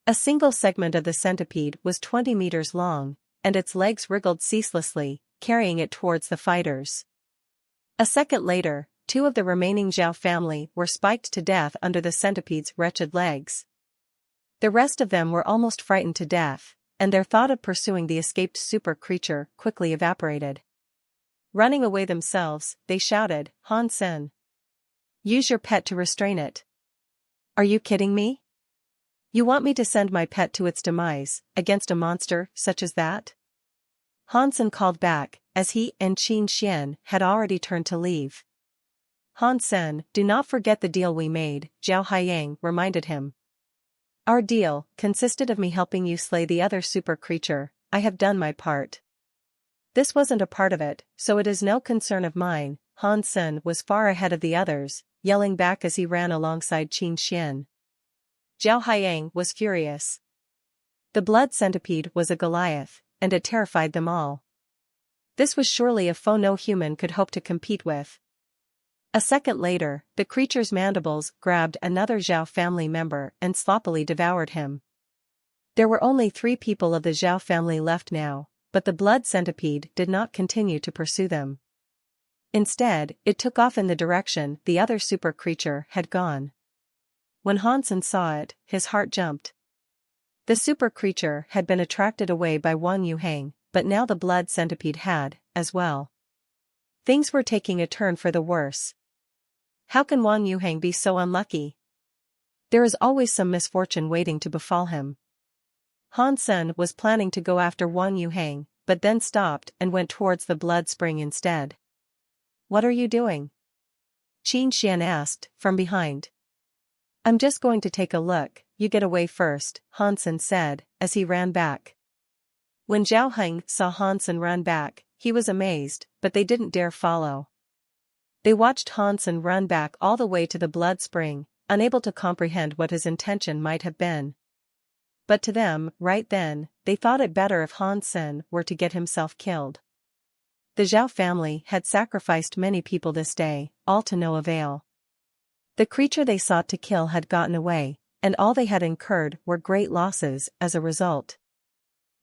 A single segment of the centipede was 20 meters long, and its legs wriggled ceaselessly, carrying it towards the fighters. A second later, 2 of the remaining Zhao family were spiked to death under the centipede's wretched legs. The rest of them were almost frightened to death, and their thought of pursuing the escaped super creature quickly evaporated. Running away themselves, they shouted, "Han Sen! Use your pet to restrain it." "Are you kidding me? You want me to send my pet to its demise, against a monster such as that?" Han Sen called back, as he and Qin Xian had already turned to leave. "Han Sen, do not forget the deal we made," Zhao Haiyang reminded him. "Our deal consisted of me helping you slay the other super creature. I have done my part. This wasn't a part of it, so it is no concern of mine." Han Sen was far ahead of the others, yelling back as he ran alongside Qin Xian. Zhao Haiyang was furious. The blood centipede was a Goliath, and it terrified them all. This was surely a foe no human could hope to compete with. A second later, the creature's mandibles grabbed another Zhao family member and sloppily devoured him. There were only 3 people of the Zhao family left now, but the blood centipede did not continue to pursue them. Instead, it took off in the direction the other super creature had gone. When Han Sen saw it, his heart jumped. The super creature had been attracted away by Wang Yuhang, but now the blood centipede had, as well. Things were taking a turn for the worse. How can Wang Yuhang be so unlucky? There is always some misfortune waiting to befall him. Han Sen was planning to go after Wang Yuhang, but then stopped and went towards the blood spring instead. "What are you doing?" Qin Xian asked, from behind. "I'm just going to take a look, you get away first," Han Sen said, as he ran back. When Zhao Heng saw Han Sen run back, he was amazed, but they didn't dare follow. They watched Han Sen run back all the way to the blood spring, unable to comprehend what his intention might have been. But to them, right then, they thought it better if Han Sen were to get himself killed. The Zhao family had sacrificed many people this day, all to no avail. The creature they sought to kill had gotten away, and all they had incurred were great losses as a result.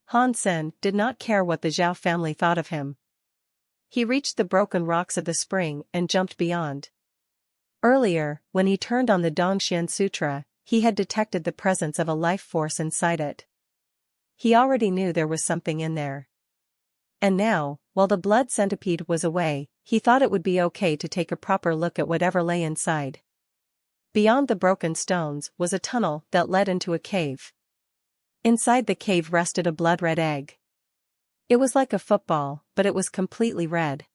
Han Sen did not care what the Zhao family thought of him. He reached the broken rocks of the spring and jumped beyond. Earlier, when he turned on the Dongxian Sutra, he had detected the presence of a life force inside it. He already knew there was something in there. And now, while the blood centipede was away, he thought it would be okay to take a proper look at whatever lay inside. Beyond the broken stones was a tunnel that led into a cave. Inside the cave rested a blood-red egg. It was like a football, but it was completely red.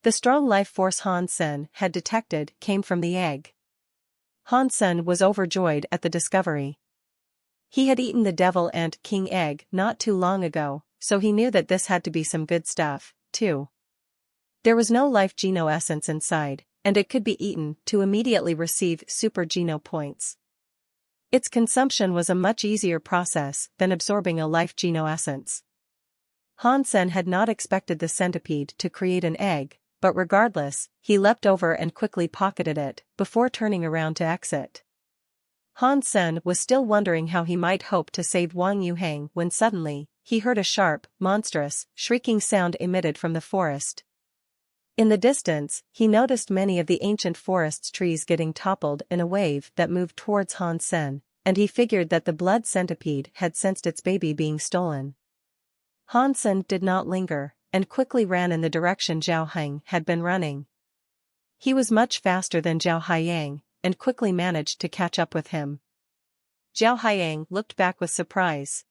The strong life force Hansen had detected came from the egg. Hansen was overjoyed at the discovery. He had eaten the devil ant king egg not too long ago, so he knew that this had to be some good stuff, too. There was no life geno essence inside, and it could be eaten to immediately receive super geno points. Its consumption was a much easier process than absorbing a life geno essence. Hansen had not expected the centipede to create an egg, but regardless, he leapt over and quickly pocketed it before turning around to exit. Hansen was still wondering how he might hope to save Wang Yuhang when suddenly, he heard a sharp, monstrous, shrieking sound emitted from the forest. In the distance, he noticed many of the ancient forest's trees getting toppled in a wave that moved towards Hansen, and he figured that the blood centipede had sensed its baby being stolen. Hansen did not linger, and quickly ran in the direction Zhao Heng had been running. He was much faster than Zhao Haiyang, and quickly managed to catch up with him. Zhao Haiyang looked back with surprise.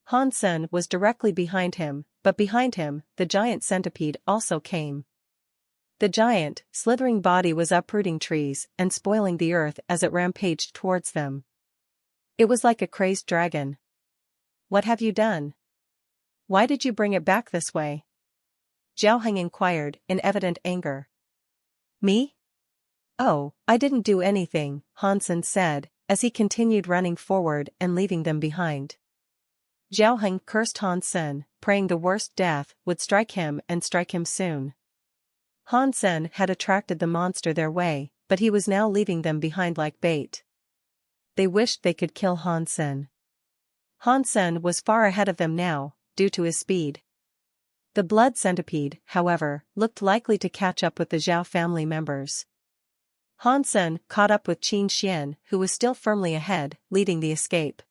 Hansen was directly behind him, but behind him, the giant centipede also came. The giant, slithering body was uprooting trees and spoiling the earth as it rampaged towards them. It was like a crazed dragon. "What have you done? Why did you bring it back this way?" Zhao Heng inquired, in evident anger. "Me? Oh, I didn't do anything," Hansen said, as he continued running forward and leaving them behind. Zhao Heng cursed Hansen, praying the worst death would strike him and strike him soon. Hansen had attracted the monster their way, but he was now leaving them behind like bait. They wished they could kill Hansen. Hansen was far ahead of them now, due to his speed. The blood centipede, however, looked likely to catch up with the Zhao family members. Hansen caught up with Qin Xian, who was still firmly ahead, leading the escape.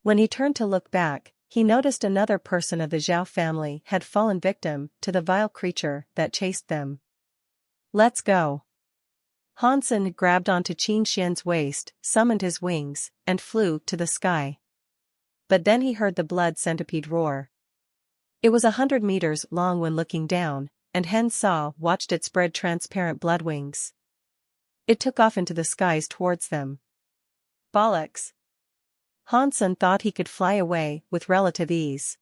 When he turned to look back, he noticed another person of the Zhao family had fallen victim to the vile creature that chased them. "Let's go." Hansen grabbed onto Qin Xian's waist, summoned his wings, and flew to the sky. But then he heard the blood centipede roar. It was 100 meters long when looking down, and Hen Sa watched it spread transparent blood wings. It took off into the skies towards them. Bollocks! Hansen thought he could fly away with relative ease.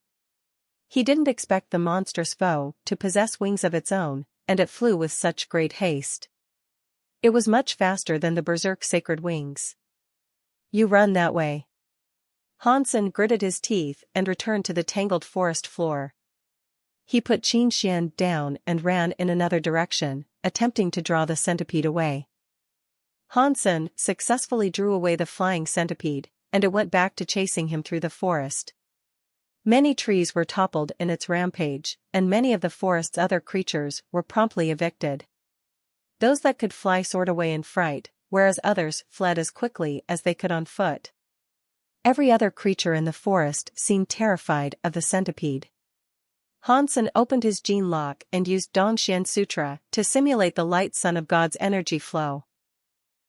He didn't expect the monstrous foe to possess wings of its own, and it flew with such great haste. It was much faster than the berserk sacred wings. "You run that way." Hansen gritted his teeth and returned to the tangled forest floor. He put Qin Xian down and ran in another direction, attempting to draw the centipede away. Hansen successfully drew away the flying centipede, and it went back to chasing him through the forest. Many trees were toppled in its rampage, and many of the forest's other creatures were promptly evicted. Those that could fly soared away in fright, whereas others fled as quickly as they could on foot. Every other creature in the forest seemed terrified of the centipede. Hansen opened his gene lock and used Dongxian Sutra to simulate the light sun of God's energy flow.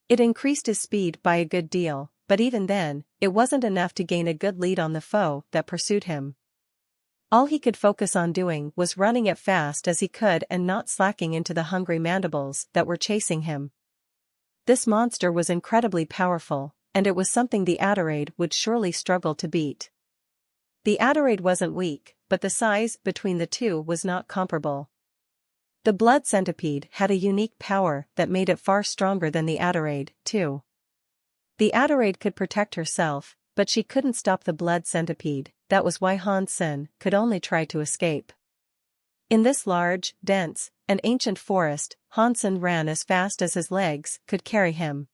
It increased his speed by a good deal, but even then, it wasn't enough to gain a good lead on the foe that pursued him. All he could focus on doing was running as fast as he could and not slacking into the hungry mandibles that were chasing him. This monster was incredibly powerful, and it was something the Adderade would surely struggle to beat. The Adderade wasn't weak, but the size between the two was not comparable. The blood centipede had a unique power that made it far stronger than the Adderade, too. The Adderade could protect herself, but she couldn't stop the blood centipede. That was why Hansen could only try to escape. In this large, dense, and ancient forest, Hansen ran as fast as his legs could carry him.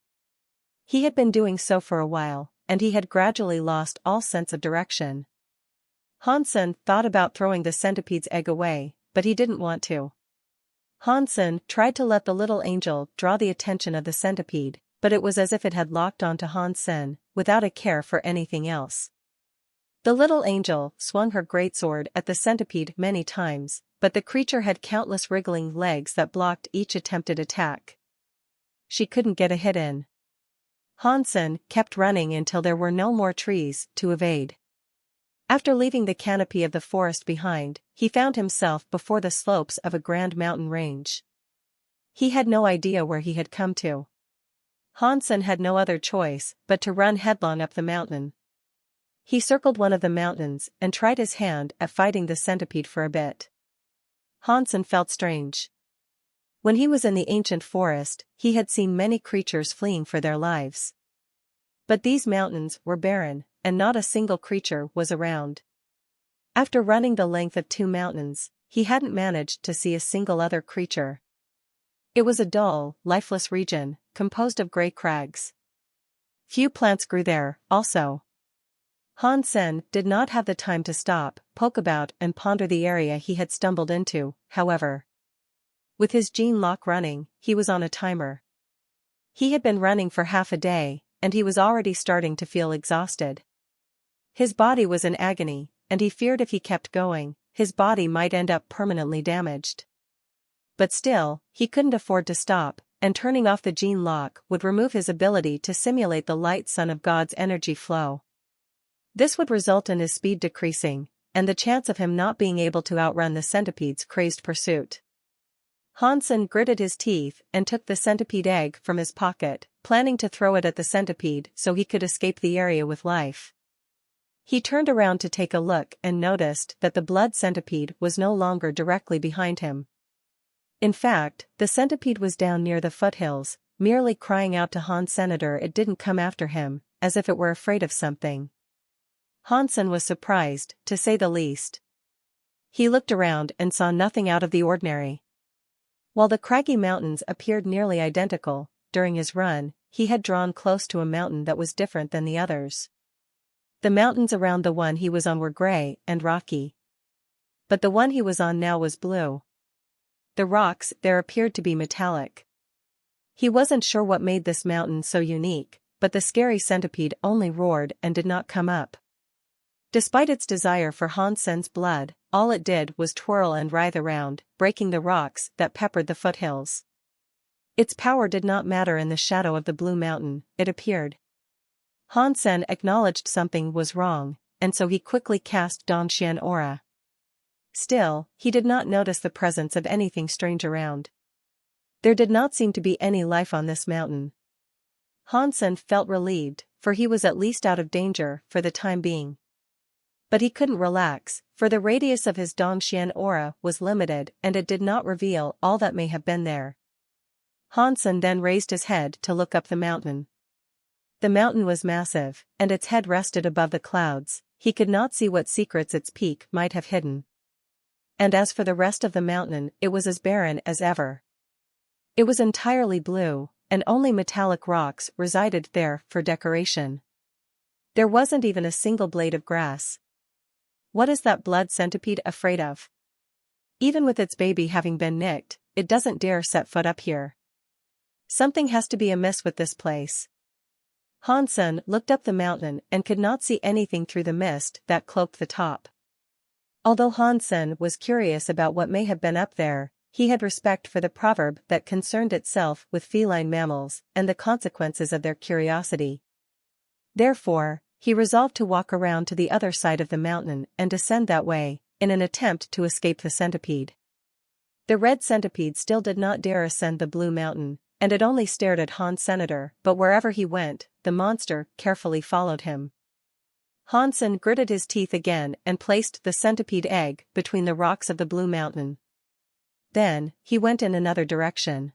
He had been doing so for a while, and he had gradually lost all sense of direction. Hansen thought about throwing the centipede's egg away, but he didn't want to. Hansen tried to let the little angel draw the attention of the centipede, but it was as if it had locked onto Hansen, without a care for anything else. The little angel swung her greatsword at the centipede many times, but the creature had countless wriggling legs that blocked each attempted attack. she couldn't get a hit in. Hansen kept running until there were no more trees to evade. After leaving the canopy of the forest behind, he found himself before the slopes of a grand mountain range. He had no idea where he had come to. Hansen had no other choice but to run headlong up the mountain. He circled one of the mountains and tried his hand at fighting the centipede for a bit. Hansen felt strange. When he was in the ancient forest, he had seen many creatures fleeing for their lives. But these mountains were barren, and not a single creature was around. After running the length of 2 mountains, he hadn't managed to see a single other creature. It was a dull, lifeless region, composed of gray crags. Few plants grew there, also. Hansen did not have the time to stop, poke about and ponder the area he had stumbled into, however. With his gene lock running, he was on a timer. He had been running for half a day, and he was already starting to feel exhausted. His body was in agony, and he feared if he kept going, his body might end up permanently damaged. But still, he couldn't afford to stop, and turning off the gene lock would remove his ability to simulate the light sun of God's energy flow. This would result in his speed decreasing, and the chance of him not being able to outrun the centipede's crazed pursuit. Hansen gritted his teeth and took the centipede egg from his pocket, planning to throw it at the centipede so he could escape the area with life. He turned around to take a look and noticed that the blood centipede was no longer directly behind him. In fact, the centipede was down near the foothills, merely crying out to Hans Senator it didn't come after him, as if it were afraid of something. Hansen was surprised, to say the least. He looked around and saw nothing out of the ordinary. While the craggy mountains appeared nearly identical, during his run, he had drawn close to a mountain that was different than the others. The mountains around the one he was on were gray and rocky. But the one he was on now was blue. The rocks there appeared to be metallic. He wasn't sure what made this mountain so unique, but the scary centipede only roared and did not come up. Despite its desire for Hansen's blood, all it did was twirl and writhe around, breaking the rocks that peppered the foothills. Its power did not matter in the shadow of the blue mountain, it appeared. Hansen acknowledged something was wrong, and so he quickly cast Dongxian aura. Still, he did not notice the presence of anything strange around. There did not seem to be any life on this mountain. Hansen felt relieved, for he was at least out of danger for the time being. But he couldn't relax, for the radius of his Dongxian aura was limited and it did not reveal all that may have been there. Hansen then raised his head to look up the mountain. The mountain was massive, and its head rested above the clouds. He could not see what secrets its peak might have hidden. And as for the rest of the mountain, it was as barren as ever. It was entirely blue, and only metallic rocks resided there for decoration. There wasn't even a single blade of grass. What is that blood centipede afraid of? Even with its baby having been nicked, it doesn't dare set foot up here. Something has to be amiss with this place. Hansen looked up the mountain and could not see anything through the mist that cloaked the top. Although Hansen was curious about what may have been up there, he had respect for the proverb that concerned itself with feline mammals and the consequences of their curiosity. Therefore, he resolved to walk around to the other side of the mountain and descend that way, in an attempt to escape the centipede. The red centipede still did not dare ascend the blue mountain, and it only stared at Hans Senator, but wherever he went, the monster carefully followed him. Hansen gritted his teeth again and placed the centipede egg between the rocks of the blue mountain. Then, he went in another direction.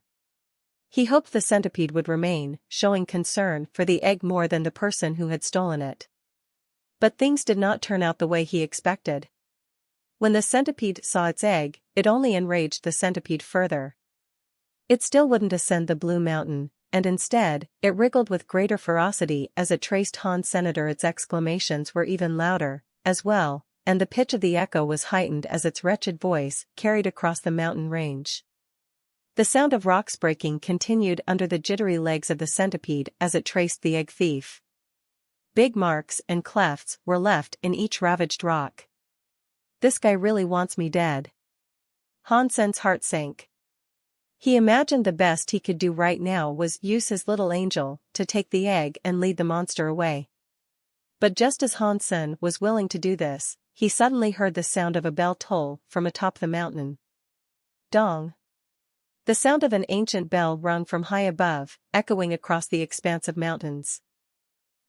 He hoped the centipede would remain, showing concern for the egg more than the person who had stolen it. But things did not turn out the way he expected. When the centipede saw its egg, it only enraged the centipede further. It still wouldn't ascend the blue mountain, and instead, it wriggled with greater ferocity as it traced Hans Senator. Its exclamations were even louder, as well, and the pitch of the echo was heightened as its wretched voice carried across the mountain range. The sound of rocks breaking continued under the jittery legs of the centipede as it traced the egg thief. Big marks and clefts were left in each ravaged rock. This guy really wants me dead. Hansen's heart sank. He imagined the best he could do right now was use his little angel to take the egg and lead the monster away. But just as Hansen was willing to do this, he suddenly heard the sound of a bell toll from atop the mountain. Dong! The sound of an ancient bell rung from high above, echoing across the expanse of mountains.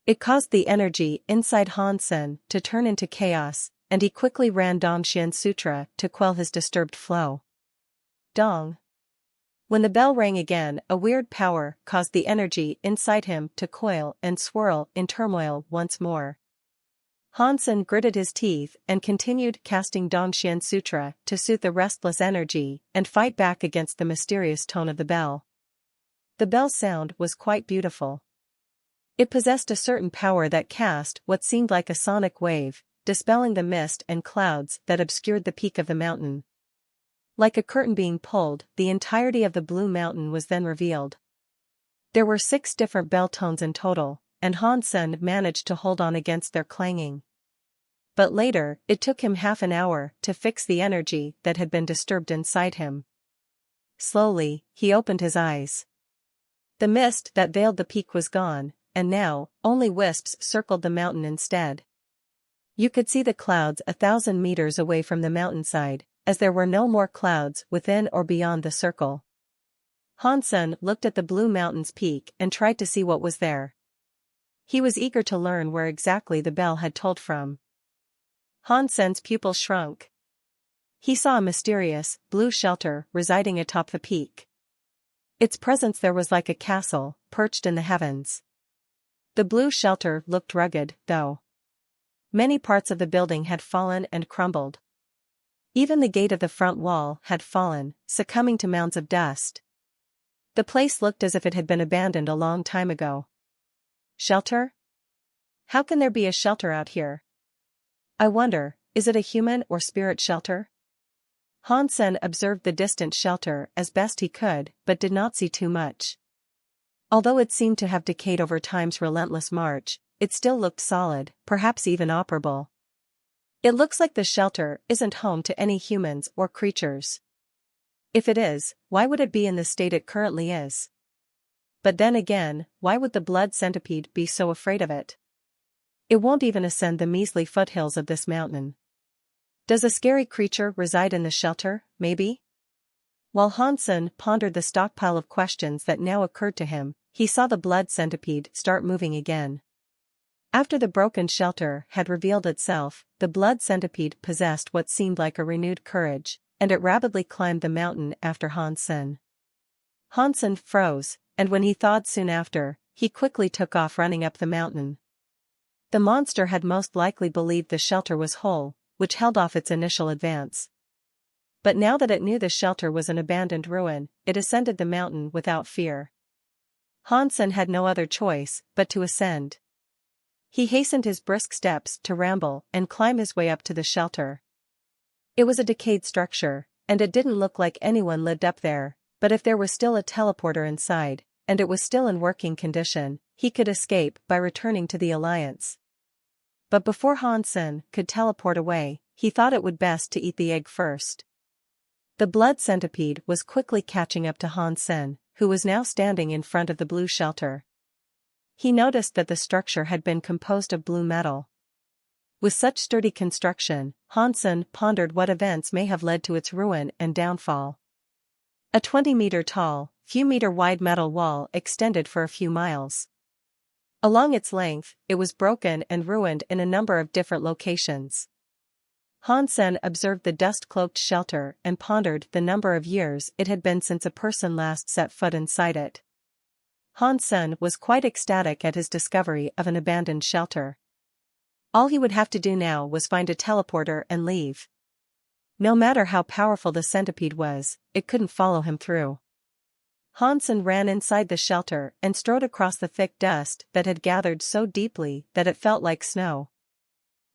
It caused the energy inside Hansen to turn into chaos, and he quickly ran Dongxian Sutra to quell his disturbed flow. Dong! When the bell rang again, a weird power caused the energy inside him to coil and swirl in turmoil once more. Hansen gritted his teeth and continued casting Dongxian Sutra to soothe the restless energy and fight back against the mysterious tone of the bell. The bell's sound was quite beautiful. It possessed a certain power that cast what seemed like a sonic wave, dispelling the mist and clouds that obscured the peak of the mountain. Like a curtain being pulled, the entirety of the Blue Mountain was then revealed. There were 6 different bell tones in total, and Hansen managed to hold on against their clanging. But later, it took him half an hour to fix the energy that had been disturbed inside him. Slowly, he opened his eyes. The mist that veiled the peak was gone, and now, only wisps circled the mountain instead. You could see the clouds 1,000 meters away from the mountainside, as there were no more clouds within or beyond the circle. Hansen looked at the Blue Mountain's peak and tried to see what was there. He was eager to learn where exactly the bell had tolled from. Hansen's pupil shrunk. He saw a mysterious, blue shelter residing atop the peak. Its presence there was like a castle, perched in the heavens. The blue shelter looked rugged, though. Many parts of the building had fallen and crumbled. Even the gate of the front wall had fallen, succumbing to mounds of dust. The place looked as if it had been abandoned a long time ago. Shelter? How can there be a shelter out here? I wonder, is it a human or spirit shelter? Hansen observed the distant shelter as best he could, but did not see too much. Although it seemed to have decayed over time's relentless march, it still looked solid, perhaps even operable. It looks like the shelter isn't home to any humans or creatures. If it is, why would it be in the state it currently is? But then again, why would the blood centipede be so afraid of it? It won't even ascend the measly foothills of this mountain. Does a scary creature reside in the shelter, maybe? While Hansen pondered the stockpile of questions that now occurred to him, he saw the blood centipede start moving again. After the broken shelter had revealed itself, the blood centipede possessed what seemed like a renewed courage, and it rapidly climbed the mountain after Hansen. Hansen froze, and when he thawed soon after, he quickly took off running up the mountain. The monster had most likely believed the shelter was whole, which held off its initial advance. But now that it knew the shelter was an abandoned ruin, it ascended the mountain without fear. Hansen had no other choice but to ascend. He hastened his brisk steps to ramble and climb his way up to the shelter. It was a decayed structure, and it didn't look like anyone lived up there, but if there was still a teleporter inside, and it was still in working condition, he could escape by returning to the Alliance. But before Hansen could teleport away, he thought it would best to eat the egg first. The blood centipede was quickly catching up to Hansen, who was now standing in front of the blue shelter. He noticed that the structure had been composed of blue metal. With such sturdy construction, Hansen pondered what events may have led to its ruin and downfall. A 20-meter-tall, few-meter-wide metal wall extended for a few miles. Along its length, it was broken and ruined in a number of different locations. Hansen observed the dust-cloaked shelter and pondered the number of years it had been since a person last set foot inside it. Hansen was quite ecstatic at his discovery of an abandoned shelter. All he would have to do now was find a teleporter and leave. No matter how powerful the centipede was, it couldn't follow him through. Hansen ran inside the shelter and strode across the thick dust that had gathered so deeply that it felt like snow.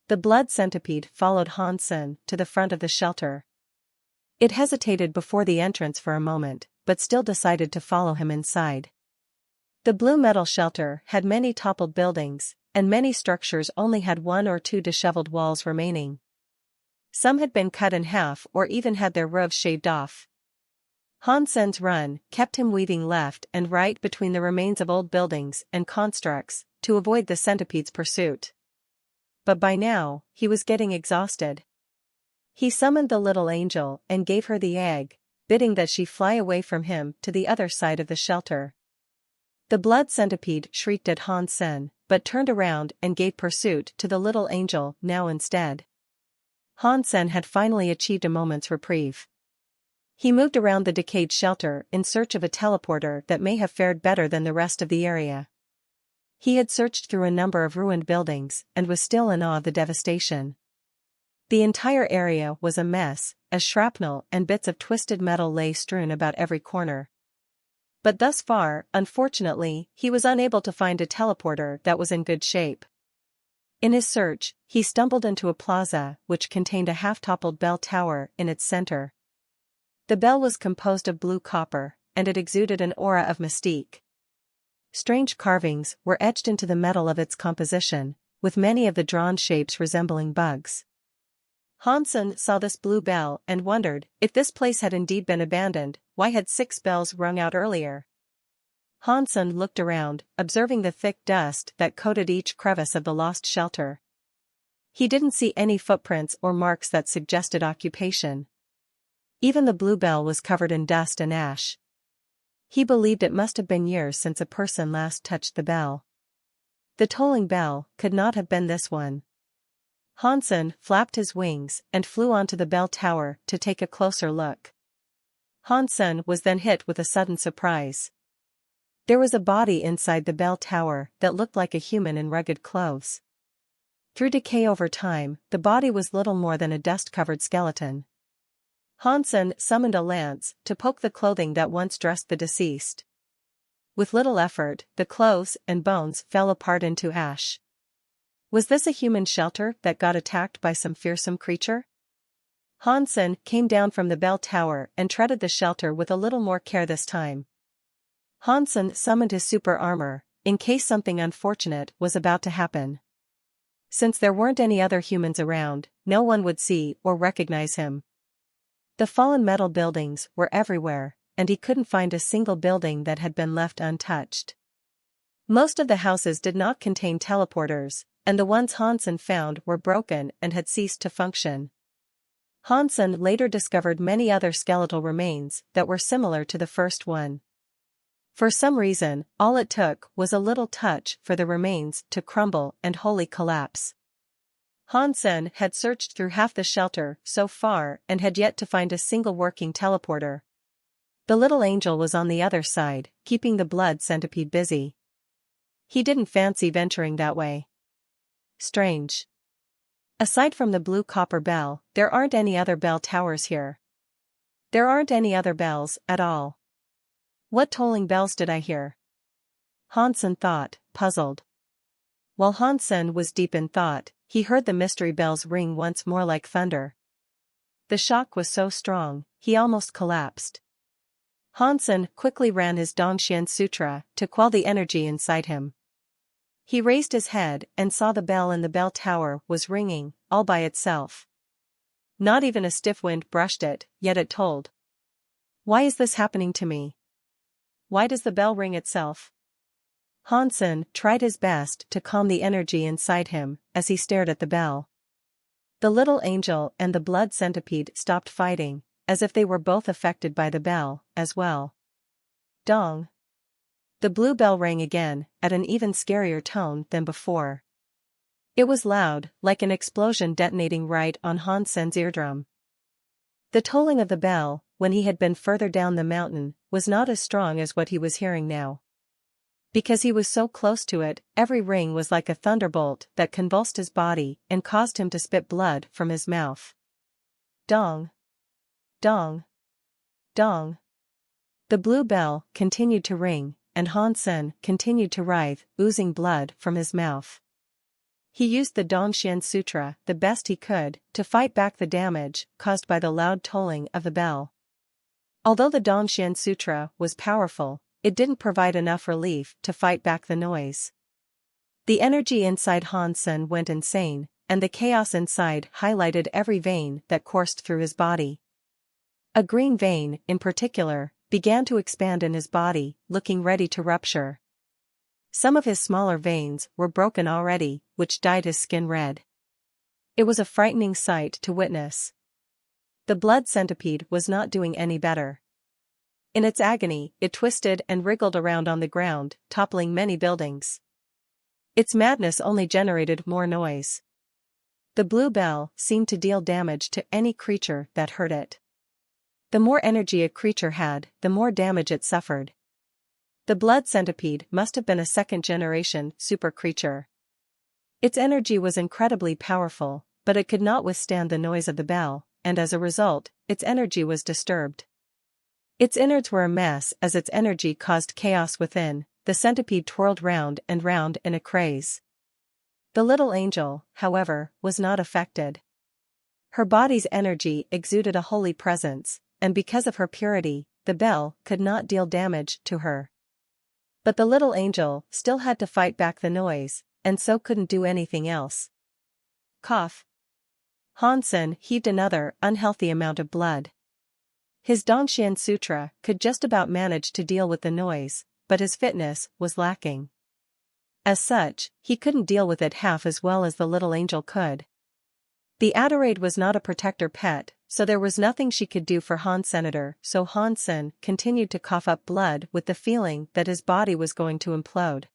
The blood centipede followed Hansen to the front of the shelter. It hesitated before the entrance for a moment, but still decided to follow him inside. The blue metal shelter had many toppled buildings, and many structures only had 1 or 2 disheveled walls remaining. Some had been cut in half or even had their roofs shaved off. Han Sen's run kept him weaving left and right between the remains of old buildings and constructs to avoid the centipede's pursuit. But by now, he was getting exhausted. He summoned the little angel and gave her the egg, bidding that she fly away from him to the other side of the shelter. The blood centipede shrieked at Han Sen, but turned around and gave pursuit to the little angel now instead. Han Sen had finally achieved a moment's reprieve. He moved around the decayed shelter in search of a teleporter that may have fared better than the rest of the area. He had searched through a number of ruined buildings and was still in awe of the devastation. The entire area was a mess, as shrapnel and bits of twisted metal lay strewn about every corner. But thus far, unfortunately, he was unable to find a teleporter that was in good shape. In his search, he stumbled into a plaza which contained a half-toppled bell tower in its center. The bell was composed of blue copper, and it exuded an aura of mystique. Strange carvings were etched into the metal of its composition, with many of the drawn shapes resembling bugs. Han Sen saw this blue bell and wondered, if this place had indeed been abandoned, why had 6 bells rung out earlier? Han Sen looked around, observing the thick dust that coated each crevice of the lost shelter. He didn't see any footprints or marks that suggested occupation. Even the blue bell was covered in dust and ash. He believed it must have been years since a person last touched the bell. The tolling bell could not have been this one. Han Sen flapped his wings and flew onto the bell tower to take a closer look. Han Sen was then hit with a sudden surprise. There was a body inside the bell tower that looked like a human in rugged clothes. Through decay over time, the body was little more than a dust-covered skeleton. Han Sen summoned a lance to poke the clothing that once dressed the deceased. With little effort, the clothes and bones fell apart into ash. Was this a human shelter that got attacked by some fearsome creature? Han Sen came down from the bell tower and treaded the shelter with a little more care this time. Han Sen summoned his super armor, in case something unfortunate was about to happen. Since there weren't any other humans around, no one would see or recognize him. The fallen metal buildings were everywhere, and he couldn't find a single building that had been left untouched. Most of the houses did not contain teleporters, and the ones Han Sen found were broken and had ceased to function. Han Sen later discovered many other skeletal remains that were similar to the first one. For some reason, all it took was a little touch for the remains to crumble and wholly collapse. Han Sen had searched through half the shelter so far and had yet to find a single working teleporter. The little angel was on the other side, keeping the blood centipede busy. He didn't fancy venturing that way. Strange. Aside from the blue copper bell, there aren't any other bell towers here. There aren't any other bells at all. What tolling bells did I hear? Han Sen thought, puzzled. While Han Sen was deep in thought, he heard the mystery bells ring once more like thunder. The shock was so strong, he almost collapsed. Han Sen quickly ran his Dongxian Sutra to quell the energy inside him. He raised his head and saw the bell in the bell tower was ringing, all by itself. Not even a stiff wind brushed it, yet it tolled. Why is this happening to me? Why does the bell ring itself? Han Sen tried his best to calm the energy inside him as he stared at the bell. The little angel and the blood centipede stopped fighting, as if they were both affected by the bell, as well. Dong. The blue bell rang again, at an even scarier tone than before. It was loud, like an explosion detonating right on Han Sen's eardrum. The tolling of the bell, when he had been further down the mountain, was not as strong as what he was hearing now. Because he was so close to it, every ring was like a thunderbolt that convulsed his body and caused him to spit blood from his mouth. Dong. Dong. Dong. The blue bell continued to ring, and Han Sen continued to writhe, oozing blood from his mouth. He used the Dongxian Sutra the best he could to fight back the damage caused by the loud tolling of the bell. Although the Dongxian Sutra was powerful, it didn't provide enough relief to fight back the noise. The energy inside Han Sen went insane, and the chaos inside highlighted every vein that coursed through his body. A green vein, in particular, began to expand in his body, looking ready to rupture. Some of his smaller veins were broken already, which dyed his skin red. It was a frightening sight to witness. The blood centipede was not doing any better. In its agony, it twisted and wriggled around on the ground, toppling many buildings. Its madness only generated more noise. The blue bell seemed to deal damage to any creature that heard it. The more energy a creature had, the more damage it suffered. The blood centipede must have been a second-generation super creature. Its energy was incredibly powerful, but it could not withstand the noise of the bell, and as a result, its energy was disturbed. Its innards were a mess as its energy caused chaos within. The centipede twirled round and round in a craze. The little angel, however, was not affected. Her body's energy exuded a holy presence, and because of her purity, the bell could not deal damage to her. But the little angel still had to fight back the noise, and so couldn't do anything else. Cough. Hansen heaved another unhealthy amount of blood. His Dongxian Sutra could just about manage to deal with the noise, but his fitness was lacking. As such, he couldn't deal with it half as well as the little angel could. The Adelaide was not a protector pet, so there was nothing she could do for Senator. So Hansen continued to cough up blood with the feeling that his body was going to implode.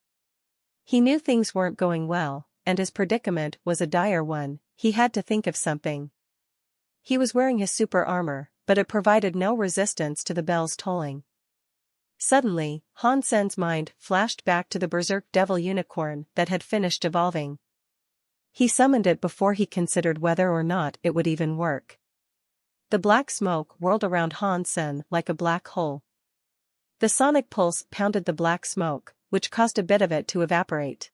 He knew things weren't going well, and his predicament was a dire one. He had to think of something. He was wearing his super armor, but it provided no resistance to the bell's tolling. Suddenly, Hansen's mind flashed back to the berserk devil unicorn that had finished evolving. He summoned it before he considered whether or not it would even work. The black smoke whirled around Hansen like a black hole. The sonic pulse pounded the black smoke, which caused a bit of it to evaporate.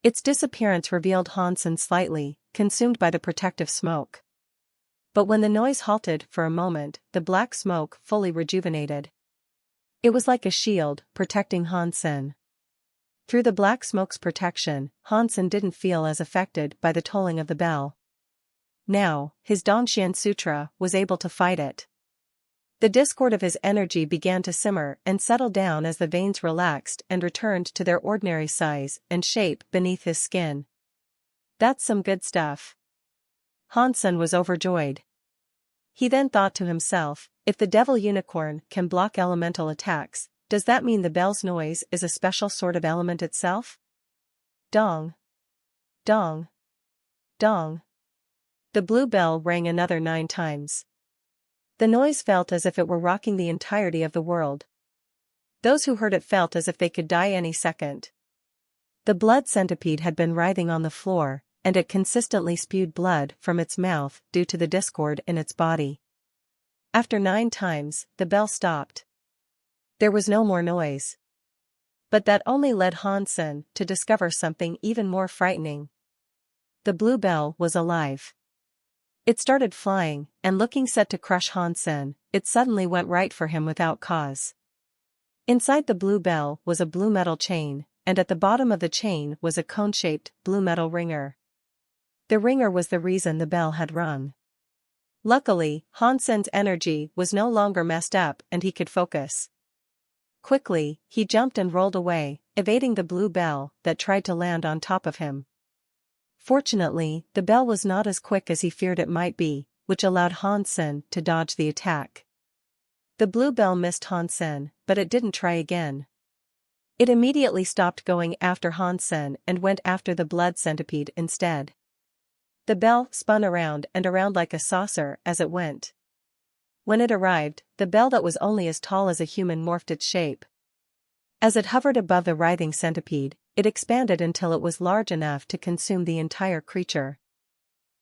Its disappearance revealed Hansen slightly, consumed by the protective smoke. But when the noise halted for a moment, the black smoke fully rejuvenated. It was like a shield, protecting Hansen. Through the black smoke's protection, Hansen didn't feel as affected by the tolling of the bell. Now, his Dongxian Sutra was able to fight it. The discord of his energy began to simmer and settle down as the veins relaxed and returned to their ordinary size and shape beneath his skin. That's some good stuff. Hansen was overjoyed. He then thought to himself, if the devil unicorn can block elemental attacks, does that mean the bell's noise is a special sort of element itself? Dong. Dong. Dong. The blue bell rang another 9 times. The noise felt as if it were rocking the entirety of the world. Those who heard it felt as if they could die any second. The blood centipede had been writhing on the floor, and it consistently spewed blood from its mouth due to the discord in its body. After 9 times, the bell stopped. There was no more noise. But that only led Hansen to discover something even more frightening. The blue bell was alive. It started flying, and looking set to crush Hansen, it suddenly went right for him without cause. Inside the blue bell was a blue metal chain, and at the bottom of the chain was a cone-shaped blue metal ringer. The ringer was the reason the bell had rung. Luckily, Hansen's energy was no longer messed up and he could focus. Quickly, he jumped and rolled away, evading the blue bell that tried to land on top of him. Fortunately, the bell was not as quick as he feared it might be, which allowed Hansen to dodge the attack. The blue bell missed Hansen, but it didn't try again. It immediately stopped going after Hansen and went after the blood centipede instead. The bell spun around and around like a saucer as it went. When it arrived, the bell that was only as tall as a human morphed its shape. As it hovered above the writhing centipede, it expanded until it was large enough to consume the entire creature.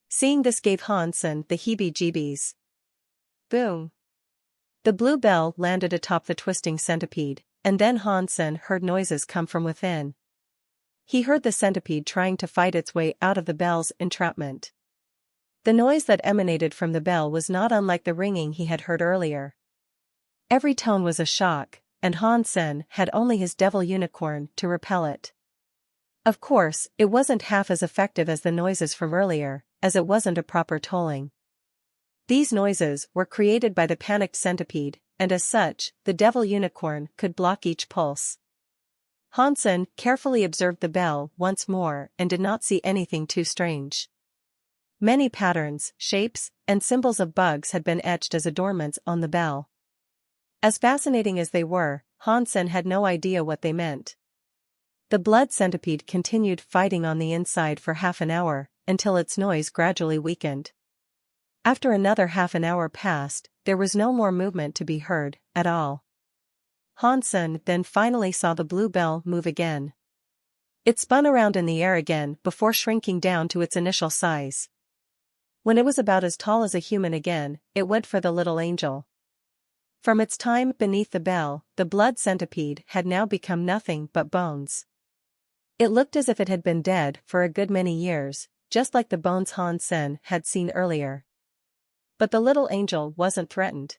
Seeing this gave Hansen the heebie-jeebies. Boom! The blue bell landed atop the twisting centipede, and then Hansen heard noises come from within. He heard the centipede trying to fight its way out of the bell's entrapment. The noise that emanated from the bell was not unlike the ringing he had heard earlier. Every tone was a shock, and Hansen had only his devil unicorn to repel it. Of course, it wasn't half as effective as the noises from earlier, as it wasn't a proper tolling. These noises were created by the panicked centipede, and as such, the devil unicorn could block each pulse. Hansen carefully observed the bell once more and did not see anything too strange. Many patterns, shapes, and symbols of bugs had been etched as adornments on the bell. As fascinating as they were, Hansen had no idea what they meant. The blood centipede continued fighting on the inside for half an hour, until its noise gradually weakened. After another half an hour passed, there was no more movement to be heard, at all. Hansen then finally saw the blue bell move again. It spun around in the air again before shrinking down to its initial size. When it was about as tall as a human again, it went for the little angel. From its time beneath the bell, the blood centipede had now become nothing but bones. It looked as if it had been dead for a good many years, just like the bones Hansen had seen earlier. But the little angel wasn't threatened.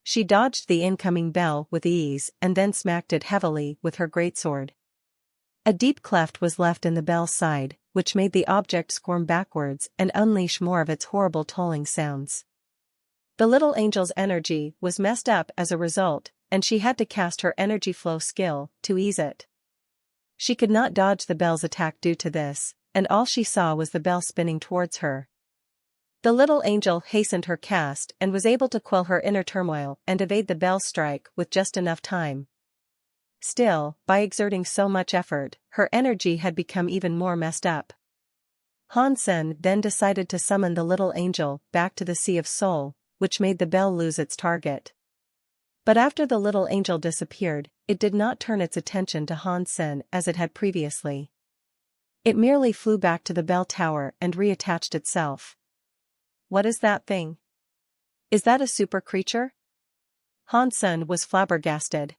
She dodged the incoming bell with ease and then smacked it heavily with her greatsword. A deep cleft was left in the bell's side, which made the object squirm backwards and unleash more of its horrible tolling sounds. The little angel's energy was messed up as a result, and she had to cast her energy flow skill to ease it. She could not dodge the bell's attack due to this, and all she saw was the bell spinning towards her. The little angel hastened her cast and was able to quell her inner turmoil and evade the bell's strike with just enough time. Still, by exerting so much effort, her energy had become even more messed up. Hansen then decided to summon the little angel back to the Sea of Soul, which made the bell lose its target. But after the little angel disappeared, it did not turn its attention to Hansen as it had previously. It merely flew back to the bell tower and reattached itself. What is that thing? Is that a super creature? Hansen was flabbergasted.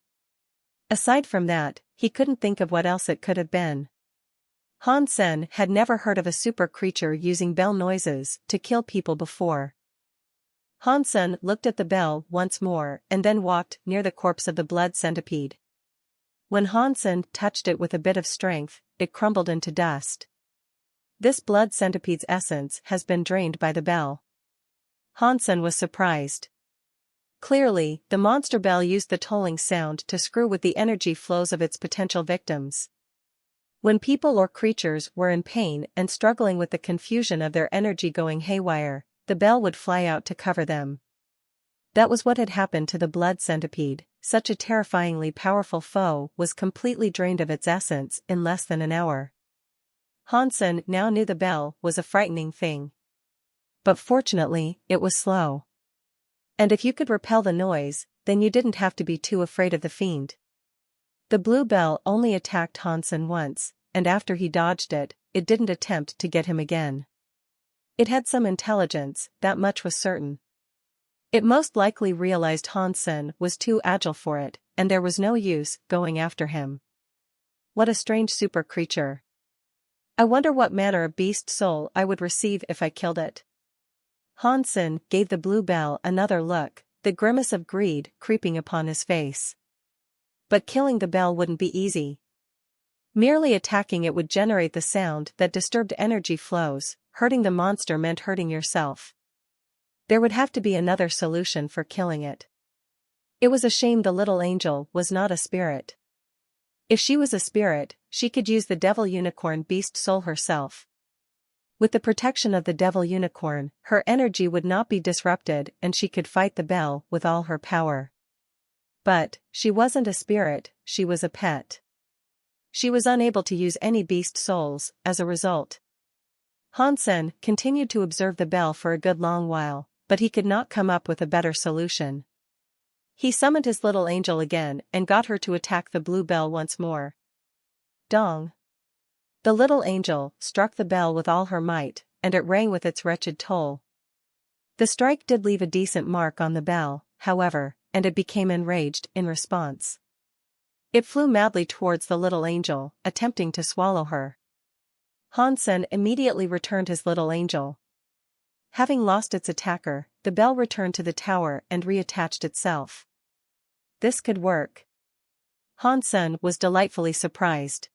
Aside from that, he couldn't think of what else it could have been. Hansen had never heard of a super creature using bell noises to kill people before. Hansen looked at the bell once more and then walked near the corpse of the blood centipede. When Hansen touched it with a bit of strength, it crumbled into dust. This blood centipede's essence has been drained by the bell. Hansen was surprised. Clearly, the monster bell used the tolling sound to screw with the energy flows of its potential victims. When people or creatures were in pain and struggling with the confusion of their energy going haywire, the bell would fly out to cover them. That was what had happened to the blood centipede. Such a terrifyingly powerful foe was completely drained of its essence in less than an hour. Hansen now knew the bell was a frightening thing. But fortunately, it was slow. And if you could repel the noise, then you didn't have to be too afraid of the fiend. The blue bell only attacked Hansen once, and after he dodged it, it didn't attempt to get him again. It had some intelligence, that much was certain. It most likely realized Hansen was too agile for it, and there was no use going after him. What a strange super creature. I wonder what manner of beast soul I would receive if I killed it. Hansen gave the blue bell another look, the grimace of greed creeping upon his face. But killing the bell wouldn't be easy. Merely attacking it would generate the sound that disturbed energy flows. Hurting the monster meant hurting yourself. There would have to be another solution for killing it. It was a shame the little angel was not a spirit. If she was a spirit, she could use the devil unicorn beast soul herself. With the protection of the devil unicorn, her energy would not be disrupted and she could fight the bell with all her power. But, she wasn't a spirit, she was a pet. She was unable to use any beast souls, as a result. Hansen continued to observe the bell for a good long while, but he could not come up with a better solution. He summoned his little angel again and got her to attack the blue bell once more. Dong! The little angel struck the bell with all her might, and it rang with its wretched toll. The strike did leave a decent mark on the bell, however, and it became enraged in response. It flew madly towards the little angel, attempting to swallow her. Hansen immediately returned his little angel. Having lost its attacker, the bell returned to the tower and reattached itself. This could work. Hansen was delightfully surprised.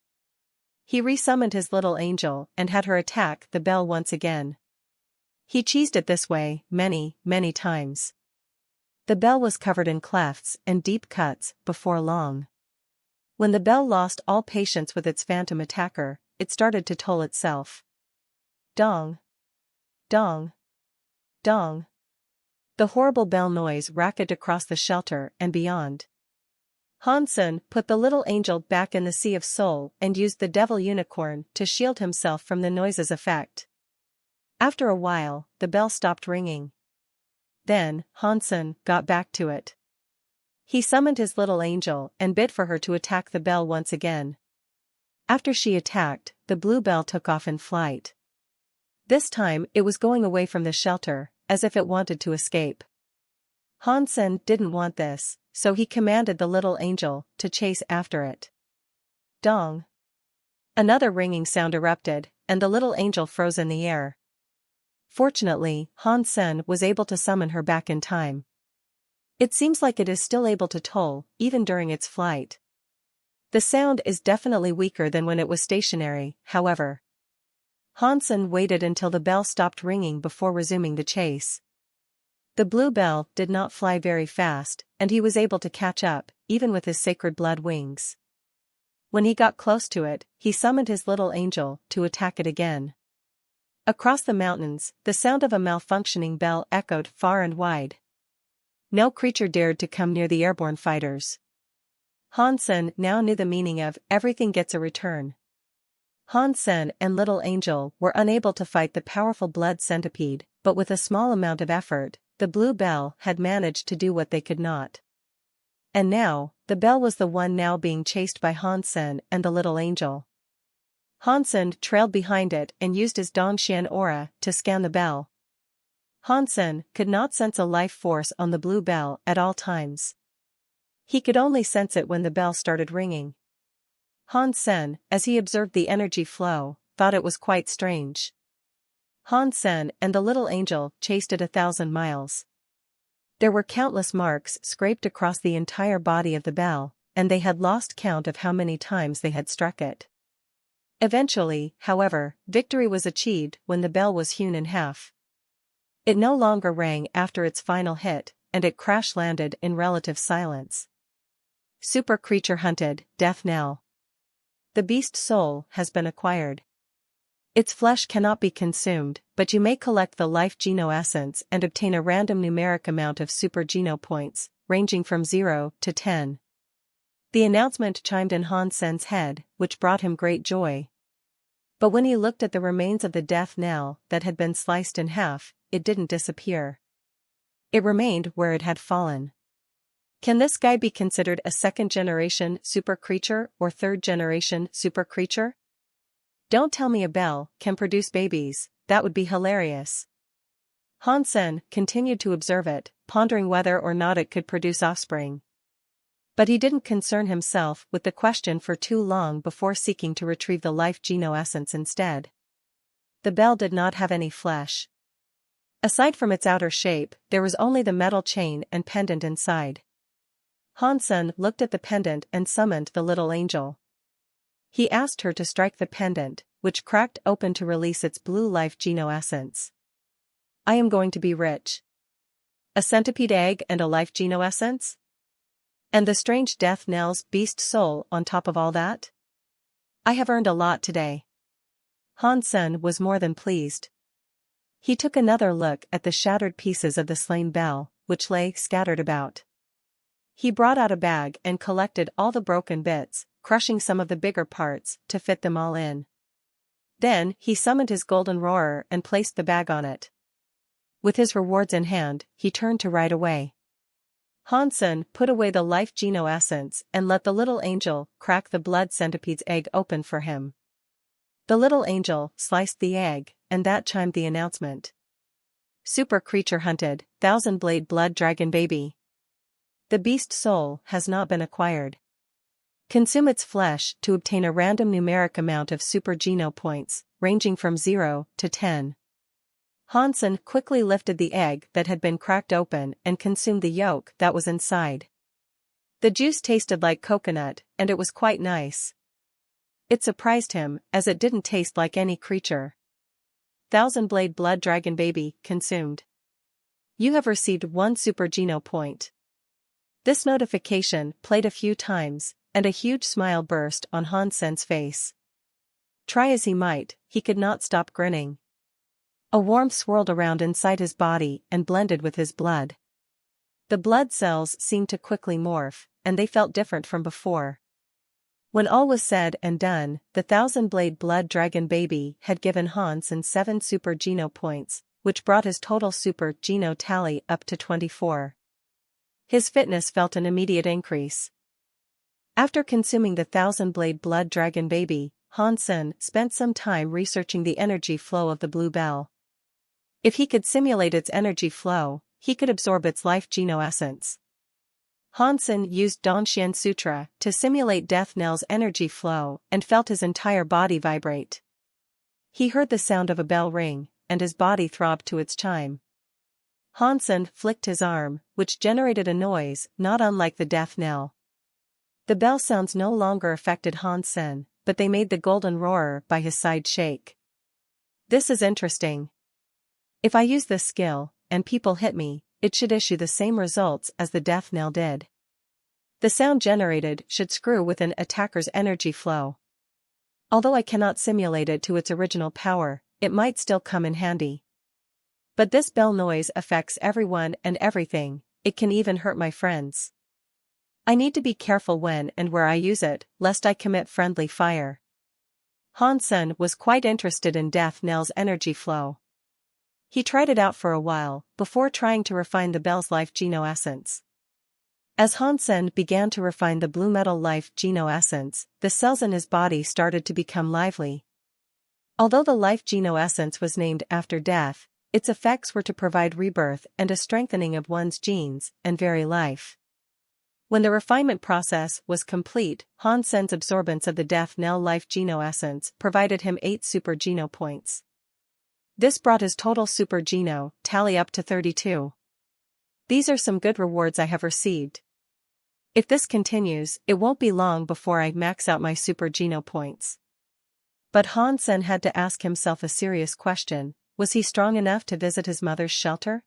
He resummoned his little angel and had her attack the bell once again. He cheesed it this way many, many times. The bell was covered in clefts and deep cuts before long. When the bell lost all patience with its phantom attacker, it started to toll itself. Dong. Dong. Dong. The horrible bell noise racketed across the shelter and beyond. Hansen put the little angel back in the sea of soul and used the devil unicorn to shield himself from the noise's effect. After a while, the bell stopped ringing. Then, Hansen got back to it. He summoned his little angel and bid for her to attack the bell once again. After she attacked, the blue bell took off in flight. This time it was going away from the shelter, as if it wanted to escape. Hansen didn't want this, so he commanded the little angel to chase after it. Dong. Another ringing sound erupted, and the little angel froze in the air. Fortunately, Hansen was able to summon her back in time. It seems like it is still able to toll, even during its flight. The sound is definitely weaker than when it was stationary, however. Hansen waited until the bell stopped ringing before resuming the chase. The blue bell did not fly very fast, and he was able to catch up, even with his sacred blood wings. When he got close to it, he summoned his little angel to attack it again. Across the mountains, the sound of a malfunctioning bell echoed far and wide. No creature dared to come near the airborne fighters. Hansen now knew the meaning of "everything gets a return." Hansen and Little Angel were unable to fight the powerful blood centipede, but with a small amount of effort, the blue bell had managed to do what they could not. And now, the bell was the one now being chased by Hansen and the Little Angel. Hansen trailed behind it and used his Dongxian aura to scan the bell. Hansen could not sense a life force on the blue bell at all times. He could only sense it when the bell started ringing. Hansen, as he observed the energy flow, thought it was quite strange. Hansen and the Little Angel chased it 1,000 miles. There were countless marks scraped across the entire body of the bell, and they had lost count of how many times they had struck it. Eventually, however, victory was achieved when the bell was hewn in half. It no longer rang after its final hit, and it crash-landed in relative silence. Super creature hunted, death knell. The beast soul has been acquired. Its flesh cannot be consumed, but you may collect the life geno essence and obtain a random numeric amount of super geno points, ranging from 0 to 10. The announcement chimed in Hansen's head, which brought him great joy. But when he looked at the remains of the death knell that had been sliced in half, it didn't disappear. It remained where it had fallen. Can this guy be considered a second-generation super creature or third-generation super creature? Don't tell me a bell can produce babies, that would be hilarious. Hansen continued to observe it, pondering whether or not it could produce offspring. But he didn't concern himself with the question for too long before seeking to retrieve the life geno essence instead. The bell did not have any flesh. Aside from its outer shape, there was only the metal chain and pendant inside. Hansen looked at the pendant and summoned the Little Angel. He asked her to strike the pendant, which cracked open to release its blue life geno essence. I am going to be rich. A centipede egg and a life geno essence? And the strange death knell's beast soul on top of all that? I have earned a lot today. Hansen was more than pleased. He took another look at the shattered pieces of the slain bell, which lay scattered about. He brought out a bag and collected all the broken bits, crushing some of the bigger parts to fit them all in. Then, he summoned his golden roarer and placed the bag on it. With his rewards in hand, he turned to ride away. Hansen put away the life geno essence and let the Little Angel crack the blood centipede's egg open for him. The Little Angel sliced the egg, and that chimed the announcement. Super creature hunted, 1,000-blade blood dragon baby. The beast soul has not been acquired. Consume its flesh to obtain a random numeric amount of super geno points, ranging from 0 to 10. Hansen quickly lifted the egg that had been cracked open and consumed the yolk that was inside. The juice tasted like coconut, and it was quite nice. It surprised him, as it didn't taste like any creature. 1000 blood dragon baby, consumed. You have received 1 super geno point. This notification played a few times, and a huge smile burst on Hansen's face. Try as he might, he could not stop grinning. A warmth swirled around inside his body and blended with his blood. The blood cells seemed to quickly morph, and they felt different from before. When all was said and done, the 1000 blood dragon baby had given Hansen 7 super geno points, which brought his total super geno tally up to 24. His fitness felt an immediate increase. After consuming the 1000 blood dragon baby, Hansen spent some time researching the energy flow of the blue bell. If he could simulate its energy flow, he could absorb its life geno essence. Hansen used Danshan Sutra to simulate Death Knell's energy flow and felt his entire body vibrate. He heard the sound of a bell ring, and his body throbbed to its chime. Hansen flicked his arm, which generated a noise not unlike the death knell. The bell sounds no longer affected Hansen, but they made the golden roarer by his side shake. This is interesting. If I use this skill, and people hit me, it should issue the same results as the death knell did. The sound generated should screw with an attacker's energy flow. Although I cannot simulate it to its original power, it might still come in handy. But this bell noise affects everyone and everything, it can even hurt my friends. I need to be careful when and where I use it, lest I commit friendly fire. Hansen was quite interested in Death Knell's energy flow. He tried it out for a while, before trying to refine the bell's life geno essence. As Hansen began to refine the blue metal life geno essence, the cells in his body started to become lively. Although the life geno essence was named after death, its effects were to provide rebirth and a strengthening of one's genes and very life. When the refinement process was complete, Hansen's absorbance of the Death Knell life geno essence provided him 8 super geno points. This brought his total super geno tally up to 32. These are some good rewards I have received. If this continues, it won't be long before I max out my super geno points. But Hansen had to ask himself a serious question: was he strong enough to visit his mother's shelter?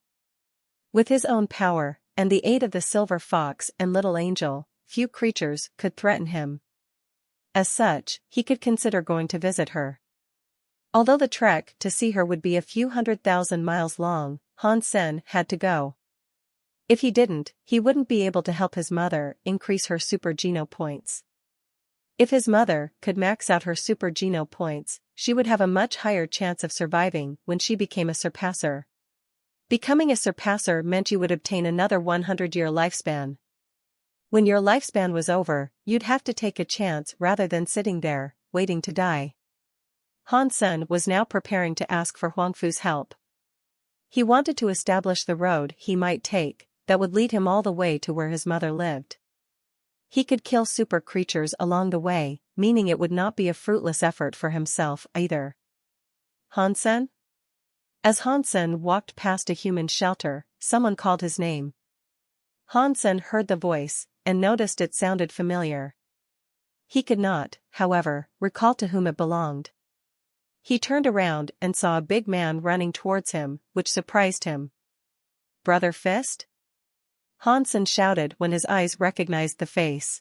With his own power, and the aid of the silver fox and little angel, few creatures could threaten him. As such, he could consider going to visit her. Although the trek to see her would be a few 100,000 miles long, Hansen had to go. If he didn't, he wouldn't be able to help his mother increase her super geno points. If his mother could max out her super geno points, she would have a much higher chance of surviving when she became a surpasser. Becoming a surpasser meant you would obtain another 100-year lifespan. When your lifespan was over, you'd have to take a chance rather than sitting there, waiting to die. Hansen was now preparing to ask for Huangfu's help. He wanted to establish the road he might take that would lead him all the way to where his mother lived. He could kill super creatures along the way, meaning it would not be a fruitless effort for himself either. Hansen? As Hansen walked past a human shelter, someone called his name. Hansen heard the voice, and noticed it sounded familiar. He could not, however, recall to whom it belonged. He turned around and saw a big man running towards him, which surprised him. "Brother Fist?" Hansen shouted when his eyes recognized the face.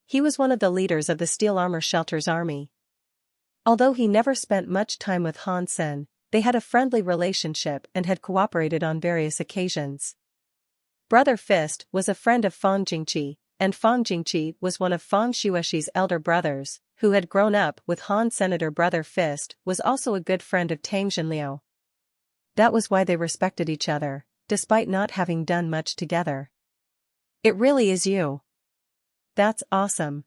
He was one of the leaders of the Steel Armor Shelter's army. Although he never spent much time with Hansen, they had a friendly relationship and had cooperated on various occasions. Brother Fist was a friend of Fang Jingqi, and Fang Jingqi was one of Fang Xuexi's elder brothers, who had grown up with Han. Senator Brother Fist was also a good friend of Tang Xinliu. That was why they respected each other, despite not having done much together. "It really is you. That's awesome."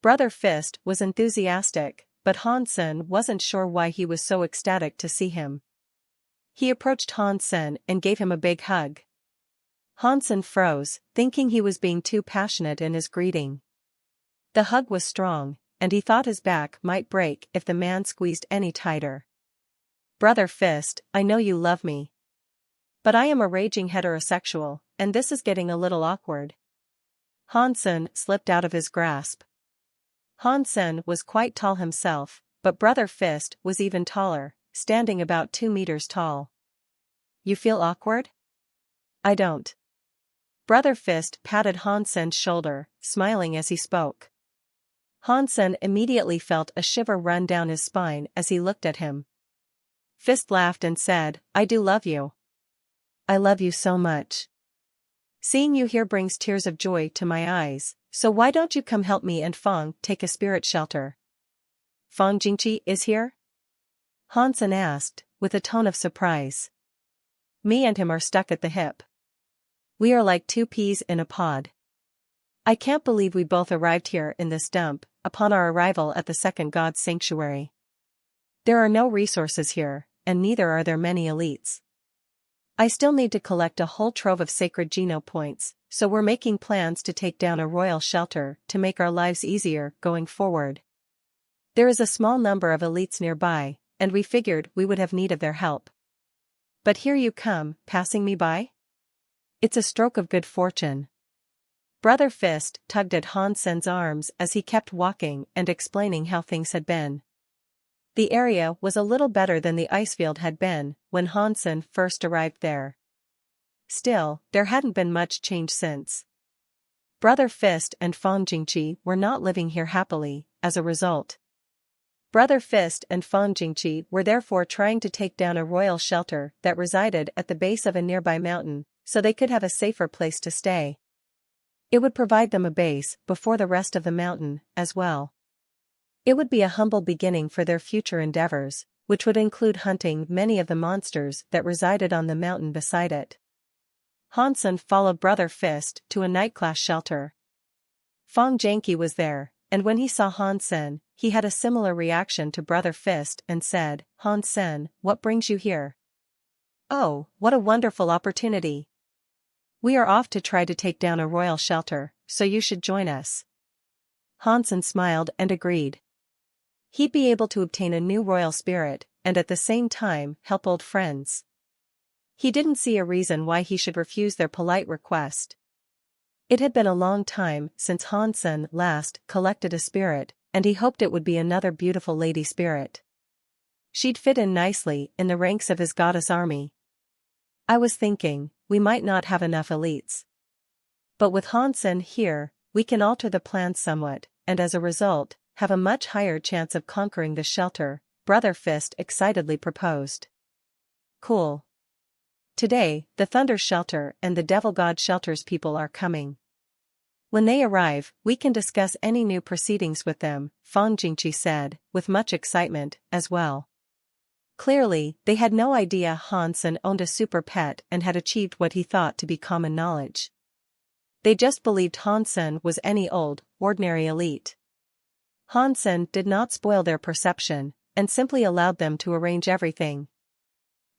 Brother Fist was enthusiastic, but Hansen wasn't sure why he was so ecstatic to see him. He approached Hansen and gave him a big hug. Hansen froze, thinking he was being too passionate in his greeting. The hug was strong, and he thought his back might break if the man squeezed any tighter. "Brother Fist, I know you love me. But I am a raging heterosexual, and this is getting a little awkward." Hansen slipped out of his grasp. Hansen was quite tall himself, but Brother Fist was even taller, standing about 2 meters tall. You feel awkward? I don't. Brother Fist patted Hansen's shoulder, smiling as he spoke. Hansen immediately felt a shiver run down his spine as he looked at him. Fist laughed and said, I do love you. I love you so much. Seeing you here brings tears of joy to my eyes, so why don't you come help me and Fong take a spirit shelter? Fong Jingqi is here? Hansen asked, with a tone of surprise. Me and him are stuck at the hip. We are like 2 peas in a pod. I can't believe we both arrived here in this dump, upon our arrival at the second god's sanctuary. There are no resources here, and neither are there many elites. I still need to collect a whole trove of sacred Geno points, so we're making plans to take down a royal shelter to make our lives easier going forward. There is a small number of elites nearby, and we figured we would have need of their help. But here you come, passing me by? It's a stroke of good fortune. Brother Fist tugged at Hansen's arms as he kept walking and explaining how things had been. The area was a little better than the icefield had been when Hansen first arrived there. Still, there hadn't been much change since. Brother Fist and Fong Jingqi were not living here happily, as a result. Brother Fist and Fong Jingqi were therefore trying to take down a royal shelter that resided at the base of a nearby mountain, so they could have a safer place to stay. It would provide them a base before the rest of the mountain, as well. It would be a humble beginning for their future endeavors, which would include hunting many of the monsters that resided on the mountain beside it. Hansen followed Brother Fist to a night-class shelter. Fong Janqi was there, and when he saw Hansen, he had a similar reaction to Brother Fist and said, Hansen, what brings you here? Oh, what a wonderful opportunity. We are off to try to take down a royal shelter, so you should join us. Hansen smiled and agreed. He'd be able to obtain a new royal spirit, and at the same time help old friends. He didn't see a reason why he should refuse their polite request. It had been a long time since Hansen last collected a spirit, and he hoped it would be another beautiful lady spirit. She'd fit in nicely in the ranks of his goddess army. I was thinking, we might not have enough elites. But with Hansen here, we can alter the plans somewhat, and as a result, have a much higher chance of conquering the shelter, Brother Fist excitedly proposed. Cool. Today, the Thunder Shelter and the Devil God Shelter's people are coming. When they arrive, we can discuss any new proceedings with them, Fong Jingqi said, with much excitement, as well. Clearly, they had no idea Hansen owned a super pet and had achieved what he thought to be common knowledge. They just believed Hansen was any old, ordinary elite. Hansen did not spoil their perception, and simply allowed them to arrange everything.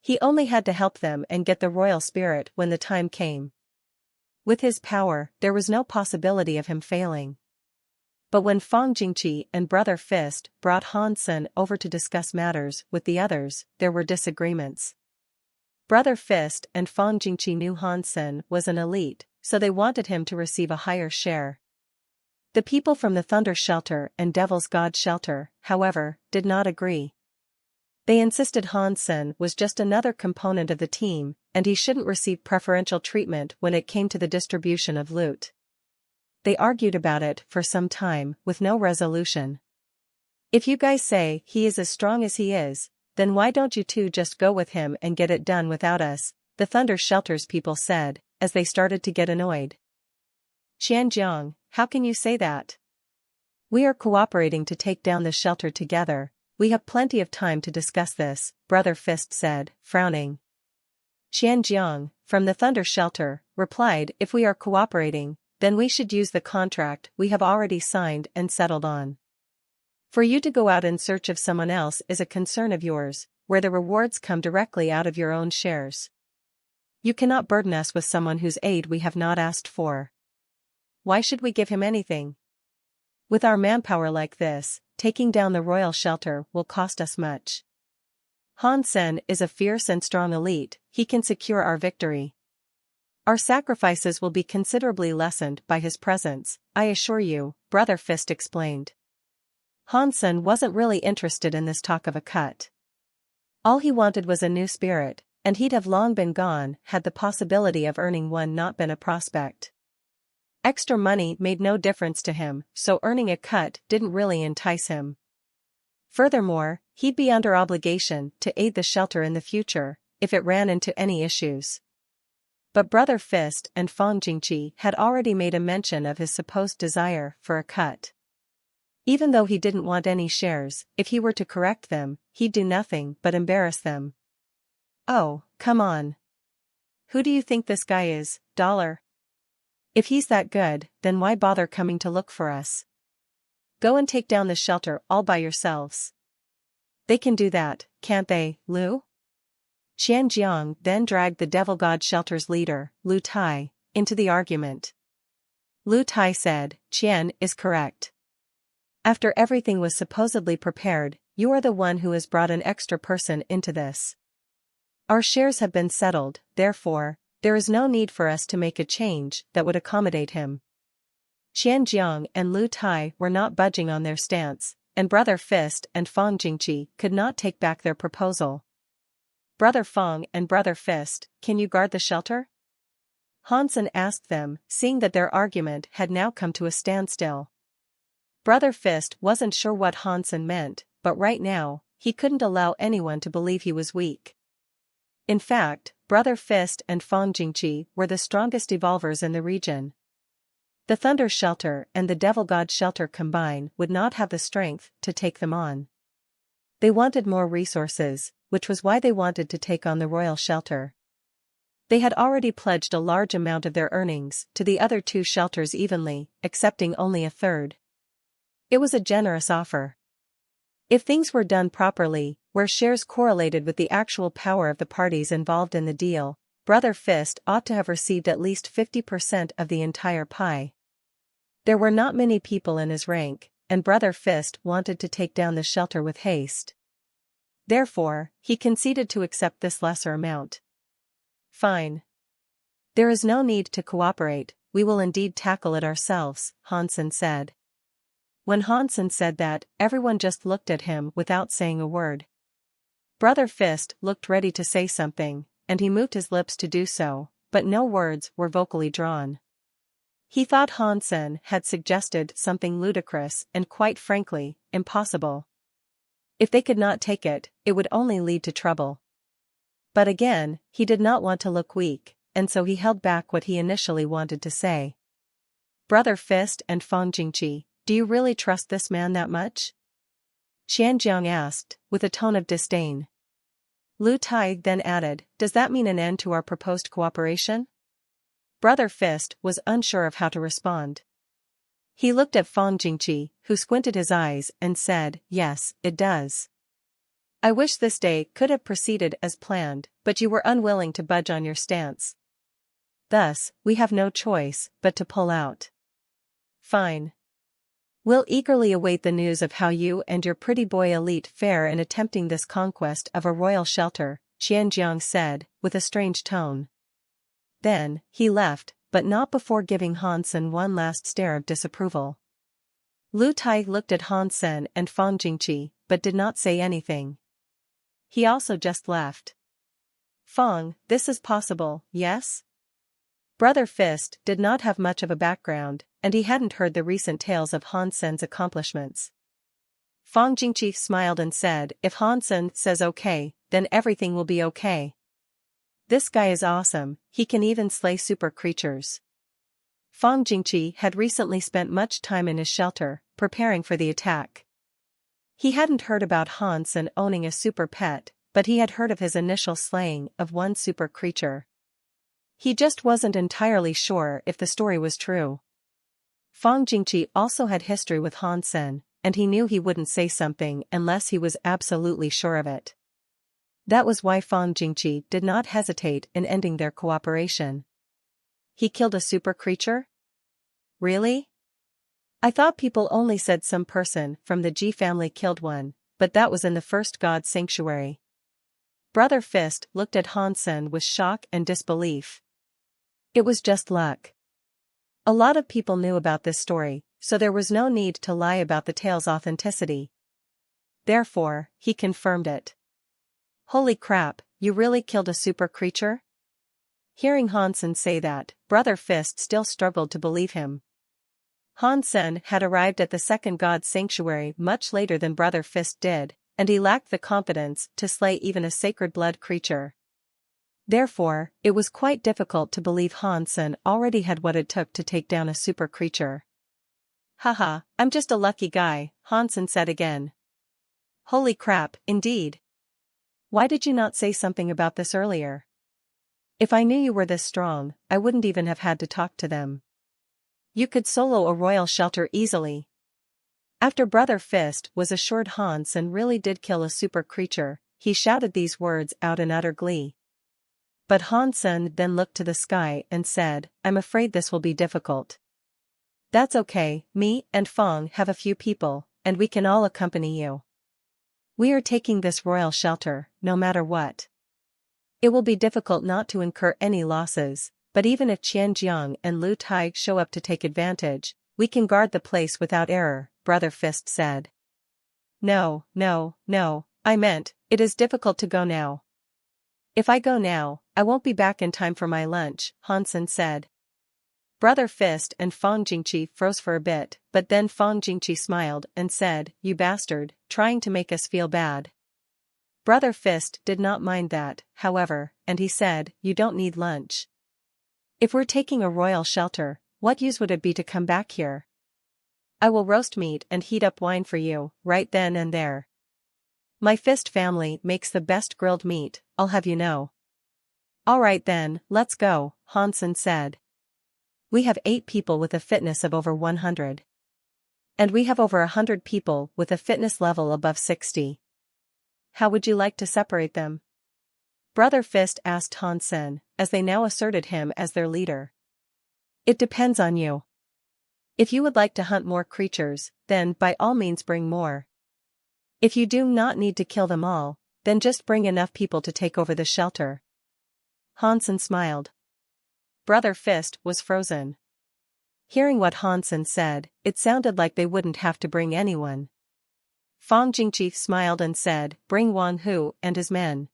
He only had to help them and get the royal spirit when the time came. With his power, there was no possibility of him failing. But when Fong Jingqi and Brother Fist brought Hansen over to discuss matters with the others, there were disagreements. Brother Fist and Fong Jingqi knew Hansen was an elite, so they wanted him to receive a higher share. The people from the Thunder Shelter and Devil's God Shelter, however, did not agree. They insisted Hansen was just another component of the team, and he shouldn't receive preferential treatment when it came to the distribution of loot. They argued about it for some time, with no resolution. If you guys say he is as strong as he is, then why don't you two just go with him and get it done without us, the Thunder Shelter's people said, as they started to get annoyed. Qianjiang, how can you say that? We are cooperating to take down the shelter together. We have plenty of time to discuss this, Brother Fist said, frowning. Qianjiang, from the Thunder Shelter, replied, if we are cooperating, then we should use the contract we have already signed and settled on. For you to go out in search of someone else is a concern of yours, where the rewards come directly out of your own shares. You cannot burden us with someone whose aid we have not asked for. Why should we give him anything? With our manpower like this, taking down the royal shelter will cost us much. Hansen is a fierce and strong elite, he can secure our victory. Our sacrifices will be considerably lessened by his presence, I assure you, Brother Fist explained. Hansen wasn't really interested in this talk of a cut. All he wanted was a new spirit, and he'd have long been gone had the possibility of earning one not been a prospect. Extra money made no difference to him, so earning a cut didn't really entice him. Furthermore, he'd be under obligation to aid the shelter in the future, if it ran into any issues. But Brother Fist and Fong Jingqi had already made a mention of his supposed desire for a cut. Even though he didn't want any shares, if he were to correct them, he'd do nothing but embarrass them. Oh, come on. Who do you think this guy is, Dollar? If he's that good, then why bother coming to look for us? Go and take down the shelter all by yourselves. They can do that, can't they, Lu? Qian Jiang then dragged the Devil God Shelter's leader, Lu Tai, into the argument. Lu Tai said, Qian is correct. After everything was supposedly prepared, you are the one who has brought an extra person into this. Our shares have been settled, therefore, there is no need for us to make a change that would accommodate him. Qian Jiang and Lu Tai were not budging on their stance, and Brother Fist and Fong Jingqi could not take back their proposal. Brother Fong and Brother Fist, can you guard the shelter? Hansen asked them, seeing that their argument had now come to a standstill. Brother Fist wasn't sure what Hansen meant, but right now, he couldn't allow anyone to believe he was weak. In fact, Brother Fist and Fong Jingqi were the strongest evolvers in the region. The Thunder Shelter and the Devil God Shelter combined would not have the strength to take them on. They wanted more resources, which was why they wanted to take on the Royal Shelter. They had already pledged a large amount of their earnings to the other two shelters evenly, accepting only a third. It was a generous offer. If things were done properly, where shares correlated with the actual power of the parties involved in the deal, Brother Fist ought to have received at least 50% of the entire pie. There were not many people in his rank, and Brother Fist wanted to take down the shelter with haste. Therefore, he conceded to accept this lesser amount. Fine. There is no need to cooperate, we will indeed tackle it ourselves, Hansen said. When Hansen said that, everyone just looked at him without saying a word. Brother Fist looked ready to say something, and he moved his lips to do so, but no words were vocally drawn. He thought Hansen had suggested something ludicrous and quite frankly, impossible. If they could not take it, it would only lead to trouble. But again, he did not want to look weak, and so he held back what he initially wanted to say. Brother Fist and Fong Jingqi, do you really trust this man that much? Qian Jiang asked, with a tone of disdain. Lu Tai then added, does that mean an end to our proposed cooperation? Brother Fist was unsure of how to respond. He looked at Fong Jingqi, who squinted his eyes and said, yes, it does. I wish this day could have proceeded as planned, but you were unwilling to budge on your stance. Thus, we have no choice but to pull out. Fine. We'll eagerly await the news of how you and your pretty boy elite fare in attempting this conquest of a royal shelter, Qian Jiang said, with a strange tone. Then, he left, but not before giving Hansen one last stare of disapproval. Lu Tai looked at Hansen and Fong Jingqi, but did not say anything. He also just left. Fong, this is possible, yes? Brother Fist did not have much of a background, and he hadn't heard the recent tales of Hansen's accomplishments. Fong Jingqi smiled and said, if Hansen says okay, then everything will be okay. This guy is awesome, he can even slay super creatures. Fong Jingqi had recently spent much time in his shelter, preparing for the attack. He hadn't heard about Hansen owning a super pet, but he had heard of his initial slaying of one super creature. He just wasn't entirely sure if the story was true. Fong Jingqi also had history with Hansen, and he knew he wouldn't say something unless he was absolutely sure of it. That was why Fong Jingqi did not hesitate in ending their cooperation. He killed a super creature? Really? I thought people only said some person from the Ji family killed one, but that was in the first god sanctuary. Brother Fist looked at Hansen with shock and disbelief. It was just luck. A lot of people knew about this story, so there was no need to lie about the tale's authenticity. Therefore, he confirmed it. Holy crap, you really killed a super creature? Hearing Hansen say that, Brother Fist still struggled to believe him. Hansen had arrived at the second god's sanctuary much later than Brother Fist did, and he lacked the confidence to slay even a sacred blood creature. Therefore, it was quite difficult to believe Hansen already had what it took to take down a super creature. Haha, I'm just a lucky guy, Hansen said again. Holy crap, indeed. Why did you not say something about this earlier? If I knew you were this strong, I wouldn't even have had to talk to them. You could solo a royal shelter easily. After Brother Fist was assured Hansen really did kill a super creature, he shouted these words out in utter glee. But Hansen then looked to the sky and said, I'm afraid this will be difficult. That's okay, me and Fong have a few people, and we can all accompany you. We are taking this royal shelter, no matter what. It will be difficult not to incur any losses, but even if Qianjiang and Lu Tai show up to take advantage, we can guard the place without error, Brother Fist said. No, I meant, it is difficult to go now. If I go now, I won't be back in time for my lunch, Hansen said. Brother Fist and Fong Jingqi froze for a bit, but then Fong Jingqi smiled and said, You bastard, trying to make us feel bad. Brother Fist did not mind that, however, and he said, You don't need lunch. If we're taking a royal shelter, what use would it be to come back here? I will roast meat and heat up wine for you, right then and there. My Fist family makes the best grilled meat, I'll have you know. All right then, let's go, Hansen said. We have 8 people with a fitness of over 100. And we have over 100 people with a fitness level above 60. How would you like to separate them? Brother Fist asked Hansen, as they now asserted him as their leader. It depends on you. If you would like to hunt more creatures, then by all means bring more. If you do not need to kill them all, then just bring enough people to take over the shelter. Hansen smiled. Brother Fist was frozen. Hearing what Hansen said, it sounded like they wouldn't have to bring anyone. Fong Jingqi smiled and said, Bring Wang Hu and his men.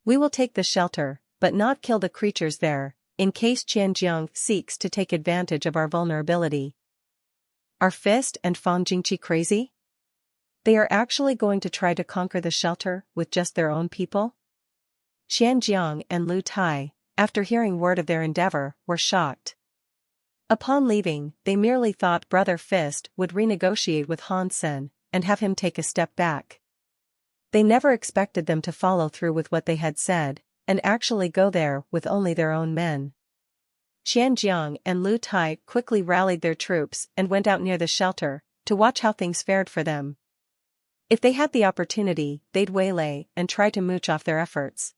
We will take the shelter, but not kill the creatures there, in case Qianjiang seeks to take advantage of our vulnerability. Are Fist and Fong Jingqi crazy? They are actually going to try to conquer the shelter with just their own people? Qianjiang and Lu Tai, after hearing word of their endeavor, were shocked. Upon leaving, they merely thought Brother Fist would renegotiate with Hansen and have him take a step back. They never expected them to follow through with what they had said, and actually go there with only their own men. Qianjiang and Lu Tai quickly rallied their troops and went out near the shelter, to watch how things fared for them. If they had the opportunity, they'd waylay and try to mooch off their efforts.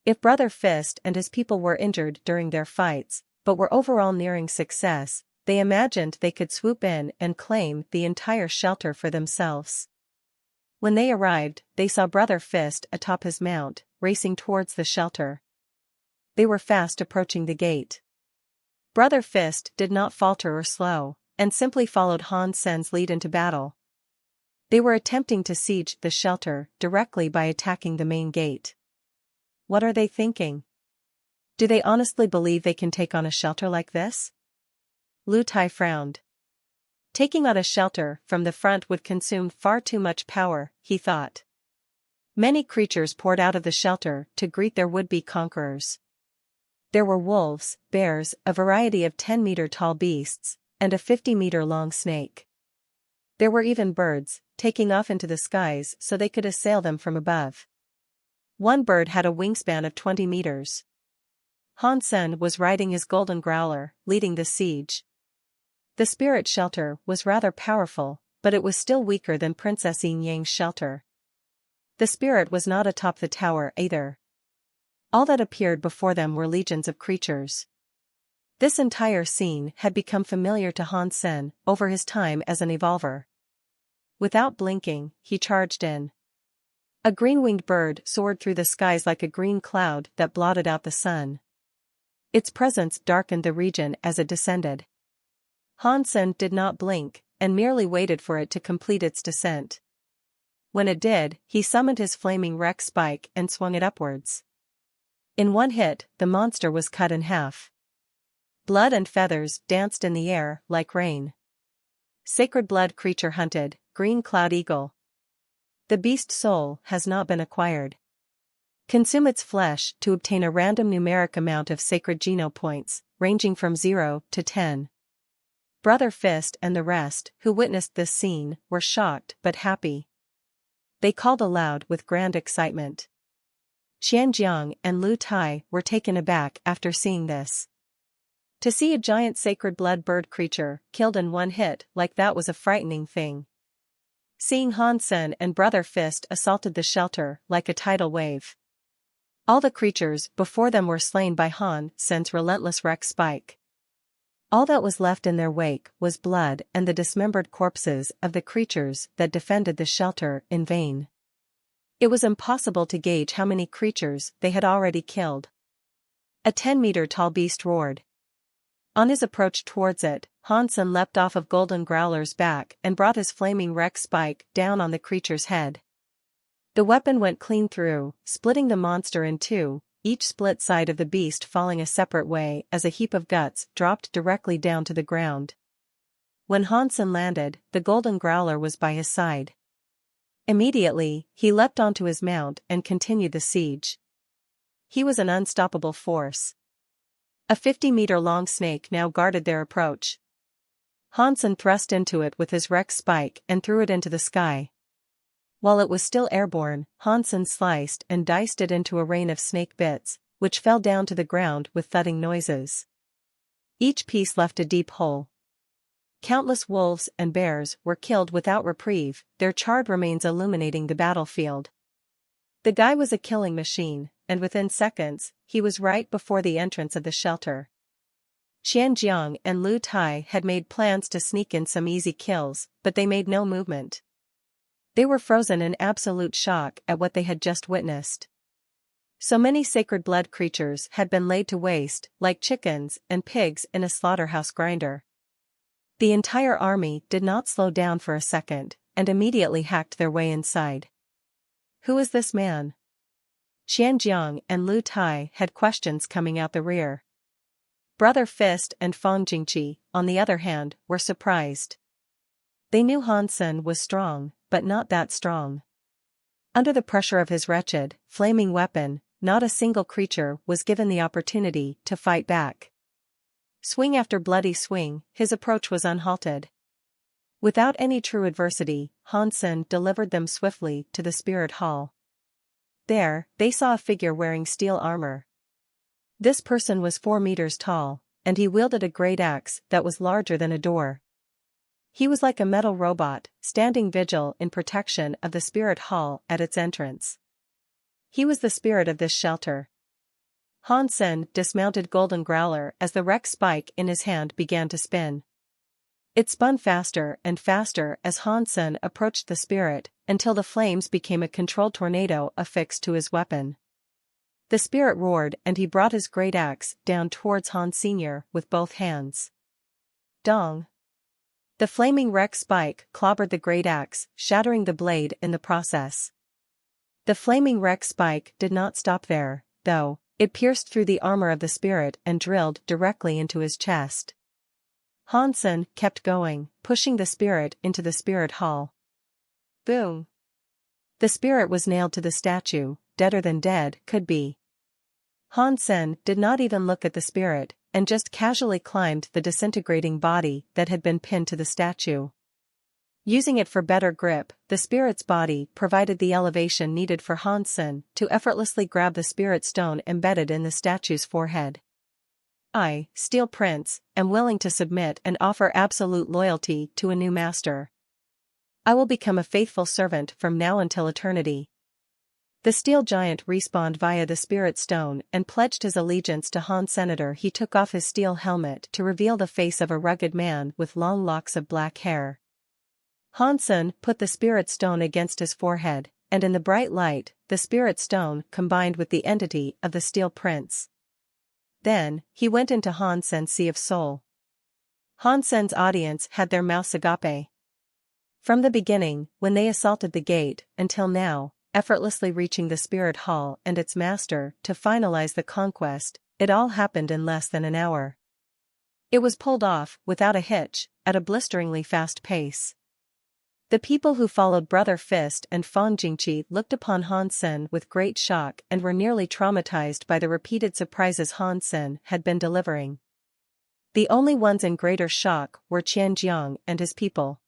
If Brother Fist and his people were injured during their fights, but were overall nearing success, they imagined they could swoop in and claim the entire shelter for themselves. When they arrived, they saw Brother Fist atop his mount, racing towards the shelter. They were fast approaching the gate. Brother Fist did not falter or slow, and simply followed Hansen's lead into battle. They were attempting to siege the shelter directly by attacking the main gate. What are they thinking? Do they honestly believe they can take on a shelter like this? Lu Tai frowned. Taking on a shelter from the front would consume far too much power, he thought. Many creatures poured out of the shelter to greet their would-be conquerors. There were wolves, bears, a variety of 10-meter-tall beasts, and a 50-meter-long snake. There were even birds, taking off into the skies so they could assail them from above. One bird had a wingspan of 20 meters. Hansen was riding his golden growler, leading the siege. The spirit shelter was rather powerful, but it was still weaker than Princess Yin Yang's shelter. The spirit was not atop the tower either. All that appeared before them were legions of creatures. This entire scene had become familiar to Hansen over his time as an evolver. Without blinking, he charged in. A green-winged bird soared through the skies like a green cloud that blotted out the sun. Its presence darkened the region as it descended. Hansen did not blink, and merely waited for it to complete its descent. When it did, he summoned his flaming Rex spike and swung it upwards. In one hit, the monster was cut in half. Blood and feathers danced in the air like rain. Sacred blood creature hunted, green cloud eagle. The beast soul has not been acquired. Consume its flesh to obtain a random numeric amount of sacred geno points, ranging from 0 to 10. Brother Fist and the rest who witnessed this scene were shocked but happy. They called aloud with grand excitement. Xianjiang and Lu Tai were taken aback after seeing this. To see a giant sacred blood bird creature killed in one hit like that was a frightening thing. Seeing Han Sen and Brother Fist assaulted the shelter like a tidal wave. All the creatures before them were slain by Han Sen's relentless Rex spike. All that was left in their wake was blood and the dismembered corpses of the creatures that defended the shelter in vain. It was impossible to gauge how many creatures they had already killed. A 10-meter-tall beast roared. On his approach towards it, Han Sen leapt off of Golden Growler's back and brought his flaming Rex spike down on the creature's head. The weapon went clean through, splitting the monster in two, each split side of the beast falling a separate way as a heap of guts dropped directly down to the ground. When Han Sen landed, the Golden Growler was by his side. Immediately, he leapt onto his mount and continued the siege. He was an unstoppable force. A 50-meter-long snake now guarded their approach. Han Sen thrust into it with his Rex spike and threw it into the sky. While it was still airborne, Han Sen sliced and diced it into a rain of snake bits, which fell down to the ground with thudding noises. Each piece left a deep hole. Countless wolves and bears were killed without reprieve, their charred remains illuminating the battlefield. The guy was a killing machine, and within seconds, he was right before the entrance of the shelter. Xianjiang and Lu Tai had made plans to sneak in some easy kills, but they made no movement. They were frozen in absolute shock at what they had just witnessed. So many sacred blood creatures had been laid to waste, like chickens and pigs in a slaughterhouse grinder. The entire army did not slow down for a second, and immediately hacked their way inside. Who is this man? Xianjiang and Lu Tai had questions coming out the rear. Brother Fist and Fang Jingqi, on the other hand, were surprised. They knew Han Sen was strong, but not that strong. Under the pressure of his wretched, flaming weapon, not a single creature was given the opportunity to fight back. Swing after bloody swing, his approach was unhalted. Without any true adversity, Han Sen delivered them swiftly to the spirit hall. There, they saw a figure wearing steel armor. This person was 4 meters tall, and he wielded a great axe that was larger than a door. He was like a metal robot, standing vigil in protection of the spirit hall at its entrance. He was the spirit of this shelter. Han Sen dismounted Golden Growler as the Rex spike in his hand began to spin. It spun faster and faster as Han Sen approached the spirit, until the flames became a controlled tornado affixed to his weapon. The spirit roared and he brought his great axe down towards Han Sr. with both hands. Dong! The flaming Rex spike clobbered the great axe, shattering the blade in the process. The flaming Rex spike did not stop there, though. It pierced through the armor of the spirit and drilled directly into his chest. Han Sen kept going, pushing the spirit into the spirit hall. Boom! The spirit was nailed to the statue, deader than dead could be. Han Sen did not even look at the spirit, and just casually climbed the disintegrating body that had been pinned to the statue. Using it for better grip, the spirit's body provided the elevation needed for Han Sen to effortlessly grab the spirit stone embedded in the statue's forehead. I, Steel Prince, am willing to submit and offer absolute loyalty to a new master. I will become a faithful servant from now until eternity. The steel giant respawned via the spirit stone and pledged his allegiance to Han Senator. He took off his steel helmet to reveal the face of a rugged man with long locks of black hair. Han Sen put the spirit stone against his forehead, and in the bright light, the spirit stone combined with the entity of the Steel Prince. Then, he went into Han Sen's Sea of Soul. Han Sen's audience had their mouths agape. From the beginning, when they assaulted the gate, until now, effortlessly reaching the spirit hall and its master to finalize the conquest, it all happened in less than an hour. It was pulled off, without a hitch, at a blisteringly fast pace. The people who followed Brother Fist and Fang Jingqi looked upon Han Sen with great shock and were nearly traumatized by the repeated surprises Han Sen had been delivering. The only ones in greater shock were Qian Jiang and his people.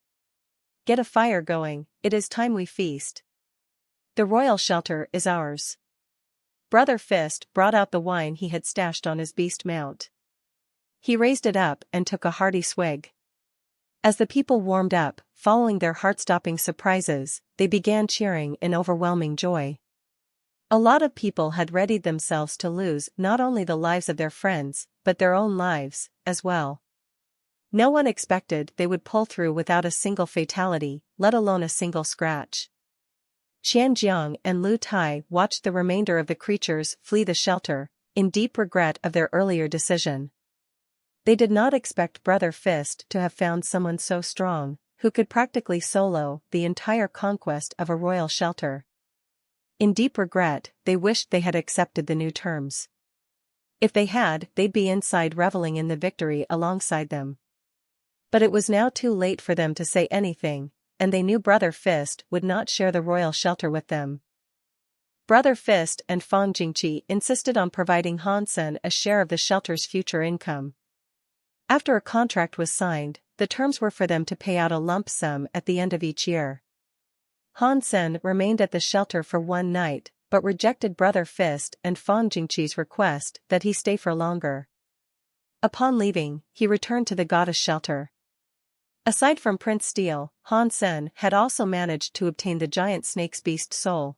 "Get a fire going, it is time we feast. The royal shelter is ours." Brother Fist brought out the wine he had stashed on his beast mount. He raised it up and took a hearty swig. As the people warmed up, following their heart-stopping surprises, they began cheering in overwhelming joy. A lot of people had readied themselves to lose not only the lives of their friends, but their own lives, as well. No one expected they would pull through without a single fatality, let alone a single scratch. Qian Jiang and Lu Tai watched the remainder of the creatures flee the shelter, in deep regret of their earlier decision. They did not expect Brother Fist to have found someone so strong, who could practically solo the entire conquest of a royal shelter. In deep regret, they wished they had accepted the new terms. If they had, they'd be inside reveling in the victory alongside them. But it was now too late for them to say anything, and they knew Brother Fist would not share the royal shelter with them. Brother Fist and Fang Jingqi insisted on providing Han Sen a share of the shelter's future income. After a contract was signed, the terms were for them to pay out a lump sum at the end of each year. Han Sen remained at the shelter for one night, but rejected Brother Fist and Fang Jingqi's request that he stay for longer. Upon leaving, he returned to the goddess shelter. Aside from Prince Steel, Han Sen had also managed to obtain the giant snake's beast soul.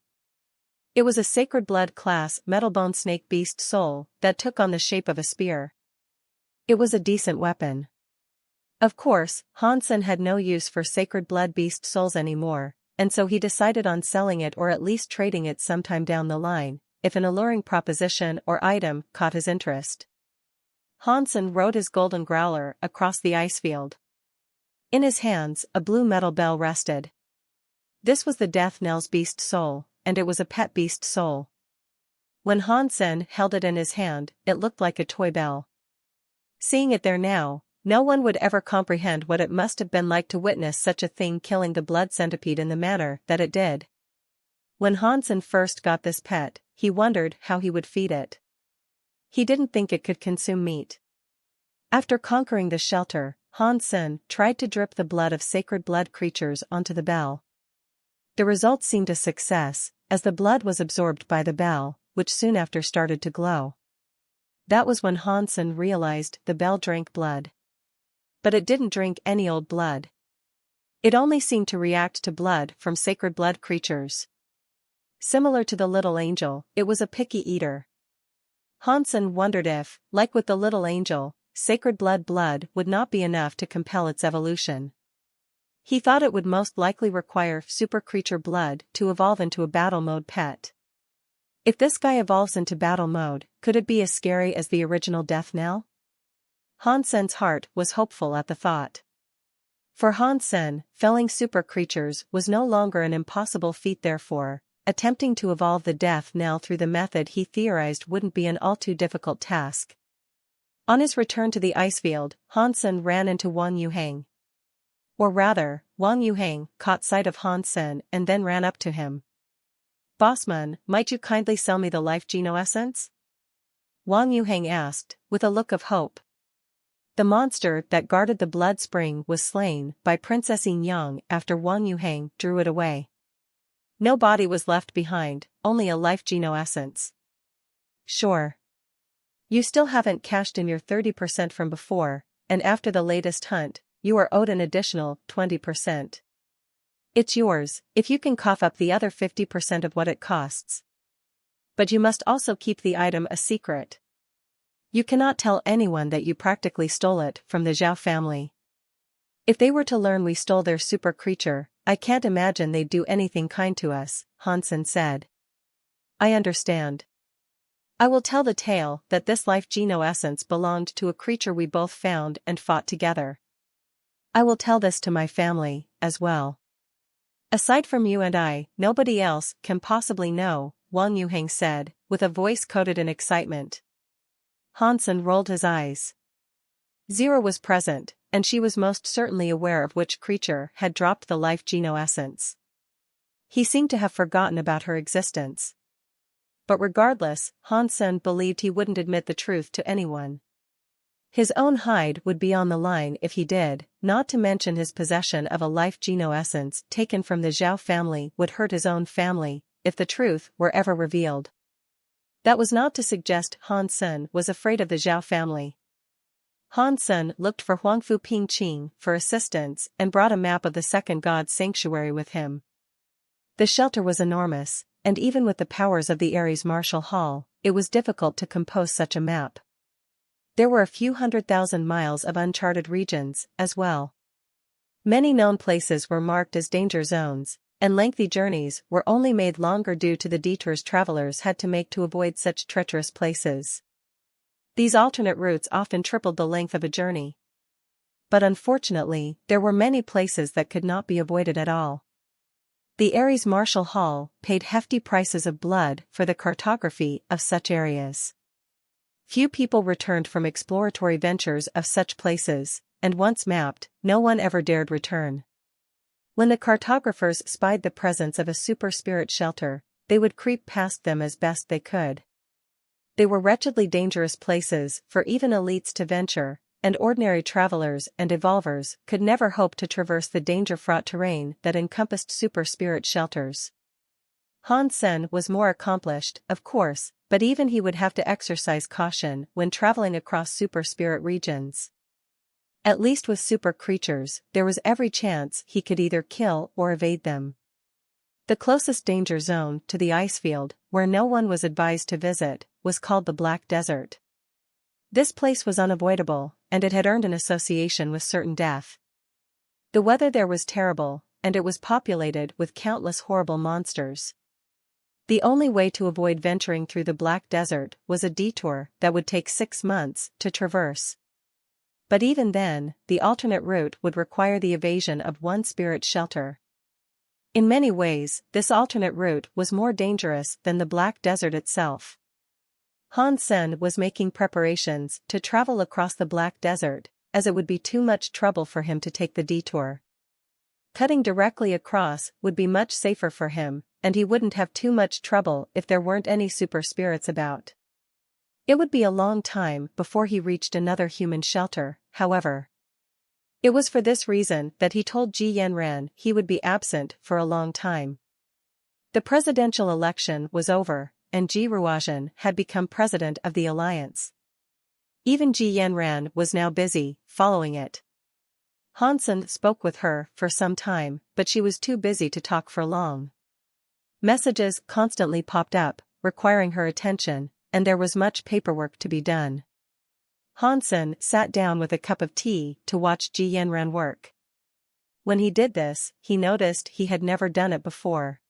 It was a sacred blood class metalbone snake beast soul that took on the shape of a spear. It was a decent weapon. Of course, Han Sen had no use for sacred blood beast souls anymore, and so he decided on selling it or at least trading it sometime down the line, if an alluring proposition or item caught his interest. Han Sen rode his golden growler across the ice field. In his hands, a blue metal bell rested. This was the Death Knell's beast soul, and it was a pet beast soul. When Han Sen held it in his hand, it looked like a toy bell. Seeing it there now, no one would ever comprehend what it must have been like to witness such a thing killing the blood centipede in the manner that it did. When Han Sen first got this pet, he wondered how he would feed it. He didn't think it could consume meat. After conquering the shelter, Han Sen tried to drip the blood of sacred blood creatures onto the bell. The result seemed a success, as the blood was absorbed by the bell, which soon after started to glow. That was when Han Sen realized the bell drank blood. But it didn't drink any old blood. It only seemed to react to blood from sacred blood creatures. Similar to the little angel, it was a picky eater. Han Sen wondered if, like with the little angel, sacred blood would not be enough to compel its evolution. He thought it would most likely require super creature blood to evolve into a battle mode pet. If this guy evolves into battle mode, could it be as scary as the original Death Knell? Han Sen's heart was hopeful at the thought. For Han Sen, felling super creatures was no longer an impossible feat. Therefore, attempting to evolve the Death Knell through the method he theorized wouldn't be an all too difficult task. On his return to the ice field, Han Sen ran into Wang Yuhang. Or rather, Wang Yuhang caught sight of Han Sen and then ran up to him. "Bossman, might you kindly sell me the life geno essence?" Wang Yuhang asked, with a look of hope. The monster that guarded the blood spring was slain by Princess Yin Yang after Wang Yuhang drew it away. No body was left behind, only a life geno essence. "Sure. You still haven't cashed in your 30% from before, and after the latest hunt, you are owed an additional 20%. It's yours, if you can cough up the other 50% of what it costs. But you must also keep the item a secret. You cannot tell anyone that you practically stole it from the Zhao family. If they were to learn we stole their super creature, I can't imagine they'd do anything kind to us," Han Sen said. "I understand. I will tell the tale that this life geno essence belonged to a creature we both found and fought together. I will tell this to my family, as well. Aside from you and I, nobody else can possibly know, Wang Yuheng said, with a voice coated in excitement. Hansen rolled his eyes. Zero was present, and she was most certainly aware of which creature had dropped the life geno essence. He seemed to have forgotten about her existence. But regardless, Hansen believed he wouldn't admit the truth to anyone. His own hide would be on the line if he did, not to mention his possession of a life geno essence taken from the Zhao family would hurt his own family, if the truth were ever revealed. That was not to suggest Hansen was afraid of the Zhao family. Hansen looked for Huangfu Pingqing for assistance and brought a map of the second god's sanctuary with him. The shelter was enormous, and even with the powers of the Ares Martial Hall, it was difficult to compose such a map. There were a few 100,000 miles of uncharted regions, as well. Many known places were marked as danger zones, and lengthy journeys were only made longer due to the detours travelers had to make to avoid such treacherous places. These alternate routes often tripled the length of a journey. But unfortunately, there were many places that could not be avoided at all. The Ares Martial Hall paid hefty prices of blood for the cartography of such areas. Few people returned from exploratory ventures of such places, and once mapped, no one ever dared return. When the cartographers spied the presence of a super spirit shelter, they would creep past them as best they could. They were wretchedly dangerous places for even elites to venture, and ordinary travelers and evolvers could never hope to traverse the danger-fraught terrain that encompassed super spirit shelters. Hansen was more accomplished, of course, but even he would have to exercise caution when traveling across super spirit regions. At least with super creatures, there was every chance he could either kill or evade them. The closest danger zone to the ice field, where no one was advised to visit, was called the Black Desert. This place was unavoidable, and it had earned an association with certain death. The weather there was terrible, and it was populated with countless horrible monsters. The only way to avoid venturing through the Black Desert was a detour that would take 6 months to traverse. But even then, the alternate route would require the evasion of one spirit shelter. In many ways, this alternate route was more dangerous than the Black Desert itself. Hansen was making preparations to travel across the Black Desert, as it would be too much trouble for him to take the detour. Cutting directly across would be much safer for him, and he wouldn't have too much trouble if there weren't any super spirits about. It would be a long time before he reached another human shelter, however. It was for this reason that he told Ji Yanran he would be absent for a long time. The presidential election was over, and Ji Ruozhen had become president of the alliance. Even Ji Yanran was now busy following it. Hansen spoke with her for some time, but she was too busy to talk for long. Messages constantly popped up, requiring her attention, and there was much paperwork to be done. Hansen sat down with a cup of tea to watch Ji Yanran work. When he did this, he noticed he had never done it before.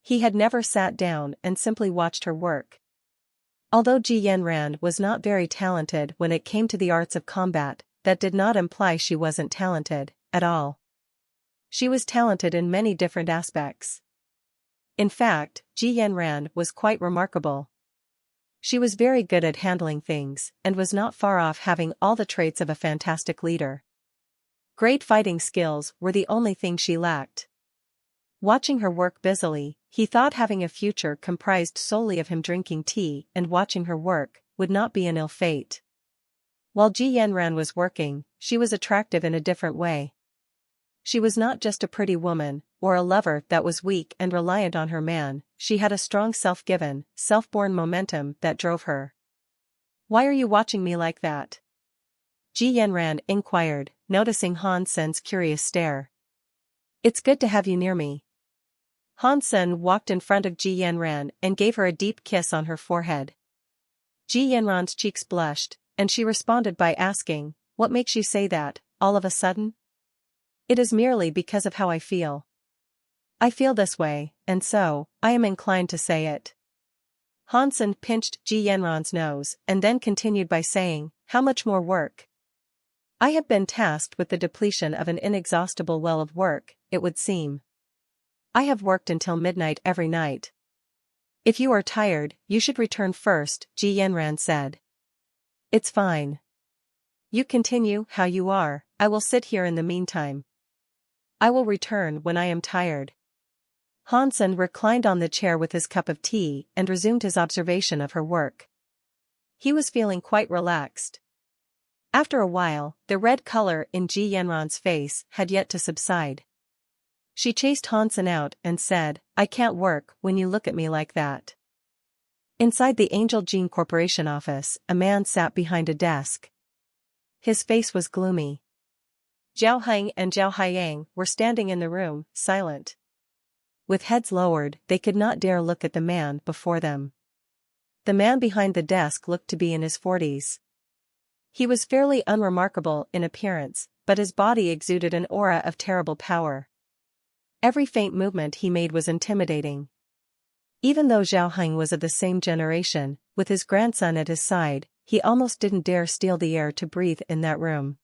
He had never sat down and simply watched her work. Although Ji Yanran was not very talented when it came to the arts of combat, that did not imply she wasn't talented at all. She was talented in many different aspects. In fact, Ji Yanran was quite remarkable. She was very good at handling things, and was not far off having all the traits of a fantastic leader. Great fighting skills were the only thing she lacked. Watching her work busily, he thought having a future comprised solely of him drinking tea and watching her work would not be an ill fate. While Ji Yanran was working, she was attractive in a different way. She was not just a pretty woman, or a lover that was weak and reliant on her man, she had a strong self-given, self-born momentum that drove her. "Why are you watching me like that?" Ji Yanran inquired, noticing Hansen's curious stare. "It's good to have you near me." Hansen walked in front of Ji Yanran and gave her a deep kiss on her forehead. Ji Yanran's cheeks blushed, and she responded by asking, "What makes you say that, all of a sudden?" "It is merely because of how I feel. I feel this way, and so, I am inclined to say it." Hansen pinched Ji Yanran's nose and then continued by saying, "How much more work?" "I have been tasked with the depletion of an inexhaustible well of work, it would seem." I have worked until midnight every night. If you are tired, you should return first, Ji Yanran said. It's fine. You continue how you are, I will sit here in the meantime. I will return when I am tired. Hansen reclined on the chair with his cup of tea and resumed his observation of her work. He was feeling quite relaxed. After a while, the red color in Ji Yanran's face had yet to subside. She chased Hansen out and said, I can't work when you look at me like that. Inside the Angel Gene Corporation office, a man sat behind a desk. His face was gloomy. Zhao Heng and Zhao Haiyang were standing in the room, silent. With heads lowered, they could not dare look at the man before them. The man behind the desk looked to be in his 40s. He was fairly unremarkable in appearance, but his body exuded an aura of terrible power. Every faint movement he made was intimidating. Even though Zhao Heng was of the same generation, with his grandson at his side, he almost didn't dare steal the air to breathe in that room.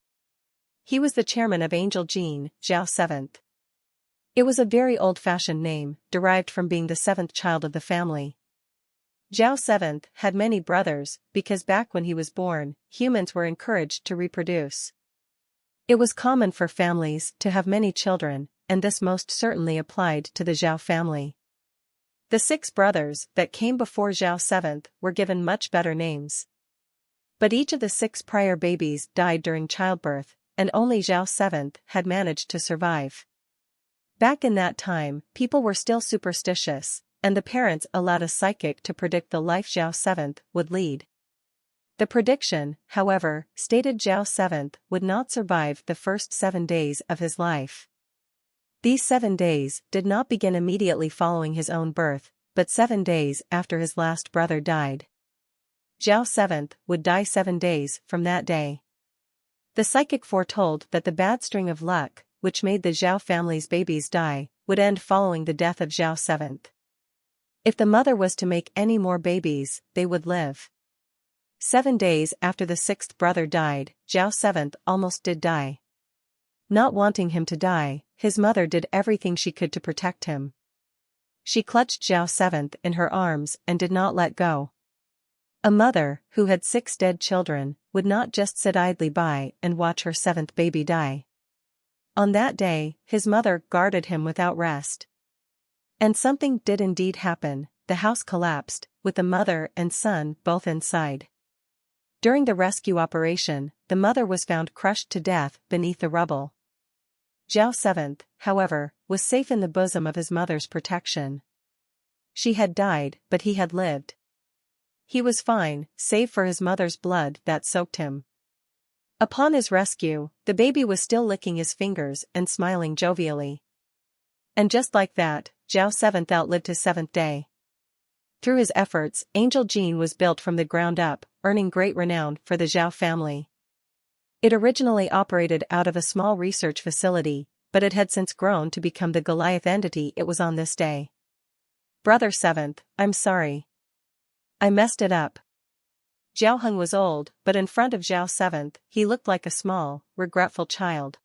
He was the chairman of Angel Gene, Zhao Seventh. It was a very old-fashioned name, derived from being the seventh child of the family. Zhao Seventh had many brothers, because back when he was born, humans were encouraged to reproduce. It was common for families to have many children, and this most certainly applied to the Zhao family. The 6 brothers that came before Zhao Seventh were given much better names. But each of the 6 prior babies died during childbirth, and only Zhao Seventh had managed to survive. Back in that time, people were still superstitious, and the parents allowed a psychic to predict the life Zhao Seventh would lead. The prediction, however, stated Zhao Seventh would not survive the first 7 days of his life. These 7 days did not begin immediately following his own birth, but 7 days after his last brother died. Zhao Seventh would die 7 days from that day. The psychic foretold that the bad string of luck, which made the Zhao family's babies die, would end following the death of Zhao Seventh. If the mother was to make any more babies, they would live. 7 days after the 6th brother died, Zhao Seventh almost did die. Not wanting him to die, his mother did everything she could to protect him. She clutched Zhao Seventh in her arms and did not let go. A mother, who had 6 dead children, would not just sit idly by and watch her 7th baby die. On that day, his mother guarded him without rest. And something did indeed happen. The house collapsed, with the mother and son both inside. During the rescue operation, the mother was found crushed to death beneath the rubble. Zhao Seventh, however, was safe in the bosom of his mother's protection. She had died, but he had lived. He was fine, save for his mother's blood that soaked him. Upon his rescue, the baby was still licking his fingers and smiling jovially. And just like that, Zhao Seventh outlived his 7th day. Through his efforts, Angel Gene was built from the ground up, earning great renown for the Zhao family. It originally operated out of a small research facility, but it had since grown to become the Goliath entity it was on this day. Brother Seventh, I'm sorry. I messed it up. Zhao Heng was old, but in front of Zhao Seventh, he looked like a small, regretful child.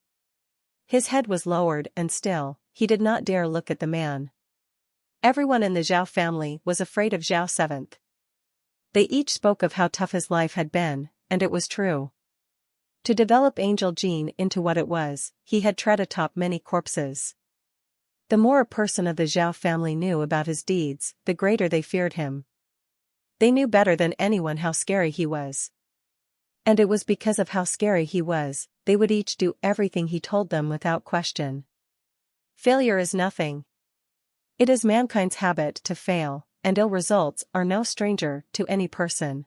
His head was lowered and still, he did not dare look at the man. Everyone in the Zhao family was afraid of Zhao Seventh. They each spoke of how tough his life had been, and it was true. To develop Angel Gene into what it was, he had tread atop many corpses. The more a person of the Zhao family knew about his deeds, the greater they feared him. They knew better than anyone how scary he was. And it was because of how scary he was, they would each do everything he told them without question. Failure is nothing. It is mankind's habit to fail, and ill results are no stranger to any person.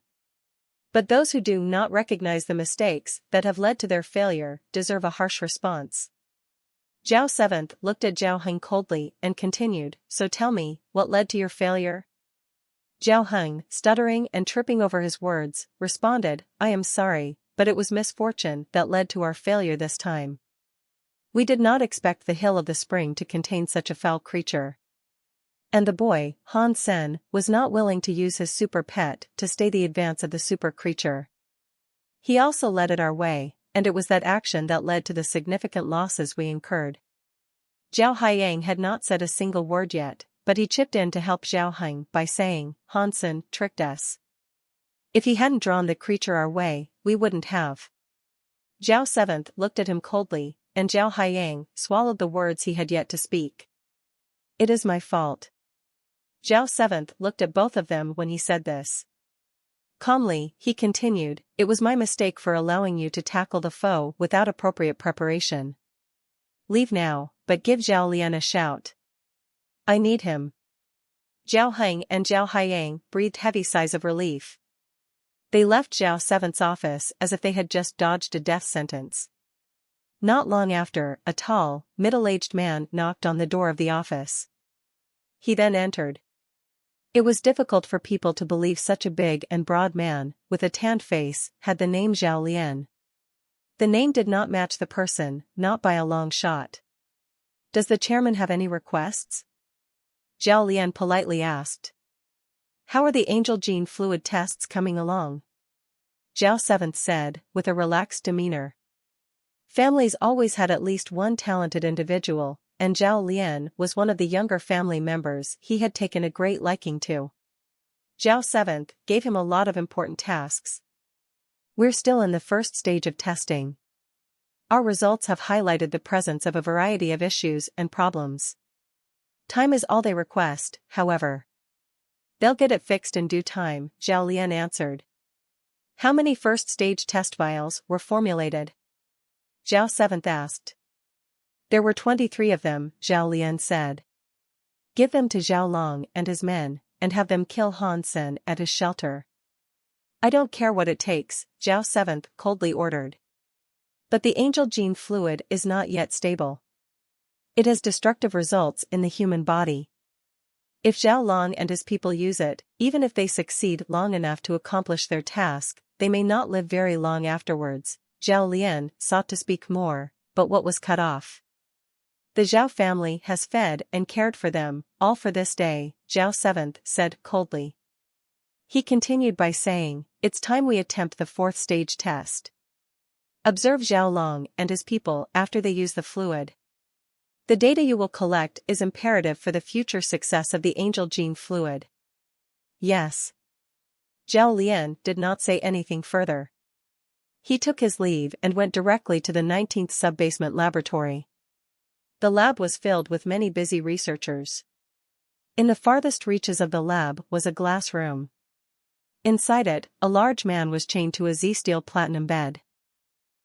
But those who do not recognize the mistakes that have led to their failure deserve a harsh response. Zhao Seventh looked at Zhao Heng coldly and continued, so tell me, what led to your failure? Zhao Heng, stuttering and tripping over his words, responded, I am sorry, but it was misfortune that led to our failure this time. We did not expect the hill of the spring to contain such a foul creature. And the boy, Han Sen, was not willing to use his super pet to stay the advance of the super creature. He also led it our way, and it was that action that led to the significant losses we incurred. Zhao Haiyang had not said a single word yet, but he chipped in to help Zhao Heng by saying, "Hansen tricked us. If he hadn't drawn the creature our way, we wouldn't have." Zhao Seventh looked at him coldly, and Zhao Haiyang swallowed the words he had yet to speak. "It is my fault." Zhao Seventh looked at both of them when he said this. Calmly, he continued, "It was my mistake for allowing you to tackle the foe without appropriate preparation. Leave now, but give Zhao Lian a shout. I need him." Zhao Heng and Zhao Haiyang breathed heavy sighs of relief. They left Zhao Seventh's office as if they had just dodged a death sentence. Not long after, a tall, middle-aged man knocked on the door of the office. He then entered. It was difficult for people to believe such a big and broad man, with a tanned face, had the name Zhao Lian. The name did not match the person, not by a long shot. "Does the chairman have any requests?" Zhao Lian politely asked. "How are the angel gene fluid tests coming along?" Zhao Seventh said, with a relaxed demeanor. Families always had at least one talented individual, and Zhao Lian was one of the younger family members he had taken a great liking to. Zhao Seventh gave him a lot of important tasks. "We're still in the first stage of testing. Our results have highlighted the presence of a variety of issues and problems. Time is all they request, however. They'll get it fixed in due time," Zhao Lian answered. "How many first-stage test vials were formulated?" Zhao Seventh asked. "There were 23 of them," Zhao Lian said. "Give them to Zhao Long and his men, and have them kill Han Sen at his shelter." "I don't care what it takes," Zhao Seventh coldly ordered. "But the angel gene fluid is not yet stable. It has destructive results in the human body. If Zhao Long and his people use it, even if they succeed long enough to accomplish their task, they may not live very long afterwards." Zhao Lian sought to speak more, but what was cut off? "The Zhao family has fed and cared for them, all for this day," Zhao Seventh said coldly. He continued by saying, "It's time we attempt the fourth stage test. Observe Zhao Long and his people after they use the fluid. The data you will collect is imperative for the future success of the angel gene fluid." "Yes." Zhao Lian did not say anything further. He took his leave and went directly to the 19th sub-basement laboratory. The lab was filled with many busy researchers. In the farthest reaches of the lab was a glass room. Inside it, a large man was chained to a Z-steel platinum bed.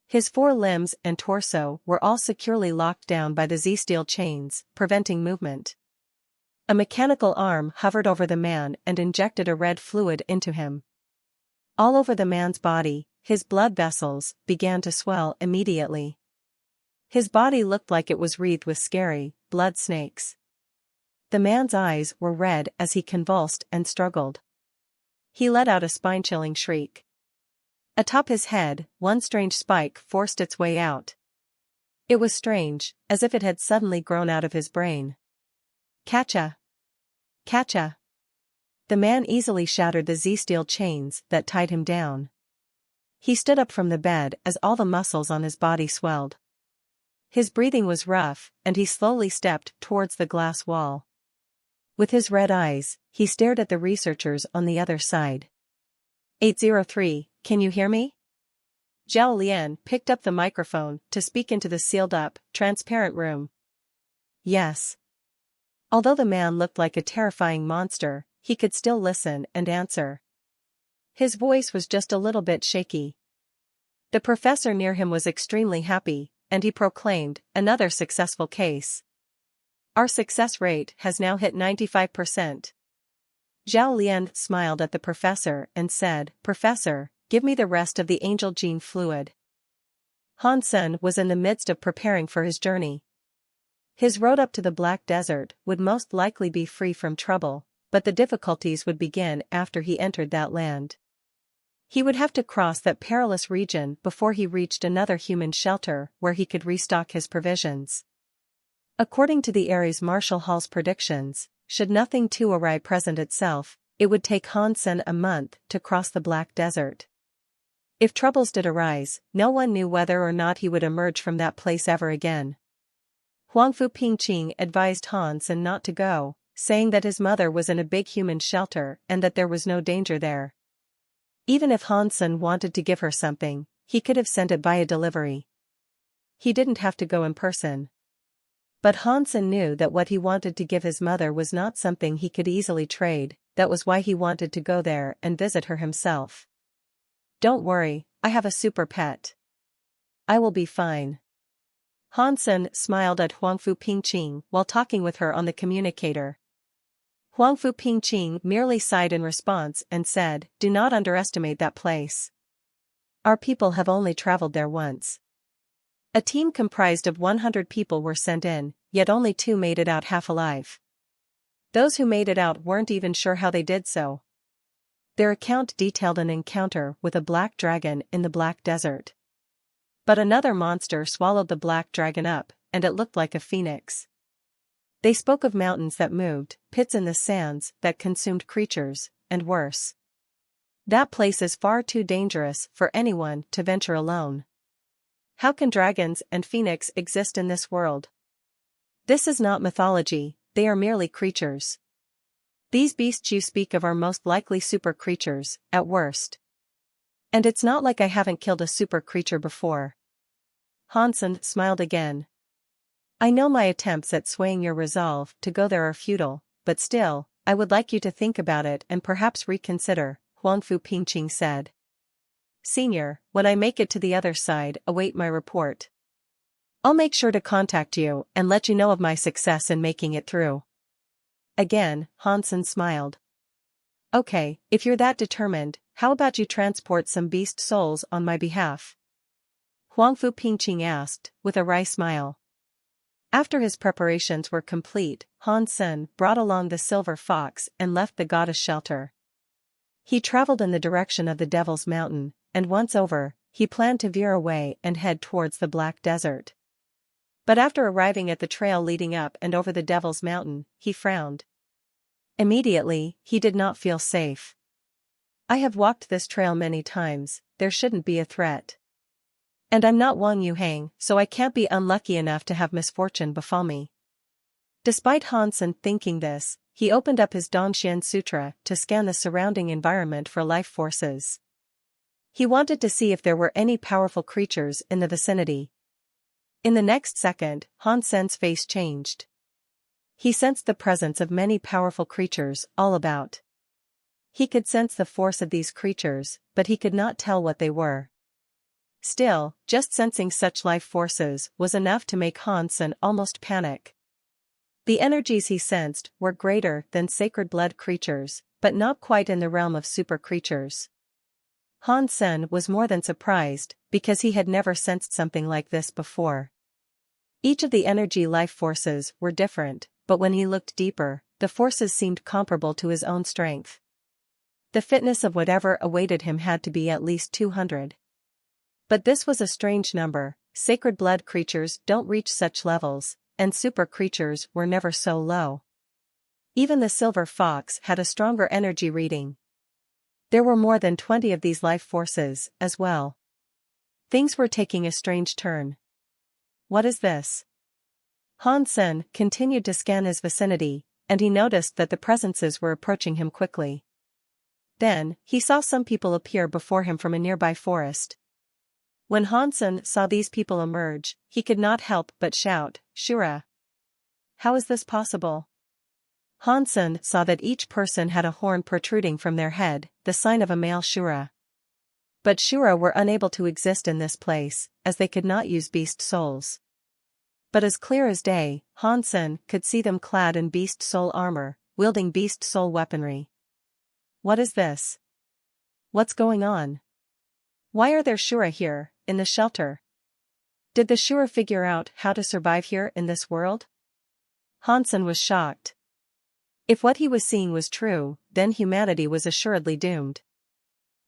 His 4 limbs and torso were all securely locked down by the Z-steel chains, preventing movement. A mechanical arm hovered over the man and injected a red fluid into him. All over the man's body, his blood vessels began to swell immediately. His body looked like it was wreathed with scary, blood snakes. The man's eyes were red as he convulsed and struggled. He let out a spine-chilling shriek. Atop his head, one strange spike forced its way out. It was strange, as if it had suddenly grown out of his brain. "Catcha! Catcha!" The man easily shattered the Z-steel chains that tied him down. He stood up from the bed as all the muscles on his body swelled. His breathing was rough, and he slowly stepped towards the glass wall. With his red eyes, he stared at the researchers on the other side. 803, can you hear me? Zhao Lian picked up the microphone to speak into the sealed-up, transparent room. Yes. Although the man looked like a terrifying monster, he could still listen and answer. His voice was just a little bit shaky. The professor near him was extremely happy, and he proclaimed, "Another successful case. Our success rate has now hit 95%. Zhao Lian smiled at the professor and said, "Professor, give me the rest of the angel gene fluid." Han Sen was in the midst of preparing for his journey. His road up to the Black Desert would most likely be free from trouble, but the difficulties would begin after he entered that land. He would have to cross that perilous region before he reached another human shelter where he could restock his provisions. According to the Ares Marshall Hall's predictions, should nothing too awry present itself, it would take Han Sen a month to cross the Black Desert. If troubles did arise, no one knew whether or not he would emerge from that place ever again. Huangfu Pingqing advised Hansen not to go, saying that his mother was in a big human shelter and that there was no danger there. Even if Hansen wanted to give her something, he could have sent it via delivery. He didn't have to go in person. But Hansen knew that what he wanted to give his mother was not something he could easily trade. That was why he wanted to go there and visit her himself. "Don't worry, I have a super pet. I will be fine." Hansen smiled at Huangfu Pingqing while talking with her on the communicator. Huangfu Pingqing merely sighed in response and said, "Do not underestimate that place. Our people have only traveled there once." A team comprised of 100 people were sent in, yet only 2 made it out half alive. Those who made it out weren't even sure how they did so. Their account detailed an encounter with a black dragon in the Black Desert. But another monster swallowed the black dragon up, and it looked like a phoenix. They spoke of mountains that moved, pits in the sands that consumed creatures, and worse. That place is far too dangerous for anyone to venture alone. How can dragons and phoenix exist in this world? This is not mythology, they are merely creatures. These beasts you speak of are most likely super creatures, at worst. And it's not like I haven't killed a super creature before. Hansen smiled again. "I know my attempts at swaying your resolve to go there are futile, but still, I would like you to think about it and perhaps reconsider," Huangfu Pingqing said. "Senior, when I make it to the other side, await my report. I'll make sure to contact you and let you know of my success in making it through." Again, Hansen smiled. "Okay, if you're that determined, how about you transport some beast souls on my behalf?" Huangfu Pingqing asked, with a wry smile. After his preparations were complete, Hansen brought along the silver fox and left the goddess shelter. He traveled in the direction of the Devil's Mountain, and once over, he planned to veer away and head towards the Black Desert. But after arriving at the trail leading up and over the Devil's Mountain, he frowned. Immediately, he did not feel safe. "I have walked this trail many times, there shouldn't be a threat. And I'm not Wang Yuhang, so I can't be unlucky enough to have misfortune befall me." Despite Hansen thinking this, he opened up his Dongxian Sutra to scan the surrounding environment for life forces. He wanted to see if there were any powerful creatures in the vicinity. In the next second, Hansen's face changed. He sensed the presence of many powerful creatures all about. He could sense the force of these creatures, but he could not tell what they were. Still, just sensing such life forces was enough to make Hansen almost panic. The energies he sensed were greater than sacred blood creatures, but not quite in the realm of super creatures. Hansen was more than surprised, because he had never sensed something like this before. Each of the energy life forces were different, but when he looked deeper, the forces seemed comparable to his own strength. The fitness of whatever awaited him had to be at least 200. But this was a strange number. Sacred blood creatures don't reach such levels, and super creatures were never so low. Even the silver fox had a stronger energy reading. There were more than 20 of these life forces, as well. Things were taking a strange turn. What is this? Hansen continued to scan his vicinity, and he noticed that the presences were approaching him quickly. Then, he saw some people appear before him from a nearby forest. When Hansen saw these people emerge, he could not help but shout, "Shura! How is this possible?" Hansen saw that each person had a horn protruding from their head, the sign of a male Shura. But Shura were unable to exist in this place, as they could not use beast souls. But as clear as day, Hansen could see them clad in beast soul armor, wielding beast soul weaponry. What is this? What's going on? Why are there Shura here, in the shelter? Did the Shura figure out how to survive here in this world? Hansen was shocked. If what he was seeing was true, then humanity was assuredly doomed.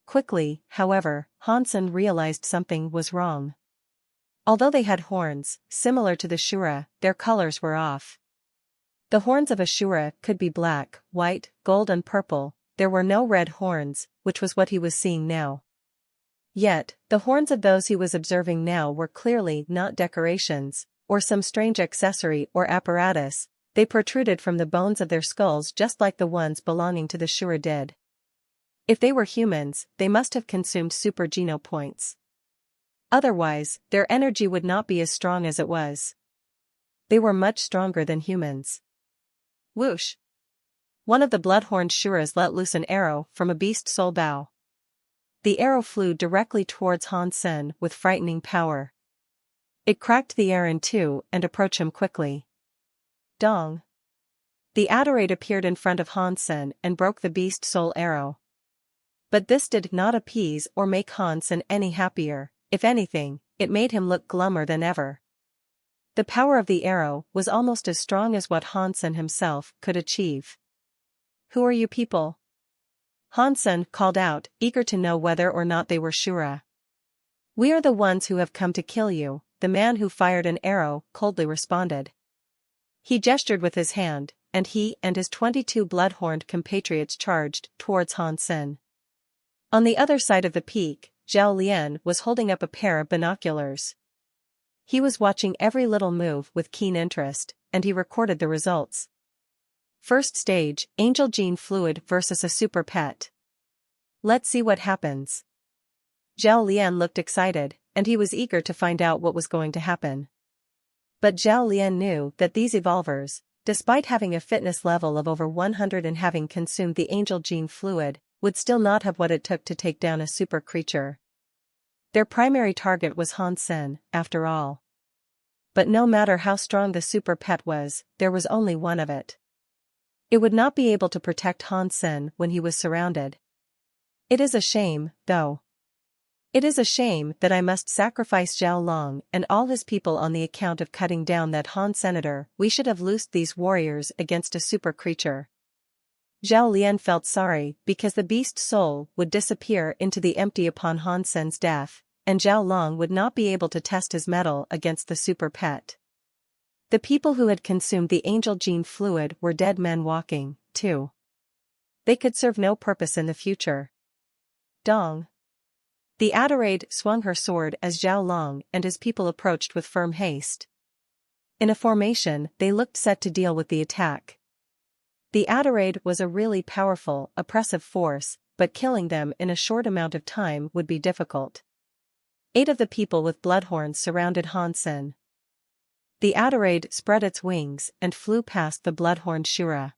Quickly, however, Hansen realized something was wrong. Although they had horns, similar to the Shura, their colors were off. The horns of a Shura could be black, white, gold and purple. There were no red horns, which was what he was seeing now. Yet, the horns of those he was observing now were clearly not decorations, or some strange accessory or apparatus, they protruded from the bones of their skulls just like the ones belonging to the Shura did. If they were humans, they must have consumed super geno points. Otherwise, their energy would not be as strong as it was. They were much stronger than humans. Whoosh! One of the blood-horned Shuras let loose an arrow from a beast soul bow. The arrow flew directly towards Han Sen with frightening power. It cracked the air in two and approached him quickly. Dong! The Adorate appeared in front of Han Sen and broke the beast soul arrow. But this did not appease or make Han Sen any happier. If anything, it made him look glummer than ever. The power of the arrow was almost as strong as what Han Sen himself could achieve. "Who are you people?" Han Sen called out, eager to know whether or not they were Shura. "We are the ones who have come to kill you," the man who fired an arrow coldly responded. He gestured with his hand, and he and his 22 blood-horned compatriots charged towards Han Sen. On the other side of the peak, Zhao Lian was holding up a pair of binoculars. He was watching every little move with keen interest, and he recorded the results. First stage, Angel Gene Fluid versus a Super Pet. Let's see what happens. Zhao Lian looked excited, and he was eager to find out what was going to happen. But Zhao Lian knew that these evolvers, despite having a fitness level of over 100 and having consumed the Angel Gene Fluid, would still not have what it took to take down a super creature. Their primary target was Han Sen, after all. But no matter how strong the super pet was, there was only one of it. It would not be able to protect Han Sen when he was surrounded. It is a shame, though. It is a shame that I must sacrifice Zhao Long and all his people on the account of cutting down that Han Senator. We should have loosed these warriors against a super creature. Zhao Lian felt sorry because the beast soul would disappear into the empty upon Han Sen's death, and Zhao Long would not be able to test his mettle against the super pet. The people who had consumed the Angel Gene Fluid were dead men walking, too. They could serve no purpose in the future. Dong! The Adorade swung her sword as Zhao Long and his people approached with firm haste. In a formation, they looked set to deal with the attack. The Adorade was a really powerful, oppressive force, but killing them in a short amount of time would be difficult. 8 of the people with bloodhorns surrounded Han Sen. The Adorade spread its wings and flew past the bloodhorned Shura.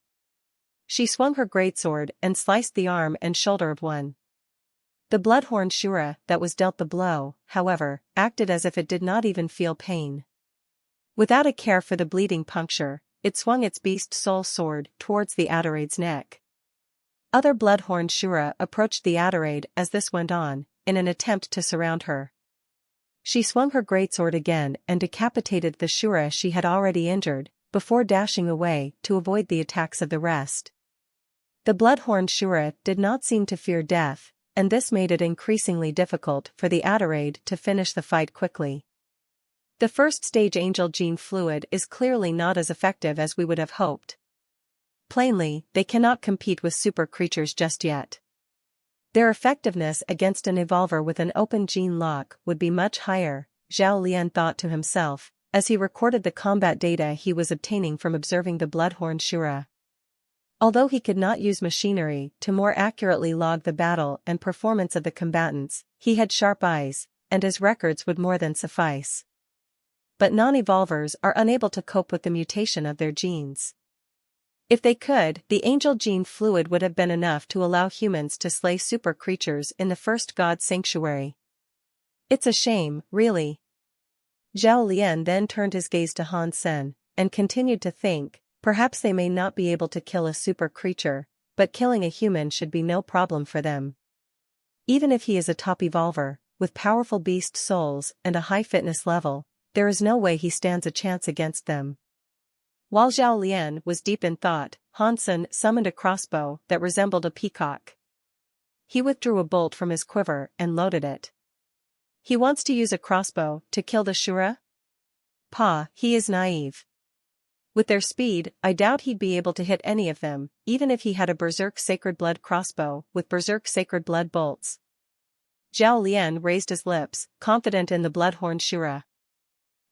She swung her greatsword and sliced the arm and shoulder of one. The bloodhorned Shura that was dealt the blow, however, acted as if it did not even feel pain. Without a care for the bleeding puncture, it swung its beast soul sword towards the Adorade's neck. Other bloodhorned Shura approached the Adorade as this went on, in an attempt to surround her. She swung her greatsword again and decapitated the Shura she had already injured, before dashing away to avoid the attacks of the rest. The bloodhorned Shura did not seem to fear death, and this made it increasingly difficult for the Adorade to finish the fight quickly. The first stage Angel Gene Fluid is clearly not as effective as we would have hoped. Plainly, they cannot compete with super creatures just yet. Their effectiveness against an evolver with an open gene lock would be much higher, Zhao Lian thought to himself, as he recorded the combat data he was obtaining from observing the bloodhorned Shura. Although he could not use machinery to more accurately log the battle and performance of the combatants, he had sharp eyes, and his records would more than suffice. But non-evolvers are unable to cope with the mutation of their genes. If they could, the Angel Gene Fluid would have been enough to allow humans to slay super creatures in the first God Sanctuary. It's a shame, really. Zhao Lian then turned his gaze to Han Sen, and continued to think, perhaps they may not be able to kill a super creature, but killing a human should be no problem for them. Even if he is a top evolver, with powerful beast souls and a high fitness level, there is no way he stands a chance against them. While Zhao Lian was deep in thought, Han Sen summoned a crossbow that resembled a peacock. He withdrew a bolt from his quiver and loaded it. He wants to use a crossbow to kill the Shura? He is naive. With their speed, I doubt he'd be able to hit any of them, even if he had a Berserk Sacred Blood crossbow with Berserk Sacred Blood bolts. Zhao Lian raised his lips, confident in the bloodhorned Shura.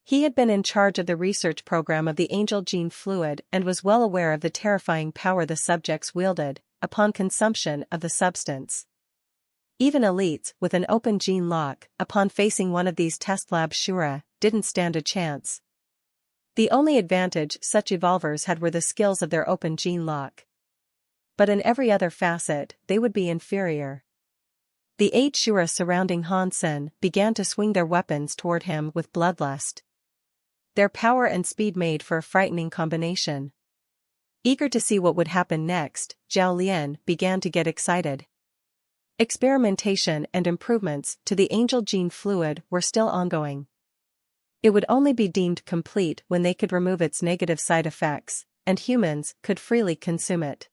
He had been in charge of the research program of the angel gene fluid and was well aware of the terrifying power the subjects wielded upon consumption of the substance. Even elites with an open gene lock, upon facing one of these test lab Shura, didn't stand a chance. The only advantage such evolvers had were the skills of their open gene lock. But in every other facet, they would be inferior. The 8 Shura surrounding Hansen began to swing their weapons toward him with bloodlust. Their power and speed made for a frightening combination. Eager to see what would happen next, Zhao Lian began to get excited. Experimentation and improvements to the angel gene fluid were still ongoing. It would only be deemed complete when they could remove its negative side effects, and humans could freely consume it.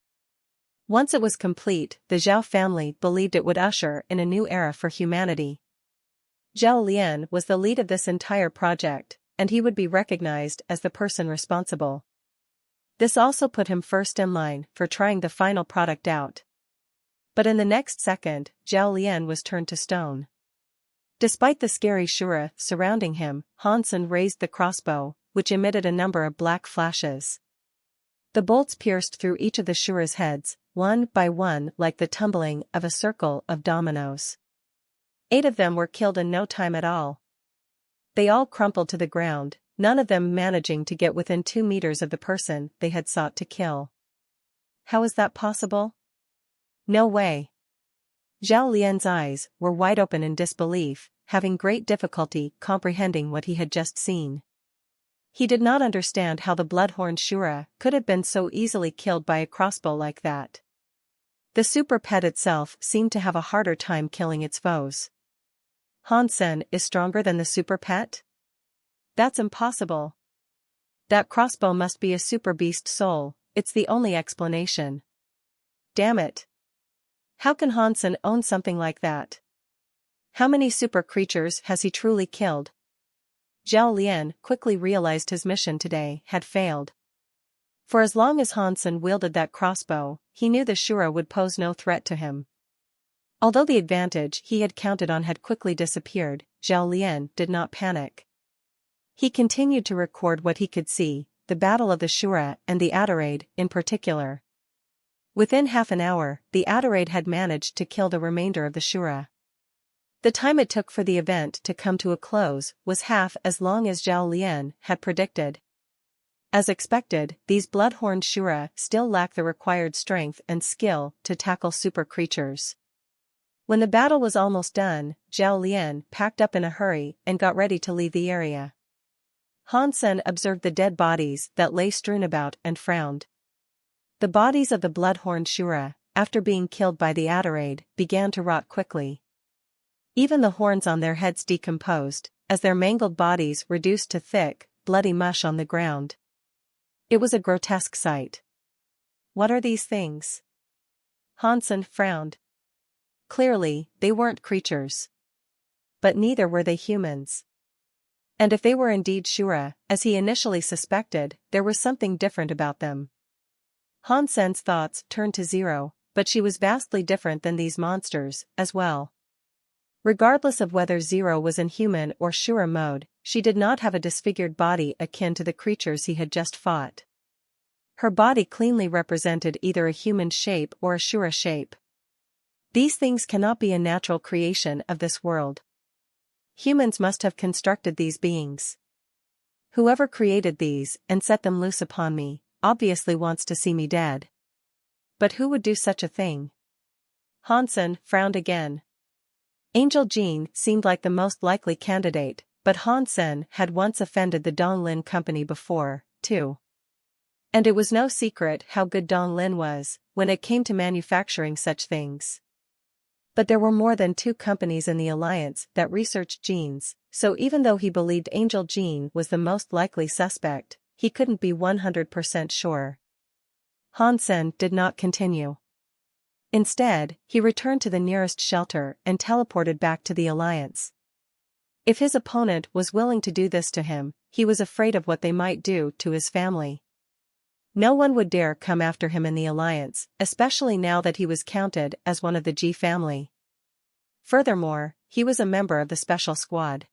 Once it was complete, the Zhao family believed it would usher in a new era for humanity. Zhao Lian was the lead of this entire project, and he would be recognized as the person responsible. This also put him first in line for trying the final product out. But in the next second, Zhao Lian was turned to stone. Despite the scary Shura surrounding him, Hansen raised the crossbow, which emitted a number of black flashes. The bolts pierced through each of the Shura's heads, one by one like the tumbling of a circle of dominoes. 8 of them were killed in no time at all. They all crumpled to the ground, none of them managing to get within 2 meters of the person they had sought to kill. How is that possible? No way. Zhao Lian's eyes were wide open in disbelief, having great difficulty comprehending what he had just seen. He did not understand how the bloodhorn Shura could have been so easily killed by a crossbow like that. The super pet itself seemed to have a harder time killing its foes. Hansen is stronger than the super pet? That's impossible. That crossbow must be a super beast soul, it's the only explanation. Damn it. How can Hansen own something like that? How many super creatures has he truly killed? Zhao Lian quickly realized his mission today had failed. For as long as Hansen wielded that crossbow, he knew the Shura would pose no threat to him. Although the advantage he had counted on had quickly disappeared, Zhao Lian did not panic. He continued to record what he could see, the battle of the Shura and the Adaraid in particular. Within half an hour, the Adaraid had managed to kill the remainder of the Shura. The time it took for the event to come to a close was half as long as Zhao Lian had predicted. As expected, these bloodhorned Shura still lack the required strength and skill to tackle super creatures. When the battle was almost done, Zhao Lian packed up in a hurry and got ready to leave the area. Hansen observed the dead bodies that lay strewn about and frowned. The bodies of the bloodhorned Shura, after being killed by the Adaraid, began to rot quickly. Even the horns on their heads decomposed, as their mangled bodies reduced to thick, bloody mush on the ground. It was a grotesque sight. What are these things? Hansen frowned. Clearly, they weren't creatures. But neither were they humans. And if they were indeed Shura, as he initially suspected, there was something different about them. Hansen's thoughts turned to Zero, but she was vastly different than these monsters, as well. Regardless of whether Zero was in human or Shura mode, she did not have a disfigured body akin to the creatures he had just fought. Her body cleanly represented either a human shape or a Shura shape. These things cannot be a natural creation of this world. Humans must have constructed these beings. Whoever created these and set them loose upon me, obviously wants to see me dead. But who would do such a thing? Hansen frowned again. Angel Jean seemed like the most likely candidate, but Hansen had once offended the Donglin company before, too. And it was no secret how good Donglin was when it came to manufacturing such things. But there were more than 2 companies in the alliance that researched genes, so even though he believed Angel Jean was the most likely suspect, he couldn't be 100% sure. Hansen did not continue. Instead, he returned to the nearest shelter and teleported back to the alliance. If his opponent was willing to do this to him, he was afraid of what they might do to his family. No one would dare come after him in the alliance, especially now that he was counted as one of the G family. Furthermore, he was a member of the special squad.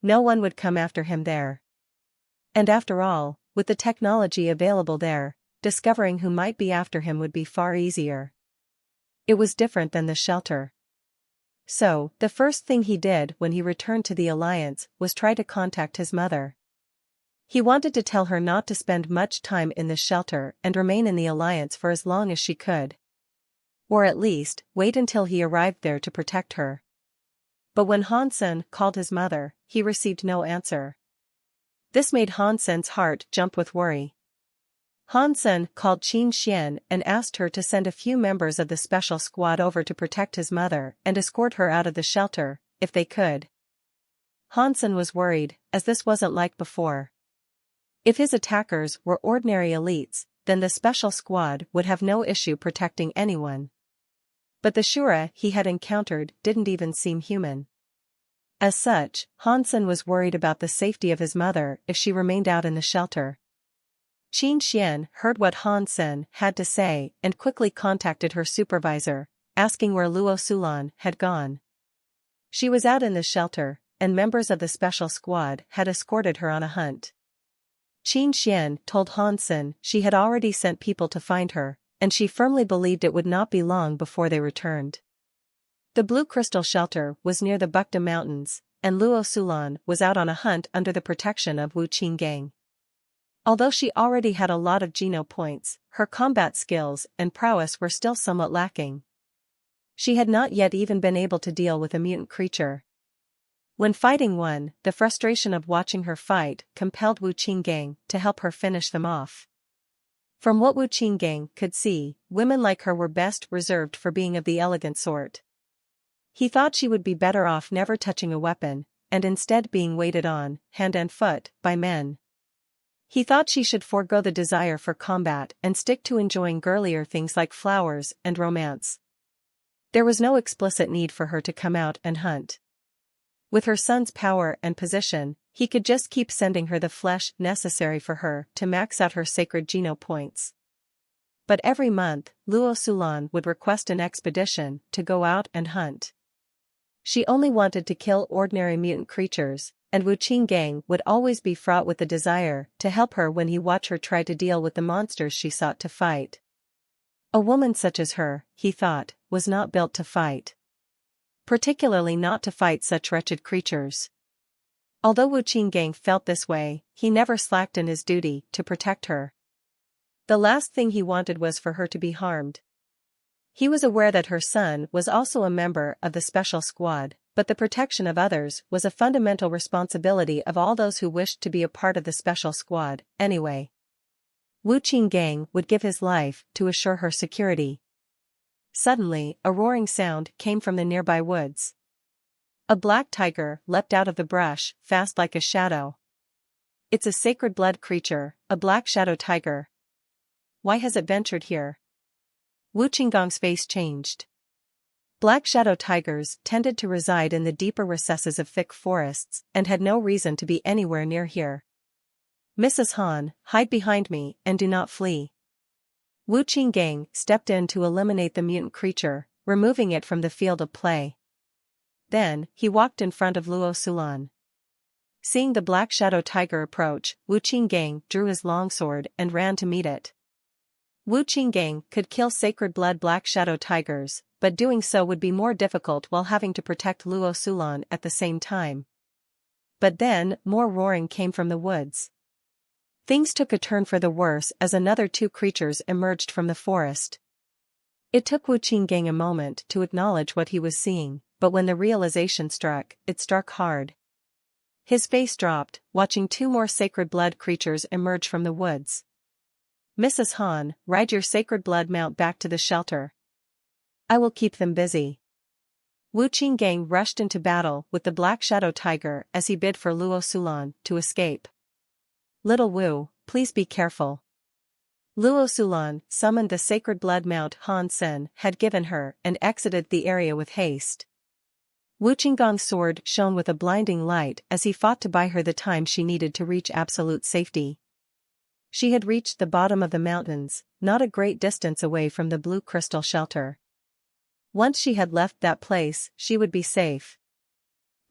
No one would come after him there. And after all, with the technology available there, discovering who might be after him would be far easier. It was different than the shelter. So, the first thing he did when he returned to the Alliance was try to contact his mother. He wanted to tell her not to spend much time in the shelter and remain in the Alliance for as long as she could. Or at least, wait until he arrived there to protect her. But when Hansen called his mother, he received no answer. This made Hansen's heart jump with worry. Hansen called Qin Xian and asked her to send a few members of the special squad over to protect his mother and escort her out of the shelter, if they could. Hansen was worried, as this wasn't like before. If his attackers were ordinary elites, then the special squad would have no issue protecting anyone. But the Shura he had encountered didn't even seem human. As such, Hansen was worried about the safety of his mother if she remained out in the shelter. Qin Xian heard what Hansen had to say and quickly contacted her supervisor, asking where Luo Sulan had gone. She was out in the shelter, and members of the special squad had escorted her on a hunt. Qin Xian told Hansen she had already sent people to find her, and she firmly believed it would not be long before they returned. The Blue Crystal Shelter was near the Bukta Mountains, and Luo Sulan was out on a hunt under the protection of Wu Qinggang. Although she already had a lot of Geno points, her combat skills and prowess were still somewhat lacking. She had not yet even been able to deal with a mutant creature. When fighting one, the frustration of watching her fight compelled Wu Qinggang to help her finish them off. From what Wu Qinggang could see, women like her were best reserved for being of the elegant sort. He thought she would be better off never touching a weapon, and instead being waited on, hand and foot, by men. He thought she should forego the desire for combat and stick to enjoying girlier things like flowers and romance. There was no explicit need for her to come out and hunt. With her son's power and position, he could just keep sending her the flesh necessary for her to max out her sacred Geno points. But every month, Luo Sulan would request an expedition to go out and hunt. She only wanted to kill ordinary mutant creatures, and Wu Qinggang would always be fraught with the desire to help her when he watched her try to deal with the monsters she sought to fight. A woman such as her, he thought, was not built to fight. Particularly not to fight such wretched creatures. Although Wu Qinggang felt this way, he never slacked in his duty to protect her. The last thing he wanted was for her to be harmed. He was aware that her son was also a member of the special squad, but the protection of others was a fundamental responsibility of all those who wished to be a part of the special squad, anyway. Wu Qinggang would give his life to assure her security. Suddenly, a roaring sound came from the nearby woods. A black tiger leapt out of the brush, fast like a shadow. It's a sacred blood creature, a black shadow tiger. Why has it ventured here? Wu Qinggang's face changed. Black shadow tigers tended to reside in the deeper recesses of thick forests and had no reason to be anywhere near here. Mrs. Han, hide behind me and do not flee. Wu Qinggang stepped in to eliminate the mutant creature, removing it from the field of play. Then, he walked in front of Luo Sulan. Seeing the black shadow tiger approach, Wu Qinggang drew his longsword and ran to meet it. Wu Qinggang could kill sacred blood black shadow tigers, but doing so would be more difficult while having to protect Luo Sulan at the same time. But then, more roaring came from the woods. Things took a turn for the worse as another two creatures emerged from the forest. It took Wu Qinggang a moment to acknowledge what he was seeing, but when the realization struck, it struck hard. His face dropped, watching two more sacred blood creatures emerge from the woods. Mrs. Han, ride your sacred blood mount back to the shelter. I will keep them busy. Wu Qinggang rushed into battle with the black shadow tiger as he bid for Luo Sulan to escape. Little Wu, please be careful. Luo Sulan summoned the sacred blood mount Han Sen had given her and exited the area with haste. Wu Qinggang's sword shone with a blinding light as he fought to buy her the time she needed to reach absolute safety. She had reached the bottom of the mountains, not a great distance away from the Blue Crystal Shelter. Once she had left that place, she would be safe.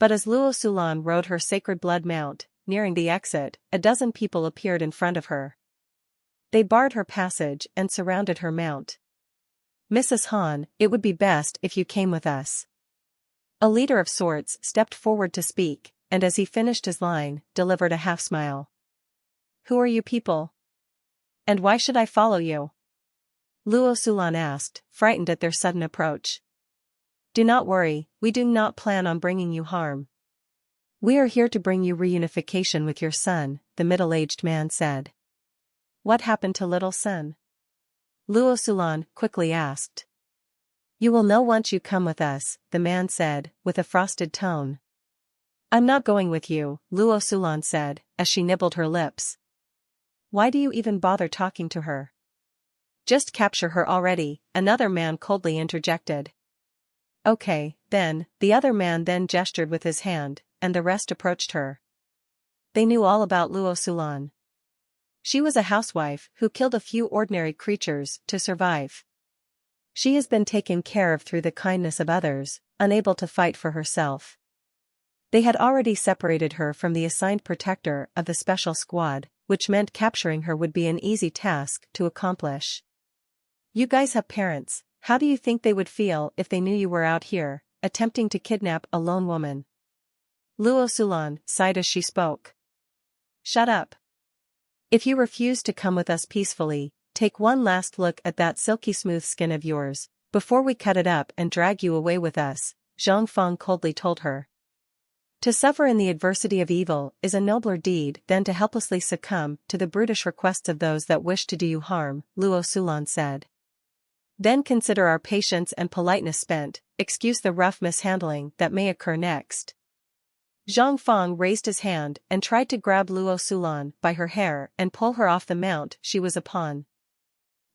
But as Luo Sulan rode her sacred blood mount, nearing the exit, a dozen people appeared in front of her. They barred her passage and surrounded her mount. "Mrs. Han, it would be best if you came with us." A leader of sorts stepped forward to speak, and as he finished his line, delivered a half-smile. "Who are you people? And why should I follow you?" Luo Sulan asked, frightened at their sudden approach. "Do not worry, we do not plan on bringing you harm. We are here to bring you reunification with your son," the middle-aged man said. "What happened to little son?" Luo Sulan quickly asked. "You will know once you come with us," the man said, with a frosted tone. "I'm not going with you," Luo Sulan said, as she nibbled her lips. "Why do you even bother talking to her?" "Just capture her already," another man coldly interjected. "Okay, then," the other man then gestured with his hand, and the rest approached her. They knew all about Luo Sulan. She was a housewife who killed a few ordinary creatures to survive. She has been taken care of through the kindness of others, unable to fight for herself. They had already separated her from the assigned protector of the special squad, which meant capturing her would be an easy task to accomplish. "You guys have parents, how do you think they would feel if they knew you were out here, attempting to kidnap a lone woman?" Luo Sulan sighed as she spoke. "Shut up. If you refuse to come with us peacefully, take one last look at that silky smooth skin of yours, before we cut it up and drag you away with us," Zhang Feng coldly told her. "To suffer in the adversity of evil is a nobler deed than to helplessly succumb to the brutish requests of those that wish to do you harm," Luo Sulan said. "Then consider our patience and politeness spent, excuse the rough mishandling that may occur next." Zhang Feng raised his hand and tried to grab Luo Sulan by her hair and pull her off the mount she was upon.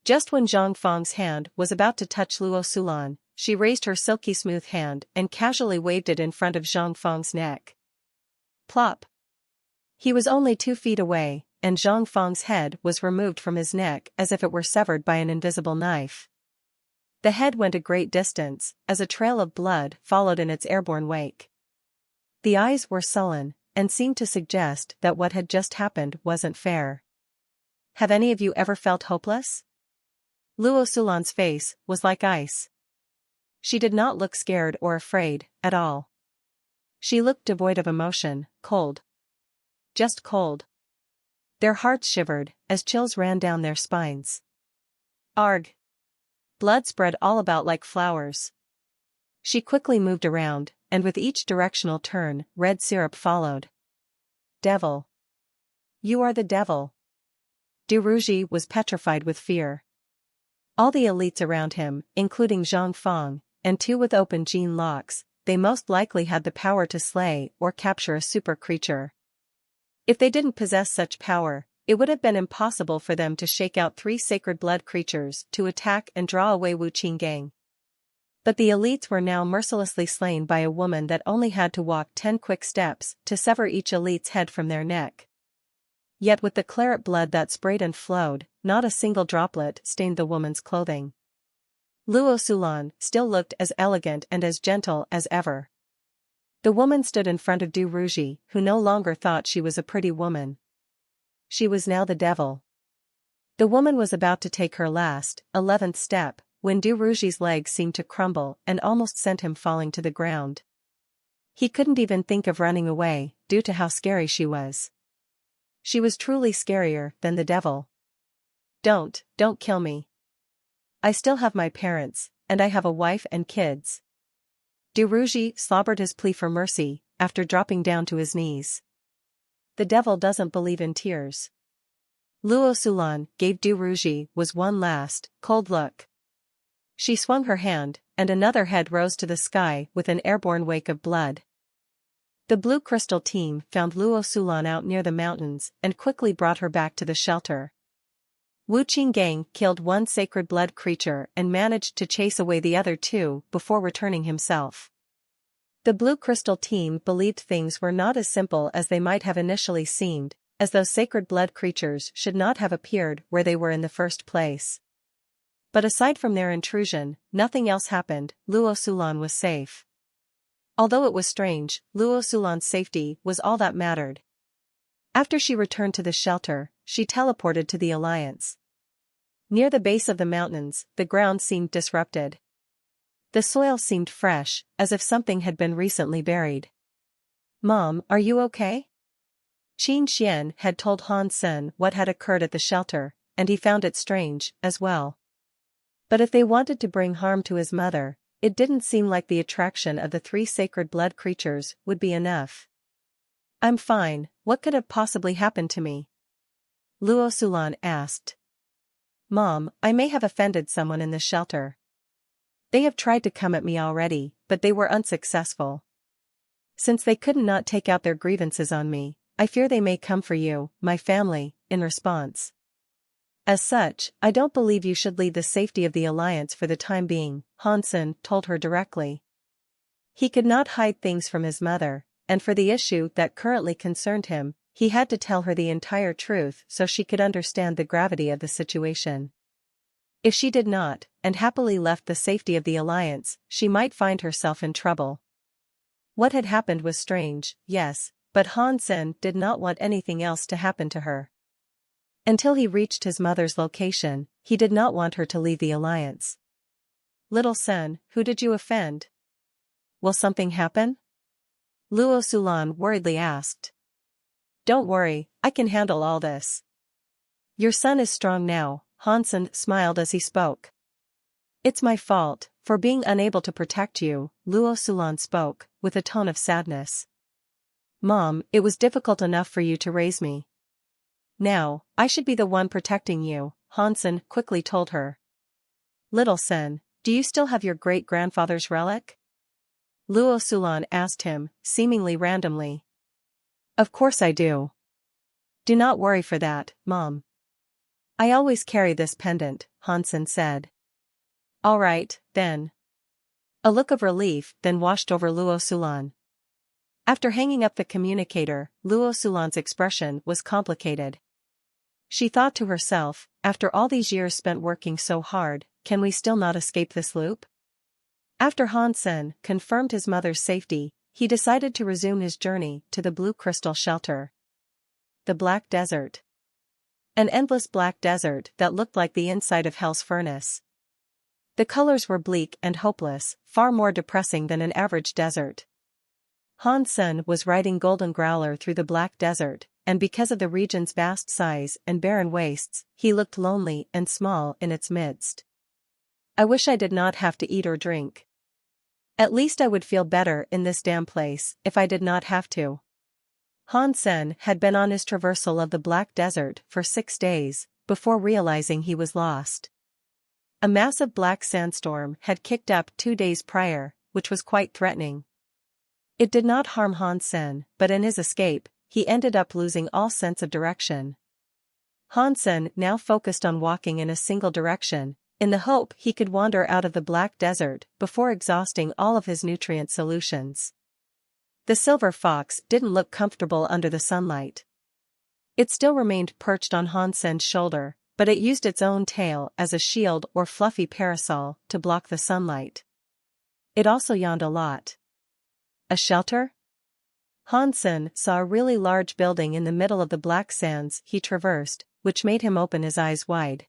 Just when Zhang Feng's hand was about to touch Luo Sulan, she raised her silky smooth hand and casually waved it in front of Zhang Feng's neck. Plop! He was only 2 feet away, and Zhang Feng's head was removed from his neck as if it were severed by an invisible knife. The head went a great distance, as a trail of blood followed in its airborne wake. The eyes were sullen, and seemed to suggest that what had just happened wasn't fair. "Have any of you ever felt hopeless?" Luo Sulan's face was like ice. She did not look scared or afraid, at all. She looked devoid of emotion, cold. Just cold. Their hearts shivered, as chills ran down their spines. Arg! Blood spread all about like flowers. She quickly moved around, and with each directional turn, red syrup followed. "Devil! You are the devil!" Du Ruji was petrified with fear. All the elites around him, including Zhang Feng, and 2 with open gene locks, they most likely had the power to slay or capture a super creature. If they didn't possess such power, it would have been impossible for them to shake out 3 sacred blood creatures to attack and draw away Wu Qinggang. But the elites were now mercilessly slain by a woman that only had to walk 10 quick steps to sever each elite's head from their neck. Yet with the claret blood that sprayed and flowed, not a single droplet stained the woman's clothing. Luo Sulan still looked as elegant and as gentle as ever. The woman stood in front of Du Ruji, who no longer thought she was a pretty woman. She was now the devil. The woman was about to take her last, 11th step, when Du Ruji's legs seemed to crumble and almost sent him falling to the ground. He couldn't even think of running away, due to how scary she was. She was truly scarier than the devil. Don't kill me. I still have my parents, and I have a wife and kids." Du Ruji slobbered his plea for mercy, after dropping down to his knees. "The devil doesn't believe in tears." Luo Sulan gave Du Ruji one last, cold look. She swung her hand, and another head rose to the sky with an airborne wake of blood. The Blue Crystal team found Luo Sulan out near the mountains and quickly brought her back to the shelter. Wu Qinggang killed 1 sacred blood creature and managed to chase away the other 2 before returning himself. The Blue Crystal team believed things were not as simple as they might have initially seemed, as those sacred blood creatures should not have appeared where they were in the first place. But aside from their intrusion, nothing else happened. Luo Sulan was safe. Although it was strange, Luo Sulan's safety was all that mattered. After she returned to the shelter, she teleported to the Alliance. Near the base of the mountains, the ground seemed disrupted. The soil seemed fresh, as if something had been recently buried. "Mom, are you okay?" Qin Xian had told Han Sen what had occurred at the shelter, and he found it strange, as well. But if they wanted to bring harm to his mother, it didn't seem like the attraction of the 3 sacred blood creatures would be enough. "I'm fine, what could have possibly happened to me?" Luo Sulan asked. "Mom, I may have offended someone in the shelter. They have tried to come at me already, but they were unsuccessful. Since they could not take out their grievances on me, I fear they may come for you, my family, in response. As such, I don't believe you should leave the safety of the Alliance for the time being," Han Sen told her directly. He could not hide things from his mother, and for the issue that currently concerned him, he had to tell her the entire truth so she could understand the gravity of the situation. If she did not, and happily left the safety of the Alliance, she might find herself in trouble. What had happened was strange, yes, but Han Sen did not want anything else to happen to her. Until he reached his mother's location, he did not want her to leave the Alliance. "Little Sen, who did you offend? Will something happen?" Luo Sulan worriedly asked. "Don't worry, I can handle all this. Your son is strong now," Han Sen smiled as he spoke. "It's my fault, for being unable to protect you," Luo Sulan spoke, with a tone of sadness. "Mom, it was difficult enough for you to raise me. Now, I should be the one protecting you," Han Sen quickly told her. "Little Sen, do you still have your great-grandfather's relic?" Luo Sulan asked him, seemingly randomly. "Of course I do. Do not worry for that, Mom. I always carry this pendant," Han Sen said. "All right, then." A look of relief then washed over Luo Sulan. After hanging up the communicator, Luo Sulan's expression was complicated. She thought to herself, after all these years spent working so hard, can we still not escape this loop? After Han Sen confirmed his mother's safety, he decided to resume his journey to the Blue Crystal Shelter. The Black Desert. An endless black desert that looked like the inside of Hell's furnace. The colors were bleak and hopeless, far more depressing than an average desert. Han Sen was riding Golden Growler through the Black Desert, and because of the region's vast size and barren wastes, he looked lonely and small in its midst. "I wish I did not have to eat or drink. At least I would feel better in this damn place if I did not have to." Han Sen had been on his traversal of the Black Desert for 6 days, before realizing he was lost. A massive black sandstorm had kicked up 2 days prior, which was quite threatening. It did not harm Han Sen, but in his escape, he ended up losing all sense of direction. Han Sen now focused on walking in a single direction, in the hope he could wander out of the Black Desert before exhausting all of his nutrient solutions. The silver fox didn't look comfortable under the sunlight. It still remained perched on Han Sen's shoulder, but it used its own tail as a shield or fluffy parasol to block the sunlight. It also yawned a lot. A shelter? Han Sen saw a really large building in the middle of the black sands he traversed, which made him open his eyes wide.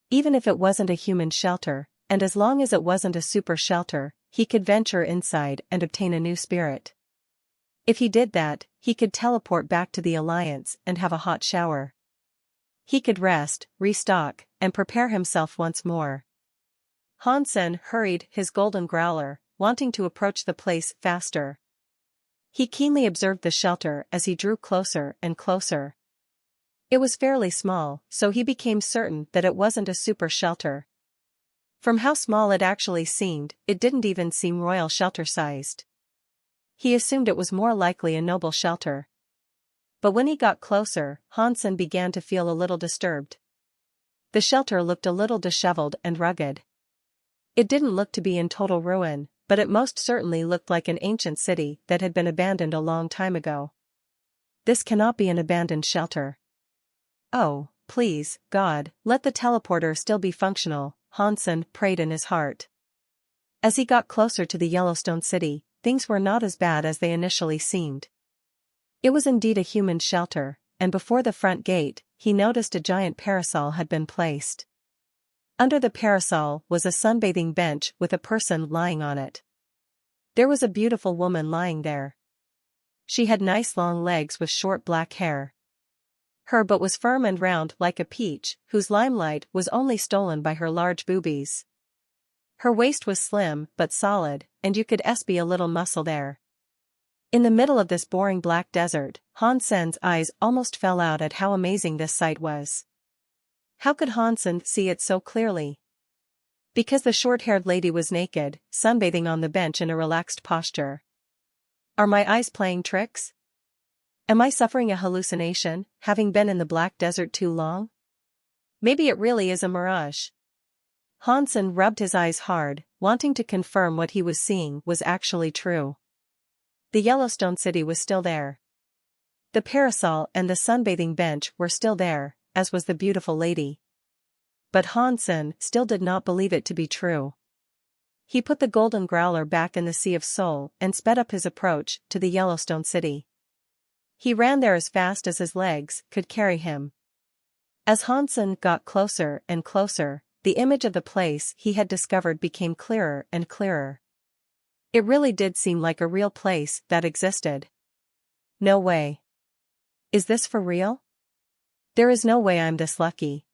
Even if it wasn't a human shelter, and as long as it wasn't a super shelter, he could venture inside and obtain a new spirit. If he did that, he could teleport back to the Alliance and have a hot shower. He could rest, restock, and prepare himself once more. Han Sen hurried his golden growler, wanting to approach the place faster. He keenly observed the shelter as he drew closer and closer. It was fairly small, so he became certain that it wasn't a super shelter. From how small it actually seemed, it didn't even seem royal shelter-sized. He assumed it was more likely a noble shelter. But when he got closer, Han Sen began to feel a little disturbed. The shelter looked a little disheveled and rugged. It didn't look to be in total ruin, but it most certainly looked like an ancient city that had been abandoned a long time ago. This cannot be an abandoned shelter. "Oh, please, God, let the teleporter still be functional," Han Sen prayed in his heart. As he got closer to the Yellowstone City, things were not as bad as they initially seemed. It was indeed a human shelter, and before the front gate, he noticed a giant parasol had been placed. Under the parasol was a sunbathing bench with a person lying on it. There was a beautiful woman lying there. She had nice long legs with short black hair. Her butt was firm and round like a peach, whose limelight was only stolen by her large boobies. Her waist was slim but solid, and you could see a little muscle there. In the middle of this boring black desert, Han Sen's eyes almost fell out at how amazing this sight was. How could Han Sen see it so clearly? Because the short-haired lady was naked, sunbathing on the bench in a relaxed posture. Are my eyes playing tricks? Am I suffering a hallucination, having been in the black desert too long? Maybe it really is a mirage. Han Sen rubbed his eyes hard, wanting to confirm what he was seeing was actually true. The Yellowstone city was still there. The parasol and the sunbathing bench were still there, as was the beautiful lady. But Han Sen still did not believe it to be true. He put the golden growler back in the Sea of Soul and sped up his approach to the Yellowstone city. He ran there as fast as his legs could carry him. As Han Sen got closer and closer, the image of the place he had discovered became clearer and clearer. It really did seem like a real place that existed. No way. Is this for real? There is no way I'm this lucky.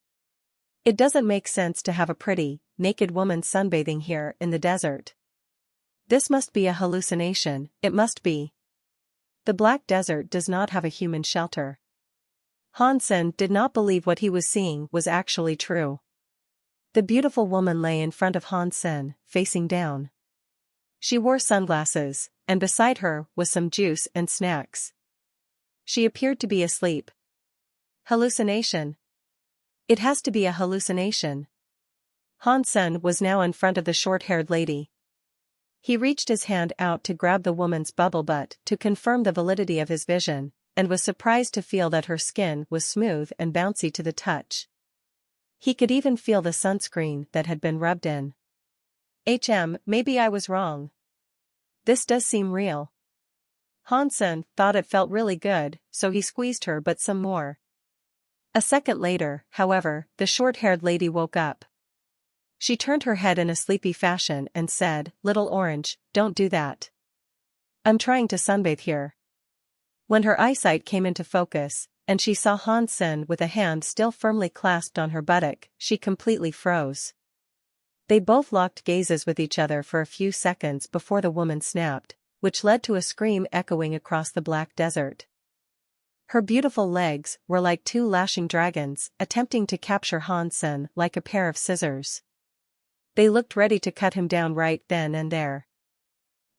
It doesn't make sense to have a pretty, naked woman sunbathing here in the desert. This must be a hallucination, it must be. The Black Desert does not have a human shelter. Han Sen did not believe what he was seeing was actually true. The beautiful woman lay in front of Han Sen, facing down. She wore sunglasses, and beside her was some juice and snacks. She appeared to be asleep. Hallucination. It has to be a hallucination. Han Sen was now in front of the short-haired lady. He reached his hand out to grab the woman's bubble butt to confirm the validity of his vision, and was surprised to feel that her skin was smooth and bouncy to the touch. He could even feel the sunscreen that had been rubbed in. Maybe I was wrong. This does seem real. Han Sen thought it felt really good, so he squeezed her but some more. A second later, however, the short-haired lady woke up. She turned her head in a sleepy fashion and said, "Little orange, don't do that. I'm trying to sunbathe here." When her eyesight came into focus, and she saw Han Sen with a hand still firmly clasped on her buttock, she completely froze. They both locked gazes with each other for a few seconds before the woman snapped, which led to a scream echoing across the black desert. Her beautiful legs were like two lashing dragons, attempting to capture Han Sen like a pair of scissors. They looked ready to cut him down right then and there.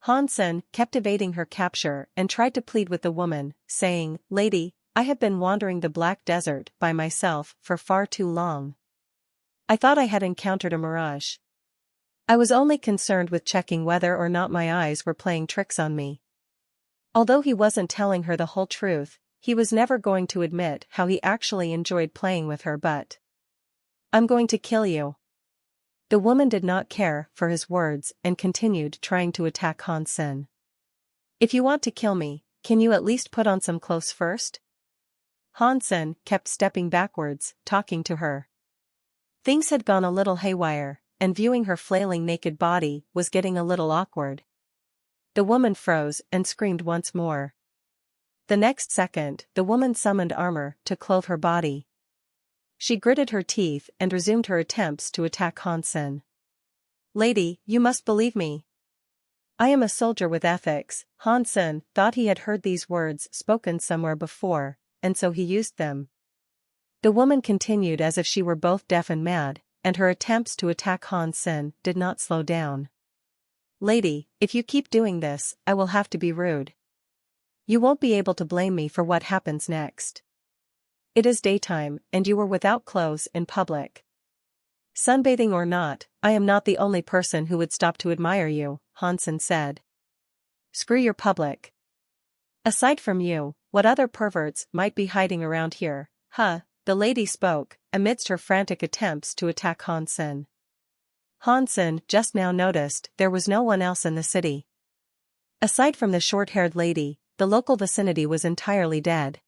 Han Sen kept evading her capture and tried to plead with the woman, saying, "Lady, I have been wandering the black desert by myself for far too long. I thought I had encountered a mirage. I was only concerned with checking whether or not my eyes were playing tricks on me." Although he wasn't telling her the whole truth, he was never going to admit how he actually enjoyed playing with her butt. "I'm going to kill you." The woman did not care for his words and continued trying to attack Han Sen. "If you want to kill me, can you at least put on some clothes first?" Han Sen kept stepping backwards, talking to her. Things had gone a little haywire, and viewing her flailing naked body was getting a little awkward. The woman froze and screamed once more. The next second, the woman summoned armor to clothe her body. She gritted her teeth and resumed her attempts to attack Han Sen. "Lady, you must believe me. I am a soldier with ethics." Han Sen thought he had heard these words spoken somewhere before, and so he used them. The woman continued as if she were both deaf and mad, and her attempts to attack Han Sen did not slow down. "Lady, if you keep doing this, I will have to be rude. You won't be able to blame me for what happens next. It is daytime, and you were without clothes in public. Sunbathing or not, I am not the only person who would stop to admire you," Han Sen said. "Screw your public. Aside from you, what other perverts might be hiding around here, huh?" The lady spoke, amidst her frantic attempts to attack Han Sen. Han Sen just now noticed there was no one else in the city. Aside from the short-haired lady, the local vicinity was entirely dead.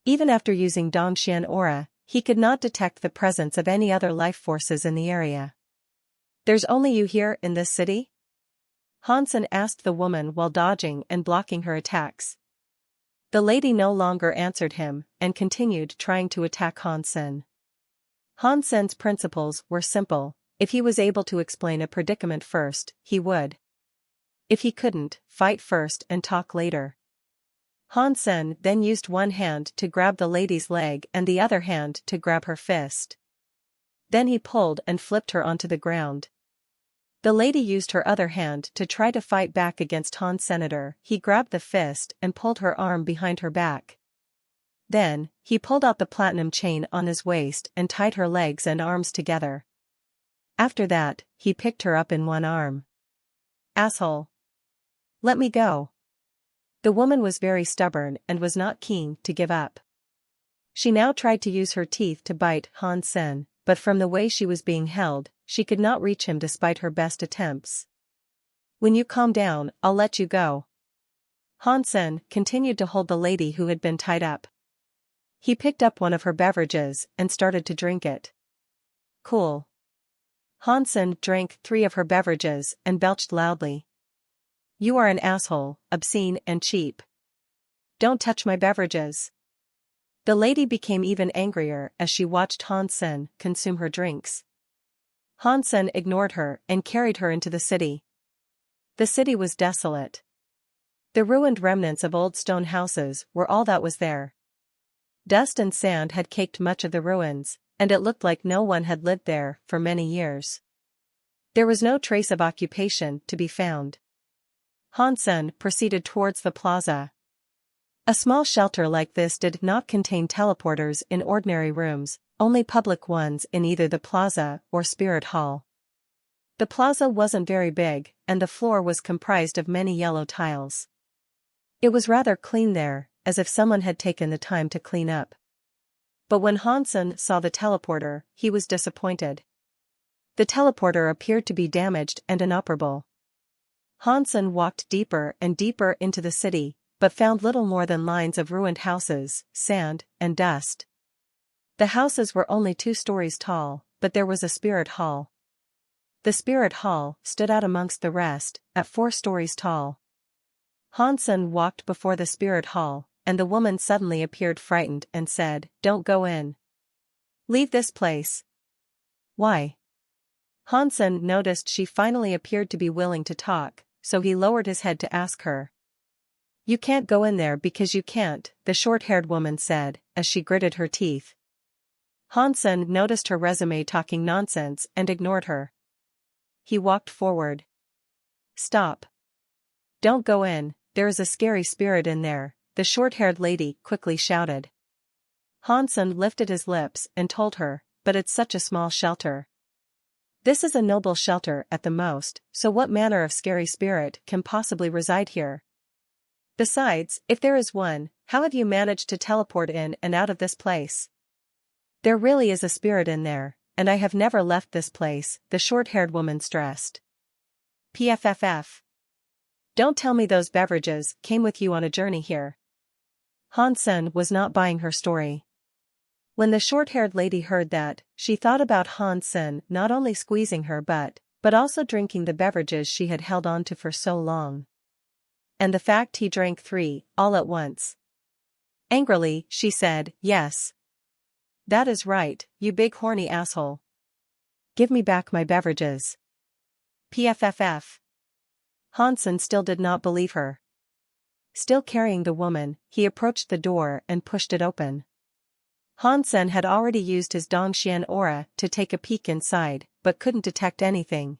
Even after using Dongxian aura, he could not detect the presence of any other life forces in the area. "There's only you here in this city?" Hansen asked the woman while dodging and blocking her attacks. The lady no longer answered him and continued trying to attack Hansen. Hansen's principles were simple: if he was able to explain a predicament first, he would. If he couldn't, fight first and talk later. Hansen then used one hand to grab the lady's leg and the other hand to grab her fist. Then he pulled and flipped her onto the ground. The lady used her other hand to try to fight back against Hansen. He grabbed the fist and pulled her arm behind her back. Then, he pulled out the platinum chain on his waist and tied her legs and arms together. After that, he picked her up in one arm. "Asshole! Let me go." The woman was very stubborn and was not keen to give up. She now tried to use her teeth to bite Hansen, but from the way she was being held, she could not reach him despite her best attempts. "When you calm down, I'll let you go." Hansen continued to hold the lady who had been tied up. He picked up one of her beverages and started to drink it. "Cool." Hansen drank 3 of her beverages and belched loudly. "You are an asshole, obscene and cheap. Don't touch my beverages." The lady became even angrier as she watched Hansen consume her drinks. Hansen ignored her and carried her into the city. The city was desolate. The ruined remnants of old stone houses were all that was there. Dust and sand had caked much of the ruins, and it looked like no one had lived there for many years. There was no trace of occupation to be found. Hansen proceeded towards the plaza. A small shelter like this did not contain teleporters in ordinary rooms, only public ones in either the plaza or spirit hall. The plaza wasn't very big, and the floor was comprised of many yellow tiles. It was rather clean there, as if someone had taken the time to clean up. But when Hansen saw the teleporter, he was disappointed. The teleporter appeared to be damaged and inoperable. Hansen walked deeper and deeper into the city, but found little more than lines of ruined houses, sand, and dust. The houses were only 2 stories tall, but there was a spirit hall. The spirit hall stood out amongst the rest, at 4 stories tall. Hansen walked before the spirit hall, and the woman suddenly appeared frightened and said, "Don't go in. Leave this place." "Why?" Hansen noticed she finally appeared to be willing to talk, so he lowered his head to ask her. "You can't go in there because you can't," the short-haired woman said, as she gritted her teeth. Hansen noticed her resume talking nonsense and ignored her. He walked forward. "Stop. Don't go in, there is a scary spirit in there," the short-haired lady quickly shouted. Hansen lifted his lips and told her, "But it's such a small shelter. This is a noble shelter at the most, so what manner of scary spirit can possibly reside here? Besides, if there is one, how have you managed to teleport in and out of this place?" "There really is a spirit in there, and I have never left this place," the short-haired woman stressed. "PFFF. Don't tell me those beverages came with you on a journey here." Hansen was not buying her story. When the short-haired lady heard that, she thought about Hansen not only squeezing her but also drinking the beverages she had held on to for so long. And the fact he drank 3, all at once. Angrily, she said, "Yes. That is right, you big horny asshole. Give me back my beverages." PFFF. Hansen still did not believe her. Still carrying the woman, he approached the door and pushed it open. Hansen had already used his Dongxian aura to take a peek inside, but couldn't detect anything.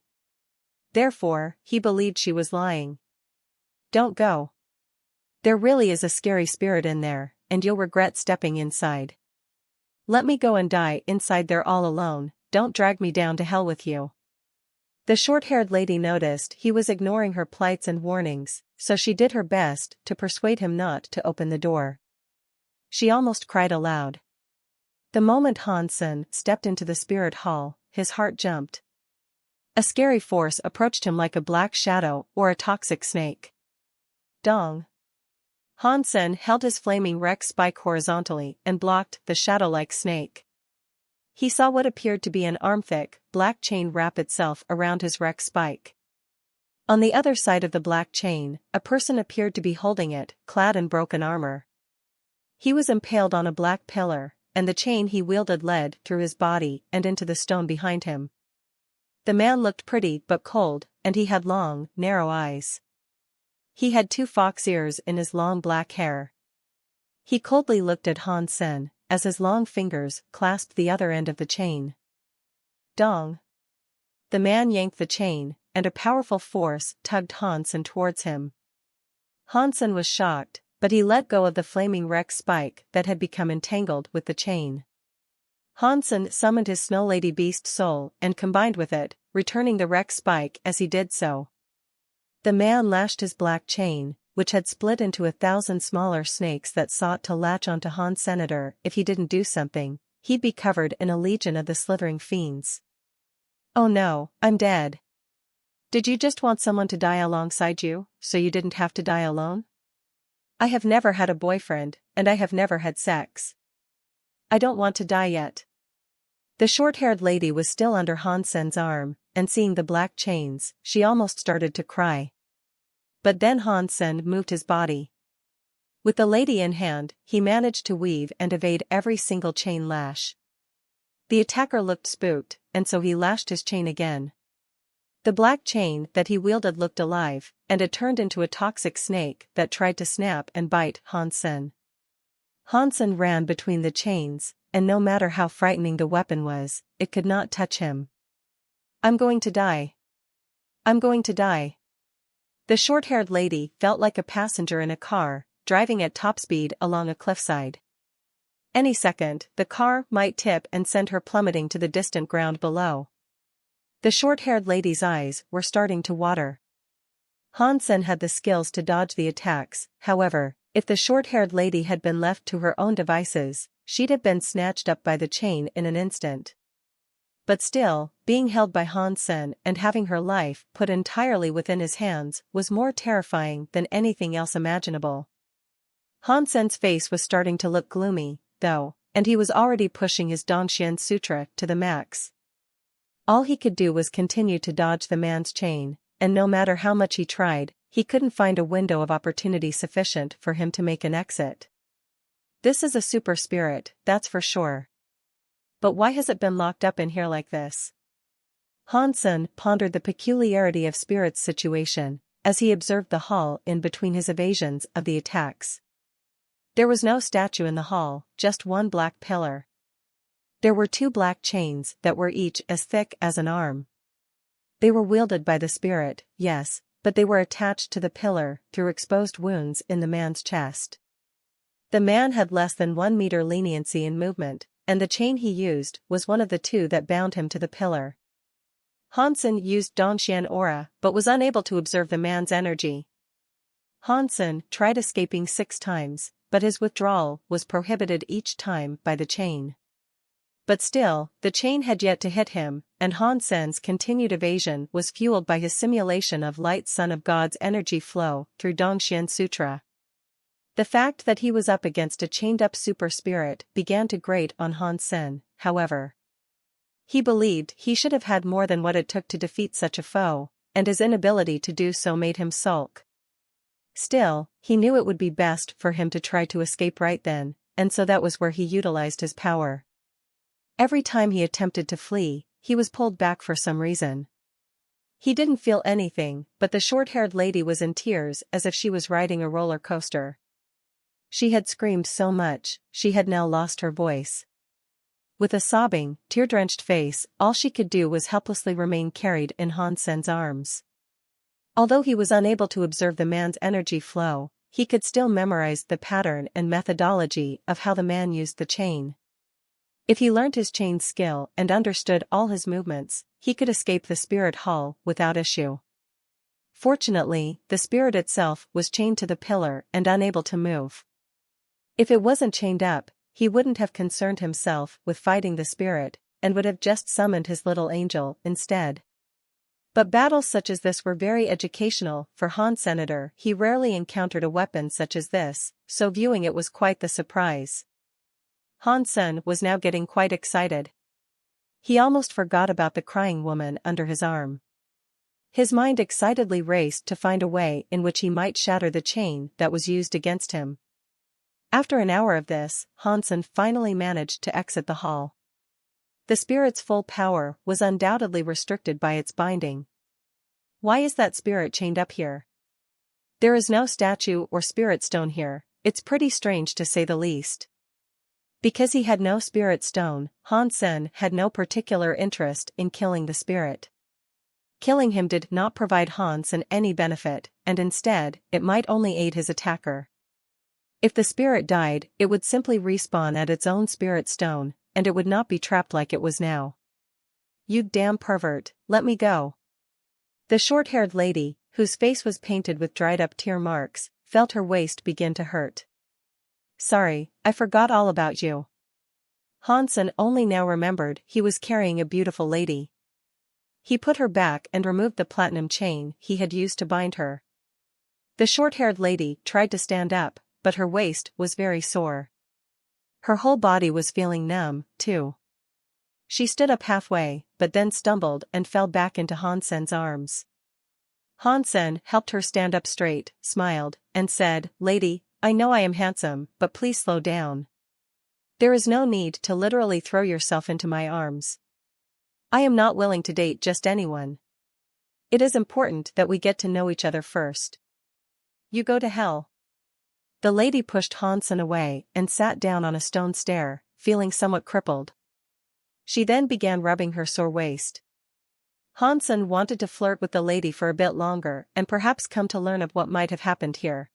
Therefore, he believed she was lying. "Don't go. There really is a scary spirit in there, and you'll regret stepping inside. Let me go and die inside there all alone, don't drag me down to hell with you." The short-haired lady noticed he was ignoring her plights and warnings, so she did her best to persuade him not to open the door. She almost cried aloud. The moment Hansen stepped into the spirit hall, his heart jumped. A scary force approached him like a black shadow or a toxic snake. Dong. Hansen held his flaming Rex spike horizontally and blocked the shadow-like snake. He saw what appeared to be an arm-thick, black chain wrap itself around his Rex spike. On the other side of the black chain, a person appeared to be holding it, clad in broken armor. He was impaled on a black pillar, and the chain he wielded led through his body and into the stone behind him. The man looked pretty but cold, and he had long, narrow eyes. He had 2 fox ears in his long black hair. He coldly looked at Hansen, as his long fingers clasped the other end of the chain. Dong. The man yanked the chain, and a powerful force tugged Hansen towards him. Hansen was shocked, but he let go of the flaming Rex spike that had become entangled with the chain. Hansen summoned his Snow Lady Beast soul and combined with it, returning the Rex spike as he did so. The man lashed his black chain, which had split into 1,000 smaller snakes that sought to latch onto Han's senator. If he didn't do something, he'd be covered in a legion of the slithering fiends. "Oh no, I'm dead. Did you just want someone to die alongside you, so you didn't have to die alone? I have never had a boyfriend, and I have never had sex. I don't want to die yet." The short-haired lady was still under Hansen's arm, and seeing the black chains, she almost started to cry. But then Hansen moved his body. With the lady in hand, he managed to weave and evade every single chain lash. The attacker looked spooked, and so he lashed his chain again. The black chain that he wielded looked alive, and it turned into a toxic snake that tried to snap and bite Hansen. Hansen ran between the chains, and no matter how frightening the weapon was, it could not touch him. "I'm going to die. I'm going to die." The short-haired lady felt like a passenger in a car, driving at top speed along a cliffside. Any second, the car might tip and send her plummeting to the distant ground below. The short-haired lady's eyes were starting to water. Hansen had the skills to dodge the attacks. However, if the short-haired lady had been left to her own devices, she'd have been snatched up by the chain in an instant. But still, being held by Hansen and having her life put entirely within his hands was more terrifying than anything else imaginable. Hansen's face was starting to look gloomy, though, and he was already pushing his Dongxian Sutra to the max. All he could do was continue to dodge the man's chain, and no matter how much he tried, he couldn't find a window of opportunity sufficient for him to make an exit. This is a super spirit, that's for sure. But why has it been locked up in here like this? Hansen pondered the peculiarity of Spirit's situation, as he observed the hall in between his evasions of the attacks. There was no statue in the hall, just one black pillar. There were 2 black chains that were each as thick as an arm. They were wielded by the spirit, yes, but they were attached to the pillar through exposed wounds in the man's chest. The man had less than 1 meter leniency in movement, and the chain he used was one of the 2 that bound him to the pillar. Hansen used Dongxian aura but was unable to observe the man's energy. Hansen tried escaping 6 times, but his withdrawal was prohibited each time by the chain. But still, the chain had yet to hit him, and Hansen's continued evasion was fueled by his simulation of light Son of God's energy flow through Dongxian Sutra. The fact that he was up against a chained-up super spirit began to grate on Hansen, however. He believed he should have had more than what it took to defeat such a foe, and his inability to do so made him sulk. Still, he knew it would be best for him to try to escape right then, and so that was where he utilized his power. Every time he attempted to flee, he was pulled back for some reason. He didn't feel anything, but the short-haired lady was in tears as if she was riding a roller coaster. She had screamed so much, she had now lost her voice. With a sobbing, tear-drenched face, all she could do was helplessly remain carried in Hansen's arms. Although he was unable to observe the man's energy flow, he could still memorize the pattern and methodology of how the man used the chain. If he learned his chain skill and understood all his movements, he could escape the spirit hall without issue. Fortunately, the spirit itself was chained to the pillar and unable to move. If it wasn't chained up, he wouldn't have concerned himself with fighting the spirit, and would have just summoned his little angel instead. But battles such as this were very educational for Han Senator. He rarely encountered a weapon such as this, so viewing it was quite the surprise. Han Sen was now getting quite excited. He almost forgot about the crying woman under his arm. His mind excitedly raced to find a way in which he might shatter the chain that was used against him. After an hour of this, Han Sen finally managed to exit the hall. The spirit's full power was undoubtedly restricted by its binding. Why is that spirit chained up here? There is no statue or spirit stone here. It's pretty strange to say the least. Because he had no spirit stone, Han Sen had no particular interest in killing the spirit. Killing him did not provide Han Sen any benefit, and instead, it might only aid his attacker. If the spirit died, it would simply respawn at its own spirit stone, and it would not be trapped like it was now. You damn pervert, let me go. The short-haired lady, whose face was painted with dried-up tear marks, felt her waist begin to hurt. Sorry, I forgot all about you. Han Sen only now remembered he was carrying a beautiful lady. He put her back and removed the platinum chain he had used to bind her. The short-haired lady tried to stand up, but her waist was very sore. Her whole body was feeling numb, too. She stood up halfway, but then stumbled and fell back into Han Sen's arms. Han Sen helped her stand up straight, smiled, and said, "Lady, I know I am handsome, but please slow down. There is no need to literally throw yourself into my arms. I am not willing to date just anyone. It is important that we get to know each other first. You go to hell." The lady pushed Han Sen away and sat down on a stone stair, feeling somewhat crippled. She then began rubbing her sore waist. Han Sen wanted to flirt with the lady for a bit longer and perhaps come to learn of what might have happened here.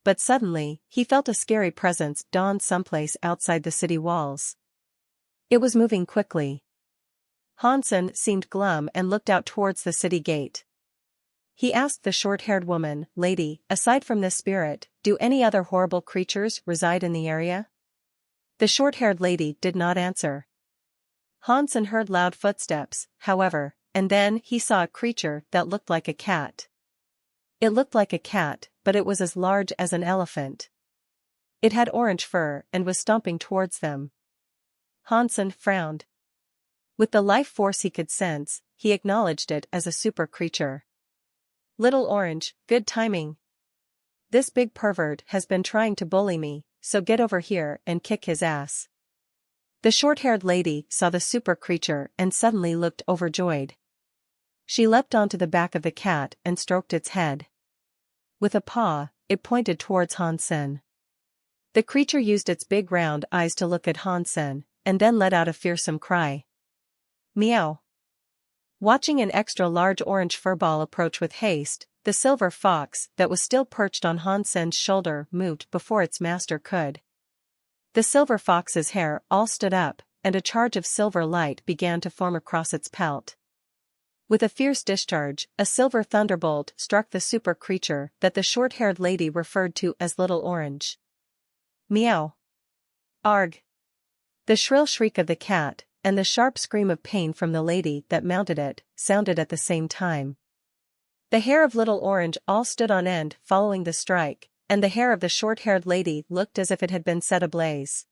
But suddenly, he felt a scary presence dawn someplace outside the city walls. It was moving quickly. Han Sen seemed glum and looked out towards the city gate. He asked the short-haired woman, "Lady, aside from this spirit, do any other horrible creatures reside in the area?" The short-haired lady did not answer. Han Sen heard loud footsteps, however, and then he saw a creature that looked like a cat. It looked like a cat, but it was as large as an elephant. It had orange fur and was stomping towards them. Han Sen frowned. With the life force he could sense, he acknowledged it as a super creature. "Little Orange, good timing. This big pervert has been trying to bully me, so get over here and kick his ass." The short-haired lady saw the super creature and suddenly looked overjoyed. She leapt onto the back of the cat and stroked its head. With a paw, it pointed towards Han Sen. The creature used its big round eyes to look at Han Sen, and then let out a fearsome cry. Meow. Watching an extra-large orange furball approach with haste, the silver fox that was still perched on Han Sen's shoulder moved before its master could. The silver fox's hair all stood up, and a charge of silver light began to form across its pelt. With a fierce discharge, a silver thunderbolt struck the super creature that the short-haired lady referred to as Little Orange. Meow. Arg. The shrill shriek of the cat, and the sharp scream of pain from the lady that mounted it, sounded at the same time. The hair of Little Orange all stood on end following the strike, and the hair of the short-haired lady looked as if it had been set ablaze.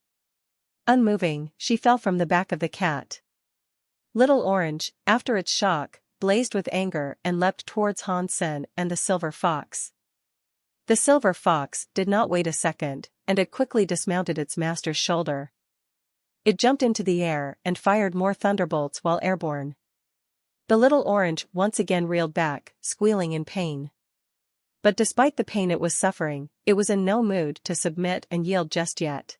Unmoving, she fell from the back of the cat. Little Orange, after its shock, blazed with anger and leapt towards Han Sen and the silver fox. The silver fox did not wait a second, and it quickly dismounted its master's shoulder. It jumped into the air and fired more thunderbolts while airborne. The Little Orange once again reeled back, squealing in pain. But despite the pain it was suffering, it was in no mood to submit and yield just yet.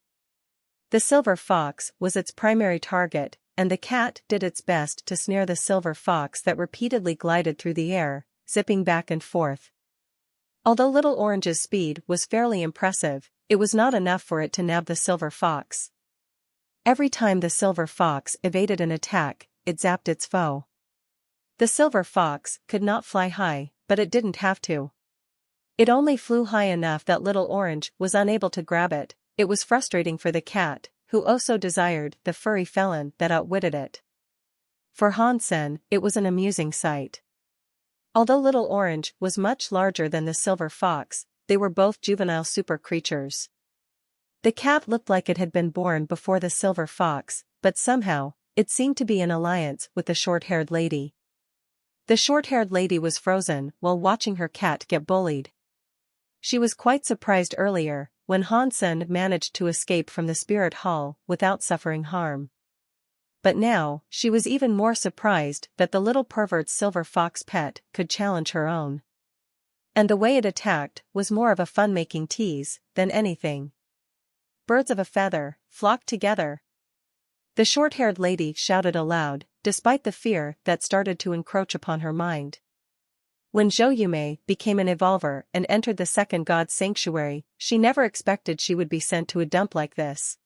The silver fox was its primary target, and the cat did its best to snare the silver fox that repeatedly glided through the air, zipping back and forth. Although Little Orange's speed was fairly impressive, it was not enough for it to nab the silver fox. Every time the silver fox evaded an attack, it zapped its foe. The silver fox could not fly high, but it didn't have to. It only flew high enough that Little Orange was unable to grab it. It was frustrating for the cat, who also desired the furry felon that outwitted it. For Han Sen, it was an amusing sight. Although Little Orange was much larger than the silver fox, they were both juvenile super creatures. The cat looked like it had been born before the silver fox, but somehow, it seemed to be in alliance with the short-haired lady. The short-haired lady was frozen while watching her cat get bullied. She was quite surprised earlier, when Hansen managed to escape from the spirit hall without suffering harm. But now, she was even more surprised that the little pervert's silver fox pet could challenge her own. And the way it attacked was more of a fun-making tease than anything. Birds of a feather, flock together. The short-haired lady shouted aloud, despite the fear that started to encroach upon her mind. When Zhou Yume became an evolver and entered the second god's sanctuary, she never expected she would be sent to a dump like this.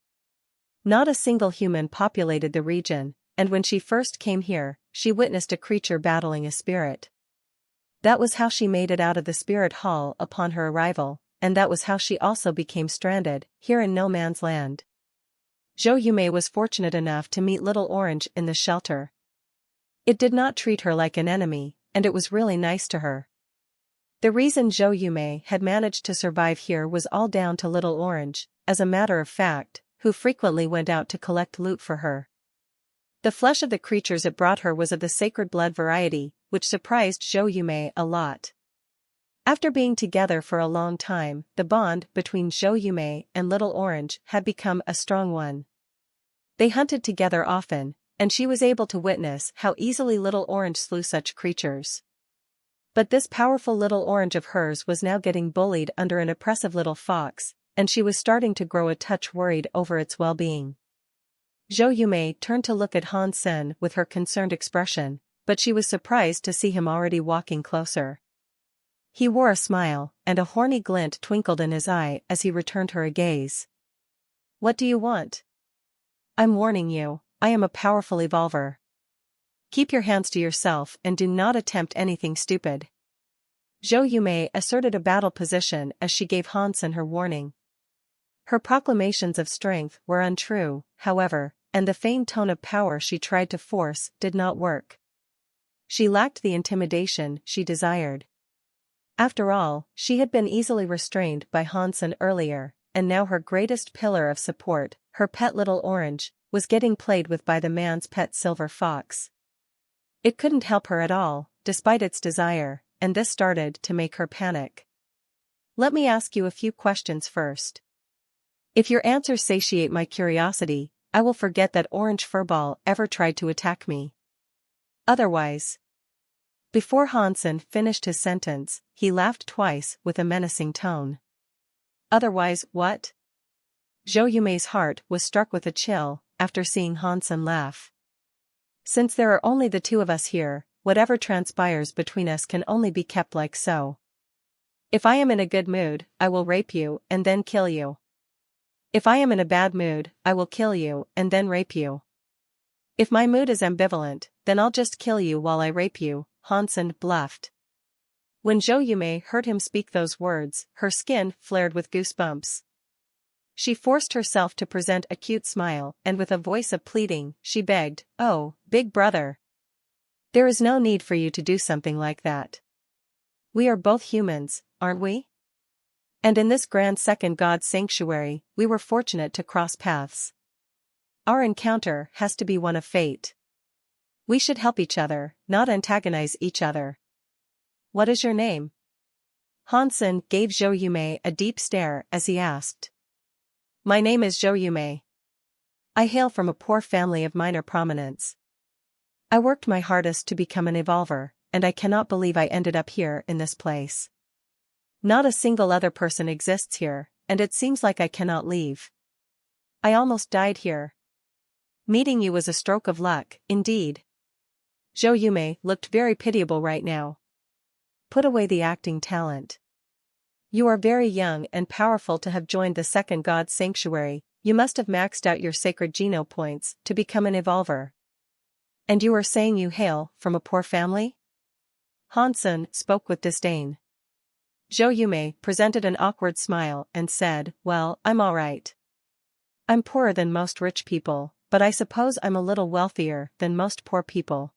Not a single human populated the region, and when she first came here, she witnessed a creature battling a spirit. That was how she made it out of the spirit hall upon her arrival, and that was how she also became stranded, here in no man's land. Zhou Yume was fortunate enough to meet Little Orange in the shelter. It did not treat her like an enemy, and it was really nice to her. The reason Zhou Yume had managed to survive here was all down to Little Orange, as a matter of fact, who frequently went out to collect loot for her. The flesh of the creatures it brought her was of the sacred blood variety, which surprised Zhou Yume a lot. After being together for a long time, the bond between Zhou Yume and Little Orange had become a strong one. They hunted together often, and she was able to witness how easily Little Orange slew such creatures. But this powerful Little Orange of hers was now getting bullied under an oppressive little fox, and she was starting to grow a touch worried over its well-being. Zhou Yume turned to look at Hansen with her concerned expression, but she was surprised to see him already walking closer. He wore a smile, and a horny glint twinkled in his eye as he returned her a gaze. "What do you want?" "I'm warning you, I am a powerful evolver. Keep your hands to yourself and do not attempt anything stupid." Zhou Yume asserted a battle position as she gave Hansen her warning. Her proclamations of strength were untrue, however, and the feigned tone of power she tried to force did not work. She lacked the intimidation she desired. After all, she had been easily restrained by Hansen earlier, and now her greatest pillar of support, her pet Little Orange, was getting played with by the man's pet silver fox. It couldn't help her at all, despite its desire, and this started to make her panic. "Let me ask you a few questions first. If your answers satiate my curiosity, I will forget that orange furball ever tried to attack me. Otherwise..." Before Hansen finished his sentence, he laughed twice with a menacing tone. "Otherwise what?" Zhou Yume's heart was struck with a chill after seeing Hansen laugh. "Since there are only the two of us here, whatever transpires between us can only be kept like so. If I am in a good mood, I will rape you and then kill you. If I am in a bad mood, I will kill you and then rape you. If my mood is ambivalent, then I'll just kill you while I rape you," Hansen bluffed. When Zhou Yume heard him speak those words, her skin flared with goosebumps. She forced herself to present a cute smile, and with a voice of pleading, she begged, "Oh, big brother. There is no need for you to do something like that. We are both humans, aren't we? And in this grand second god sanctuary, we were fortunate to cross paths. Our encounter has to be one of fate. We should help each other, not antagonize each other. What is your name?" Hansen gave Zhou Yume a deep stare as he asked. "My name is Zhou Yume. I hail from a poor family of minor prominence. I worked my hardest to become an evolver, and I cannot believe I ended up here in this place. Not a single other person exists here, and it seems like I cannot leave. I almost died here. Meeting you was a stroke of luck, indeed." Zhou Yume looked very pitiable right now. "Put away the acting talent. You are very young and powerful to have joined the second god's sanctuary. You must have maxed out your sacred geno points to become an evolver. And you are saying you hail from a poor family?" Hansen spoke with disdain. Zhou Yume presented an awkward smile and said, "Well, I'm alright. I'm poorer than most rich people, but I suppose I'm a little wealthier than most poor people.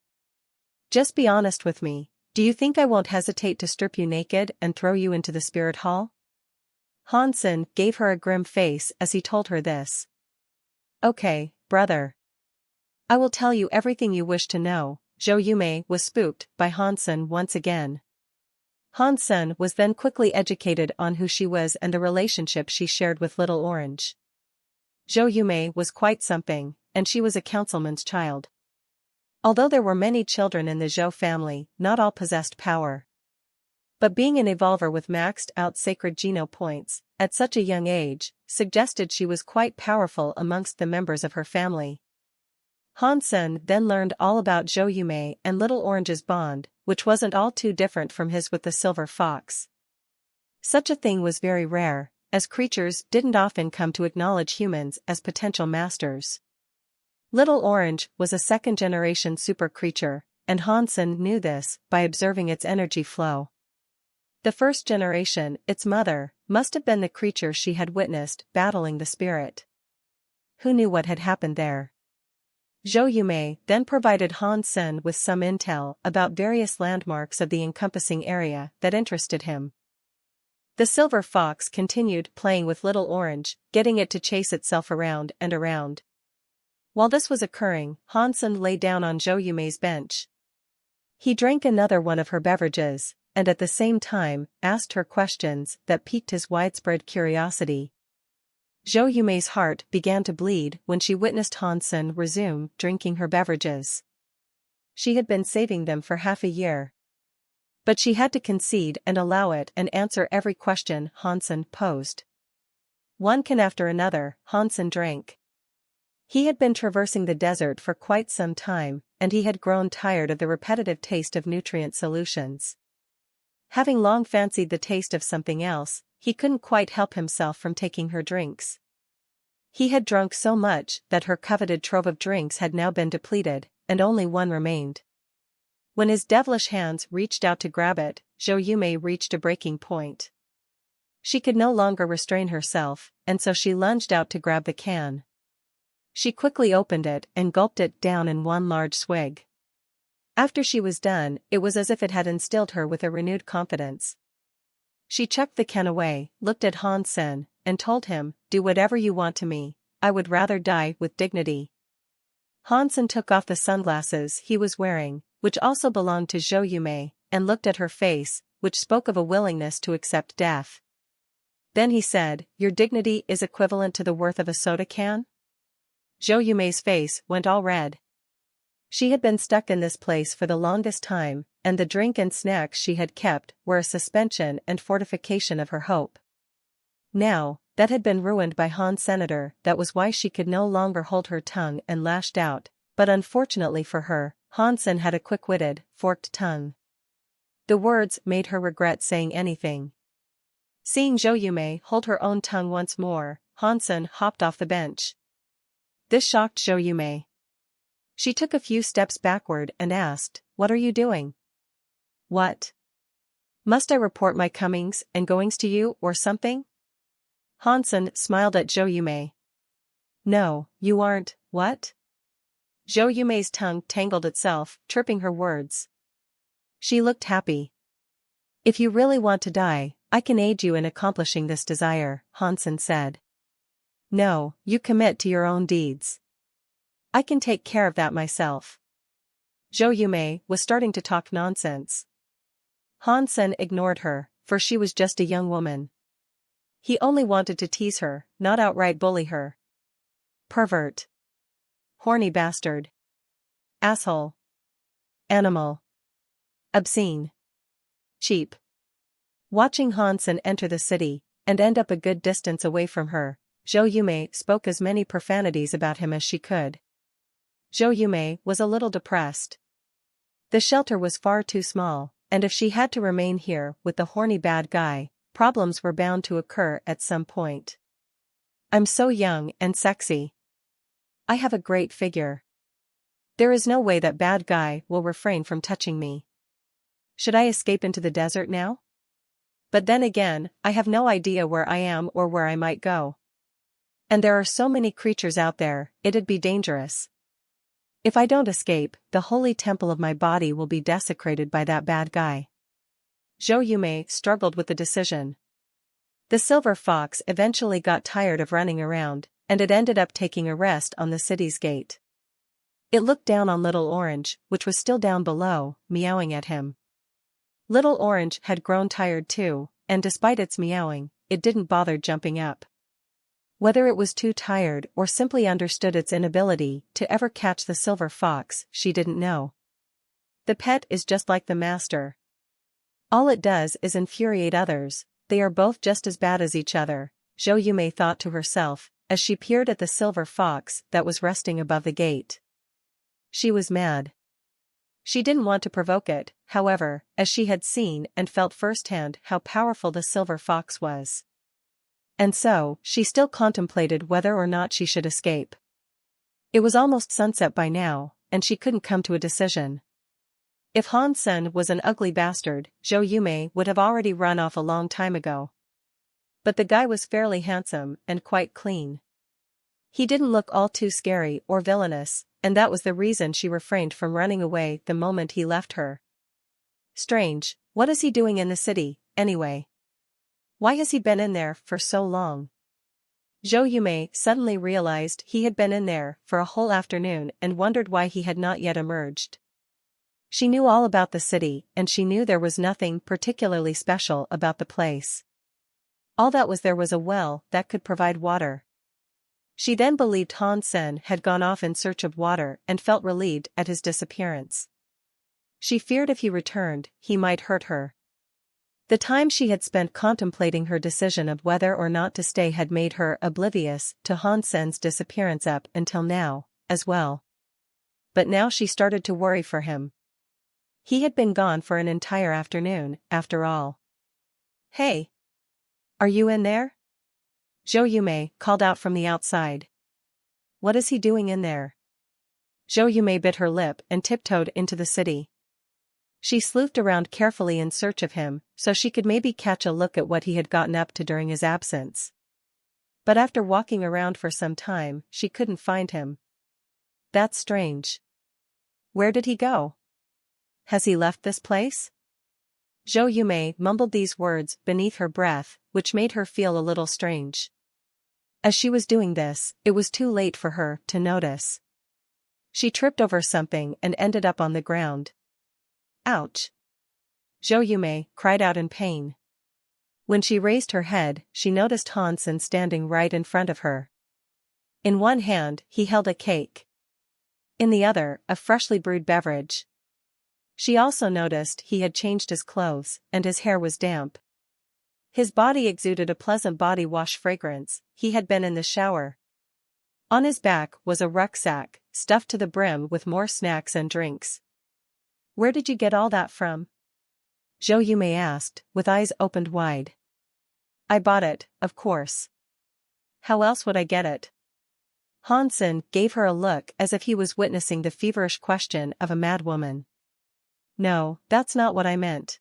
Just be honest with me, Do you think I won't hesitate to strip you naked and throw you into the spirit hall? Hansen gave her a grim face as he told her this. Okay, brother. I will tell you everything you wish to know. Zhou Yumei was spooked by Hansen once again. Hansen was then quickly educated on who she was and the relationship she shared with Little Orange. Zhou Yumei was quite something, and she was a councilman's child. Although there were many children in the Zhou family, not all possessed power. But being an evolver with maxed-out sacred geno points, at such a young age, suggested she was quite powerful amongst the members of her family. Hansen then learned all about Zhou Yumei and Little Orange's bond, which wasn't all too different from his with the silver fox. Such a thing was very rare, as creatures didn't often come to acknowledge humans as potential masters. Little Orange was a second-generation super creature, and Hansen knew this by observing its energy flow. The first generation, its mother, must have been the creature she had witnessed battling the spirit. Who knew what had happened there? Zhou Yumei then provided Hansen with some intel about various landmarks of the encompassing area that interested him. The silver fox continued playing with Little Orange, getting it to chase itself around and around. While this was occurring, Hansen lay down on Zhou Yumei's bench. He drank another one of her beverages, and at the same time asked her questions that piqued his widespread curiosity. Zhou Yumei's heart began to bleed when she witnessed Hansen resume drinking her beverages. She had been saving them for half a year. But she had to concede and allow it and answer every question Hansen posed. One can after another, Hansen drank. He had been traversing the desert for quite some time, and he had grown tired of the repetitive taste of nutrient solutions. Having long fancied the taste of something else, he couldn't quite help himself from taking her drinks. He had drunk so much that her coveted trove of drinks had now been depleted, and only one remained. When his devilish hands reached out to grab it, Zhou Yumei reached a breaking point. She could no longer restrain herself, and so she lunged out to grab the can. She quickly opened it and gulped it down in one large swig. After she was done, it was as if it had instilled her with a renewed confidence. She chucked the can away, looked at Hansen, and told him, "Do whatever you want to me, I would rather die with dignity." Hansen took off the sunglasses he was wearing, which also belonged to Zhou Yumei, and looked at her face, which spoke of a willingness to accept death. Then he said, "Your dignity is equivalent to the worth of a soda can?" Zhou Yumei's face went all red. She had been stuck in this place for the longest time, and the drink and snacks she had kept were a suspension and fortification of her hope. Now, that had been ruined by Han Senator. That was why she could no longer hold her tongue and lashed out, but unfortunately for her, Hansen had a quick-witted, forked tongue. The words made her regret saying anything. Seeing Zhou Yumei hold her own tongue once more, Hansen hopped off the bench. This shocked Zhou Yumei. She took a few steps backward and asked, "What are you doing?" "What? Must I report my comings and goings to you or something?" Hansen smiled at Zhou Yumei. "No, you aren't, what?" Zhou Yumei's tongue tangled itself, tripping her words. She looked happy. "If you really want to die, I can aid you in accomplishing this desire," Hansen said. "No, you commit to your own deeds. I can take care of that myself." Zhou Yumei was starting to talk nonsense. Hansen ignored her, for she was just a young woman. He only wanted to tease her, not outright bully her. Pervert. Horny bastard. Asshole. Animal. Obscene. Cheap. Watching Hansen enter the city, and end up a good distance away from her, Zhou Yumei spoke as many profanities about him as she could. Zhou Yumei was a little depressed. The shelter was far too small, and if she had to remain here with the horny bad guy, problems were bound to occur at some point. "I'm so young and sexy. I have a great figure. There is no way that bad guy will refrain from touching me. Should I escape into the desert now? But then again, I have no idea where I am or where I might go. And there are so many creatures out there, it'd be dangerous. If I don't escape, the holy temple of my body will be desecrated by that bad guy. Zhou Yumei struggled with the decision. The silver fox eventually got tired of running around, and it ended up taking a rest on the city's gate. It looked down on Little Orange, which was still down below, meowing at him. Little Orange had grown tired too, and despite its meowing, it didn't bother jumping up. Whether it was too tired or simply understood its inability to ever catch the silver fox, she didn't know. The pet is just like the master. All it does is infuriate others, they are both just as bad as each other, Zhou Yumei thought to herself, as she peered at the silver fox that was resting above the gate. She was mad. She didn't want to provoke it, however, as she had seen and felt firsthand how powerful the silver fox was. And so, she still contemplated whether or not she should escape. It was almost sunset by now, and she couldn't come to a decision. If Han Sen was an ugly bastard, Zhou Yumei would have already run off a long time ago. But the guy was fairly handsome and quite clean. He didn't look all too scary or villainous, and that was the reason she refrained from running away the moment he left her. Strange, what is he doing in the city, anyway? Why has he been in there for so long? Zhou Yumei suddenly realized he had been in there for a whole afternoon and wondered why he had not yet emerged. She knew all about the city, and she knew there was nothing particularly special about the place. All that was there was a well that could provide water. She then believed Han Sen had gone off in search of water and felt relieved at his disappearance. She feared if he returned, he might hurt her. The time she had spent contemplating her decision of whether or not to stay had made her oblivious to Han Sen's disappearance up until now, as well. But now she started to worry for him. He had been gone for an entire afternoon, after all. Hey! Are you in there? Zhou Yumei called out from the outside. What is he doing in there? Zhou Yumei bit her lip and tiptoed into the city. She sleuthed around carefully in search of him, so she could maybe catch a look at what he had gotten up to during his absence. But after walking around for some time, she couldn't find him. That's strange. Where did he go? Has he left this place? Zhou Yumei mumbled these words beneath her breath, which made her feel a little strange. As she was doing this, it was too late for her to notice. She tripped over something and ended up on the ground. Ouch! Zhou Yumei cried out in pain. When she raised her head, she noticed Han Sen standing right in front of her. In one hand, he held a cake. In the other, a freshly brewed beverage. She also noticed he had changed his clothes, and his hair was damp. His body exuded a pleasant body wash fragrance, he had been in the shower. On his back was a rucksack, stuffed to the brim with more snacks and drinks. Where did you get all that from? Zhou Yumei asked, with eyes opened wide. I bought it, of course. How else would I get it? Han Sen gave her a look as if he was witnessing the feverish question of a mad woman. No, that's not what I meant.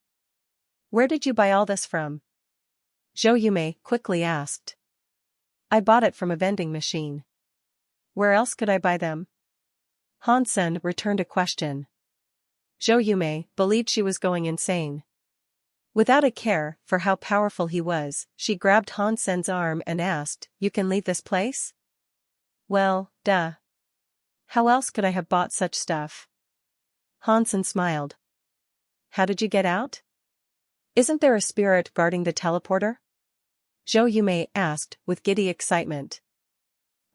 Where did you buy all this from? Zhou Yumei quickly asked. I bought it from a vending machine. Where else could I buy them? Han Sen returned a question. Zhou Yumei believed she was going insane. Without a care for how powerful he was, she grabbed Han Sen's arm and asked, You can leave this place? Well, duh. How else could I have bought such stuff? Han Sen smiled. How did you get out? Isn't there a spirit guarding the teleporter? Zhou Yumei asked with giddy excitement.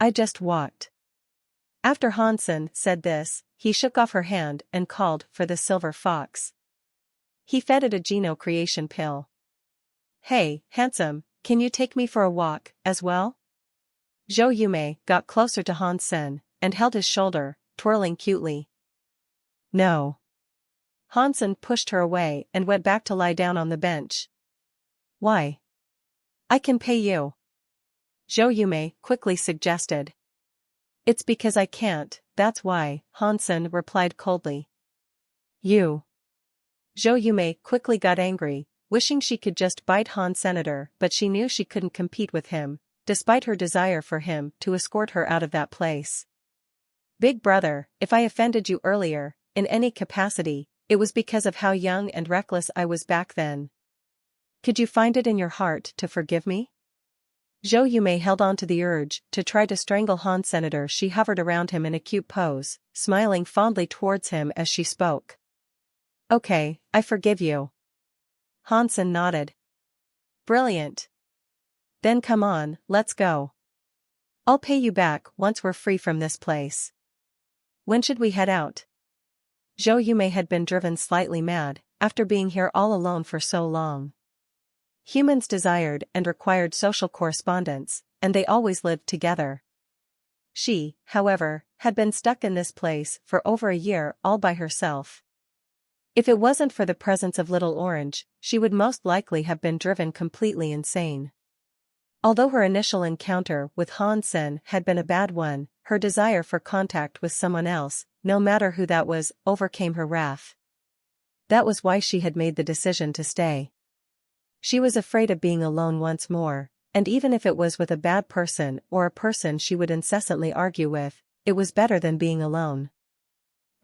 I just walked. After Han Sen said this, he shook off her hand and called for the silver fox. He fed it a geno creation pill. Hey, handsome, can you take me for a walk, as well? Zhou Yumei got closer to Han Sen and held his shoulder, twirling cutely. No. Han Sen pushed her away and went back to lie down on the bench. Why? I can pay you. Zhou Yumei quickly suggested. It's because I can't, that's why, Han Sen replied coldly. You. Zhou Yumei quickly got angry, wishing she could just bite Han Senator, but she knew she couldn't compete with him, despite her desire for him to escort her out of that place. Big brother, if I offended you earlier, in any capacity, it was because of how young and reckless I was back then. Could you find it in your heart to forgive me? Zhou Yumei held on to the urge to try to strangle Han Senator. She hovered around him in a cute pose, smiling fondly towards him as she spoke. Okay, I forgive you. Hansen nodded. Brilliant. Then come on, let's go. I'll pay you back once we're free from this place. When should we head out? Zhou Yumei had been driven slightly mad, after being here all alone for so long. Humans desired and required social correspondence, and they always lived together. She, however, had been stuck in this place for over a year all by herself. If it wasn't for the presence of Little Orange, she would most likely have been driven completely insane. Although her initial encounter with Han Sen had been a bad one, her desire for contact with someone else, no matter who that was, overcame her wrath. That was why she had made the decision to stay. She was afraid of being alone once more, and even if it was with a bad person or a person she would incessantly argue with, it was better than being alone.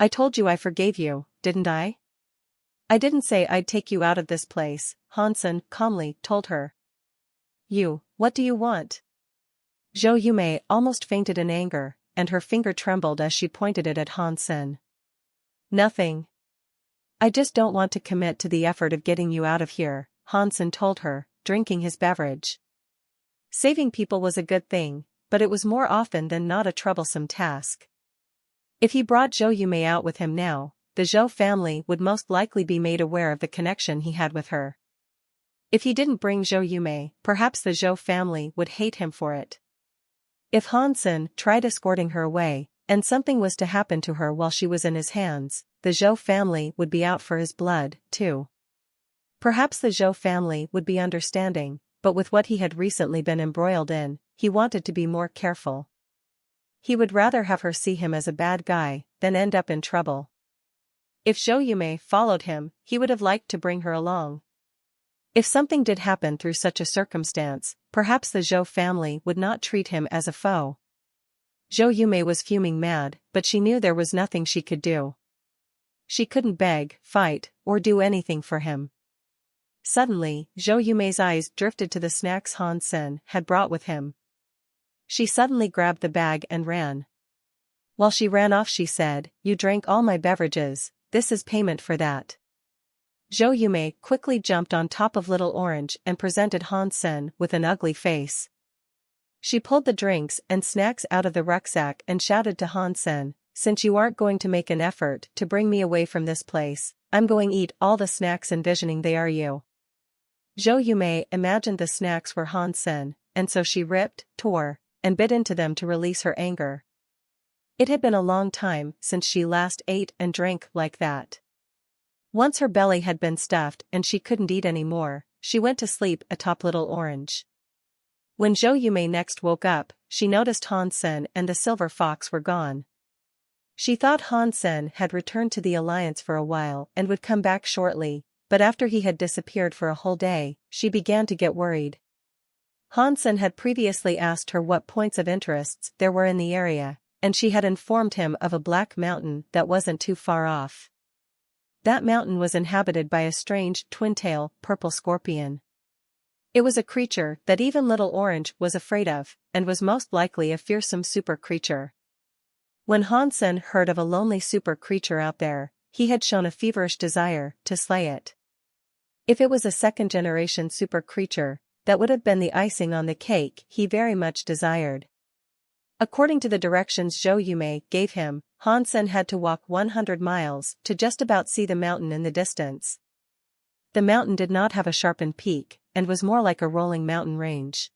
I told you I forgave you, didn't I? I didn't say I'd take you out of this place, Hansen calmly told her. What do you want? Zhou Yumei almost fainted in anger, and her finger trembled as she pointed it at Hansen. Nothing. I just don't want to commit to the effort of getting you out of here, Hansen told her, drinking his beverage. Saving people was a good thing, but it was more often than not a troublesome task. If he brought Zhou Yumei out with him now, the Zhou family would most likely be made aware of the connection he had with her. If he didn't bring Zhou Yumei, perhaps the Zhou family would hate him for it. If Hansen tried escorting her away, and something was to happen to her while she was in his hands, the Zhou family would be out for his blood, too. Perhaps the Zhou family would be understanding, but with what he had recently been embroiled in, he wanted to be more careful. He would rather have her see him as a bad guy than end up in trouble. If Zhou Yumei followed him, he would have liked to bring her along. If something did happen through such a circumstance, perhaps the Zhou family would not treat him as a foe. Zhou Yumei was fuming mad, but she knew there was nothing she could do. She couldn't beg, fight, or do anything for him. Suddenly, Zhou Yumei's eyes drifted to the snacks Han Sen had brought with him. She suddenly grabbed the bag and ran. While she ran off she said, "You drank all my beverages, this is payment for that." Zhou Yumei quickly jumped on top of Little Orange and presented Han Sen with an ugly face. She pulled the drinks and snacks out of the rucksack and shouted to Han Sen, "Since you aren't going to make an effort to bring me away from this place, I'm going to eat all the snacks envisioning they are you." Zhou Yumei imagined the snacks were Han Sen, and so she ripped, tore, and bit into them to release her anger. It had been a long time since she last ate and drank like that. Once her belly had been stuffed and she couldn't eat any more, she went to sleep atop Little Orange. When Zhou Yumei next woke up, she noticed Han Sen and the silver fox were gone. She thought Han Sen had returned to the Alliance for a while and would come back shortly, but after he had disappeared for a whole day, she began to get worried. Han Sen had previously asked her what points of interest there were in the area, and she had informed him of a black mountain that wasn't too far off. That mountain was inhabited by a strange, twin-tail, purple scorpion. It was a creature that even Little Orange was afraid of, and was most likely a fearsome super creature. When Han Sen heard of a lonely super creature out there, he had shown a feverish desire to slay it. If it was a second-generation super creature, that would have been the icing on the cake he very much desired. According to the directions Zhou Yumei gave him, Han Sen had to walk 100 miles to just about see the mountain in the distance. The mountain did not have a sharpened peak, and was more like a rolling mountain range.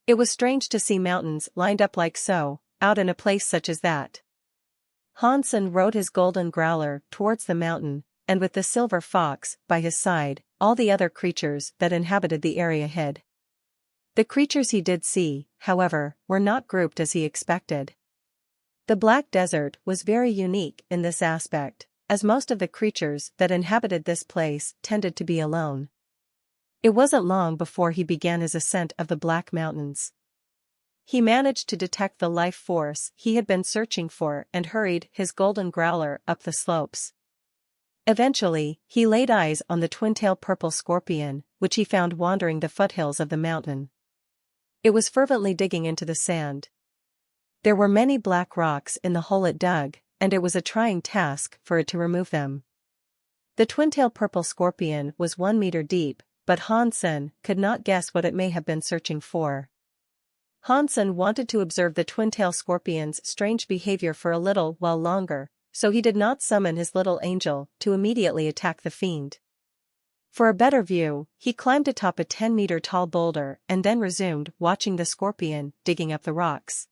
It was strange to see mountains lined up like so, out in a place such as that. Han Sen rode his golden growler towards the mountain, and with the silver fox by his side, all the other creatures that inhabited the area hid. The creatures he did see, however, were not grouped as he expected. The Black Desert was very unique in this aspect, as most of the creatures that inhabited this place tended to be alone. It wasn't long before he began his ascent of the Black Mountains. he managed to detect the life force he had been searching for and hurried his golden growler up the slopes. Eventually, he laid eyes on the twin-tailed purple scorpion, which he found wandering the foothills of the mountain. It was fervently digging into the sand. There were many black rocks in the hole it dug, and it was a trying task for it to remove them. The twin-tailed purple scorpion was 1 meter deep, but Hansen could not guess what it may have been searching for. Hansen wanted to observe the twin-tailed scorpion's strange behavior for a little while longer, so he did not summon his little angel to immediately attack the fiend. For a better view, he climbed atop a 10-meter-tall boulder and then resumed watching the scorpion digging up the rocks.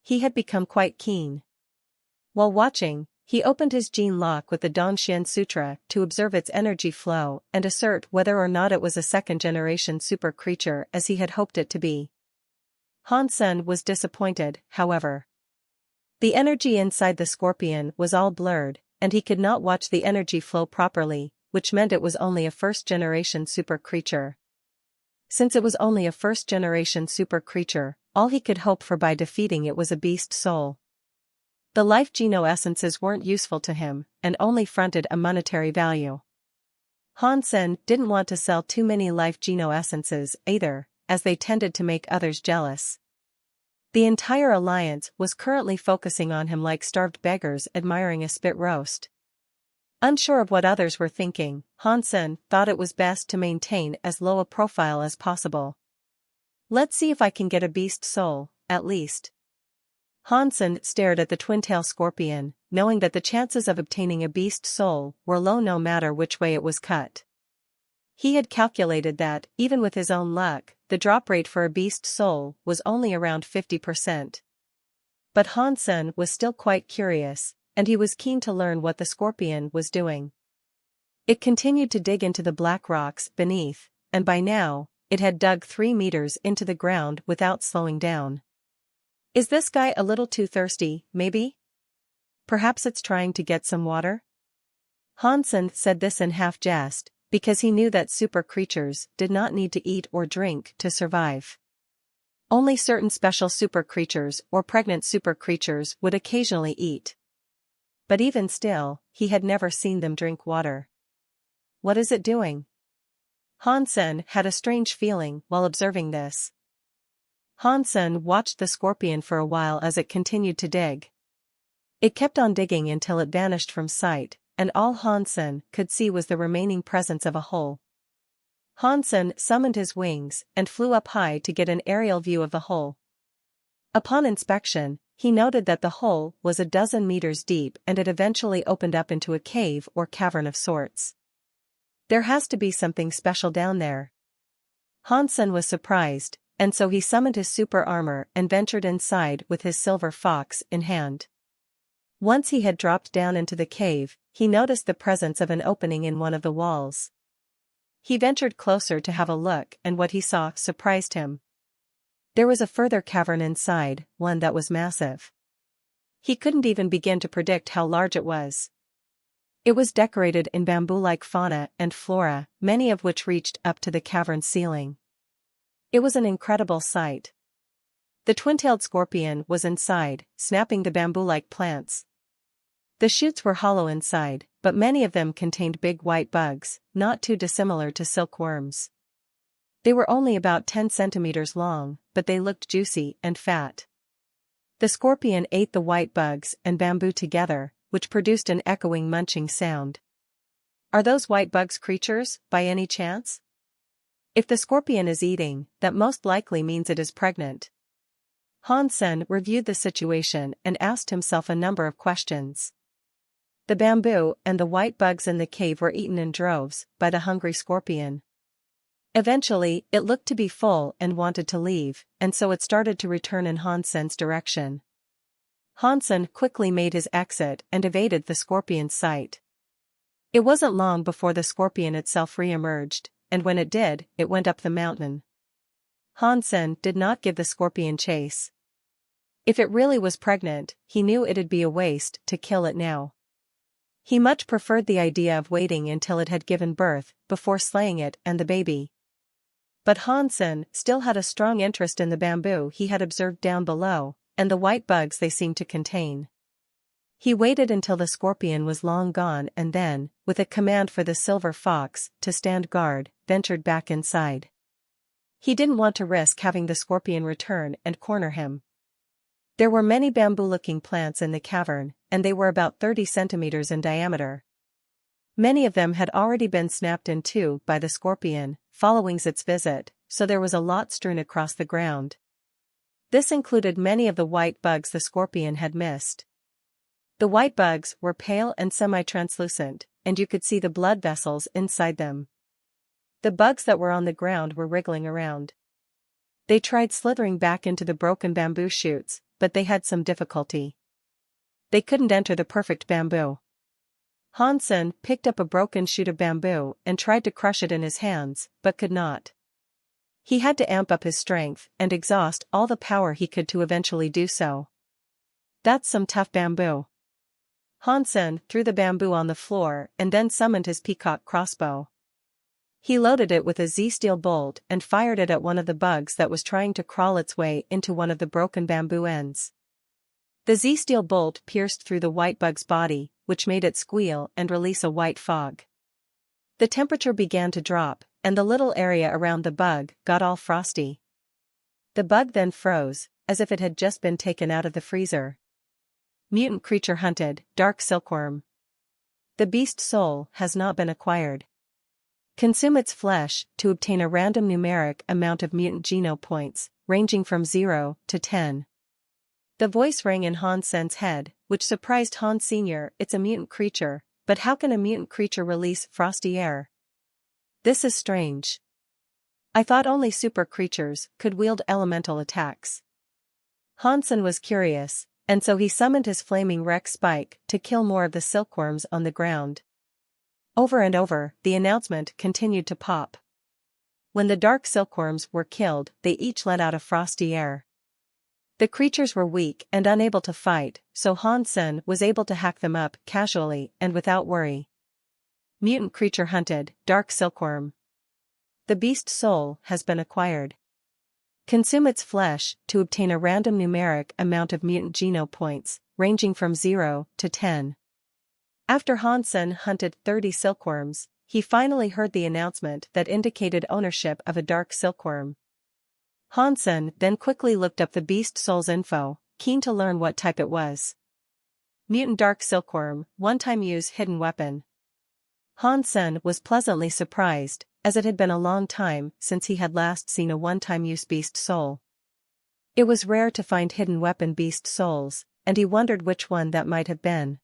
He had become quite keen. While watching, he opened his gene lock with the Dongshin Sutra to observe its energy flow and assert whether or not it was a second-generation super creature as he had hoped it to be. Hansen was disappointed, however. The energy inside the scorpion was all blurred, and he could not watch the energy flow properly, which meant it was only a first-generation super creature. Since it was only a first-generation super creature, all he could hope for by defeating it was a beast soul. The life geno-essences weren't useful to him, and only fronted a monetary value. Hansen didn't want to sell too many life geno-essences either, as they tended to make others jealous. The entire alliance was currently focusing on him like starved beggars admiring a spit roast. Unsure of what others were thinking, Hansen thought it was best to maintain as low a profile as possible. Let's see if I can get a beast soul, at least. Hansen stared at the twin-tailed scorpion, knowing that the chances of obtaining a beast soul were low no matter which way it was cut. He had calculated that, even with his own luck, the drop rate for a beast soul was only around 50%. But Hansen was still quite curious, and he was keen to learn what the scorpion was doing. It continued to dig into the black rocks beneath, and by now, it had dug 3 meters into the ground without slowing down. Is this guy a little too thirsty, maybe? Perhaps it's trying to get some water? Hansen said this in half-jest, because he knew that super creatures did not need to eat or drink to survive. Only certain special super creatures or pregnant super creatures would occasionally eat. But even still, he had never seen them drink water. What is it doing? Hansen had a strange feeling while observing this. Hansen watched the scorpion for a while as it continued to dig. It kept on digging until it vanished from sight, and all Hansen could see was the remaining presence of a hole. Hansen summoned his wings and flew up high to get an aerial view of the hole. Upon inspection, he noted that the hole was 12 meters deep and it eventually opened up into a cave or cavern of sorts. There has to be something special down there. Hansen was surprised, and so he summoned his super armor and ventured inside with his silver fox in hand. Once he had dropped down into the cave, he noticed the presence of an opening in one of the walls. He ventured closer to have a look, and what he saw surprised him. There was a further cavern inside, one that was massive. He couldn't even begin to predict how large it was. It was decorated in bamboo-like fauna and flora, many of which reached up to the cavern's ceiling. It was an incredible sight. The twin-tailed scorpion was inside, snapping the bamboo-like plants. The shoots were hollow inside, but many of them contained big white bugs, not too dissimilar to silkworms. They were only about 10 centimeters long, but they looked juicy and fat. The scorpion ate the white bugs and bamboo together, which produced an echoing munching sound. Are those white bugs creatures, by any chance? If the scorpion is eating, that most likely means it is pregnant. Hansen reviewed the situation and asked himself a number of questions. The bamboo and the white bugs in the cave were eaten in droves by the hungry scorpion. Eventually, it looked to be full and wanted to leave, and so it started to return in Hansen's direction. Hansen quickly made his exit and evaded the scorpion's sight. It wasn't long before the scorpion itself re-emerged, and when it did, it went up the mountain. Hansen did not give the scorpion chase. If it really was pregnant, he knew it'd be a waste to kill it now. He much preferred the idea of waiting until it had given birth, before slaying it and the baby. But Hansen still had a strong interest in the bamboo he had observed down below, and the white bugs they seemed to contain. He waited until the scorpion was long gone and then, with a command for the silver fox to stand guard, ventured back inside. He didn't want to risk having the scorpion return and corner him. There were many bamboo-looking plants in the cavern, and they were about 30 centimeters in diameter. Many of them had already been snapped in two by the scorpion, following its visit, so there was a lot strewn across the ground. This included many of the white bugs the scorpion had missed. The white bugs were pale and semi-translucent, and you could see the blood vessels inside them. The bugs that were on the ground were wriggling around. They tried slithering back into the broken bamboo shoots, but they had some difficulty. They couldn't enter the perfect bamboo. Hansen picked up a broken shoot of bamboo and tried to crush it in his hands, but could not. He had to amp up his strength and exhaust all the power he could to eventually do so. That's some tough bamboo. Hansen threw the bamboo on the floor and then summoned his peacock crossbow. He loaded it with a Z-steel bolt and fired it at one of the bugs that was trying to crawl its way into one of the broken bamboo ends. The Z-steel bolt pierced through the white bug's body, which made it squeal and release a white fog. The temperature began to drop, and the little area around the bug got all frosty. The bug then froze, as if it had just been taken out of the freezer. Mutant creature hunted, dark silkworm. The beast soul has not been acquired. Consume its flesh to obtain a random numeric amount of mutant geno points, ranging from 0 to 10. The voice rang in Hansen's head, which surprised Han Sr. It's a mutant creature, but how can a mutant creature release frosty air? This is strange. I thought only super creatures could wield elemental attacks. Hansen was curious, and so he summoned his flaming Rex spike to kill more of the silkworms on the ground. Over and over, the announcement continued to pop. When the dark silkworms were killed, they each let out a frosty air. The creatures were weak and unable to fight, so Hansen was able to hack them up casually and without worry. Mutant creature hunted, dark silkworm. The beast soul has been acquired. Consume its flesh to obtain a random numeric amount of mutant geno points, ranging from 0 to 10. After Hansen hunted 30 silkworms, he finally heard the announcement that indicated ownership of a dark silkworm. Hansen then quickly looked up the beast soul's info, keen to learn what type it was. Mutant dark silkworm, one-time use hidden weapon. Hansen was pleasantly surprised, as it had been a long time since he had last seen a one-time use beast soul. It was rare to find hidden weapon beast souls, and he wondered which one that might have been.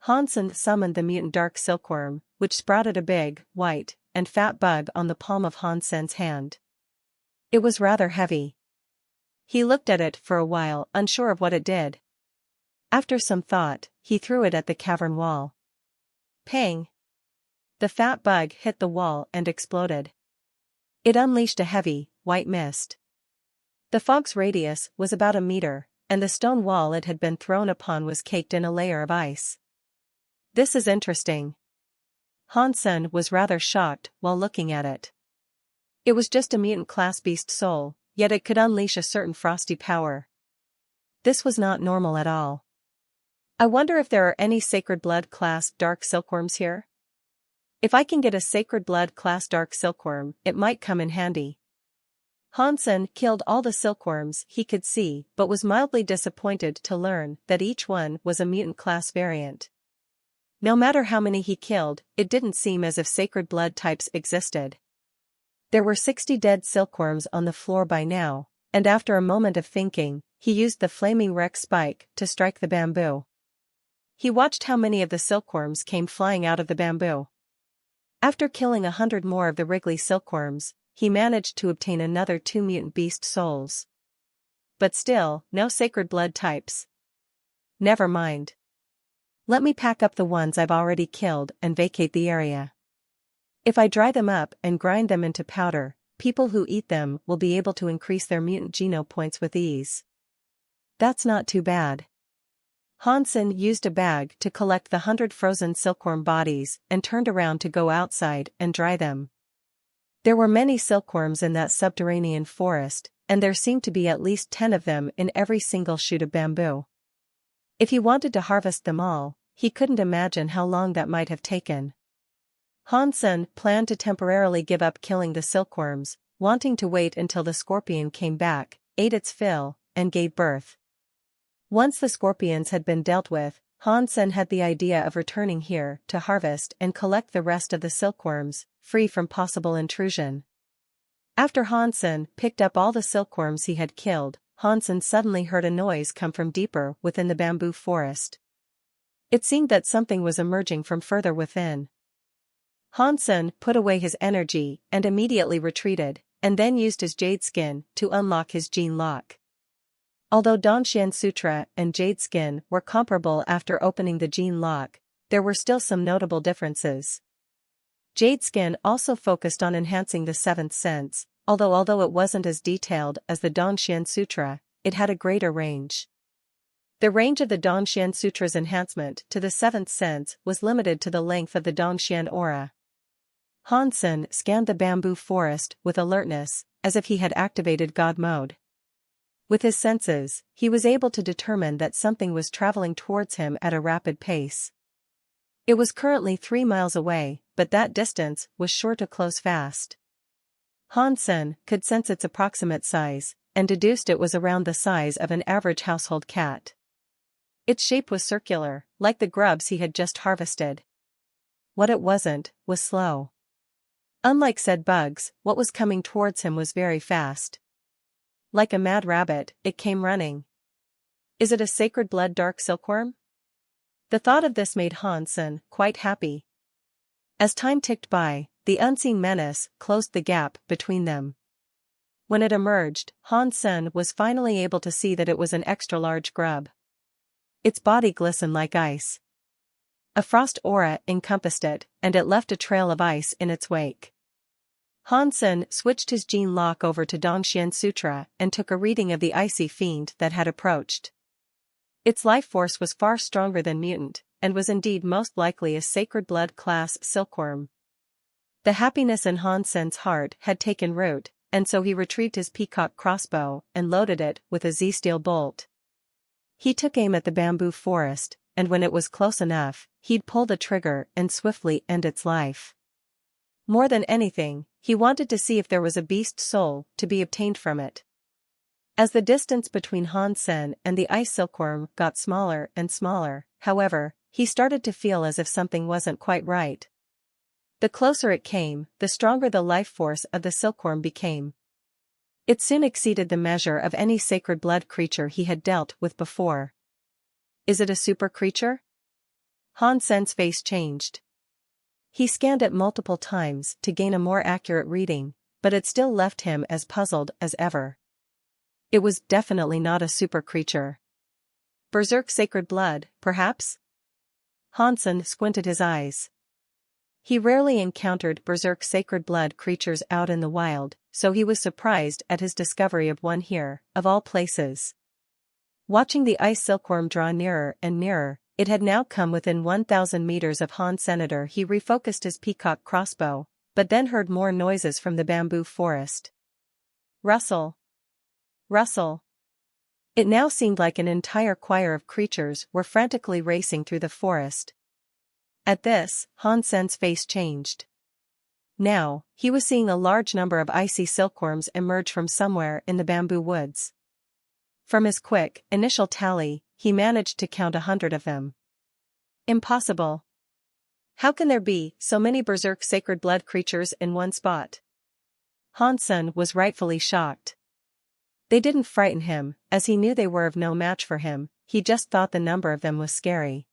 Hansen summoned the mutant dark silkworm, which sprouted a big, white, and fat bug on the palm of Hansen's hand. It was rather heavy. He looked at it for a while, unsure of what it did. After some thought, he threw it at the cavern wall. Pang! The fat bug hit the wall and exploded. It unleashed a heavy, white mist. The fog's radius was about a meter, and the stone wall it had been thrown upon was caked in a layer of ice. This is interesting. Hansen was rather shocked while looking at it. It was just a mutant class beast soul, yet it could unleash a certain frosty power. This was not normal at all. I wonder if there are any Sacred Blood class dark silkworms here? If I can get a Sacred Blood class dark silkworm, it might come in handy. Hansen killed all the silkworms he could see but was mildly disappointed to learn that each one was a mutant class variant. No matter how many he killed, it didn't seem as if Sacred Blood types existed. There were 60 dead silkworms on the floor by now, and after a moment of thinking, he used the flaming Rex spike to strike the bamboo. He watched how many of the silkworms came flying out of the bamboo. After killing 100 more of the wriggly silkworms, he managed to obtain another 2 mutant beast souls. But still, no Sacred Blood types. Never mind. Let me pack up the ones I've already killed and vacate the area. If I dry them up and grind them into powder, people who eat them will be able to increase their mutant geno points with ease. That's not too bad. Hansen used a bag to collect the 100 frozen silkworm bodies and turned around to go outside and dry them. There were many silkworms in that subterranean forest, and there seemed to be at least 10 of them in every single shoot of bamboo. If he wanted to harvest them all, he couldn't imagine how long that might have taken. Hansen planned to temporarily give up killing the silkworms, wanting to wait until the scorpion came back, ate its fill, and gave birth. Once the scorpions had been dealt with, Hansen had the idea of returning here to harvest and collect the rest of the silkworms, free from possible intrusion. After Hansen picked up all the silkworms he had killed, Hansen suddenly heard a noise come from deeper within the bamboo forest. It seemed that something was emerging from further within. Hansen put away his energy and immediately retreated, and then used his jade skin to unlock his gene lock. Although Dongshan Sutra and jade skin were comparable after opening the gene lock, there were still some notable differences. Jade skin also focused on enhancing the seventh sense, although it wasn't as detailed as the Dongshan Sutra, it had a greater range. The range of the Dongshan Sutra's enhancement to the seventh sense was limited to the length of the Dongshan aura. Hansen scanned the bamboo forest with alertness, as if he had activated God mode. With his senses, he was able to determine that something was traveling towards him at a rapid pace. It was currently 3 miles away, but that distance was sure to close fast. Hansen could sense its approximate size, and deduced it was around the size of an average household cat. Its shape was circular, like the grubs he had just harvested. What it wasn't, was slow. Unlike said bugs, what was coming towards him was very fast. Like a mad rabbit, it came running. Is it a sacred blood dark silkworm? The thought of this made Hansen quite happy. As time ticked by, the unseen menace closed the gap between them. When it emerged, Hansen was finally able to see that it was an extra-large grub. Its body glistened like ice. A frost aura encompassed it, and it left a trail of ice in its wake. Hansen switched his gene lock over to Dongshan Sutra and took a reading of the icy fiend that had approached. Its life force was far stronger than mutant, and was indeed most likely a sacred blood class silkworm. The happiness in Hansen's heart had taken root, and so he retrieved his peacock crossbow and loaded it with a Z-steel bolt. He took aim at the bamboo forest, and when it was close enough, he'd pull the trigger and swiftly end its life. More than anything, he wanted to see if there was a beast soul to be obtained from it. As the distance between Hansen and the ice silkworm got smaller and smaller, however, he started to feel as if something wasn't quite right. The closer it came, the stronger the life force of the silkworm became. It soon exceeded the measure of any sacred blood creature he had dealt with before. Is it a super creature? Hansen's face changed. He scanned it multiple times to gain a more accurate reading, but it still left him as puzzled as ever. It was definitely not a super creature. Berserk sacred blood, perhaps? Hansen squinted his eyes. He rarely encountered berserk sacred blood creatures out in the wild, so he was surprised at his discovery of one here, of all places. Watching the ice silkworm draw nearer and nearer, it had now come within 1,000 meters of Hansen. He refocused his peacock crossbow, but then heard more noises from the bamboo forest. Rustle. Rustle. It now seemed like an entire choir of creatures were frantically racing through the forest. At this, Hansen's face changed. Now, he was seeing a large number of icy silkworms emerge from somewhere in the bamboo woods. From his quick, initial tally, he managed to count 100 of them. Impossible. How can there be so many berserk sacred blood creatures in one spot? Hansen was rightfully shocked. They didn't frighten him, as he knew they were of no match for him, he just thought the number of them was scary.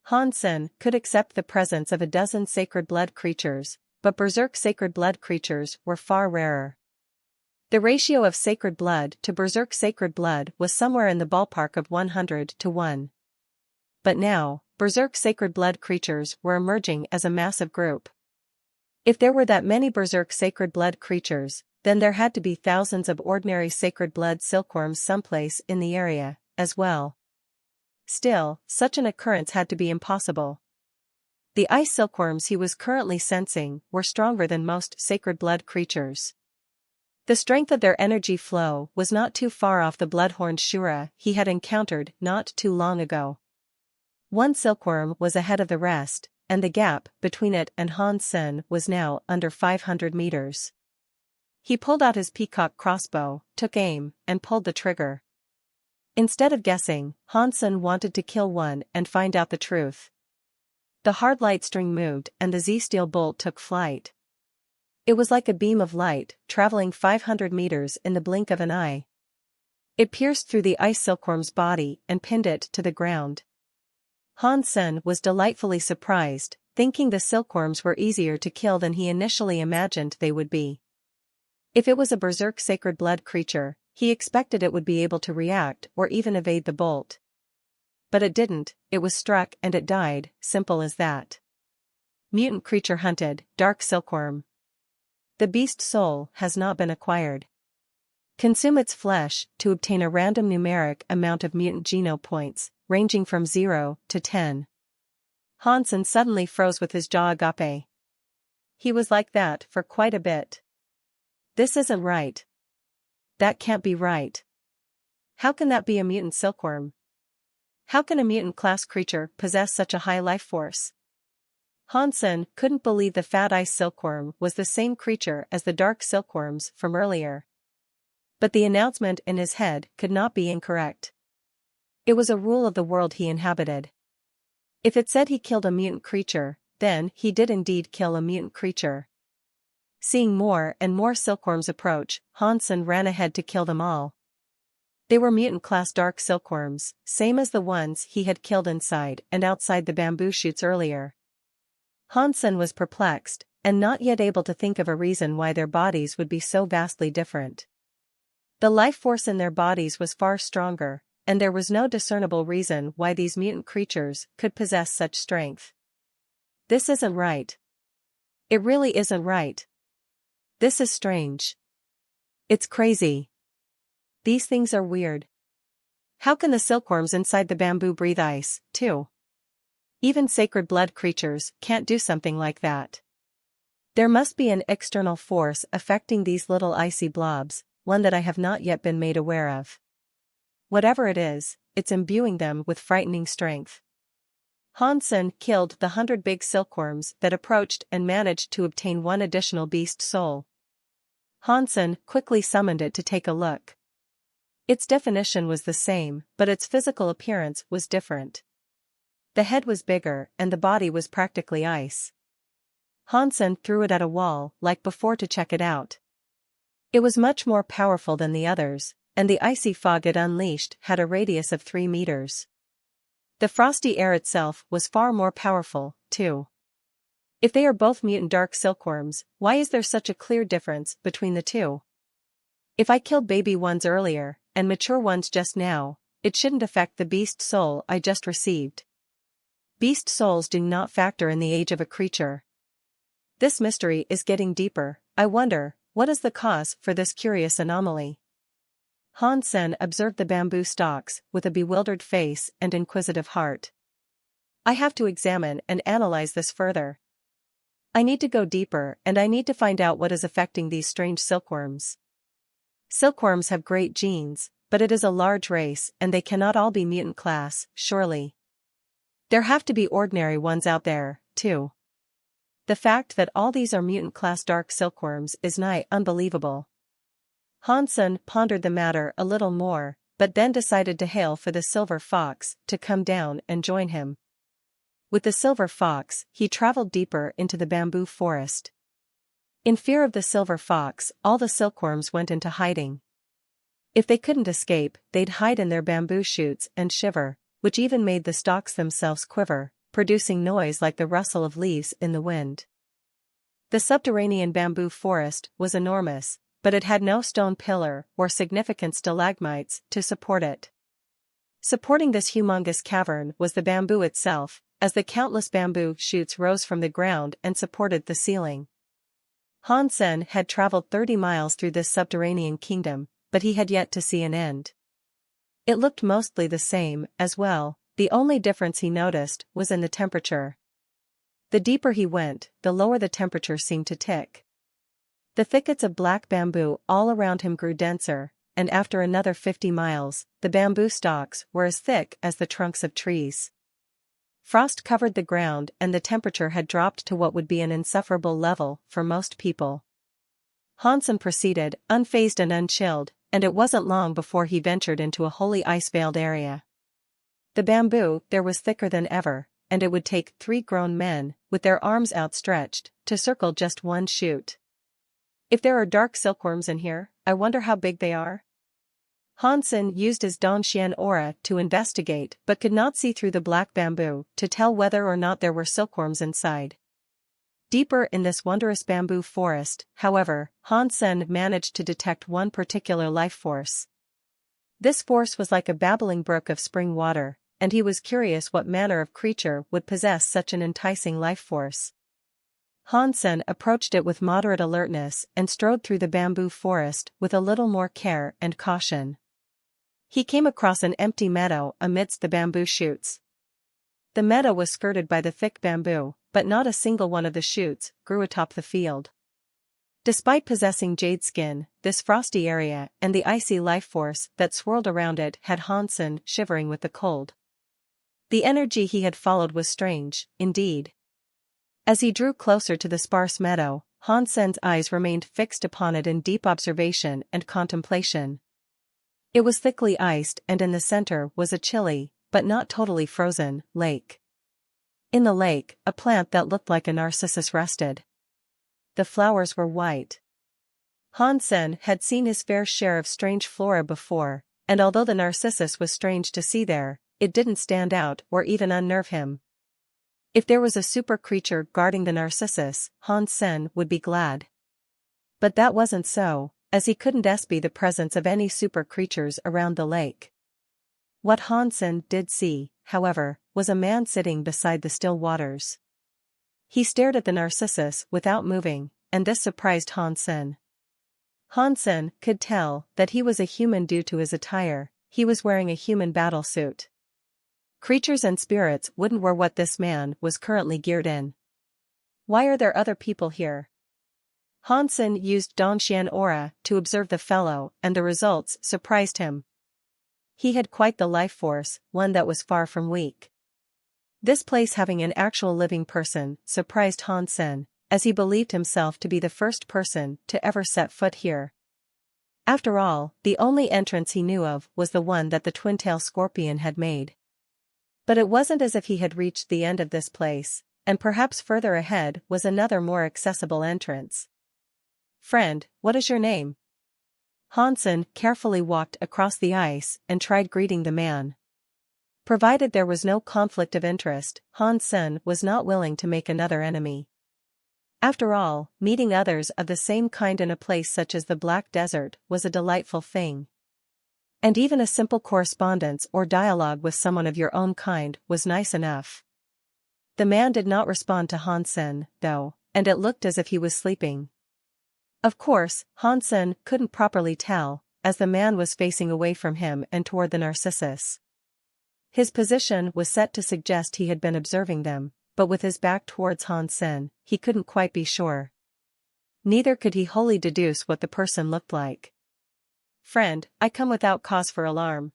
Hansen could accept the presence of a dozen sacred blood creatures, but berserk sacred blood creatures were far rarer. The ratio of sacred blood to berserk sacred blood was somewhere in the ballpark of 100 to 1. But now, berserk sacred blood creatures were emerging as a massive group. If there were that many berserk sacred blood creatures, then there had to be thousands of ordinary sacred blood silkworms someplace in the area, as well. Still, such an occurrence had to be impossible. The ice silkworms he was currently sensing were stronger than most sacred blood creatures. The strength of their energy flow was not too far off the bloodhorned Shura he had encountered not too long ago. One silkworm was ahead of the rest, and the gap between it and Han Sen was now under 500 meters. He pulled out his peacock crossbow, took aim, and pulled the trigger. Instead of guessing, Han Sen wanted to kill one and find out the truth. The hard light string moved and the Z-steel bolt took flight. It was like a beam of light, traveling 500 meters in the blink of an eye. It pierced through the ice silkworm's body and pinned it to the ground. Han Sen was delightfully surprised, thinking the silkworms were easier to kill than he initially imagined they would be. If it was a berserk sacred blood creature, he expected it would be able to react or even evade the bolt. But it didn't, it was struck and it died, simple as that. Mutant creature hunted, dark silkworm. The beast soul has not been acquired. Consume its flesh to obtain a random numeric amount of mutant geno points, ranging from 0 to 10. Han Sen suddenly froze with his jaw agape. He was like that for quite a bit. This isn't right. That can't be right. How can that be a mutant silkworm? How can a mutant class creature possess such a high life force? Han Sen couldn't believe the fat ice silkworm was the same creature as the dark silkworms from earlier. But the announcement in his head could not be incorrect. It was a rule of the world he inhabited. If it said he killed a mutant creature, then he did indeed kill a mutant creature. Seeing more and more silkworms approach, Han Sen ran ahead to kill them all. They were mutant-class dark silkworms, same as the ones he had killed inside and outside the bamboo shoots earlier. Han Sen was perplexed, and not yet able to think of a reason why their bodies would be so vastly different. The life force in their bodies was far stronger, and there was no discernible reason why these mutant creatures could possess such strength. This isn't right. It really isn't right. This is strange. It's crazy. These things are weird. How can the silkworms inside the bamboo breathe ice, too? Even sacred blood creatures can't do something like that. There must be an external force affecting these little icy blobs, one that I have not yet been made aware of. Whatever it is, it's imbuing them with frightening strength. Han Sen killed the 100 big silkworms that approached and managed to obtain one additional beast soul. Han Sen quickly summoned it to take a look. Its definition was the same, but its physical appearance was different. The head was bigger and the body was practically ice. Han Sen threw it at a wall like before to check it out. It was much more powerful than the others, and the icy fog it unleashed had a radius of 3 meters. The frosty air itself was far more powerful, too. If they are both mutant dark silkworms, why is there such a clear difference between the two? If I killed baby ones earlier, and mature ones just now, it shouldn't affect the beast soul I just received. Beast souls do not factor in the age of a creature. This mystery is getting deeper. I wonder, what is the cause for this curious anomaly? Han Sen observed the bamboo stalks with a bewildered face and inquisitive heart. I have to examine and analyze this further. I need to go deeper and I need to find out what is affecting these strange silkworms. Silkworms have great genes, but it is a large race and they cannot all be mutant class, surely. There have to be ordinary ones out there, too. The fact that all these are mutant class dark silkworms is nigh unbelievable. Han Sen pondered the matter a little more, but then decided to hail for the silver fox to come down and join him. With the silver fox, he traveled deeper into the bamboo forest. In fear of the silver fox, all the silkworms went into hiding. If they couldn't escape, they'd hide in their bamboo shoots and shiver, which even made the stalks themselves quiver, producing noise like the rustle of leaves in the wind. The subterranean bamboo forest was enormous, but it had no stone pillar or significant stalagmites to support it. Supporting this humongous cavern was the bamboo itself, as the countless bamboo shoots rose from the ground and supported the ceiling. Han Sen had traveled 30 miles through this subterranean kingdom, but he had yet to see an end. It looked mostly the same, as well, the only difference he noticed was in the temperature. The deeper he went, the lower the temperature seemed to tick. The thickets of black bamboo all around him grew denser, and after another 50 miles, the bamboo stalks were as thick as the trunks of trees. Frost covered the ground and the temperature had dropped to what would be an insufferable level for most people. Hansen proceeded, unfazed and unchilled, and it wasn't long before he ventured into a wholly ice-veiled area. The bamboo there was thicker than ever, and it would take 3 grown men, with their arms outstretched, to circle just one shoot. If there are dark silkworms in here, I wonder how big they are? Hansen used his Dongxian aura to investigate but could not see through the black bamboo to tell whether or not there were silkworms inside. Deeper in this wondrous bamboo forest, however, Hansen managed to detect one particular life force. This force was like a babbling brook of spring water, and he was curious what manner of creature would possess such an enticing life force. Hansen approached it with moderate alertness and strode through the bamboo forest with a little more care and caution. He came across an empty meadow amidst the bamboo shoots. The meadow was skirted by the thick bamboo, but not a single one of the shoots grew atop the field. Despite possessing jade skin, this frosty area and the icy life force that swirled around it had Hansen shivering with the cold. The energy he had followed was strange, indeed. As he drew closer to the sparse meadow, Hansen's eyes remained fixed upon it in deep observation and contemplation. It was thickly iced and in the center was a chilly, but not totally frozen, lake. In the lake, a plant that looked like a narcissus rested. The flowers were white. Hansen had seen his fair share of strange flora before, and although the narcissus was strange to see there, it didn't stand out or even unnerve him. If there was a super creature guarding the narcissus, Hansen would be glad. But that wasn't so, as he couldn't be the presence of any super creatures around the lake. What Hansen did see, however, was a man sitting beside the still waters. He stared at the narcissus without moving, and this surprised Hansen. Hansen could tell that he was a human due to his attire. He was wearing a human battle suit. Creatures and spirits wouldn't wear what this man was currently geared in. Why are there other people here? Hansen used Dongxian aura to observe the fellow, and the results surprised him. He had quite the life force, one that was far from weak. This place having an actual living person surprised Hansen, as he believed himself to be the first person to ever set foot here. After all, the only entrance he knew of was the one that the twin-tail scorpion had made. But it wasn't as if he had reached the end of this place, and perhaps further ahead was another more accessible entrance. "Friend, what is your name?" Hansen carefully walked across the ice and tried greeting the man. Provided there was no conflict of interest, Hansen was not willing to make another enemy. After all, meeting others of the same kind in a place such as the Black Desert was a delightful thing. And even a simple correspondence or dialogue with someone of your own kind was nice enough. The man did not respond to Hansen, though, and it looked as if he was sleeping. Of course, Hansen couldn't properly tell, as the man was facing away from him and toward the narcissus. His position was set to suggest he had been observing them, but with his back towards Hansen, he couldn't quite be sure. Neither could he wholly deduce what the person looked like. "Friend, I come without cause for alarm.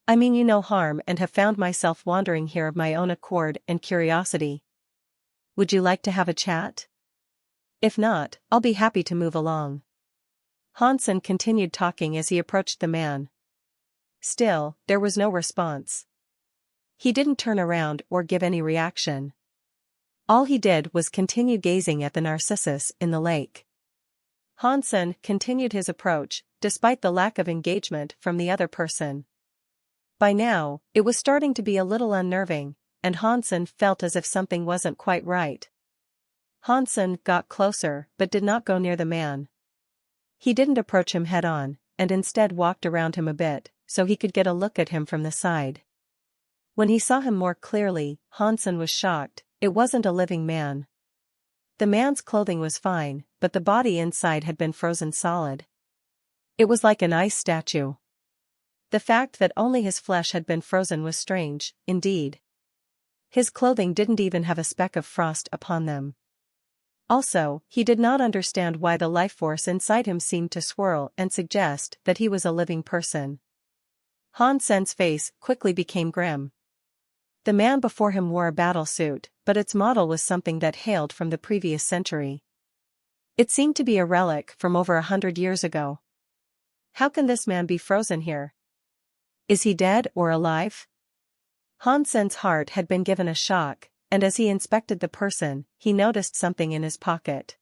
I mean you no harm and have found myself wandering here of my own accord and curiosity. Would you like to have a chat? If not, I'll be happy to move along." Hansen continued talking as he approached the man. Still, there was no response. He didn't turn around or give any reaction. All he did was continue gazing at the narcissus in the lake. Hansen continued his approach, despite the lack of engagement from the other person. By now, it was starting to be a little unnerving, and Hansen felt as if something wasn't quite right. Hansen got closer but did not go near the man. He didn't approach him head-on, and instead walked around him a bit, so he could get a look at him from the side. When he saw him more clearly, Hansen was shocked. It wasn't a living man. The man's clothing was fine, but the body inside had been frozen solid. It was like an ice statue. The fact that only his flesh had been frozen was strange, indeed. His clothing didn't even have a speck of frost upon them. Also, he did not understand why the life force inside him seemed to swirl and suggest that he was a living person. Han Sen's face quickly became grim. The man before him wore a battle suit, but its model was something that hailed from the previous century. It seemed to be a relic from over 100 years ago. How can this man be frozen here? Is he dead or alive? Han Sen's heart had been given a shock, and as he inspected the person, he noticed something in his pocket.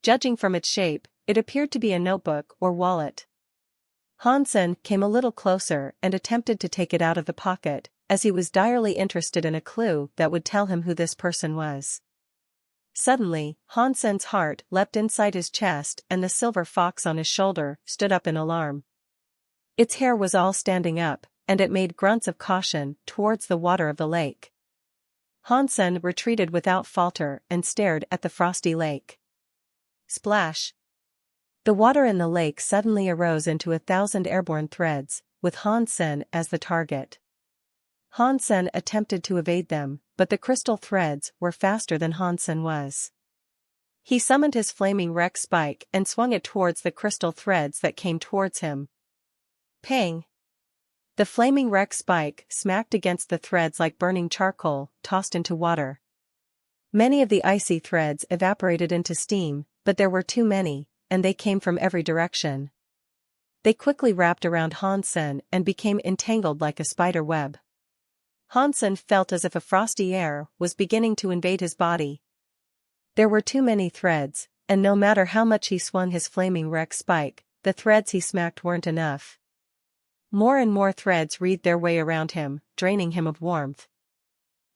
Judging from its shape, it appeared to be a notebook or wallet. Han Sen came a little closer and attempted to take it out of the pocket, as he was direly interested in a clue that would tell him who this person was. Suddenly, Han Sen's heart leapt inside his chest and the silver fox on his shoulder stood up in alarm. Its hair was all standing up, and it made grunts of caution towards the water of the lake. Han Sen retreated without falter and stared at the frosty lake. Splash! The water in the lake suddenly arose into 1,000 airborne threads, with Han Sen as the target. Han Sen attempted to evade them, but the crystal threads were faster than Han Sen was. He summoned his flaming wreck spike and swung it towards the crystal threads that came towards him. Pang! The flaming wreck spike smacked against the threads like burning charcoal, tossed into water. Many of the icy threads evaporated into steam, but there were too many, and they came from every direction. They quickly wrapped around Han Sen and became entangled like a spider web. Han Sen felt as if a frosty air was beginning to invade his body. There were too many threads, and no matter how much he swung his flaming wreck spike, the threads he smacked weren't enough. More and more threads wreathed their way around him, draining him of warmth.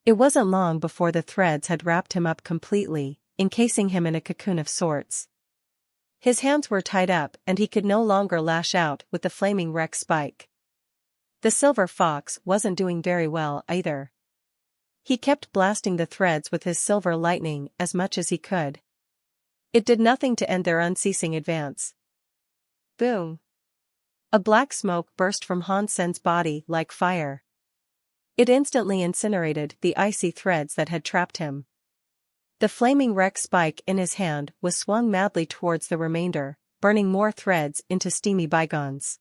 It wasn't long before the threads had wrapped him up completely, encasing him in a cocoon of sorts. His hands were tied up and he could no longer lash out with the flaming wreck spike. The silver fox wasn't doing very well either. He kept blasting the threads with his silver lightning as much as he could. It did nothing to end their unceasing advance. Boom! A black smoke burst from Han Sen's body like fire. It instantly incinerated the icy threads that had trapped him. The flaming wreck spike in his hand was swung madly towards the remainder, burning more threads into steamy bygones.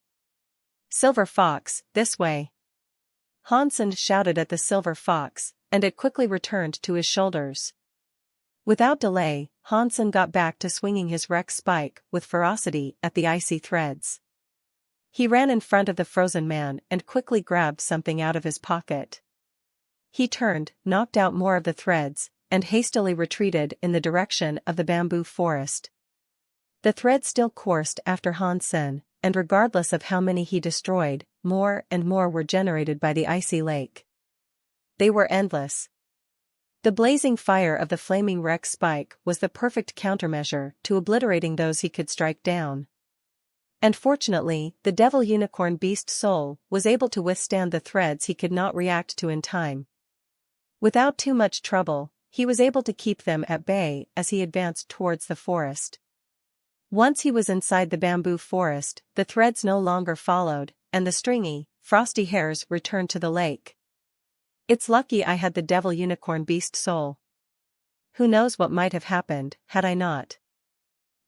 Silver Fox, this way! Han Sen shouted at the silver fox, and it quickly returned to his shoulders. Without delay, Han Sen got back to swinging his wreck spike with ferocity at the icy threads. He ran in front of the frozen man and quickly grabbed something out of his pocket. He turned, knocked out more of the threads, and hastily retreated in the direction of the bamboo forest. The threads still coursed after Han Sen, and regardless of how many he destroyed, more and more were generated by the icy lake. They were endless. The blazing fire of the flaming wreck spike was the perfect countermeasure to obliterating those he could strike down. And fortunately, the devil unicorn beast soul was able to withstand the threads he could not react to in time. Without too much trouble, he was able to keep them at bay as he advanced towards the forest. Once he was inside the bamboo forest, the threads no longer followed, and the stringy, frosty hairs returned to the lake. It's lucky I had the devil unicorn beast soul. Who knows what might have happened, had I not.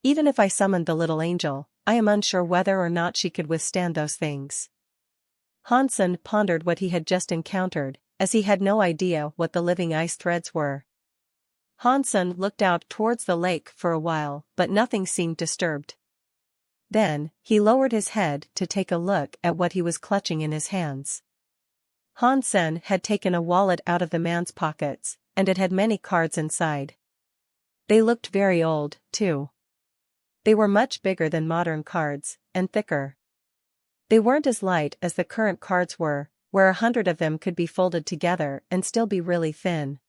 Even if I summoned the little angel, I am unsure whether or not she could withstand those things. Han Sen pondered what he had just encountered, as he had no idea what the living ice threads were. Han Sen looked out towards the lake for a while, but nothing seemed disturbed. Then, he lowered his head to take a look at what he was clutching in his hands. Han Sen had taken a wallet out of the man's pockets, and it had many cards inside. They looked very old, too. They were much bigger than modern cards, and thicker. They weren't as light as the current cards were, where 100 of them could be folded together and still be really thin.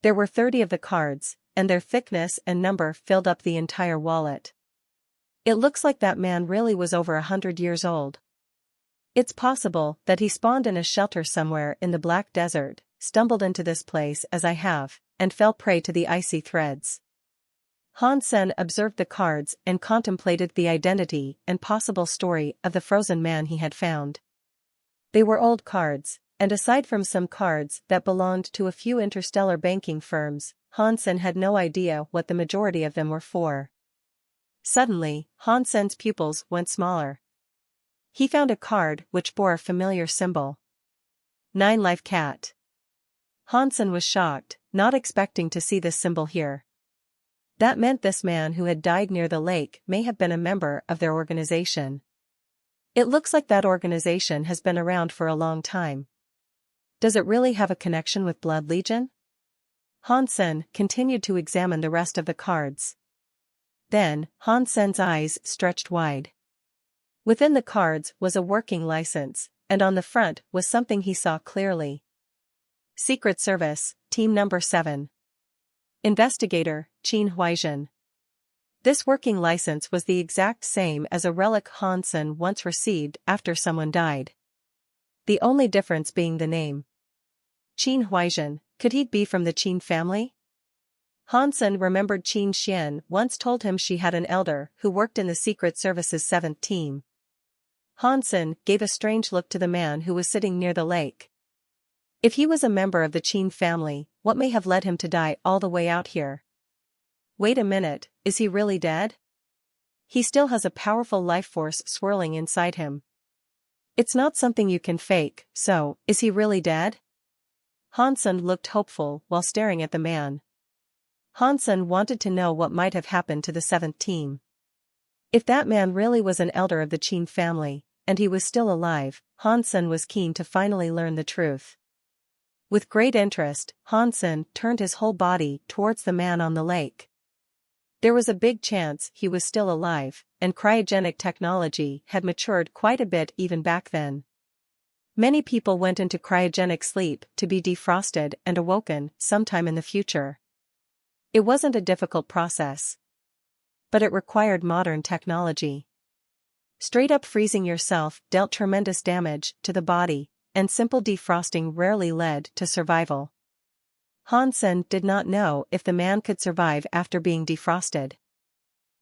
There were 30 of the cards, and their thickness and number filled up the entire wallet. It looks like that man really was over 100 years old. It's possible that he spawned in a shelter somewhere in the Black Desert, stumbled into this place as I have, and fell prey to the icy threads. Han Sen observed the cards and contemplated the identity and possible story of the frozen man he had found. They were old cards, and aside from some cards that belonged to a few interstellar banking firms, Hansen had no idea what the majority of them were for. Suddenly, Hansen's pupils went smaller. He found a card which bore a familiar symbol. 9-life cat. Hansen was shocked, not expecting to see this symbol here. That meant this man who had died near the lake may have been a member of their organization. It looks like that organization has been around for a long time. Does it really have a connection with Blood Legion? Hansen continued to examine the rest of the cards. Then, Hansen's eyes stretched wide. Within the cards was a working license, and on the front was something he saw clearly. Secret Service, Team Number 7. Investigator, Qin Huaizhen. This working license was the exact same as a relic Hansen once received after someone died. The only difference being the name. Qin Huaizhen, could he be from the Qin family? Hansen remembered Qin Xian once told him she had an elder who worked in the Secret Service's 7th team. Hansen gave a strange look to the man who was sitting near the lake. If he was a member of the Qin family, what may have led him to die all the way out here? Wait a minute, is he really dead? He still has a powerful life force swirling inside him. It's not something you can fake, so, is he really dead? Hansen looked hopeful while staring at the man. Hansen wanted to know what might have happened to the 7th team. If that man really was an elder of the Qin family, and he was still alive, Hansen was keen to finally learn the truth. With great interest, Hansen turned his whole body towards the man on the lake. There was a big chance he was still alive, and cryogenic technology had matured quite a bit even back then. Many people went into cryogenic sleep to be defrosted and awoken sometime in the future. It wasn't a difficult process. But it required modern technology. Straight-up freezing yourself dealt tremendous damage to the body, and simple defrosting rarely led to survival. Hansen did not know if the man could survive after being defrosted.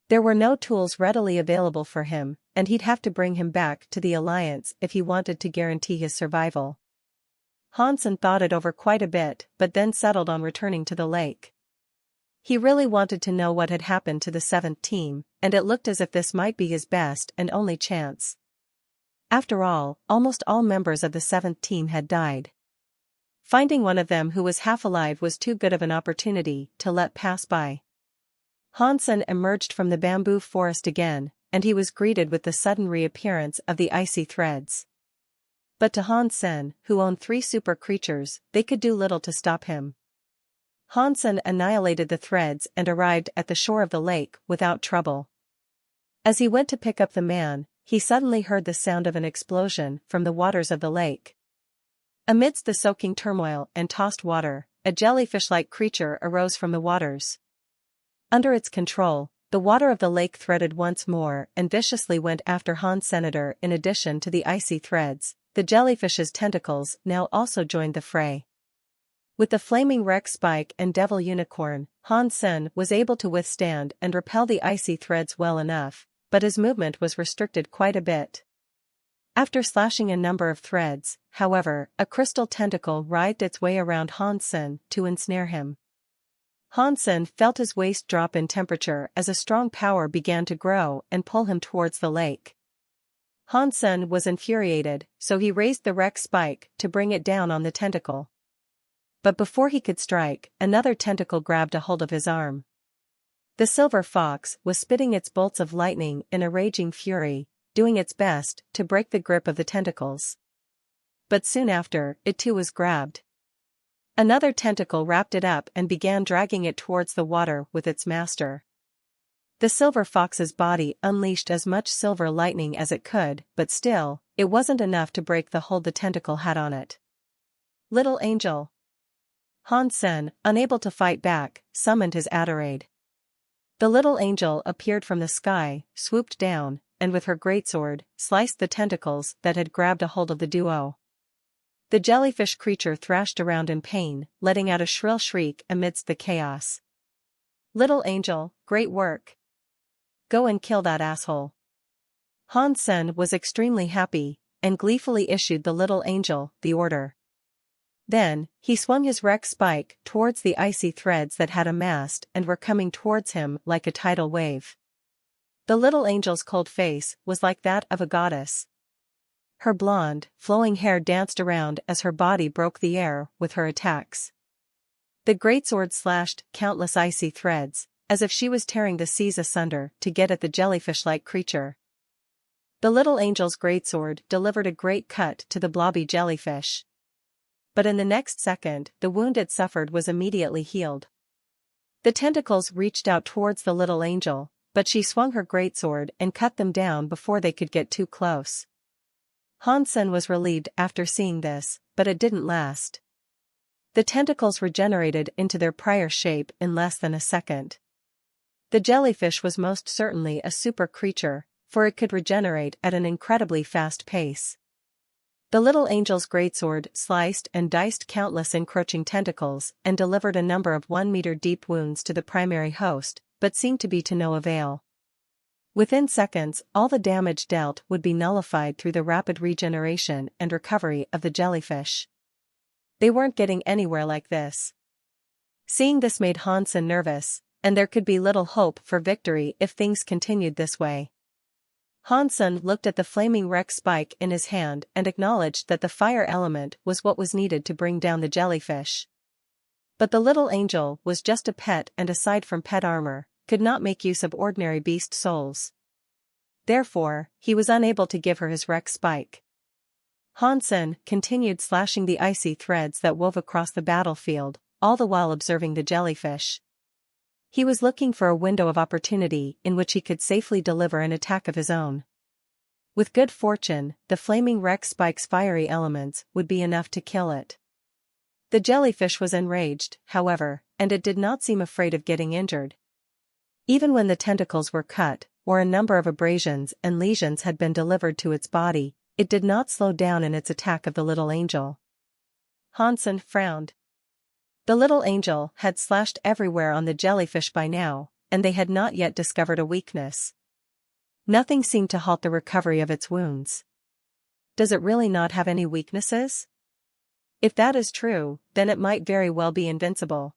There were no tools readily available for him, and he'd have to bring him back to the Alliance if he wanted to guarantee his survival. Hansen thought it over quite a bit but then settled on returning to the lake. He really wanted to know what had happened to the 7th team, and it looked as if this might be his best and only chance. After all, almost all members of the 7th team had died. Finding one of them who was half alive was too good of an opportunity to let pass by. Hansen emerged from the bamboo forest again, and he was greeted with the sudden reappearance of the icy threads. But to Hansen, who owned 3 super creatures, they could do little to stop him. Hansen annihilated the threads and arrived at the shore of the lake without trouble. As he went to pick up the man, he suddenly heard the sound of an explosion from the waters of the lake. Amidst the soaking turmoil and tossed water, a jellyfish-like creature arose from the waters. Under its control, the water of the lake threaded once more and viciously went after Hansen. In addition to the icy threads, the jellyfish's tentacles now also joined the fray. With the flaming Rex spike and devil unicorn, Hansen was able to withstand and repel the icy threads well enough, but his movement was restricted quite a bit. After slashing a number of threads, however, a crystal tentacle writhed its way around Hansen to ensnare him. Hansen felt his waist drop in temperature as a strong power began to grow and pull him towards the lake. Hansen was infuriated, so he raised the Rex spike to bring it down on the tentacle. But before he could strike, another tentacle grabbed a hold of his arm. The silver fox was spitting its bolts of lightning in a raging fury, doing its best to break the grip of the tentacles. But soon after, it too was grabbed. Another tentacle wrapped it up and began dragging it towards the water with its master. The silver fox's body unleashed as much silver lightning as it could, but still, it wasn't enough to break the hold the tentacle had on it. Little angel. Hansen, unable to fight back, summoned his Adorade. The little angel appeared from the sky, swooped down, and with her greatsword, sliced the tentacles that had grabbed a hold of the duo. The jellyfish creature thrashed around in pain, letting out a shrill shriek amidst the chaos. Little angel, great work. Go and kill that asshole. Hansen was extremely happy, and gleefully issued the little angel the order. Then, he swung his wreck spike towards the icy threads that had amassed and were coming towards him like a tidal wave. The little angel's cold face was like that of a goddess. Her blonde, flowing hair danced around as her body broke the air with her attacks. The greatsword slashed countless icy threads, as if she was tearing the seas asunder to get at the jellyfish-like creature. The little angel's greatsword delivered a great cut to the blobby jellyfish. But in the next second, the wound it suffered was immediately healed. The tentacles reached out towards the little angel, but she swung her greatsword and cut them down before they could get too close. Hansen was relieved after seeing this, but it didn't last. The tentacles regenerated into their prior shape in less than a second. The jellyfish was most certainly a super creature, for it could regenerate at an incredibly fast pace. The little angel's greatsword sliced and diced countless encroaching tentacles and delivered a number of 1-meter-deep wounds to the primary host, but seemed to be to no avail. Within seconds, all the damage dealt would be nullified through the rapid regeneration and recovery of the jellyfish. They weren't getting anywhere like this. Seeing this made Hansen nervous, and there could be little hope for victory if things continued this way. Hansen looked at the flaming wreck spike in his hand and acknowledged that the fire element was what was needed to bring down the jellyfish. But the little angel was just a pet and aside from pet armor, could not make use of ordinary beast souls. Therefore, he was unable to give her his wreck spike. Hansen continued slashing the icy threads that wove across the battlefield, all the while observing the jellyfish. He was looking for a window of opportunity in which he could safely deliver an attack of his own. With good fortune, the flaming wreck spike's fiery elements would be enough to kill it. The jellyfish was enraged, however, and it did not seem afraid of getting injured. Even when the tentacles were cut, or a number of abrasions and lesions had been delivered to its body, it did not slow down in its attack of the little angel. Hansen frowned. The little angel had slashed everywhere on the jellyfish by now, and they had not yet discovered a weakness. Nothing seemed to halt the recovery of its wounds. Does it really not have any weaknesses? If that is true, then it might very well be invincible.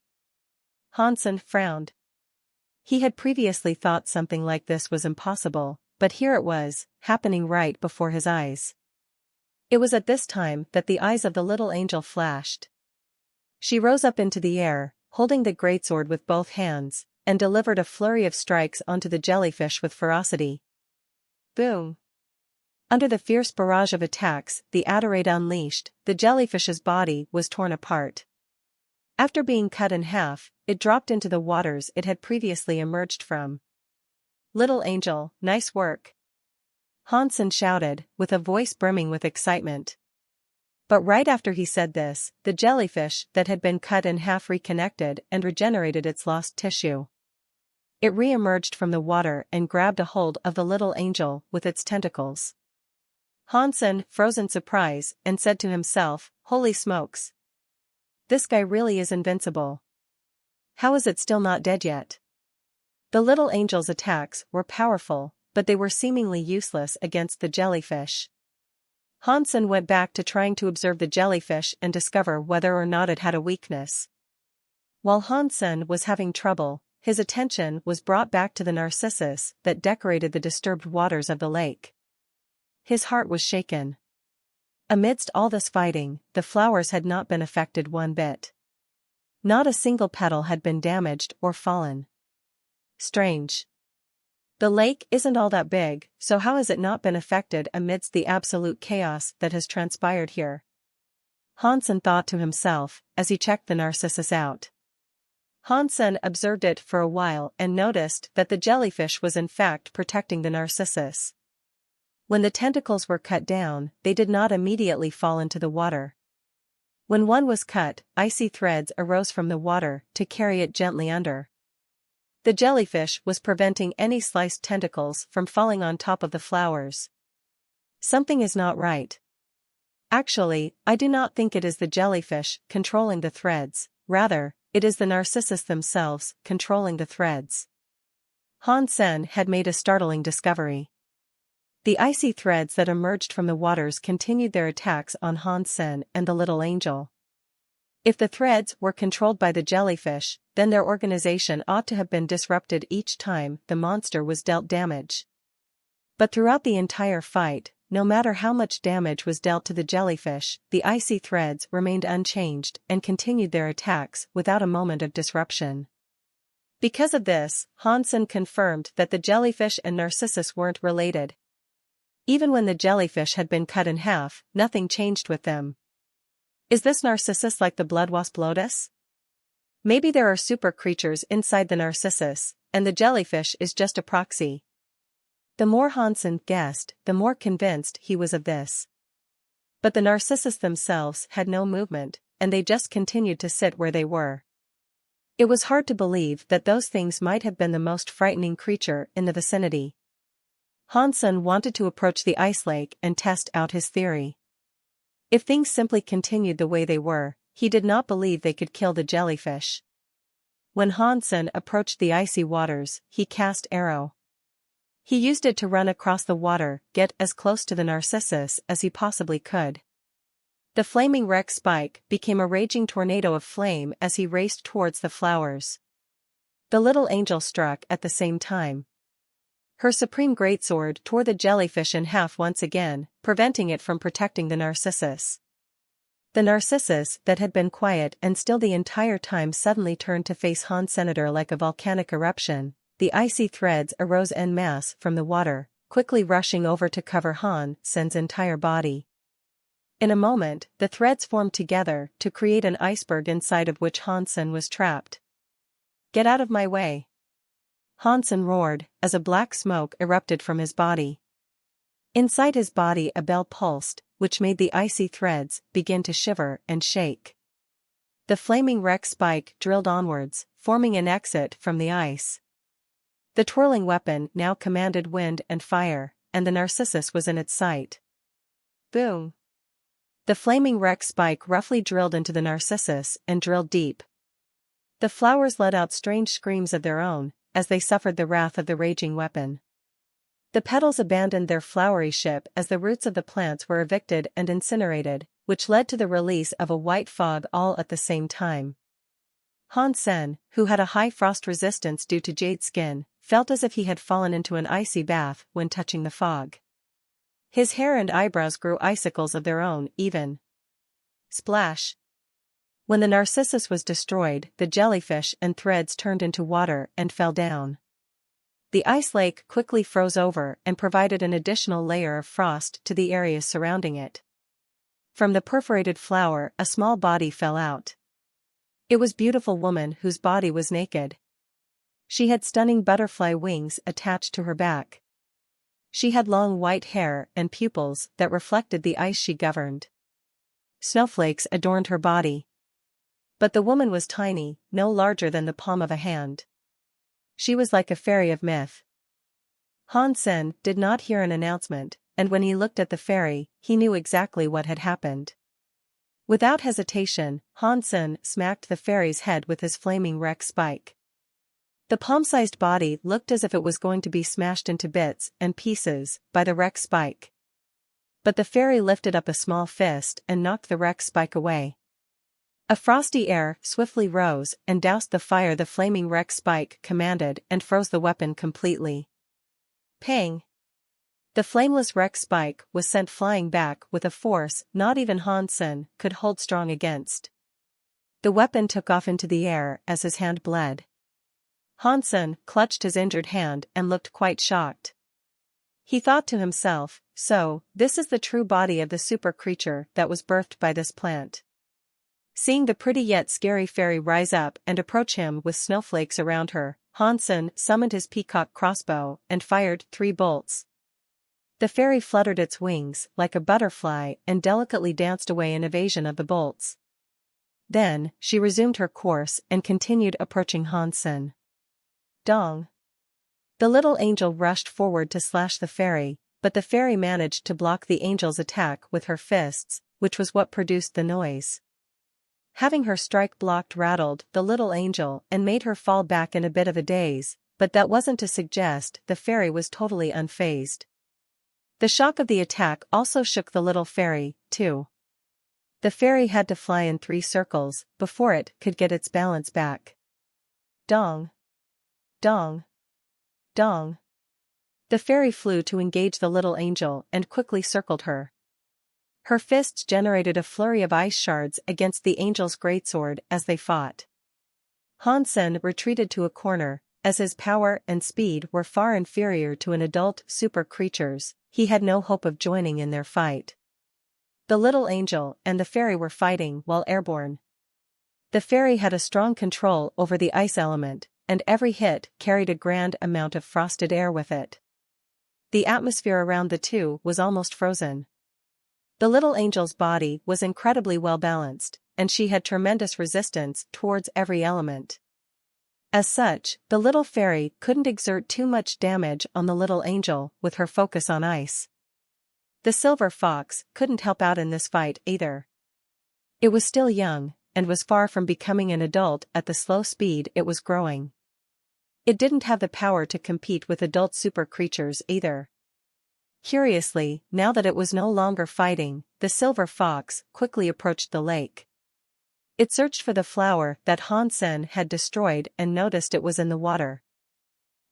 Hansen frowned. He had previously thought something like this was impossible, but here it was, happening right before his eyes. It was at this time that the eyes of the little angel flashed. She rose up into the air, holding the greatsword with both hands, and delivered a flurry of strikes onto the jellyfish with ferocity. Boom! Under the fierce barrage of attacks the Adorate unleashed, the jellyfish's body was torn apart. After being cut in half, it dropped into the waters it had previously emerged from. "Little angel, nice work!" Hansen shouted, with a voice brimming with excitement. But right after he said this, the jellyfish that had been cut in half reconnected and regenerated its lost tissue. It re-emerged from the water and grabbed a hold of the little angel with its tentacles. Hansen froze in surprise and said to himself, "Holy smokes! This guy really is invincible. How is it still not dead yet?" The little angel's attacks were powerful, but they were seemingly useless against the jellyfish. Hansen went back to trying to observe the jellyfish and discover whether or not it had a weakness. While Hansen was having trouble, his attention was brought back to the narcissus that decorated the disturbed waters of the lake. His heart was shaken. Amidst all this fighting, the flowers had not been affected one bit. Not a single petal had been damaged or fallen. Strange. The lake isn't all that big, so how has it not been affected amidst the absolute chaos that has transpired here? Hansen thought to himself, as he checked the narcissus out. Hansen observed it for a while and noticed that the jellyfish was in fact protecting the narcissus. When the tentacles were cut down, they did not immediately fall into the water. When one was cut, icy threads arose from the water to carry it gently under. The jellyfish was preventing any sliced tentacles from falling on top of the flowers. Something is not right. Actually, I do not think it is the jellyfish controlling the threads, rather, it is the narcissus themselves controlling the threads. Hansen had made a startling discovery. The icy threads that emerged from the waters continued their attacks on Hansen and the little angel. If the threads were controlled by the jellyfish, then their organization ought to have been disrupted each time the monster was dealt damage. But throughout the entire fight, no matter how much damage was dealt to the jellyfish, the icy threads remained unchanged and continued their attacks without a moment of disruption. Because of this, Hansen confirmed that the jellyfish and Narcissus weren't related. Even when the jellyfish had been cut in half, nothing changed with them. Is this Narcissus like the bloodwasp lotus? Maybe there are super creatures inside the Narcissus, and the jellyfish is just a proxy. The more Hansen guessed, the more convinced he was of this. But the Narcissus themselves had no movement, and they just continued to sit where they were. It was hard to believe that those things might have been the most frightening creature in the vicinity. Hansen wanted to approach the ice lake and test out his theory. If things simply continued the way they were, he did not believe they could kill the jellyfish. When Hansen approached the icy waters, he cast arrow. He used it to run across the water, get as close to the Narcissus as he possibly could. The flaming wreck spike became a raging tornado of flame as he raced towards the flowers. The little angel struck at the same time. Her supreme greatsword tore the jellyfish in half once again, preventing it from protecting the Narcissus. The Narcissus that had been quiet and still the entire time suddenly turned to face Hansen like a volcanic eruption. The icy threads arose en masse from the water, quickly rushing over to cover Hansen's entire body. In a moment, the threads formed together to create an iceberg inside of which Hansen was trapped. "Get out of my way!" Hansen roared, as a black smoke erupted from his body. Inside his body a bell pulsed, which made the icy threads begin to shiver and shake. The flaming wreck spike drilled onwards, forming an exit from the ice. The twirling weapon now commanded wind and fire, and the Narcissus was in its sight. Boom! The flaming wreck spike roughly drilled into the Narcissus and drilled deep. The flowers let out strange screams of their own, as they suffered the wrath of the raging weapon. The petals abandoned their flowery ship as the roots of the plants were evicted and incinerated, which led to the release of a white fog all at the same time. Hansen, who had a high frost resistance due to jade skin, felt as if he had fallen into an icy bath when touching the fog. His hair and eyebrows grew icicles of their own, even. Splash! When the Narcissus was destroyed, the jellyfish and threads turned into water and fell down. The ice lake quickly froze over and provided an additional layer of frost to the areas surrounding it. From the perforated flower a small body fell out. It was a beautiful woman whose body was naked. She had stunning butterfly wings attached to her back. She had long white hair and pupils that reflected the ice she governed. Snowflakes adorned her body. But the woman was tiny, no larger than the palm of a hand. She was like a fairy of myth. Hansen did not hear an announcement, and when he looked at the fairy, he knew exactly what had happened. Without hesitation, Hansen smacked the fairy's head with his flaming wreck spike. The palm-sized body looked as if it was going to be smashed into bits and pieces by the wreck spike. But the fairy lifted up a small fist and knocked the wreck spike away. A frosty air swiftly rose and doused the fire the flaming wreck spike commanded and froze the weapon completely. Pang! The flameless wreck spike was sent flying back with a force not even Hansen could hold strong against. The weapon took off into the air as his hand bled. Hansen clutched his injured hand and looked quite shocked. He thought to himself, so, this is the true body of the super creature that was birthed by this plant. Seeing the pretty yet scary fairy rise up and approach him with snowflakes around her, Hansen summoned his peacock crossbow and fired 3 bolts. The fairy fluttered its wings like a butterfly and delicately danced away in evasion of the bolts. Then, she resumed her course and continued approaching Hansen. Dong! The little angel rushed forward to slash the fairy, but the fairy managed to block the angel's attack with her fists, which was what produced the noise. Having her strike blocked rattled the little angel and made her fall back in a bit of a daze, but that wasn't to suggest the fairy was totally unfazed. The shock of the attack also shook the little fairy, too. The fairy had to fly in 3 circles before it could get its balance back. Dong. Dong. Dong. The fairy flew to engage the little angel and quickly circled her. Her fists generated a flurry of ice shards against the angel's greatsword as they fought. Hansen retreated to a corner, as his power and speed were far inferior to an adult super creature's. He had no hope of joining in their fight. The little angel and the fairy were fighting while airborne. The fairy had a strong control over the ice element, and every hit carried a grand amount of frosted air with it. The atmosphere around the two was almost frozen. The little angel's body was incredibly well balanced, and she had tremendous resistance towards every element. As such, the little fairy couldn't exert too much damage on the little angel with her focus on ice. The silver fox couldn't help out in this fight either. It was still young, and was far from becoming an adult at the slow speed it was growing. It didn't have the power to compete with adult super creatures either. Curiously, now that it was no longer fighting, the silver fox quickly approached the lake. It searched for the flower that Hansen had destroyed and noticed it was in the water.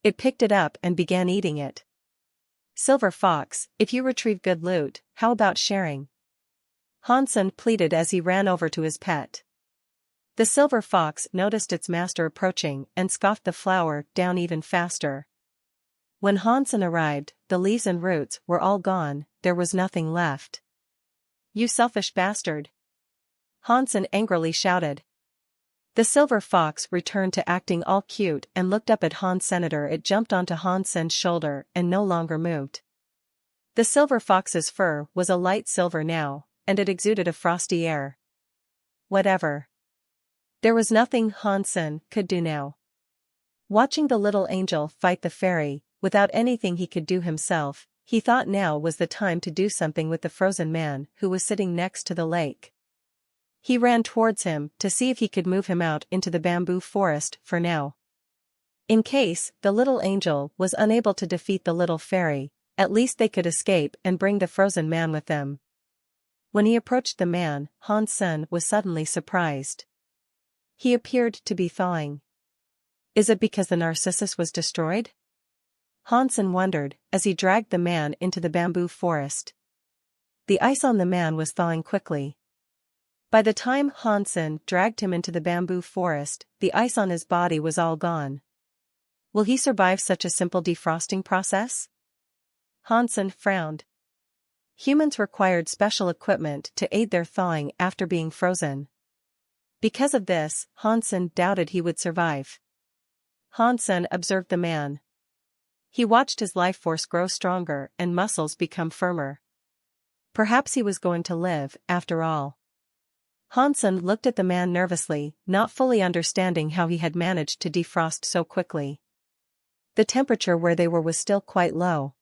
It picked it up and began eating it. "Silver fox, if you retrieve good loot, how about sharing?" Hansen pleaded as he ran over to his pet. The silver fox noticed its master approaching and scoffed the flower down even faster. When Hansen arrived, the leaves and roots were all gone, there was nothing left. "You selfish bastard!" Hansen angrily shouted. The silver fox returned to acting all cute and looked up at Hans Senator. It jumped onto Hansen's shoulder and no longer moved. The silver fox's fur was a light silver now, and it exuded a frosty air. Whatever. There was nothing Hansen could do now. Watching the little angel fight the fairy, without anything he could do himself, he thought now was the time to do something with the frozen man who was sitting next to the lake. He ran towards him to see if he could move him out into the bamboo forest for now. In case the little angel was unable to defeat the little fairy, at least they could escape and bring the frozen man with them. When he approached the man, Hansen was suddenly surprised. He appeared to be thawing. Is it because the Narcissus was destroyed? Hansen wondered as he dragged the man into the bamboo forest. The ice on the man was thawing quickly. By the time Hansen dragged him into the bamboo forest, the ice on his body was all gone. Will he survive such a simple defrosting process? Hansen frowned. Humans required special equipment to aid their thawing after being frozen. Because of this, Hansen doubted he would survive. Hansen observed the man. He watched his life force grow stronger and muscles become firmer. Perhaps he was going to live, after all. Hansen looked at the man nervously, not fully understanding how he had managed to defrost so quickly. The temperature where they were was still quite low.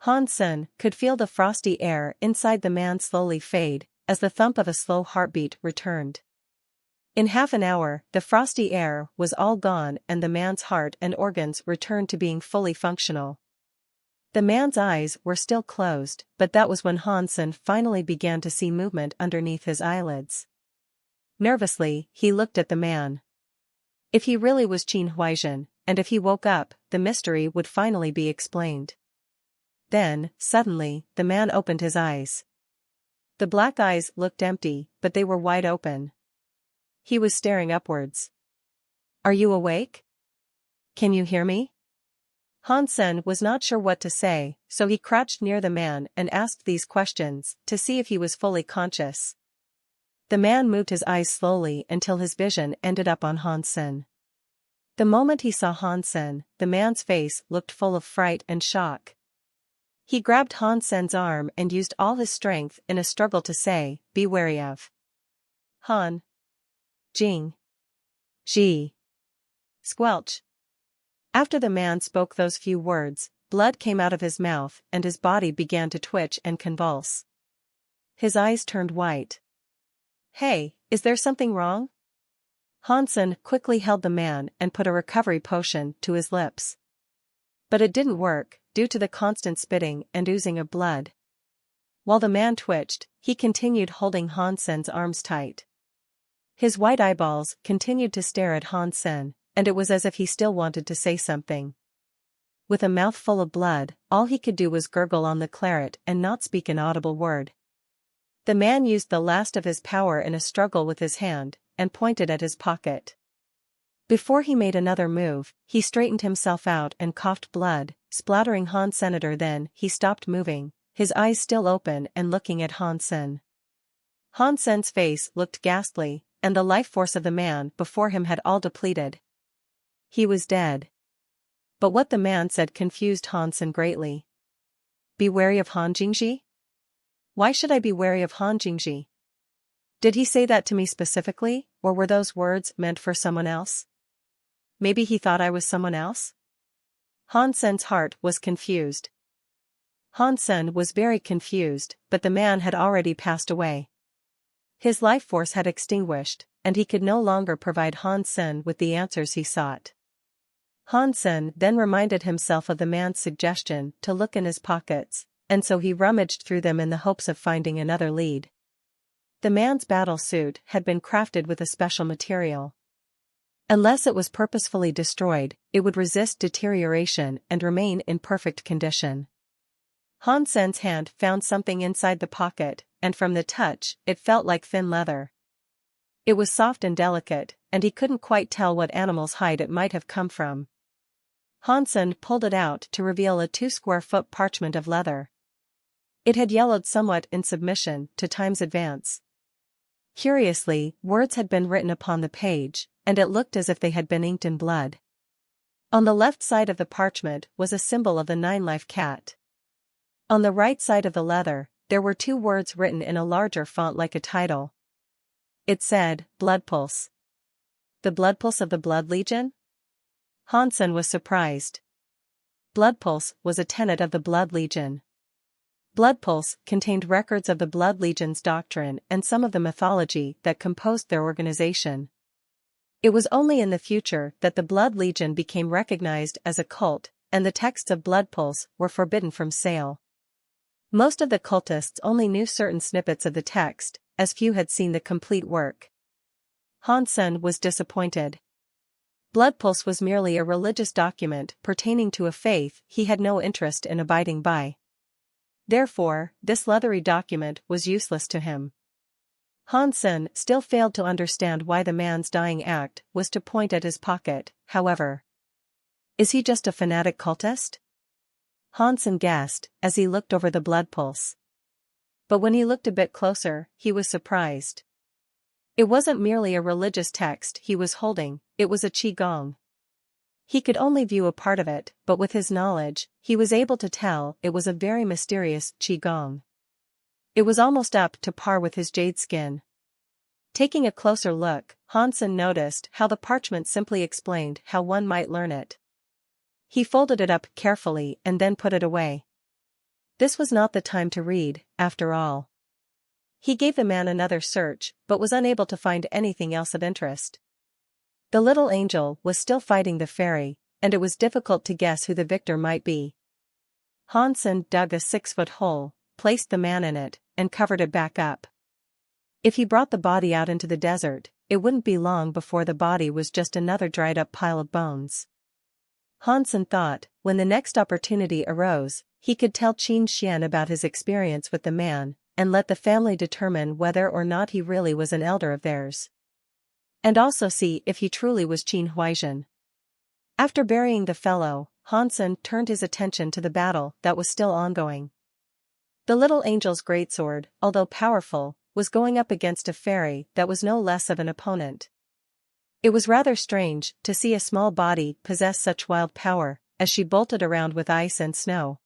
Hansen could feel the frosty air inside the man slowly fade, as the thump of a slow heartbeat returned. In half an hour, the frosty air was all gone and the man's heart and organs returned to being fully functional. The man's eyes were still closed, but that was when Hansen finally began to see movement underneath his eyelids. Nervously, he looked at the man. If he really was Qin Huaizhen, and if he woke up, the mystery would finally be explained. Then, suddenly, the man opened his eyes. The black eyes looked empty, but they were wide open. He was staring upwards. "Are you awake? Can you hear me?" Hansen was not sure what to say, so he crouched near the man and asked these questions to see if he was fully conscious. The man moved his eyes slowly until his vision ended up on Hansen. The moment he saw Hansen, the man's face looked full of fright and shock. He grabbed Hansen's arm and used all his strength in a struggle to say, "Be wary of Han. Jing. Ji." Squelch. After the man spoke those few words, blood came out of his mouth and his body began to twitch and convulse. His eyes turned white. "Hey, is there something wrong?" Hansen quickly held the man and put a recovery potion to his lips. But it didn't work, due to the constant spitting and oozing of blood. While the man twitched, he continued holding Hansen's arms tight. His white eyeballs continued to stare at Hansen, and it was as if he still wanted to say something. With a mouth full of blood, all he could do was gurgle on the claret and not speak an audible word. The man used the last of his power in a struggle with his hand, and pointed at his pocket. Before he made another move, he straightened himself out and coughed blood, splattering Hansen. Then he stopped moving, his eyes still open and looking at Hansen. Hansen's face looked ghastly, and the life force of the man before him had all depleted. He was dead. But what the man said confused Hansen greatly. Be wary of Han Jingji? Why should I be wary of Han Jingji? Did he say that to me specifically, or were those words meant for someone else? Maybe he thought I was someone else? Hansen's heart was confused. Hansen was very confused, but the man had already passed away. His life force had extinguished, and he could no longer provide Hansen with the answers he sought. Hansen then reminded himself of the man's suggestion to look in his pockets, and so he rummaged through them in the hopes of finding another lead. The man's battle suit had been crafted with a special material. Unless it was purposefully destroyed, it would resist deterioration and remain in perfect condition. Hansen's hand found something inside the pocket, and from the touch, it felt like thin leather. It was soft and delicate, and he couldn't quite tell what animal's hide it might have come from. Hansen pulled it out to reveal a 2-square-foot parchment of leather. It had yellowed somewhat in submission to time's advance. Curiously, words had been written upon the page, and it looked as if they had been inked in blood. On the left side of the parchment was a symbol of the 9-life cat. On the right side of the leather, there were 2 words written in a larger font like a title. It said, Blood Pulse. The Blood Pulse of the Blood Legion? Hansen was surprised. Blood Pulse was a tenet of the Blood Legion. Blood Pulse contained records of the Blood Legion's doctrine and some of the mythology that composed their organization. It was only in the future that the Blood Legion became recognized as a cult, and the texts of Blood Pulse were forbidden from sale. Most of the cultists only knew certain snippets of the text, as few had seen the complete work. Hansen was disappointed. Blood Pulse was merely a religious document pertaining to a faith he had no interest in abiding by. Therefore, this leathery document was useless to him. Hansen still failed to understand why the man's dying act was to point at his pocket, however. Is he just a fanatic cultist? Hansen guessed, as he looked over the Blood Pulse. But when he looked a bit closer, he was surprised. It wasn't merely a religious text he was holding, it was a qigong. He could only view a part of it, but with his knowledge, he was able to tell it was a very mysterious qigong. It was almost up to par with his jade skin. Taking a closer look, Hansen noticed how the parchment simply explained how one might learn it. He folded it up carefully and then put it away. This was not the time to read, after all. He gave the man another search, but was unable to find anything else of interest. The little angel was still fighting the fairy, and it was difficult to guess who the victor might be. Hansen dug a 6-foot hole, placed the man in it, and covered it back up. If he brought the body out into the desert, it wouldn't be long before the body was just another dried-up pile of bones. Hansen thought, when the next opportunity arose, he could tell Qin Xian about his experience with the man, and let the family determine whether or not he really was an elder of theirs. And also see if he truly was Qin Huaizhen. After burying the fellow, Hansen turned his attention to the battle that was still ongoing. The little angel's greatsword, although powerful, was going up against a fairy that was no less of an opponent. It was rather strange to see a small body possess such wild power, as she bolted around with ice and snow.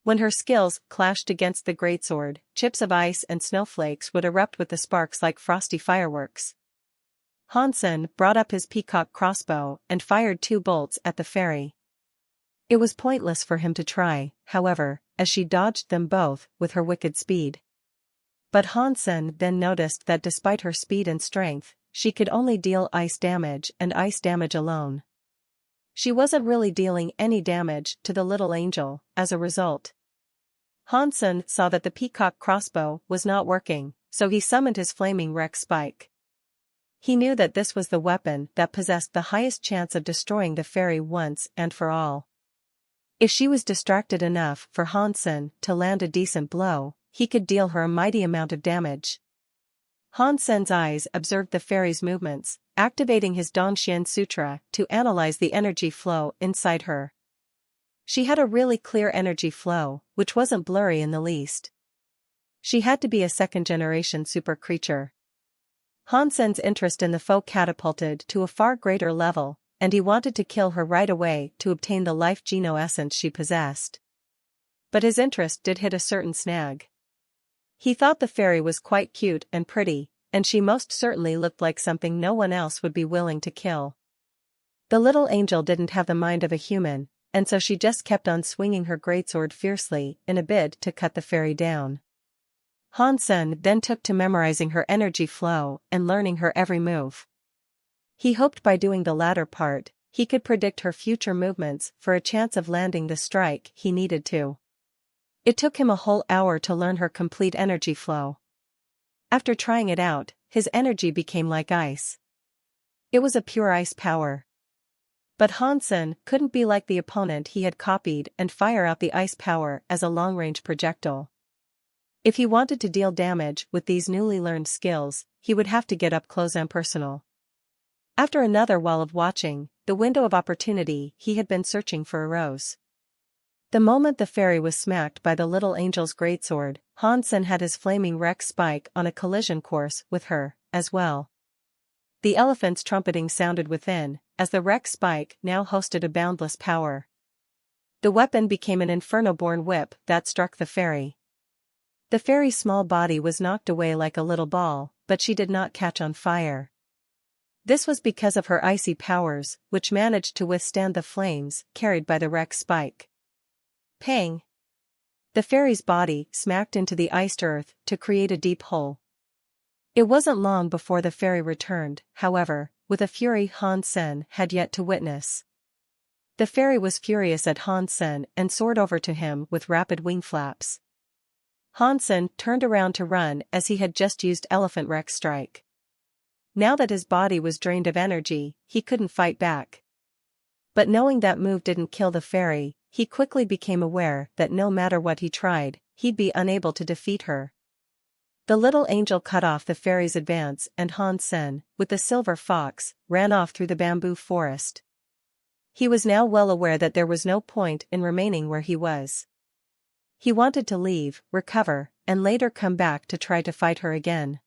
When her skills clashed against the greatsword, chips of ice and snowflakes would erupt with the sparks like frosty fireworks. Hansen brought up his peacock crossbow and fired 2 bolts at the fairy. It was pointless for him to try, however, as she dodged them both with her wicked speed. But Hansen then noticed that despite her speed and strength, she could only deal ice damage and ice damage alone. She wasn't really dealing any damage to the little angel, as a result. Hansen saw that the peacock crossbow was not working, so he summoned his flaming Rex spike. He knew that this was the weapon that possessed the highest chance of destroying the fairy once and for all. If she was distracted enough for Hansen to land a decent blow, he could deal her a mighty amount of damage. Hansen's eyes observed the fairy's movements, activating his Dongxian Sutra to analyze the energy flow inside her. She had a really clear energy flow, which wasn't blurry in the least. She had to be a second-generation super creature. Hansen's interest in the foe catapulted to a far greater level, and he wanted to kill her right away to obtain the life geno essence she possessed. But his interest did hit a certain snag. He thought the fairy was quite cute and pretty, and she most certainly looked like something no one else would be willing to kill. The little angel didn't have the mind of a human, and so she just kept on swinging her greatsword fiercely in a bid to cut the fairy down. Hansen then took to memorizing her energy flow and learning her every move. He hoped by doing the latter part, he could predict her future movements for a chance of landing the strike he needed to. It took him a whole hour to learn her complete energy flow. After trying it out, his energy became like ice. It was a pure ice power. But Hansen couldn't be like the opponent he had copied and fire out the ice power as a long-range projectile. If he wanted to deal damage with these newly learned skills, he would have to get up close and personal. After another while of watching, the window of opportunity he had been searching for arose. The moment the fairy was smacked by the little angel's greatsword, Hansen had his flaming Rex spike on a collision course with her, as well. The elephant's trumpeting sounded within, as the Rex spike now hosted a boundless power. The weapon became an inferno-born whip that struck the fairy. The fairy's small body was knocked away like a little ball, but she did not catch on fire. This was because of her icy powers, which managed to withstand the flames carried by the Rex spike. Pang! The fairy's body smacked into the iced earth to create a deep hole. It wasn't long before the fairy returned, however, with a fury Hansen had yet to witness. The fairy was furious at Hansen and soared over to him with rapid wing flaps. Hansen turned around to run as he had just used Elephant Rex strike. Now that his body was drained of energy, he couldn't fight back. But knowing that move didn't kill the fairy, he quickly became aware that no matter what he tried, he'd be unable to defeat her. The little angel cut off the fairy's advance and Hansen, with the silver fox, ran off through the bamboo forest. He was now well aware that there was no point in remaining where he was. He wanted to leave, recover, and later come back to try to fight her again.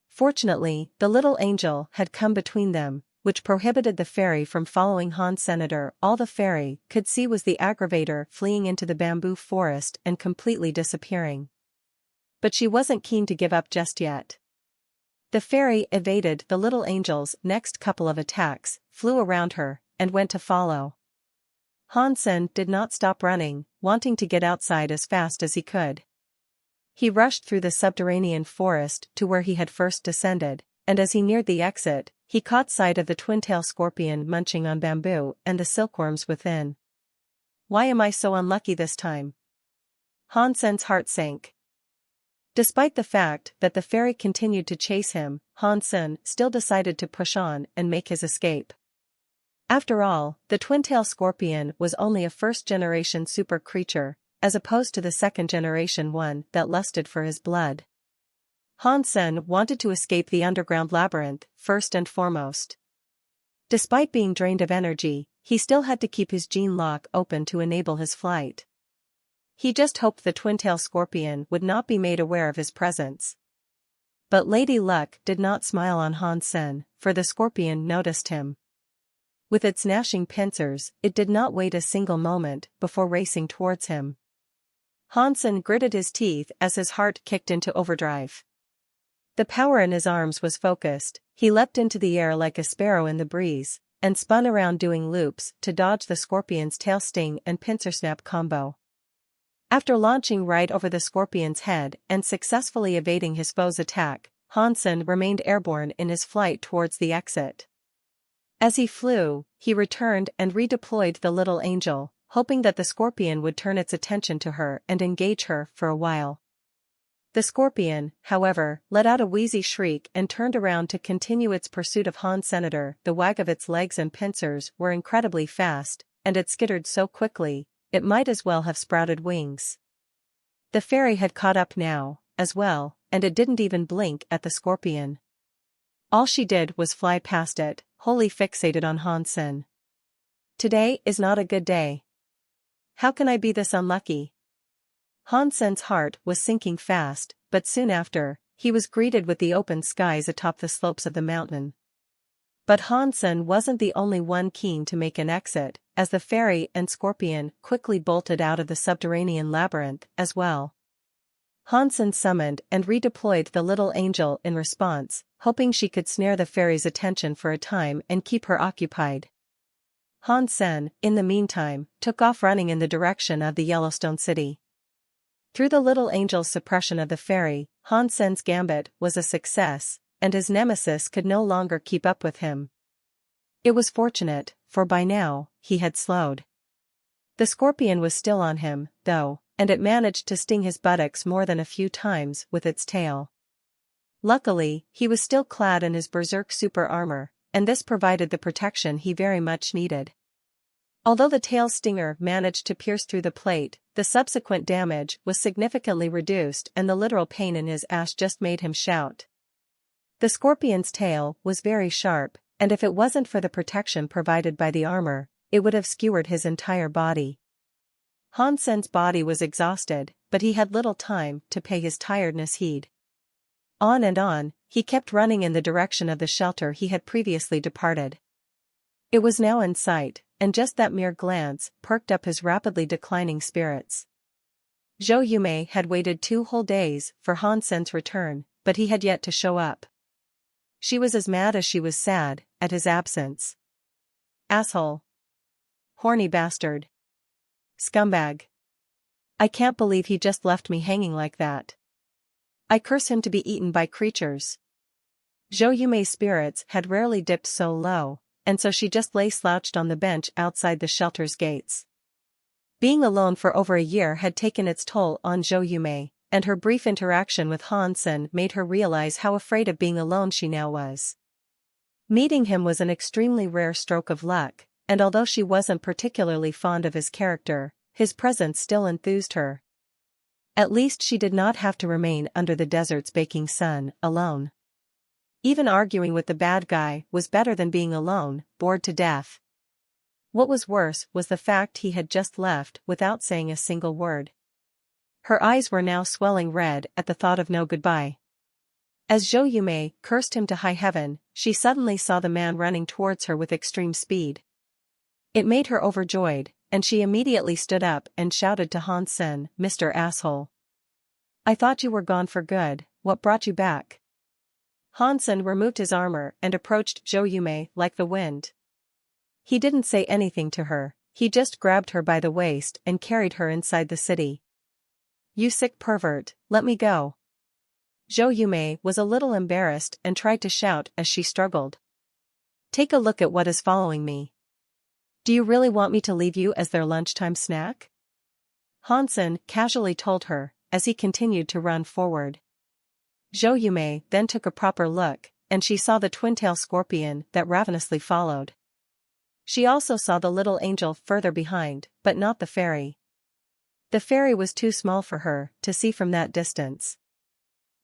Fortunately, the little angel had come between them, which prohibited the fairy from following Hansen. All the fairy could see was the aggravator fleeing into the bamboo forest and completely disappearing. But she wasn't keen to give up just yet. The fairy evaded the little angel's next couple of attacks, flew around her, and went to follow. Hansen did not stop running, wanting to get outside as fast as he could. He rushed through the subterranean forest to where he had first descended, and as he neared the exit, he caught sight of the twin-tail scorpion munching on bamboo and the silkworms within. Why am I so unlucky this time? Hansen's heart sank. Despite the fact that the fairy continued to chase him, Hansen still decided to push on and make his escape. After all, the twin-tail scorpion was only a first-generation super creature, as opposed to the second-generation one that lusted for his blood. Hansen wanted to escape the underground labyrinth, first and foremost. Despite being drained of energy, he still had to keep his gene lock open to enable his flight. He just hoped the twin-tail scorpion would not be made aware of his presence. But Lady Luck did not smile on Hansen, for the scorpion noticed him. With its gnashing pincers, it did not wait a single moment before racing towards him. Hansen gritted his teeth as his heart kicked into overdrive. The power in his arms was focused, he leapt into the air like a sparrow in the breeze, and spun around doing loops to dodge the scorpion's tail sting and pincer snap combo. After launching right over the scorpion's head and successfully evading his foe's attack, Hansen remained airborne in his flight towards the exit. As he flew, he returned and redeployed the little angel, hoping that the scorpion would turn its attention to her and engage her for a while. The scorpion, however, let out a wheezy shriek and turned around to continue its pursuit of Han Senator. The wag of its legs and pincers were incredibly fast, and it skittered so quickly, it might as well have sprouted wings. The fairy had caught up now, as well, and it didn't even blink at the scorpion. All she did was fly past it, wholly fixated on Han Sen. Today is not a good day. How can I be this unlucky? Han Sen's heart was sinking fast, but soon after, he was greeted with the open skies atop the slopes of the mountain. But Han Sen wasn't the only one keen to make an exit, as the fairy and scorpion quickly bolted out of the subterranean labyrinth as well. Han Sen summoned and redeployed the little angel in response, hoping she could snare the fairy's attention for a time and keep her occupied. Han Sen, in the meantime, took off running in the direction of the Yellowstone City. Through the little angel's suppression of the fairy, Han Sen's gambit was a success, and his nemesis could no longer keep up with him. It was fortunate, for by now, he had slowed. The scorpion was still on him, though, and it managed to sting his buttocks more than a few times with its tail. Luckily, he was still clad in his berserk super armor, and this provided the protection he very much needed. Although the tail stinger managed to pierce through the plate, the subsequent damage was significantly reduced and the literal pain in his ass just made him shout. The scorpion's tail was very sharp, and if it wasn't for the protection provided by the armor, it would have skewered his entire body. Han Sen's body was exhausted, but he had little time to pay his tiredness heed. On and on, he kept running in the direction of the shelter he had previously departed. It was now in sight, and just that mere glance perked up his rapidly declining spirits. Zhou Yumei had waited 2 whole days for Han Sen's return, but he had yet to show up. She was as mad as she was sad at his absence. Asshole. Horny bastard. Scumbag. I can't believe he just left me hanging like that. I curse him to be eaten by creatures. Zhou Yumei's spirits had rarely dipped so low, and so she just lay slouched on the bench outside the shelter's gates. Being alone for over a year had taken its toll on Zhou Yumei, and her brief interaction with Han Sen made her realize how afraid of being alone she now was. Meeting him was an extremely rare stroke of luck, and although she wasn't particularly fond of his character, his presence still enthused her. At least she did not have to remain under the desert's baking sun, alone. Even arguing with the bad guy was better than being alone, bored to death. What was worse was the fact he had just left without saying a single word. Her eyes were now swelling red at the thought of no goodbye. As Zhou Yumei cursed him to high heaven, she suddenly saw the man running towards her with extreme speed. It made her overjoyed, and she immediately stood up and shouted to Han Sen, "Mr. Asshole. I thought you were gone for good, what brought you back?" Han Sen removed his armor and approached Zhou Yumei like the wind. He didn't say anything to her, he just grabbed her by the waist and carried her inside the city. "You sick pervert, let me go." Zhou Yumei was a little embarrassed and tried to shout as she struggled. "Take a look at what is following me. Do you really want me to leave you as their lunchtime snack?" Han Sen casually told her, as he continued to run forward. Zhou Yumei then took a proper look, and she saw the twin-tail scorpion that ravenously followed. She also saw the little angel further behind, but not the fairy. The fairy was too small for her to see from that distance.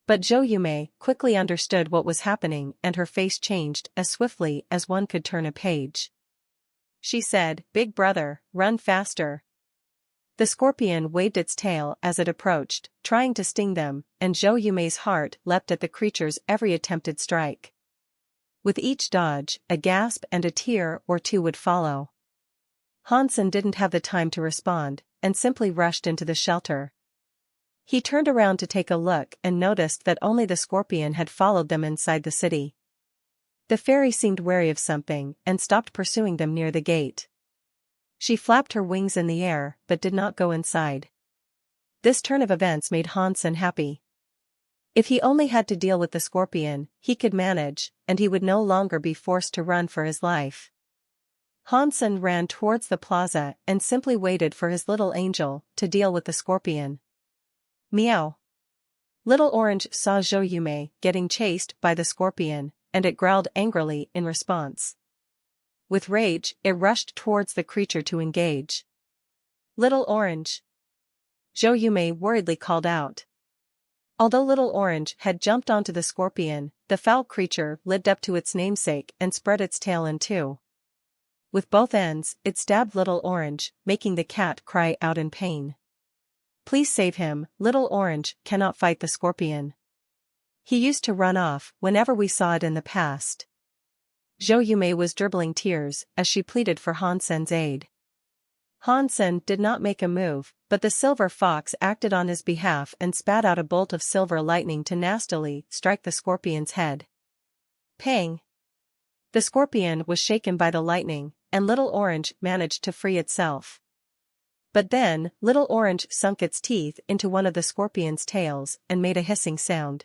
But Zhou Yumei quickly understood what was happening and her face changed as swiftly as one could turn a page. She said, "Big brother, run faster." The scorpion waved its tail as it approached, trying to sting them, and Zhou Yumei's heart leapt at the creature's every attempted strike. With each dodge, a gasp and a tear or two would follow. Han Sen didn't have the time to respond, and simply rushed into the shelter. He turned around to take a look and noticed that only the scorpion had followed them inside the city. The fairy seemed wary of something and stopped pursuing them near the gate. She flapped her wings in the air but did not go inside. This turn of events made Han Sen happy. If he only had to deal with the scorpion, he could manage, and he would no longer be forced to run for his life. Hansen ran towards the plaza and simply waited for his little angel to deal with the scorpion. Meow. Little Orange saw Zhou getting chased by the scorpion, and it growled angrily in response. With rage, it rushed towards the creature to engage. Little Orange! Zhou worriedly called out. Although Little Orange had jumped onto the scorpion, the foul creature lived up to its namesake and spread its tail in two. With both ends, it stabbed Little Orange, making the cat cry out in pain. Please save him, Little Orange cannot fight the scorpion. He used to run off whenever we saw it in the past. Zhou was dribbling tears as she pleaded for Hansen's aid. Hansen did not make a move, but the silver fox acted on his behalf and spat out a bolt of silver lightning to nastily strike the scorpion's head. Pang! The scorpion was shaken by the lightning, and Little Orange managed to free itself. But then, Little Orange sunk its teeth into one of the scorpion's tails and made a hissing sound.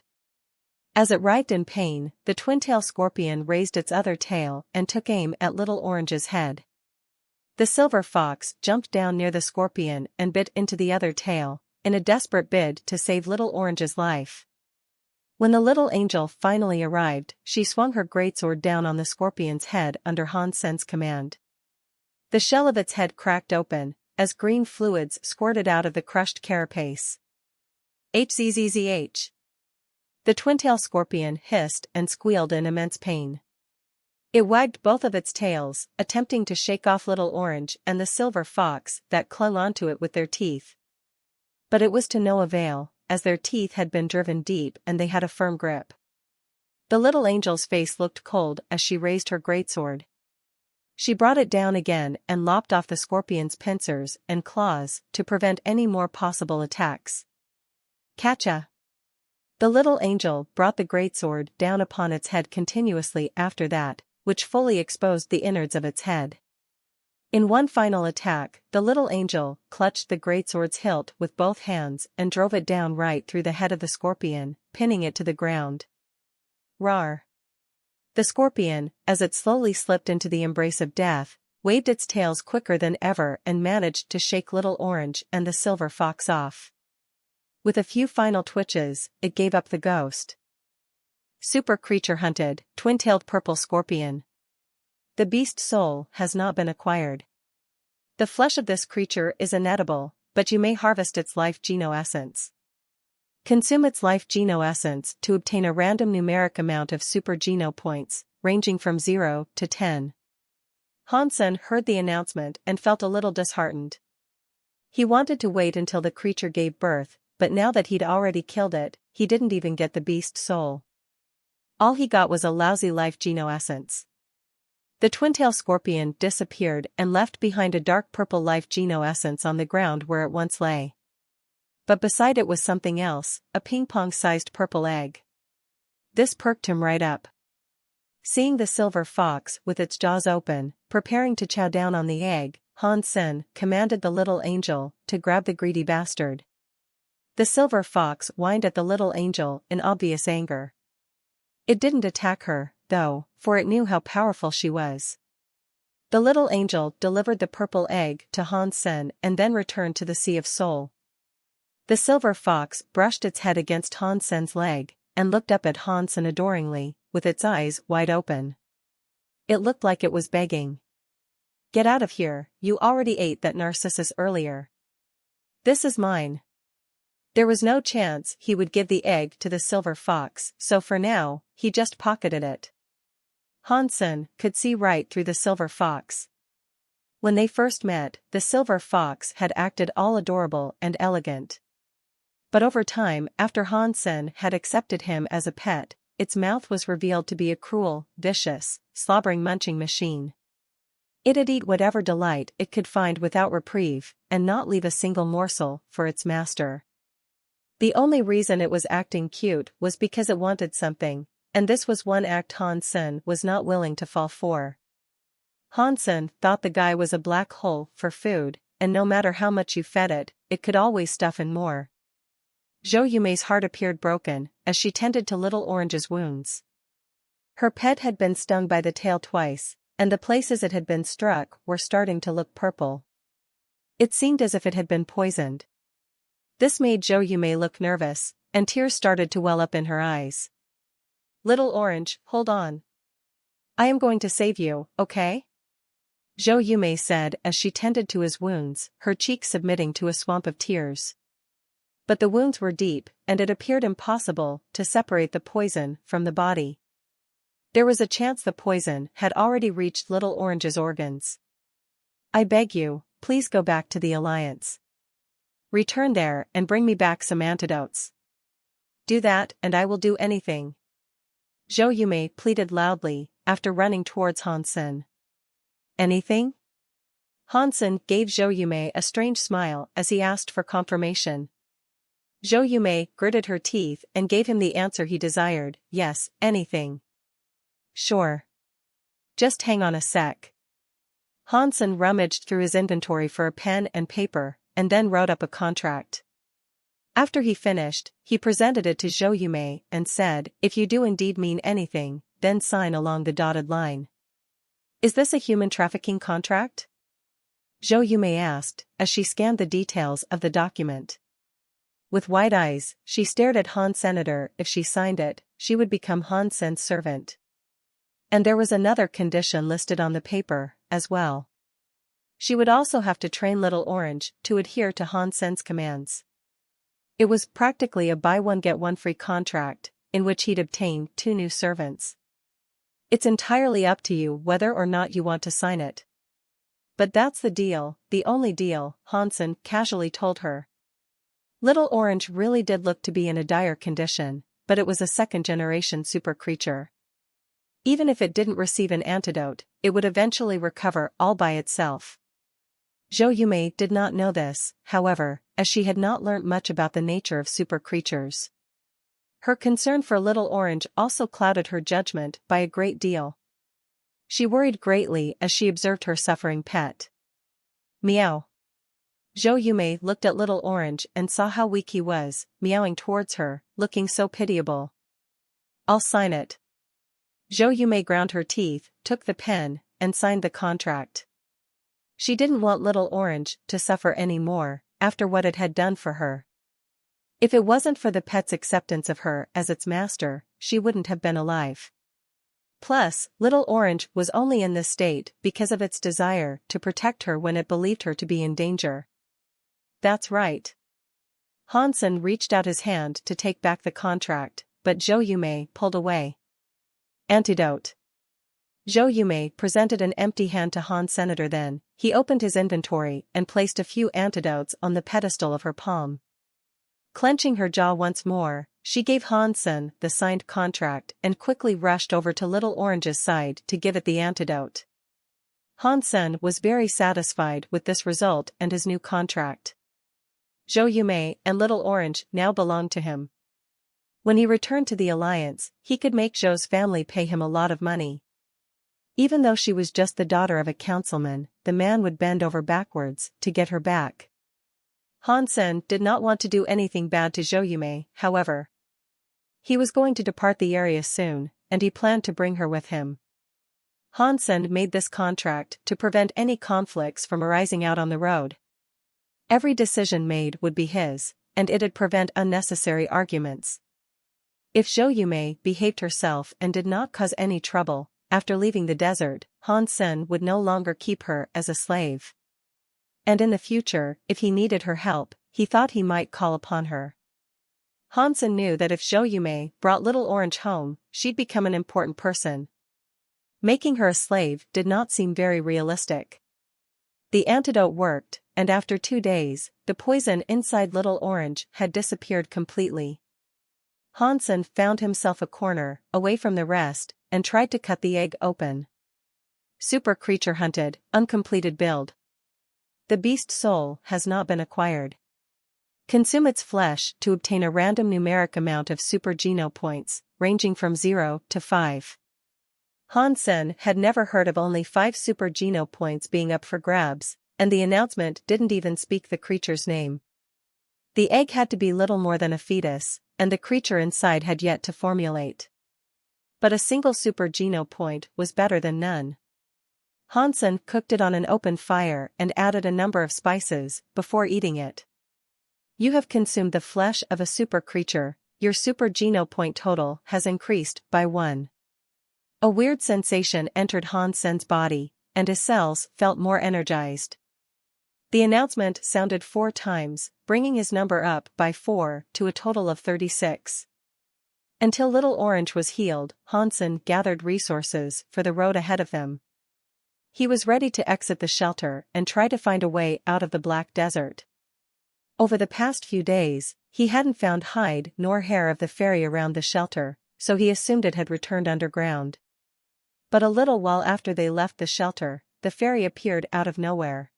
As it writhed in pain, the twin-tail scorpion raised its other tail and took aim at Little Orange's head. The silver fox jumped down near the scorpion and bit into the other tail, in a desperate bid to save Little Orange's life. When the little angel finally arrived, she swung her greatsword down on the scorpion's head under Hansen's command. The shell of its head cracked open, as green fluids squirted out of the crushed carapace. Hzzh! The twin-tail scorpion hissed and squealed in immense pain. It wagged both of its tails, attempting to shake off Little Orange and the silver fox that clung onto it with their teeth. But it was to no avail, as their teeth had been driven deep and they had a firm grip. The little angel's face looked cold as she raised her greatsword. She brought it down again and lopped off the scorpion's pincers and claws to prevent any more possible attacks. Catcha! The little angel brought the greatsword down upon its head continuously after that, which fully exposed the innards of its head. In one final attack, the little angel clutched the greatsword's hilt with both hands and drove it down right through the head of the scorpion, pinning it to the ground. Rawr! The scorpion, as it slowly slipped into the embrace of death, waved its tails quicker than ever and managed to shake Little Orange and the silver fox off. With a few final twitches, it gave up the ghost. Super creature hunted, twin-tailed purple scorpion. The beast soul has not been acquired. The flesh of this creature is inedible, but you may harvest its life geno-essence. Consume its life geno-essence to obtain a random numeric amount of super geno points, ranging from 0 to 10. Hansen heard the announcement and felt a little disheartened. He wanted to wait until the creature gave birth, but now that he'd already killed it, he didn't even get the beast soul. All he got was a lousy life geno-essence. The twin-tail scorpion disappeared and left behind a dark purple life geno-essence on the ground where it once lay. But beside it was something else, a ping-pong-sized purple egg. This perked him right up. Seeing the silver fox with its jaws open, preparing to chow down on the egg, Hansen commanded the little angel to grab the greedy bastard. The silver fox whined at the little angel in obvious anger. It didn't attack her, though, for it knew how powerful she was. The little angel delivered the purple egg to Hansen and then returned to the Sea of Soul. The silver fox brushed its head against Hansen's leg, and looked up at Hansen adoringly, with its eyes wide open. It looked like it was begging. Get out of here, you already ate that narcissus earlier. This is mine. There was no chance he would give the egg to the silver fox, so for now, he just pocketed it. Hansen could see right through the silver fox. When they first met, the silver fox had acted all adorable and elegant. But over time, after Hansen had accepted him as a pet, its mouth was revealed to be a cruel, vicious, slobbering munching machine. It'd eat whatever delight it could find without reprieve, and not leave a single morsel for its master. The only reason it was acting cute was because it wanted something, and this was one act Hansen was not willing to fall for. Hansen thought the guy was a black hole for food, and no matter how much you fed it, it could always stuff in more. Zhou heart appeared broken, as she tended to Little Orange's wounds. Her pet had been stung by the tail twice, and the places it had been struck were starting to look purple. It seemed as if it had been poisoned. This made Zhou Yumei look nervous, and tears started to well up in her eyes. "Little Orange, hold on. I am going to save you, okay?" Zhou Yumei said as she tended to his wounds, her cheeks submitting to a swamp of tears. But the wounds were deep, and it appeared impossible to separate the poison from the body. There was a chance the poison had already reached Little Orange's organs. "I beg you, please go back to the Alliance. Return there and bring me back some antidotes. Do that and I will do anything," Zhou Yumei pleaded loudly, after running towards Hansen. "Anything?" Hansen gave Zhou Yumei a strange smile as he asked for confirmation. Zhou Yumei gritted her teeth and gave him the answer he desired, "Yes, anything." "Sure. Just hang on a sec." Hansen rummaged through his inventory for a pen and paper, and then wrote up a contract. After he finished, he presented it to Zhou Yumei and said, "If you do indeed mean anything, then sign along the dotted line." "Is this a human trafficking contract?" Zhou Yumei asked, as she scanned the details of the document. With wide eyes, she stared at Han Senator. If she signed it, she would become Han Sen's servant. And there was another condition listed on the paper, as well. She would also have to train Little Orange to adhere to Han Sen's commands. It was practically a buy-one-get-one-free contract, in which he'd obtain 2 new servants. "It's entirely up to you whether or not you want to sign it." "But that's the deal, the only deal," Hansen casually told her. Little Orange really did look to be in a dire condition, but it was a second-generation super creature. Even if it didn't receive an antidote, it would eventually recover all by itself. Zhou Yumei did not know this, however, as she had not learnt much about the nature of super creatures. Her concern for Little Orange also clouded her judgment by a great deal. She worried greatly as she observed her suffering pet. "Meow." Zhou Yumei looked at Little Orange and saw how weak he was, meowing towards her, looking so pitiable. "I'll sign it." Zhou Yumei ground her teeth, took the pen, and signed the contract. She didn't want Little Orange to suffer any more, after what it had done for her. If it wasn't for the pet's acceptance of her as its master, she wouldn't have been alive. Plus, Little Orange was only in this state because of its desire to protect her when it believed her to be in danger. "That's right." Hansen reached out his hand to take back the contract, but Zhou Yumei pulled away. "Antidote." Zhou Yumei presented an empty hand to Han Senator. Then, he opened his inventory and placed a few antidotes on the pedestal of her palm. Clenching her jaw once more, she gave Hansen the signed contract and quickly rushed over to Little Orange's side to give it the antidote. Hansen was very satisfied with this result and his new contract. Zhou Yumei and Little Orange now belonged to him. When he returned to the Alliance, he could make Zhou's family pay him a lot of money. Even though she was just the daughter of a councilman, the man would bend over backwards to get her back. Hansen did not want to do anything bad to Zhou Yumei, however. He was going to depart the area soon, and he planned to bring her with him. Hansen made this contract to prevent any conflicts from arising out on the road. Every decision made would be his, and it'd prevent unnecessary arguments. If Zhou Yumei behaved herself and did not cause any trouble, after leaving the desert, Hansen would no longer keep her as a slave. And in the future, if he needed her help, he thought he might call upon her. Hansen knew that if Zhou Yumei brought Little Orange home, she'd become an important person. Making her a slave did not seem very realistic. The antidote worked, and after 2 days, the poison inside Little Orange had disappeared completely. Hansen found himself a corner, away from the rest, and tried to cut the egg open. Super creature hunted, uncompleted build. The beast soul has not been acquired. Consume its flesh to obtain a random numeric amount of super geno points, ranging from 0 to 5. Hansen had never heard of only 5 super geno points being up for grabs, and the announcement didn't even speak the creature's name. The egg had to be little more than a fetus, and the creature inside had yet to formulate. But a single super geno point was better than none. Hansen cooked it on an open fire and added a number of spices before eating it. You have consumed the flesh of a super creature. Your super geno point total has increased by 1. A weird sensation entered Hansen's body, and his cells felt more energized. The announcement sounded 4 times, bringing his number up by 4 to a total of 36. Until Little Orange was healed, Hansen gathered resources for the road ahead of them. He was ready to exit the shelter and try to find a way out of the black desert. Over the past few days, he hadn't found hide nor hair of the fairy around the shelter, so he assumed it had returned underground. But a little while after they left the shelter, the fairy appeared out of nowhere.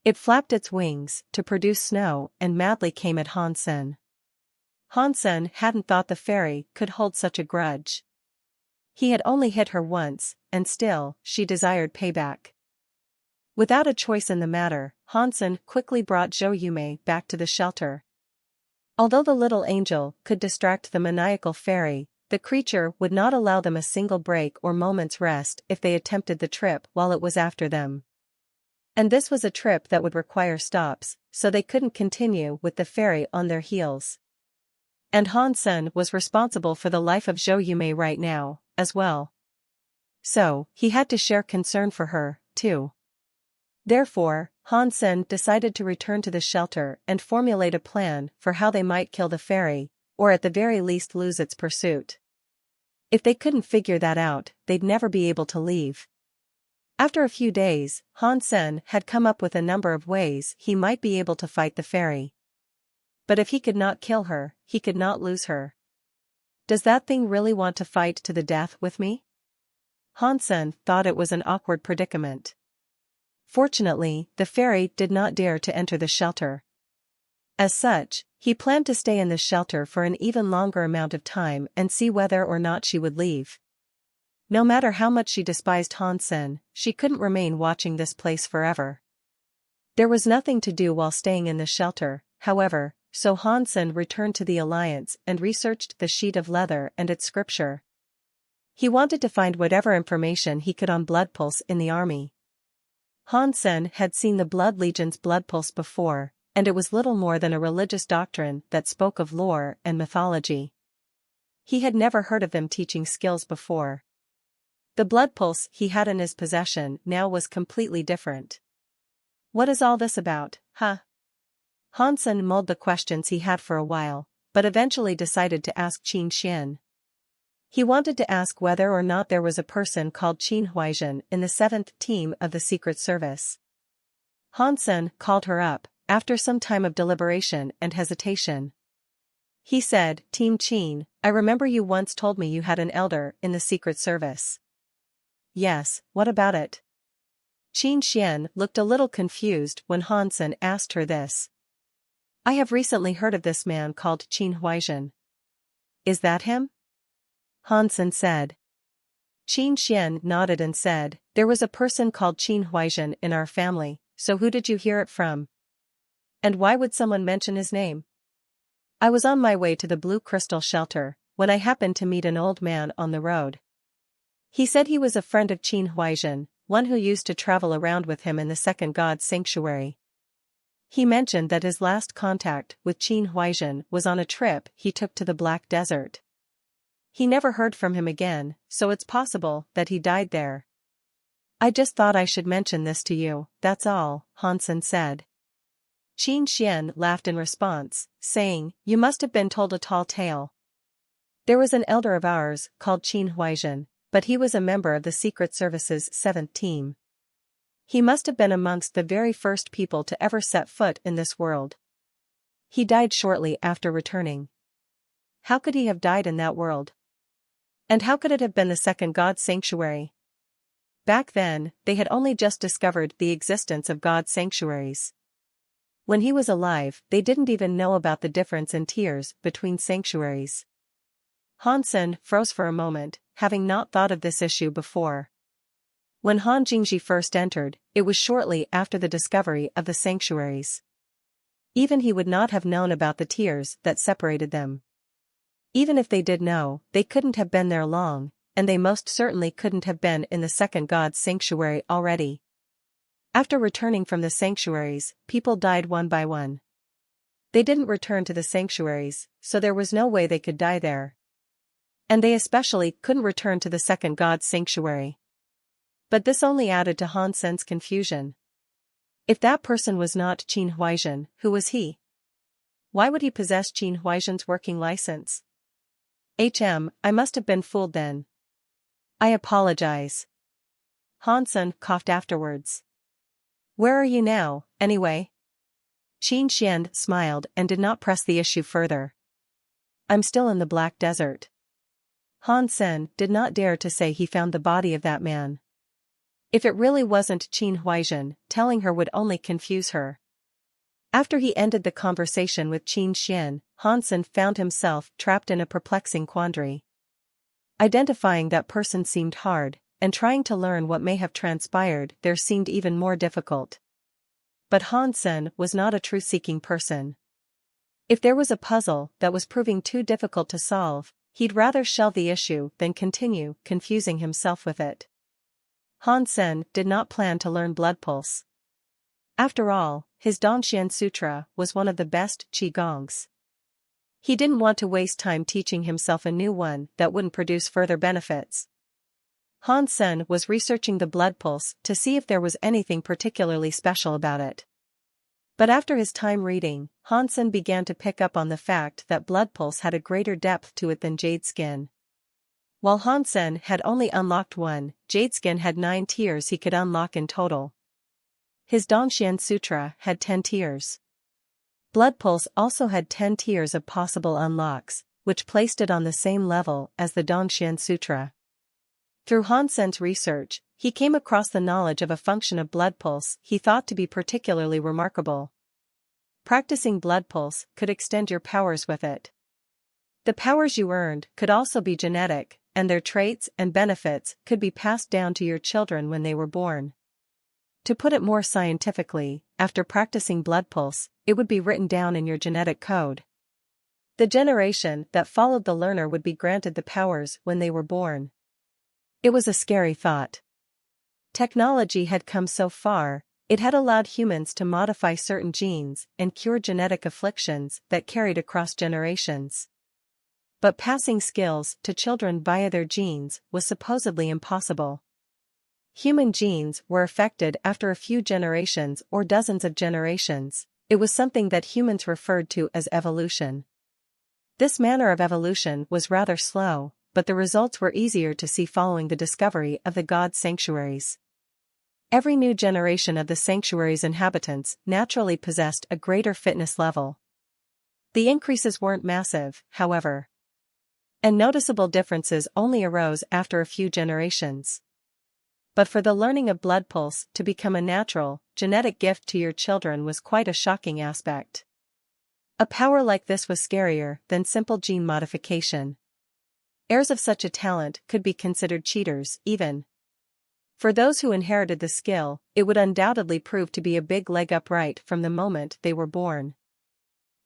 It flapped its wings to produce snow and madly came at Hansen. Hansen hadn't thought the fairy could hold such a grudge. He had only hit her once, and still, she desired payback. Without a choice in the matter, Hansen quickly brought Zhou back to the shelter. Although the little angel could distract the maniacal fairy, the creature would not allow them a single break or moment's rest if they attempted the trip while it was after them. And this was a trip that would require stops, so they couldn't continue with the fairy on their heels. And Hansen was responsible for the life of Zhou right now, as well. So, he had to share concern for her, too. Therefore, Hansen decided to return to the shelter and formulate a plan for how they might kill the fairy, or at the very least lose its pursuit. If they couldn't figure that out, they'd never be able to leave. After a few days, Hansen had come up with a number of ways he might be able to fight the fairy. But if he could not kill her, he could not lose her. Does that thing really want to fight to the death with me? Hansen thought it was an awkward predicament. Fortunately, the fairy did not dare to enter the shelter. As such, he planned to stay in the shelter for an even longer amount of time and see whether or not she would leave. No matter how much she despised Hansen, she couldn't remain watching this place forever. There was nothing to do while staying in the shelter, however, so Hansen returned to the Alliance and researched the sheet of leather and its scripture. He wanted to find whatever information he could on blood pulse in the army. Hansen had seen the Blood Legion's blood pulse before, and it was little more than a religious doctrine that spoke of lore and mythology. He had never heard of them teaching skills before. The blood pulse he had in his possession now was completely different. What is all this about, huh? Hansen mulled the questions he had for a while, but eventually decided to ask Qin Xian. He wanted to ask whether or not there was a person called Qin Huaizhen in the 7th team of the Secret Service. Hansen called her up, after some time of deliberation and hesitation. He said, "Team Qin, I remember you once told me you had an elder in the Secret Service." "Yes, what about it?" Qin Xian looked a little confused when Hansen asked her this. "I have recently heard of this man called Qin Huaizhen." "Is that him?" Hansen said. Qin Xian nodded and said, "There was a person called Qin Huaizhen in our family, so who did you hear it from? And why would someone mention his name?" "I was on my way to the Blue Crystal Shelter, when I happened to meet an old man on the road. He said he was a friend of Qin Huaizhen, one who used to travel around with him in the second god's sanctuary. He mentioned that his last contact with Qin Huaizhen was on a trip he took to the Black Desert. He never heard from him again, so it's possible that he died there. I just thought I should mention this to you, that's all," Hansen said. Qin Xian laughed in response, saying, "You must have been told a tall tale. There was an elder of ours called Qin Huaizhen, but he was a member of the Secret Service's 7th team. He must have been amongst the very first people to ever set foot in this world. He died shortly after returning." How could he have died in that world? And how could it have been the second god's sanctuary? Back then, they had only just discovered the existence of god's sanctuaries. When he was alive, they didn't even know about the difference in tiers between sanctuaries. Hansen froze for a moment, having not thought of this issue before. When Han Jingji first entered, it was shortly after the discovery of the sanctuaries. Even he would not have known about the tiers that separated them. Even if they did know, they couldn't have been there long, and they most certainly couldn't have been in the second god's sanctuary already. After returning from the sanctuaries, people died one by one. They didn't return to the sanctuaries, so there was no way they could die there. And they especially couldn't return to the second god's sanctuary. But this only added to Han Sen's confusion. If that person was not Qin Huaizhen, who was he? Why would he possess Qin Huaizhen's working license? I must have been fooled then. I apologize. Han Sen coughed afterwards. Where are you now, anyway? Qin Xian smiled and did not press the issue further. I'm still in the Black Desert. Han Sen did not dare to say he found the body of that man. If it really wasn't Qin Huaizhen, telling her would only confuse her. After he ended the conversation with Qin Xian, Han Sen found himself trapped in a perplexing quandary. Identifying that person seemed hard, and trying to learn what may have transpired there seemed even more difficult. But Han Sen was not a truth-seeking person. If there was a puzzle that was proving too difficult to solve, he'd rather shelve the issue than continue confusing himself with it. Han Sen did not plan to learn Blood Pulse. After all, his Dongxian Sutra was one of the best Qigongs. He didn't want to waste time teaching himself a new one that wouldn't produce further benefits. Han Sen was researching the Blood Pulse to see if there was anything particularly special about it. But after his time reading, Han Sen began to pick up on the fact that Blood Pulse had a greater depth to it than Jade Skin. While Han Sen had only unlocked one, Jade Skin had 9 tiers he could unlock in total. His Dongxian Sutra had 10 tiers. Blood Pulse also had 10 tiers of possible unlocks, which placed it on the same level as the Dongxian Sutra. Through Han Sen's research, he came across the knowledge of a function of Blood Pulse he thought to be particularly remarkable. Practicing Blood Pulse could extend your powers with it. The powers you earned could also be genetic, and their traits and benefits could be passed down to your children when they were born. To put it more scientifically, after practicing Blood Pulse, it would be written down in your genetic code. The generation that followed the learner would be granted the powers when they were born. It was a scary thought. Technology had come so far, it had allowed humans to modify certain genes and cure genetic afflictions that carried across generations. But passing skills to children via their genes was supposedly impossible. Human genes were affected after a few generations or dozens of generations. It was something that humans referred to as evolution. This manner of evolution was rather slow, but the results were easier to see following the discovery of the god sanctuaries. Every new generation of the sanctuary's inhabitants naturally possessed a greater fitness level. The increases weren't massive, however. And noticeable differences only arose after a few generations. But for the learning of Blood Pulse to become a natural, genetic gift to your children was quite a shocking aspect. A power like this was scarier than simple gene modification. Heirs of such a talent could be considered cheaters, even. For those who inherited the skill, it would undoubtedly prove to be a big leg up right from the moment they were born.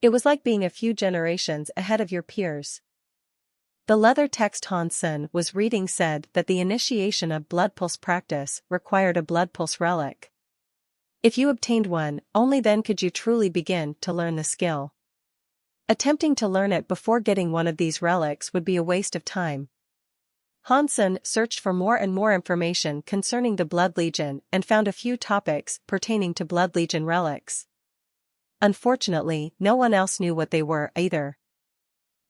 It was like being a few generations ahead of your peers. The leather text Han Sen was reading said that the initiation of Blood Pulse practice required a Blood Pulse relic. If you obtained one, only then could you truly begin to learn the skill. Attempting to learn it before getting one of these relics would be a waste of time. Han Sen searched for more and more information concerning the Blood Legion and found a few topics pertaining to Blood Legion relics. Unfortunately, no one else knew what they were either.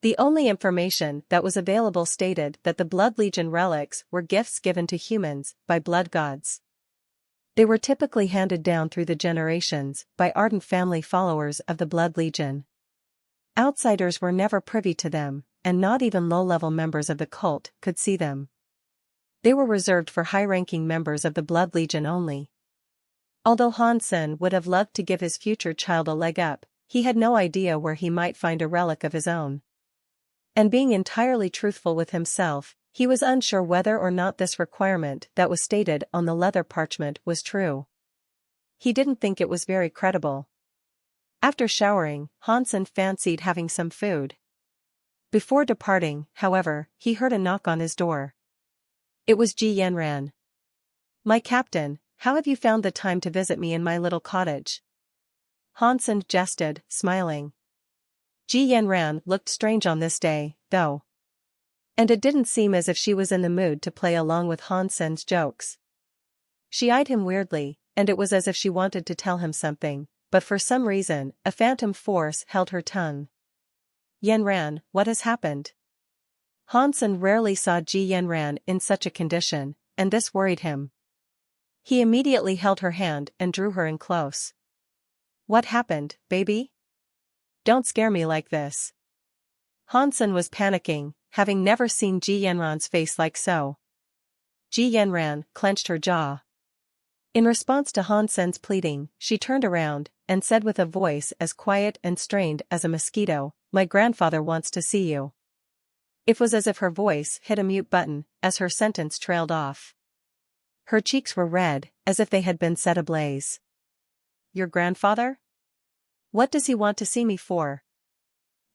The only information that was available stated that the Blood Legion relics were gifts given to humans by blood gods. They were typically handed down through the generations by ardent family followers of the Blood Legion. Outsiders were never privy to them, and not even low-level members of the cult could see them. They were reserved for high-ranking members of the Blood Legion only. Although Han Sen would have loved to give his future child a leg up, he had no idea where he might find a relic of his own. And being entirely truthful with himself, he was unsure whether or not this requirement that was stated on the leather parchment was true. He didn't think it was very credible. After showering, Han Sen fancied having some food. Before departing, however, he heard a knock on his door. It was Ji Yanran. My captain, how have you found the time to visit me in my little cottage? Hansen jested, smiling. Ji Yanran looked strange on this day, though. And it didn't seem as if she was in the mood to play along with Hansen's jokes. She eyed him weirdly, and it was as if she wanted to tell him something, but for some reason, a phantom force held her tongue. Yanran, what has happened? Hansen rarely saw Ji Yanran in such a condition, and this worried him. He immediately held her hand and drew her in close. What happened, baby? Don't scare me like this. Hansen was panicking, having never seen Ji Yanran's face like so. Ji Yanran clenched her jaw. In response to Hansen's pleading, she turned around and said with a voice as quiet and strained as a mosquito, "My grandfather wants to see you." It was as if her voice hit a mute button as her sentence trailed off. Her cheeks were red, as if they had been set ablaze. Your grandfather? What does he want to see me for?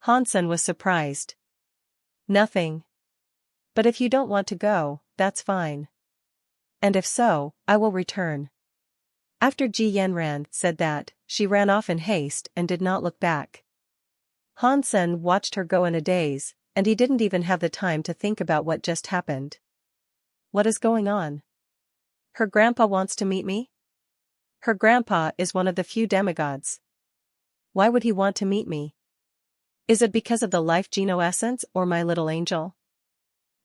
Hansen was surprised. Nothing. But if you don't want to go, that's fine. And if so, I will return. After Ji Yanran said that, she ran off in haste and did not look back. Hansen watched her go in a daze, and he didn't even have the time to think about what just happened. What is going on? Her grandpa wants to meet me? Her grandpa is one of the few demigods. Why would he want to meet me? Is it because of the life Geno essence or my little angel?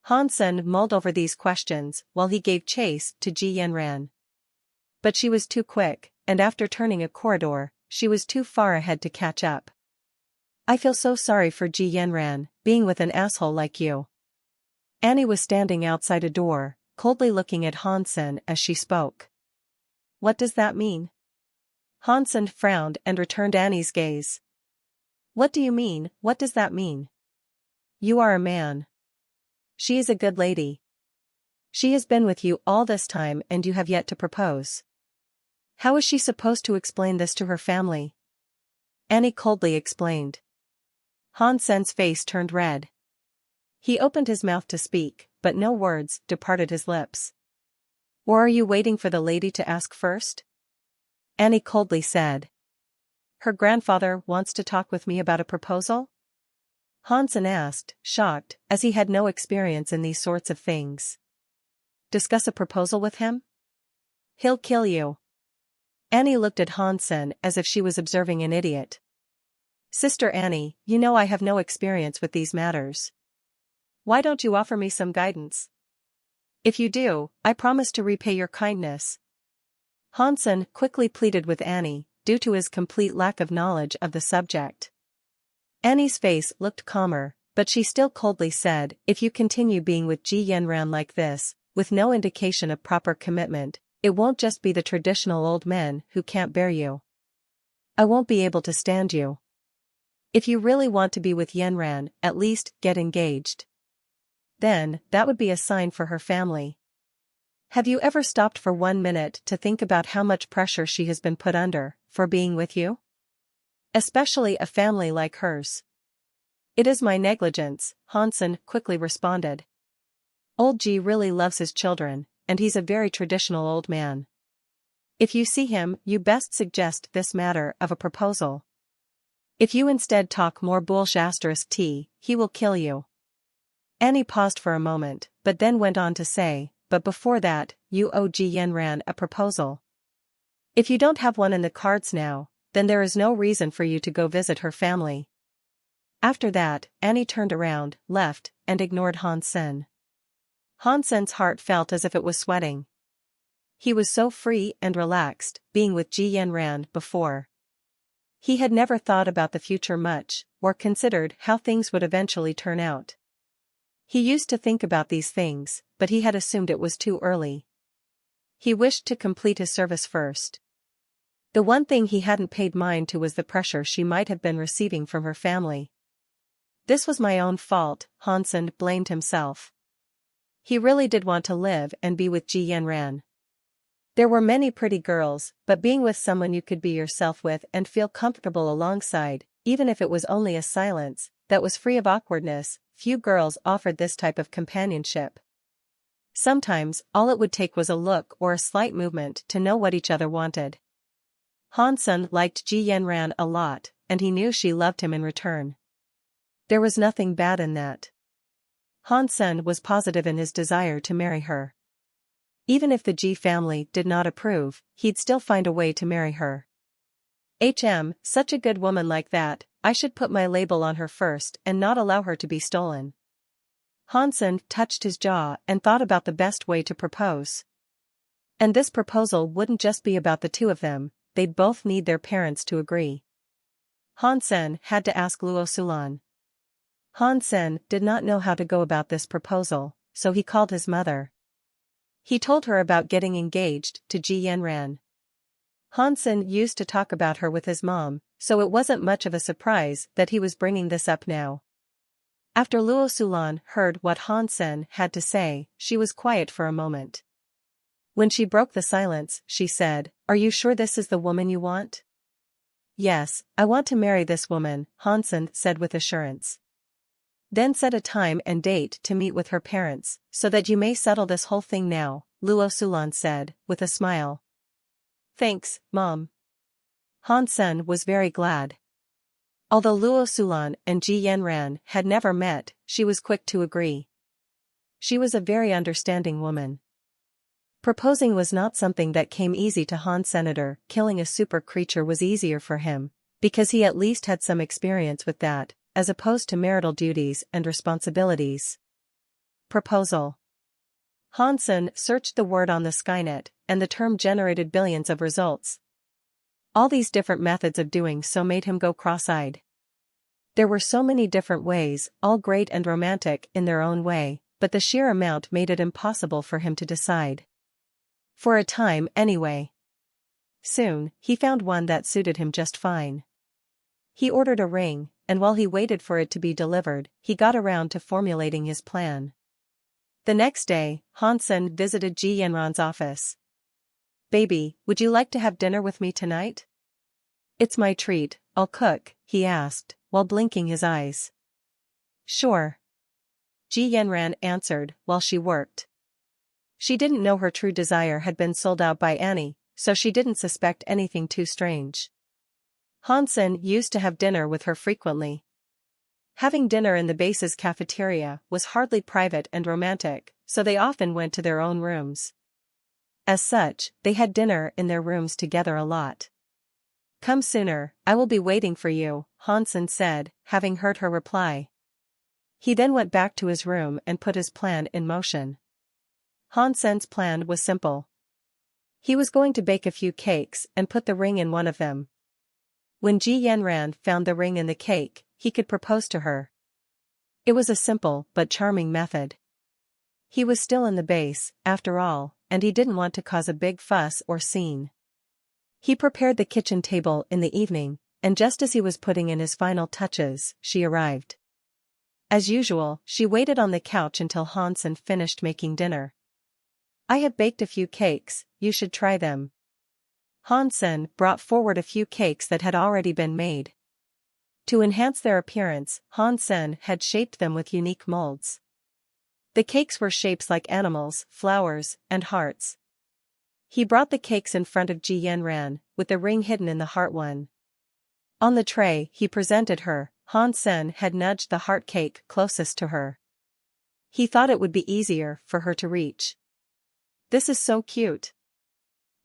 Hansen mulled over these questions while he gave chase to Ji Yanran. But she was too quick, and after turning a corridor, she was too far ahead to catch up. I feel so sorry for Ji Yanran, being with an asshole like you. Annie was standing outside a door, coldly looking at Hansen as she spoke. What does that mean? Hansen frowned and returned Annie's gaze. What do you mean, what does that mean? You are a man. She is a good lady. She has been with you all this time and you have yet to propose. How is she supposed to explain this to her family? Annie coldly explained. Hansen's face turned red. He opened his mouth to speak, but no words departed his lips. Or are you waiting for the lady to ask first? Annie coldly said. Her grandfather wants to talk with me about a proposal? Hansen asked, shocked, as he had no experience in these sorts of things. Discuss a proposal with him? He'll kill you. Annie looked at Hansen as if she was observing an idiot. Sister Annie, you know I have no experience with these matters. Why don't you offer me some guidance? If you do, I promise to repay your kindness. Hansen quickly pleaded with Annie, due to his complete lack of knowledge of the subject. Annie's face looked calmer, but she still coldly said, if you continue being with Ji Yanran like this, with no indication of proper commitment, it won't just be the traditional old men who can't bear you. I won't be able to stand you. If you really want to be with Yanran, at least get engaged. Then, that would be a sign for her family. Have you ever stopped for 1 minute to think about how much pressure she has been put under, for being with you? Especially a family like hers. It is my negligence, Hansen quickly responded. Old G really loves his children, and he's a very traditional old man. If you see him, you best suggest this matter of a proposal. If you instead talk more bullsh*t, he will kill you. Annie paused for a moment, but then went on to say, but before that, you owe Ji Yanran a proposal. If you don't have one in the cards now, then there is no reason for you to go visit her family. After that, Annie turned around, left, and ignored Hansen. Hansen's heart felt as if it was sweating. He was so free and relaxed, being with Ji Yanran before. He had never thought about the future much, or considered how things would eventually turn out. He used to think about these things, but he had assumed it was too early. He wished to complete his service first. The one thing he hadn't paid mind to was the pressure she might have been receiving from her family. This was my own fault, Hansen blamed himself. He really did want to live and be with Ji Yanran. There were many pretty girls, but being with someone you could be yourself with and feel comfortable alongside, even if it was only a silence, that was free of awkwardness, few girls offered this type of companionship. Sometimes, all it would take was a look or a slight movement to know what each other wanted. Han-sun liked Ji Yanran a lot, and he knew she loved him in return. There was nothing bad in that. Han-sun was positive in his desire to marry her. Even if the Ji family did not approve, he'd still find a way to marry her. Such a good woman like that, I should put my label on her first and not allow her to be stolen. Han-sun touched his jaw and thought about the best way to propose. And this proposal wouldn't just be about the two of them, they'd both need their parents to agree. Han-sun had to ask Luo Sulan. Han-sun did not know how to go about this proposal, so he called his mother. He told her about getting engaged to Ji Yanran. Han-sun used to talk about her with his mom, so it wasn't much of a surprise that he was bringing this up now. After Luo Sulan heard what Han-sun had to say, she was quiet for a moment. When she broke the silence, she said, "Are you sure this is the woman you want?" "Yes, I want to marry this woman," Han-sun said with assurance. "Then set a time and date to meet with her parents, so that you may settle this whole thing now," Luo Sulan said, with a smile. "Thanks, Mom." Han-sun was very glad. Although Luo Sulan and Ji Yanran had never met, she was quick to agree. She was a very understanding woman. Proposing was not something that came easy to Han Senator. Killing a super creature was easier for him, because he at least had some experience with that, as opposed to marital duties and responsibilities. Proposal. Han-sun searched the word on the Skynet, and the term generated billions of results. All these different methods of doing so made him go cross-eyed. There were so many different ways, all great and romantic in their own way, but the sheer amount made it impossible for him to decide. For a time anyway. Soon, he found one that suited him just fine. He ordered a ring, and while he waited for it to be delivered, he got around to formulating his plan. The next day, Han-sun visited Ji Yanran's office. "Baby, would you like to have dinner with me tonight?" "It's my treat, I'll cook," he asked, while blinking his eyes. "Sure." Ji Yanran answered, while she worked. She didn't know her true desire had been sold out by Annie, so she didn't suspect anything too strange. Han-sun used to have dinner with her frequently. Having dinner in the base's cafeteria was hardly private and romantic, so they often went to their own rooms. As such, they had dinner in their rooms together a lot. "Come sooner, I will be waiting for you," Han-sun said, having heard her reply. He then went back to his room and put his plan in motion. Han-sun's plan was simple. He was going to bake a few cakes and put the ring in one of them. When Ji Yanran found the ring in the cake, he could propose to her. It was a simple but charming method. He was still in the base, after all, and he didn't want to cause a big fuss or scene. He prepared the kitchen table in the evening, and just as he was putting in his final touches, she arrived. As usual, she waited on the couch until Han-sun finished making dinner. "I have baked a few cakes, you should try them." Han-sun brought forward a few cakes that had already been made. To enhance their appearance, Han-sun had shaped them with unique molds. The cakes were shapes like animals, flowers, and hearts. He brought the cakes in front of Ji Yanran, with the ring hidden in the heart one. On the tray he presented her, Han-sun had nudged the heart cake closest to her. He thought it would be easier for her to reach. "This is so cute.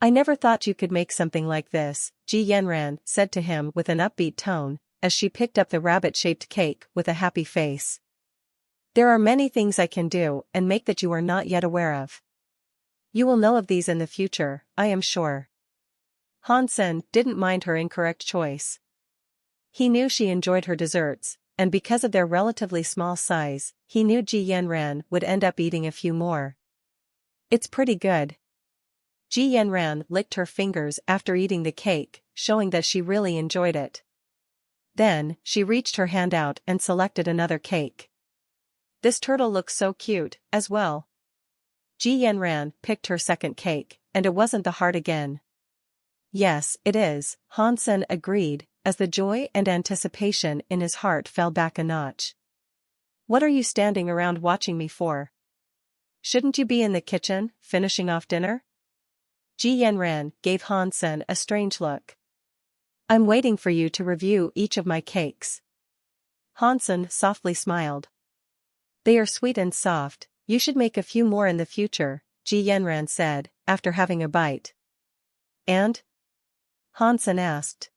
I never thought you could make something like this," Ji Yanran said to him with an upbeat tone, as she picked up the rabbit-shaped cake with a happy face. "There are many things I can do and make that you are not yet aware of. You will know of these in the future, I am sure." Han-sun didn't mind her incorrect choice. He knew she enjoyed her desserts, and because of their relatively small size, he knew Ji Yanran would end up eating a few more. "It's pretty good." Ji Yanran licked her fingers after eating the cake, showing that she really enjoyed it. Then, she reached her hand out and selected another cake. "This turtle looks so cute, as well." Ji Yanran picked her second cake, and it wasn't the heart again. "Yes, it is," Han-sun agreed, as the joy and anticipation in his heart fell back a notch. "What are you standing around watching me for?" Shouldn't you be in the kitchen, finishing off dinner? Ji Yanran gave Han-sen a strange look. I'm waiting for you to review each of my cakes. Han-sen softly smiled. They are sweet and soft, you should make a few more in the future, Ji Yanran said, after having a bite. And? Han-sen asked.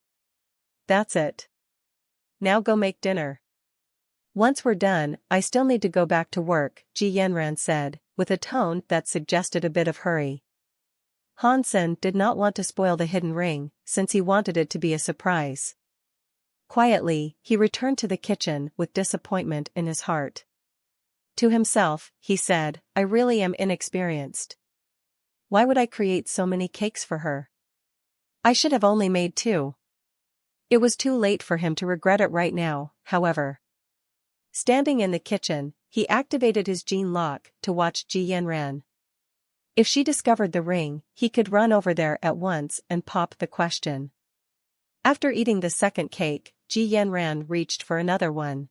That's it. Now go make dinner. Once we're done, I still need to go back to work, Ji Yanran said, with a tone that suggested a bit of hurry. Han-sen did not want to spoil the hidden ring, since he wanted it to be a surprise. Quietly, he returned to the kitchen with disappointment in his heart. To himself, he said, I really am inexperienced. Why would I create so many cakes for her? I should have only made 2. It was too late for him to regret it right now, however. Standing in the kitchen, he activated his gene lock to watch Ji Yanran. If she discovered the ring, he could run over there at once and pop the question. After eating the second cake, Ji Yanran reached for another one.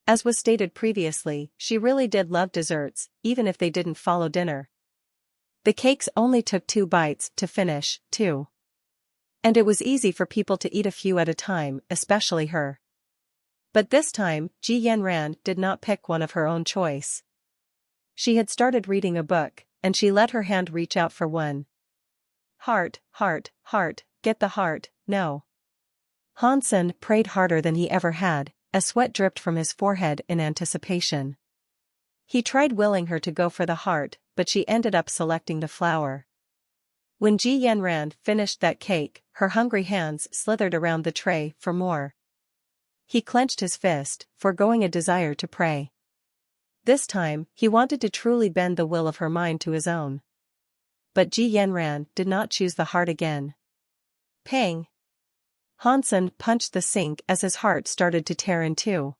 As was stated previously, she really did love desserts, even if they didn't follow dinner. The cakes only took 2 bites to finish, too. And it was easy for people to eat a few at a time, especially her. But this time, Ji Yanran did not pick one of her own choice. She had started reading a book, and she let her hand reach out for one. Heart, heart, heart, get the heart, no. Han-sen prayed harder than he ever had, as sweat dripped from his forehead in anticipation. He tried willing her to go for the heart, but she ended up selecting the flower. When Ji Yanran finished that cake, her hungry hands slithered around the tray for more. He clenched his fist, foregoing a desire to pray. This time, he wanted to truly bend the will of her mind to his own. But Ji Yanran did not choose the heart again. Pang! Han-sen punched the sink as his heart started to tear in two.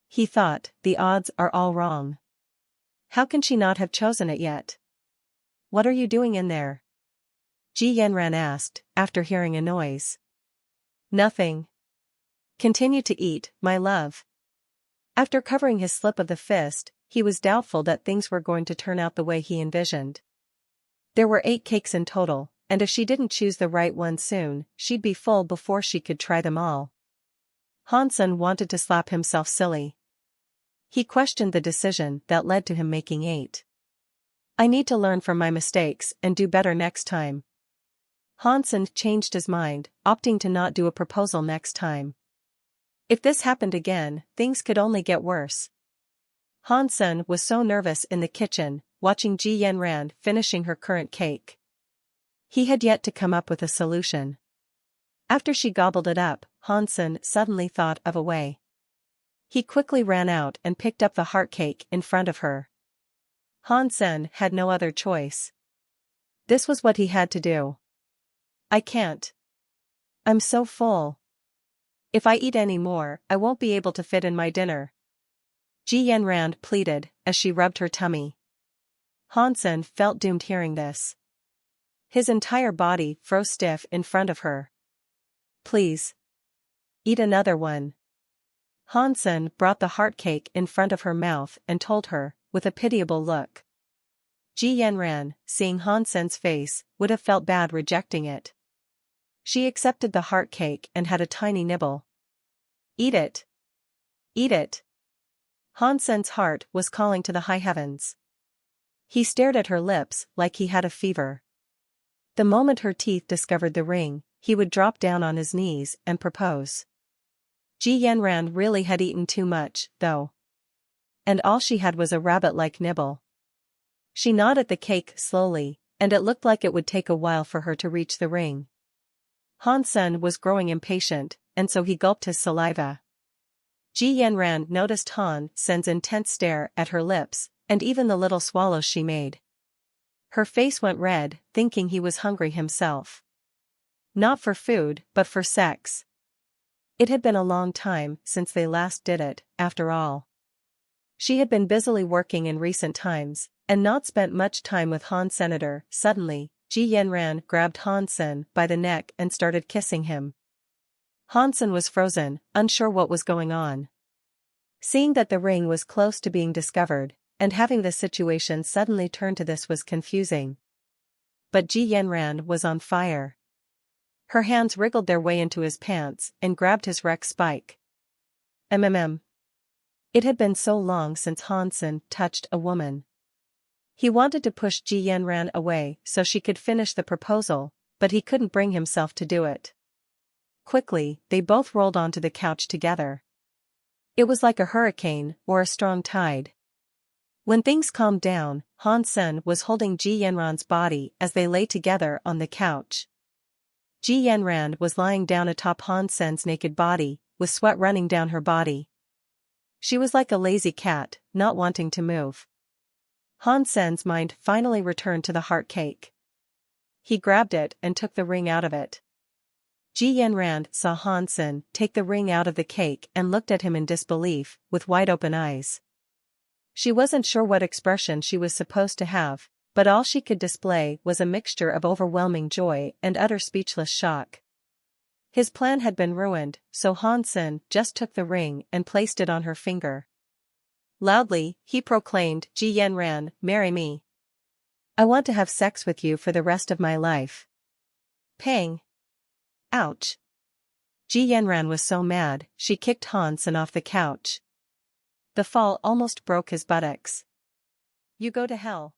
He thought, the odds are all wrong. How can she not have chosen it yet? What are you doing in there? Ji Yanran asked, after hearing a noise. Nothing. Continue to eat, my love. After covering his slip of the fist, he was doubtful that things were going to turn out the way he envisioned. There were 8 cakes in total, and if she didn't choose the right one soon, she'd be full before she could try them all. Han-sen wanted to slap himself silly. He questioned the decision that led to him making 8. I need to learn from my mistakes and do better next time. Han-sen changed his mind, opting to not do a proposal next time. If this happened again, things could only get worse. Han-sen was so nervous in the kitchen, watching Ji Yanran finishing her current cake. He had yet to come up with a solution. After she gobbled it up, Han-sen suddenly thought of a way. He quickly ran out and picked up the heart cake in front of her. Han-sen had no other choice. This was what he had to do. I can't. I'm so full. If I eat any more, I won't be able to fit in my dinner. Ji Yanran pleaded, as she rubbed her tummy. Han-sen felt doomed hearing this. His entire body froze stiff in front of her. Please. Eat another one. Han-sen brought the heart cake in front of her mouth and told her, with a pitiable look. Ji Yanran, seeing Han-sen's face, would have felt bad rejecting it. She accepted the heart cake and had a tiny nibble. Eat it. Eat it. Han-sen's heart was calling to the high heavens. He stared at her lips like he had a fever. The moment her teeth discovered the ring, he would drop down on his knees and propose. Ji Yanran really had eaten too much, though. And all she had was a rabbit-like nibble. She gnawed at the cake slowly, and it looked like it would take a while for her to reach the ring. Han-sen was growing impatient, and so he gulped his saliva. Ji Yanran noticed Han-sen's intense stare at her lips, and even the little swallows she made. Her face went red, thinking he was hungry himself. Not for food, but for sex. It had been a long time since they last did it, after all. She had been busily working in recent times, and not spent much time with Han-senator. Suddenly, Ji Yanran grabbed Han-sen by the neck and started kissing him. Han-sen was frozen, unsure what was going on. Seeing that the ring was close to being discovered, and having the situation suddenly turn to this was confusing. But Ji Yanran was on fire. Her hands wriggled their way into his pants and grabbed his rec spike. It had been so long since Hansen touched a woman. He wanted to push Ji Yanran away so she could finish the proposal, but he couldn't bring himself to do it. Quickly, they both rolled onto the couch together. It was like a hurricane or a strong tide. When things calmed down, Hansen was holding Ji Yanran's body as they lay together on the couch. Ji Yanran was lying down atop Hansen's naked body, with sweat running down her body. She was like a lazy cat, not wanting to move. Hansen's mind finally returned to the heart cake. He grabbed it and took the ring out of it. Ji Yanran saw Hansen take the ring out of the cake and looked at him in disbelief, with wide-open eyes. She wasn't sure what expression she was supposed to have, but all she could display was a mixture of overwhelming joy and utter speechless shock. His plan had been ruined, so Hansen just took the ring and placed it on her finger. Loudly, he proclaimed, "Ji Yanran, marry me. I want to have sex with you for the rest of my life." Pang! Ouch! Ji Yanran was so mad, she kicked Hansen off the couch. The fall almost broke his buttocks. "You go to hell."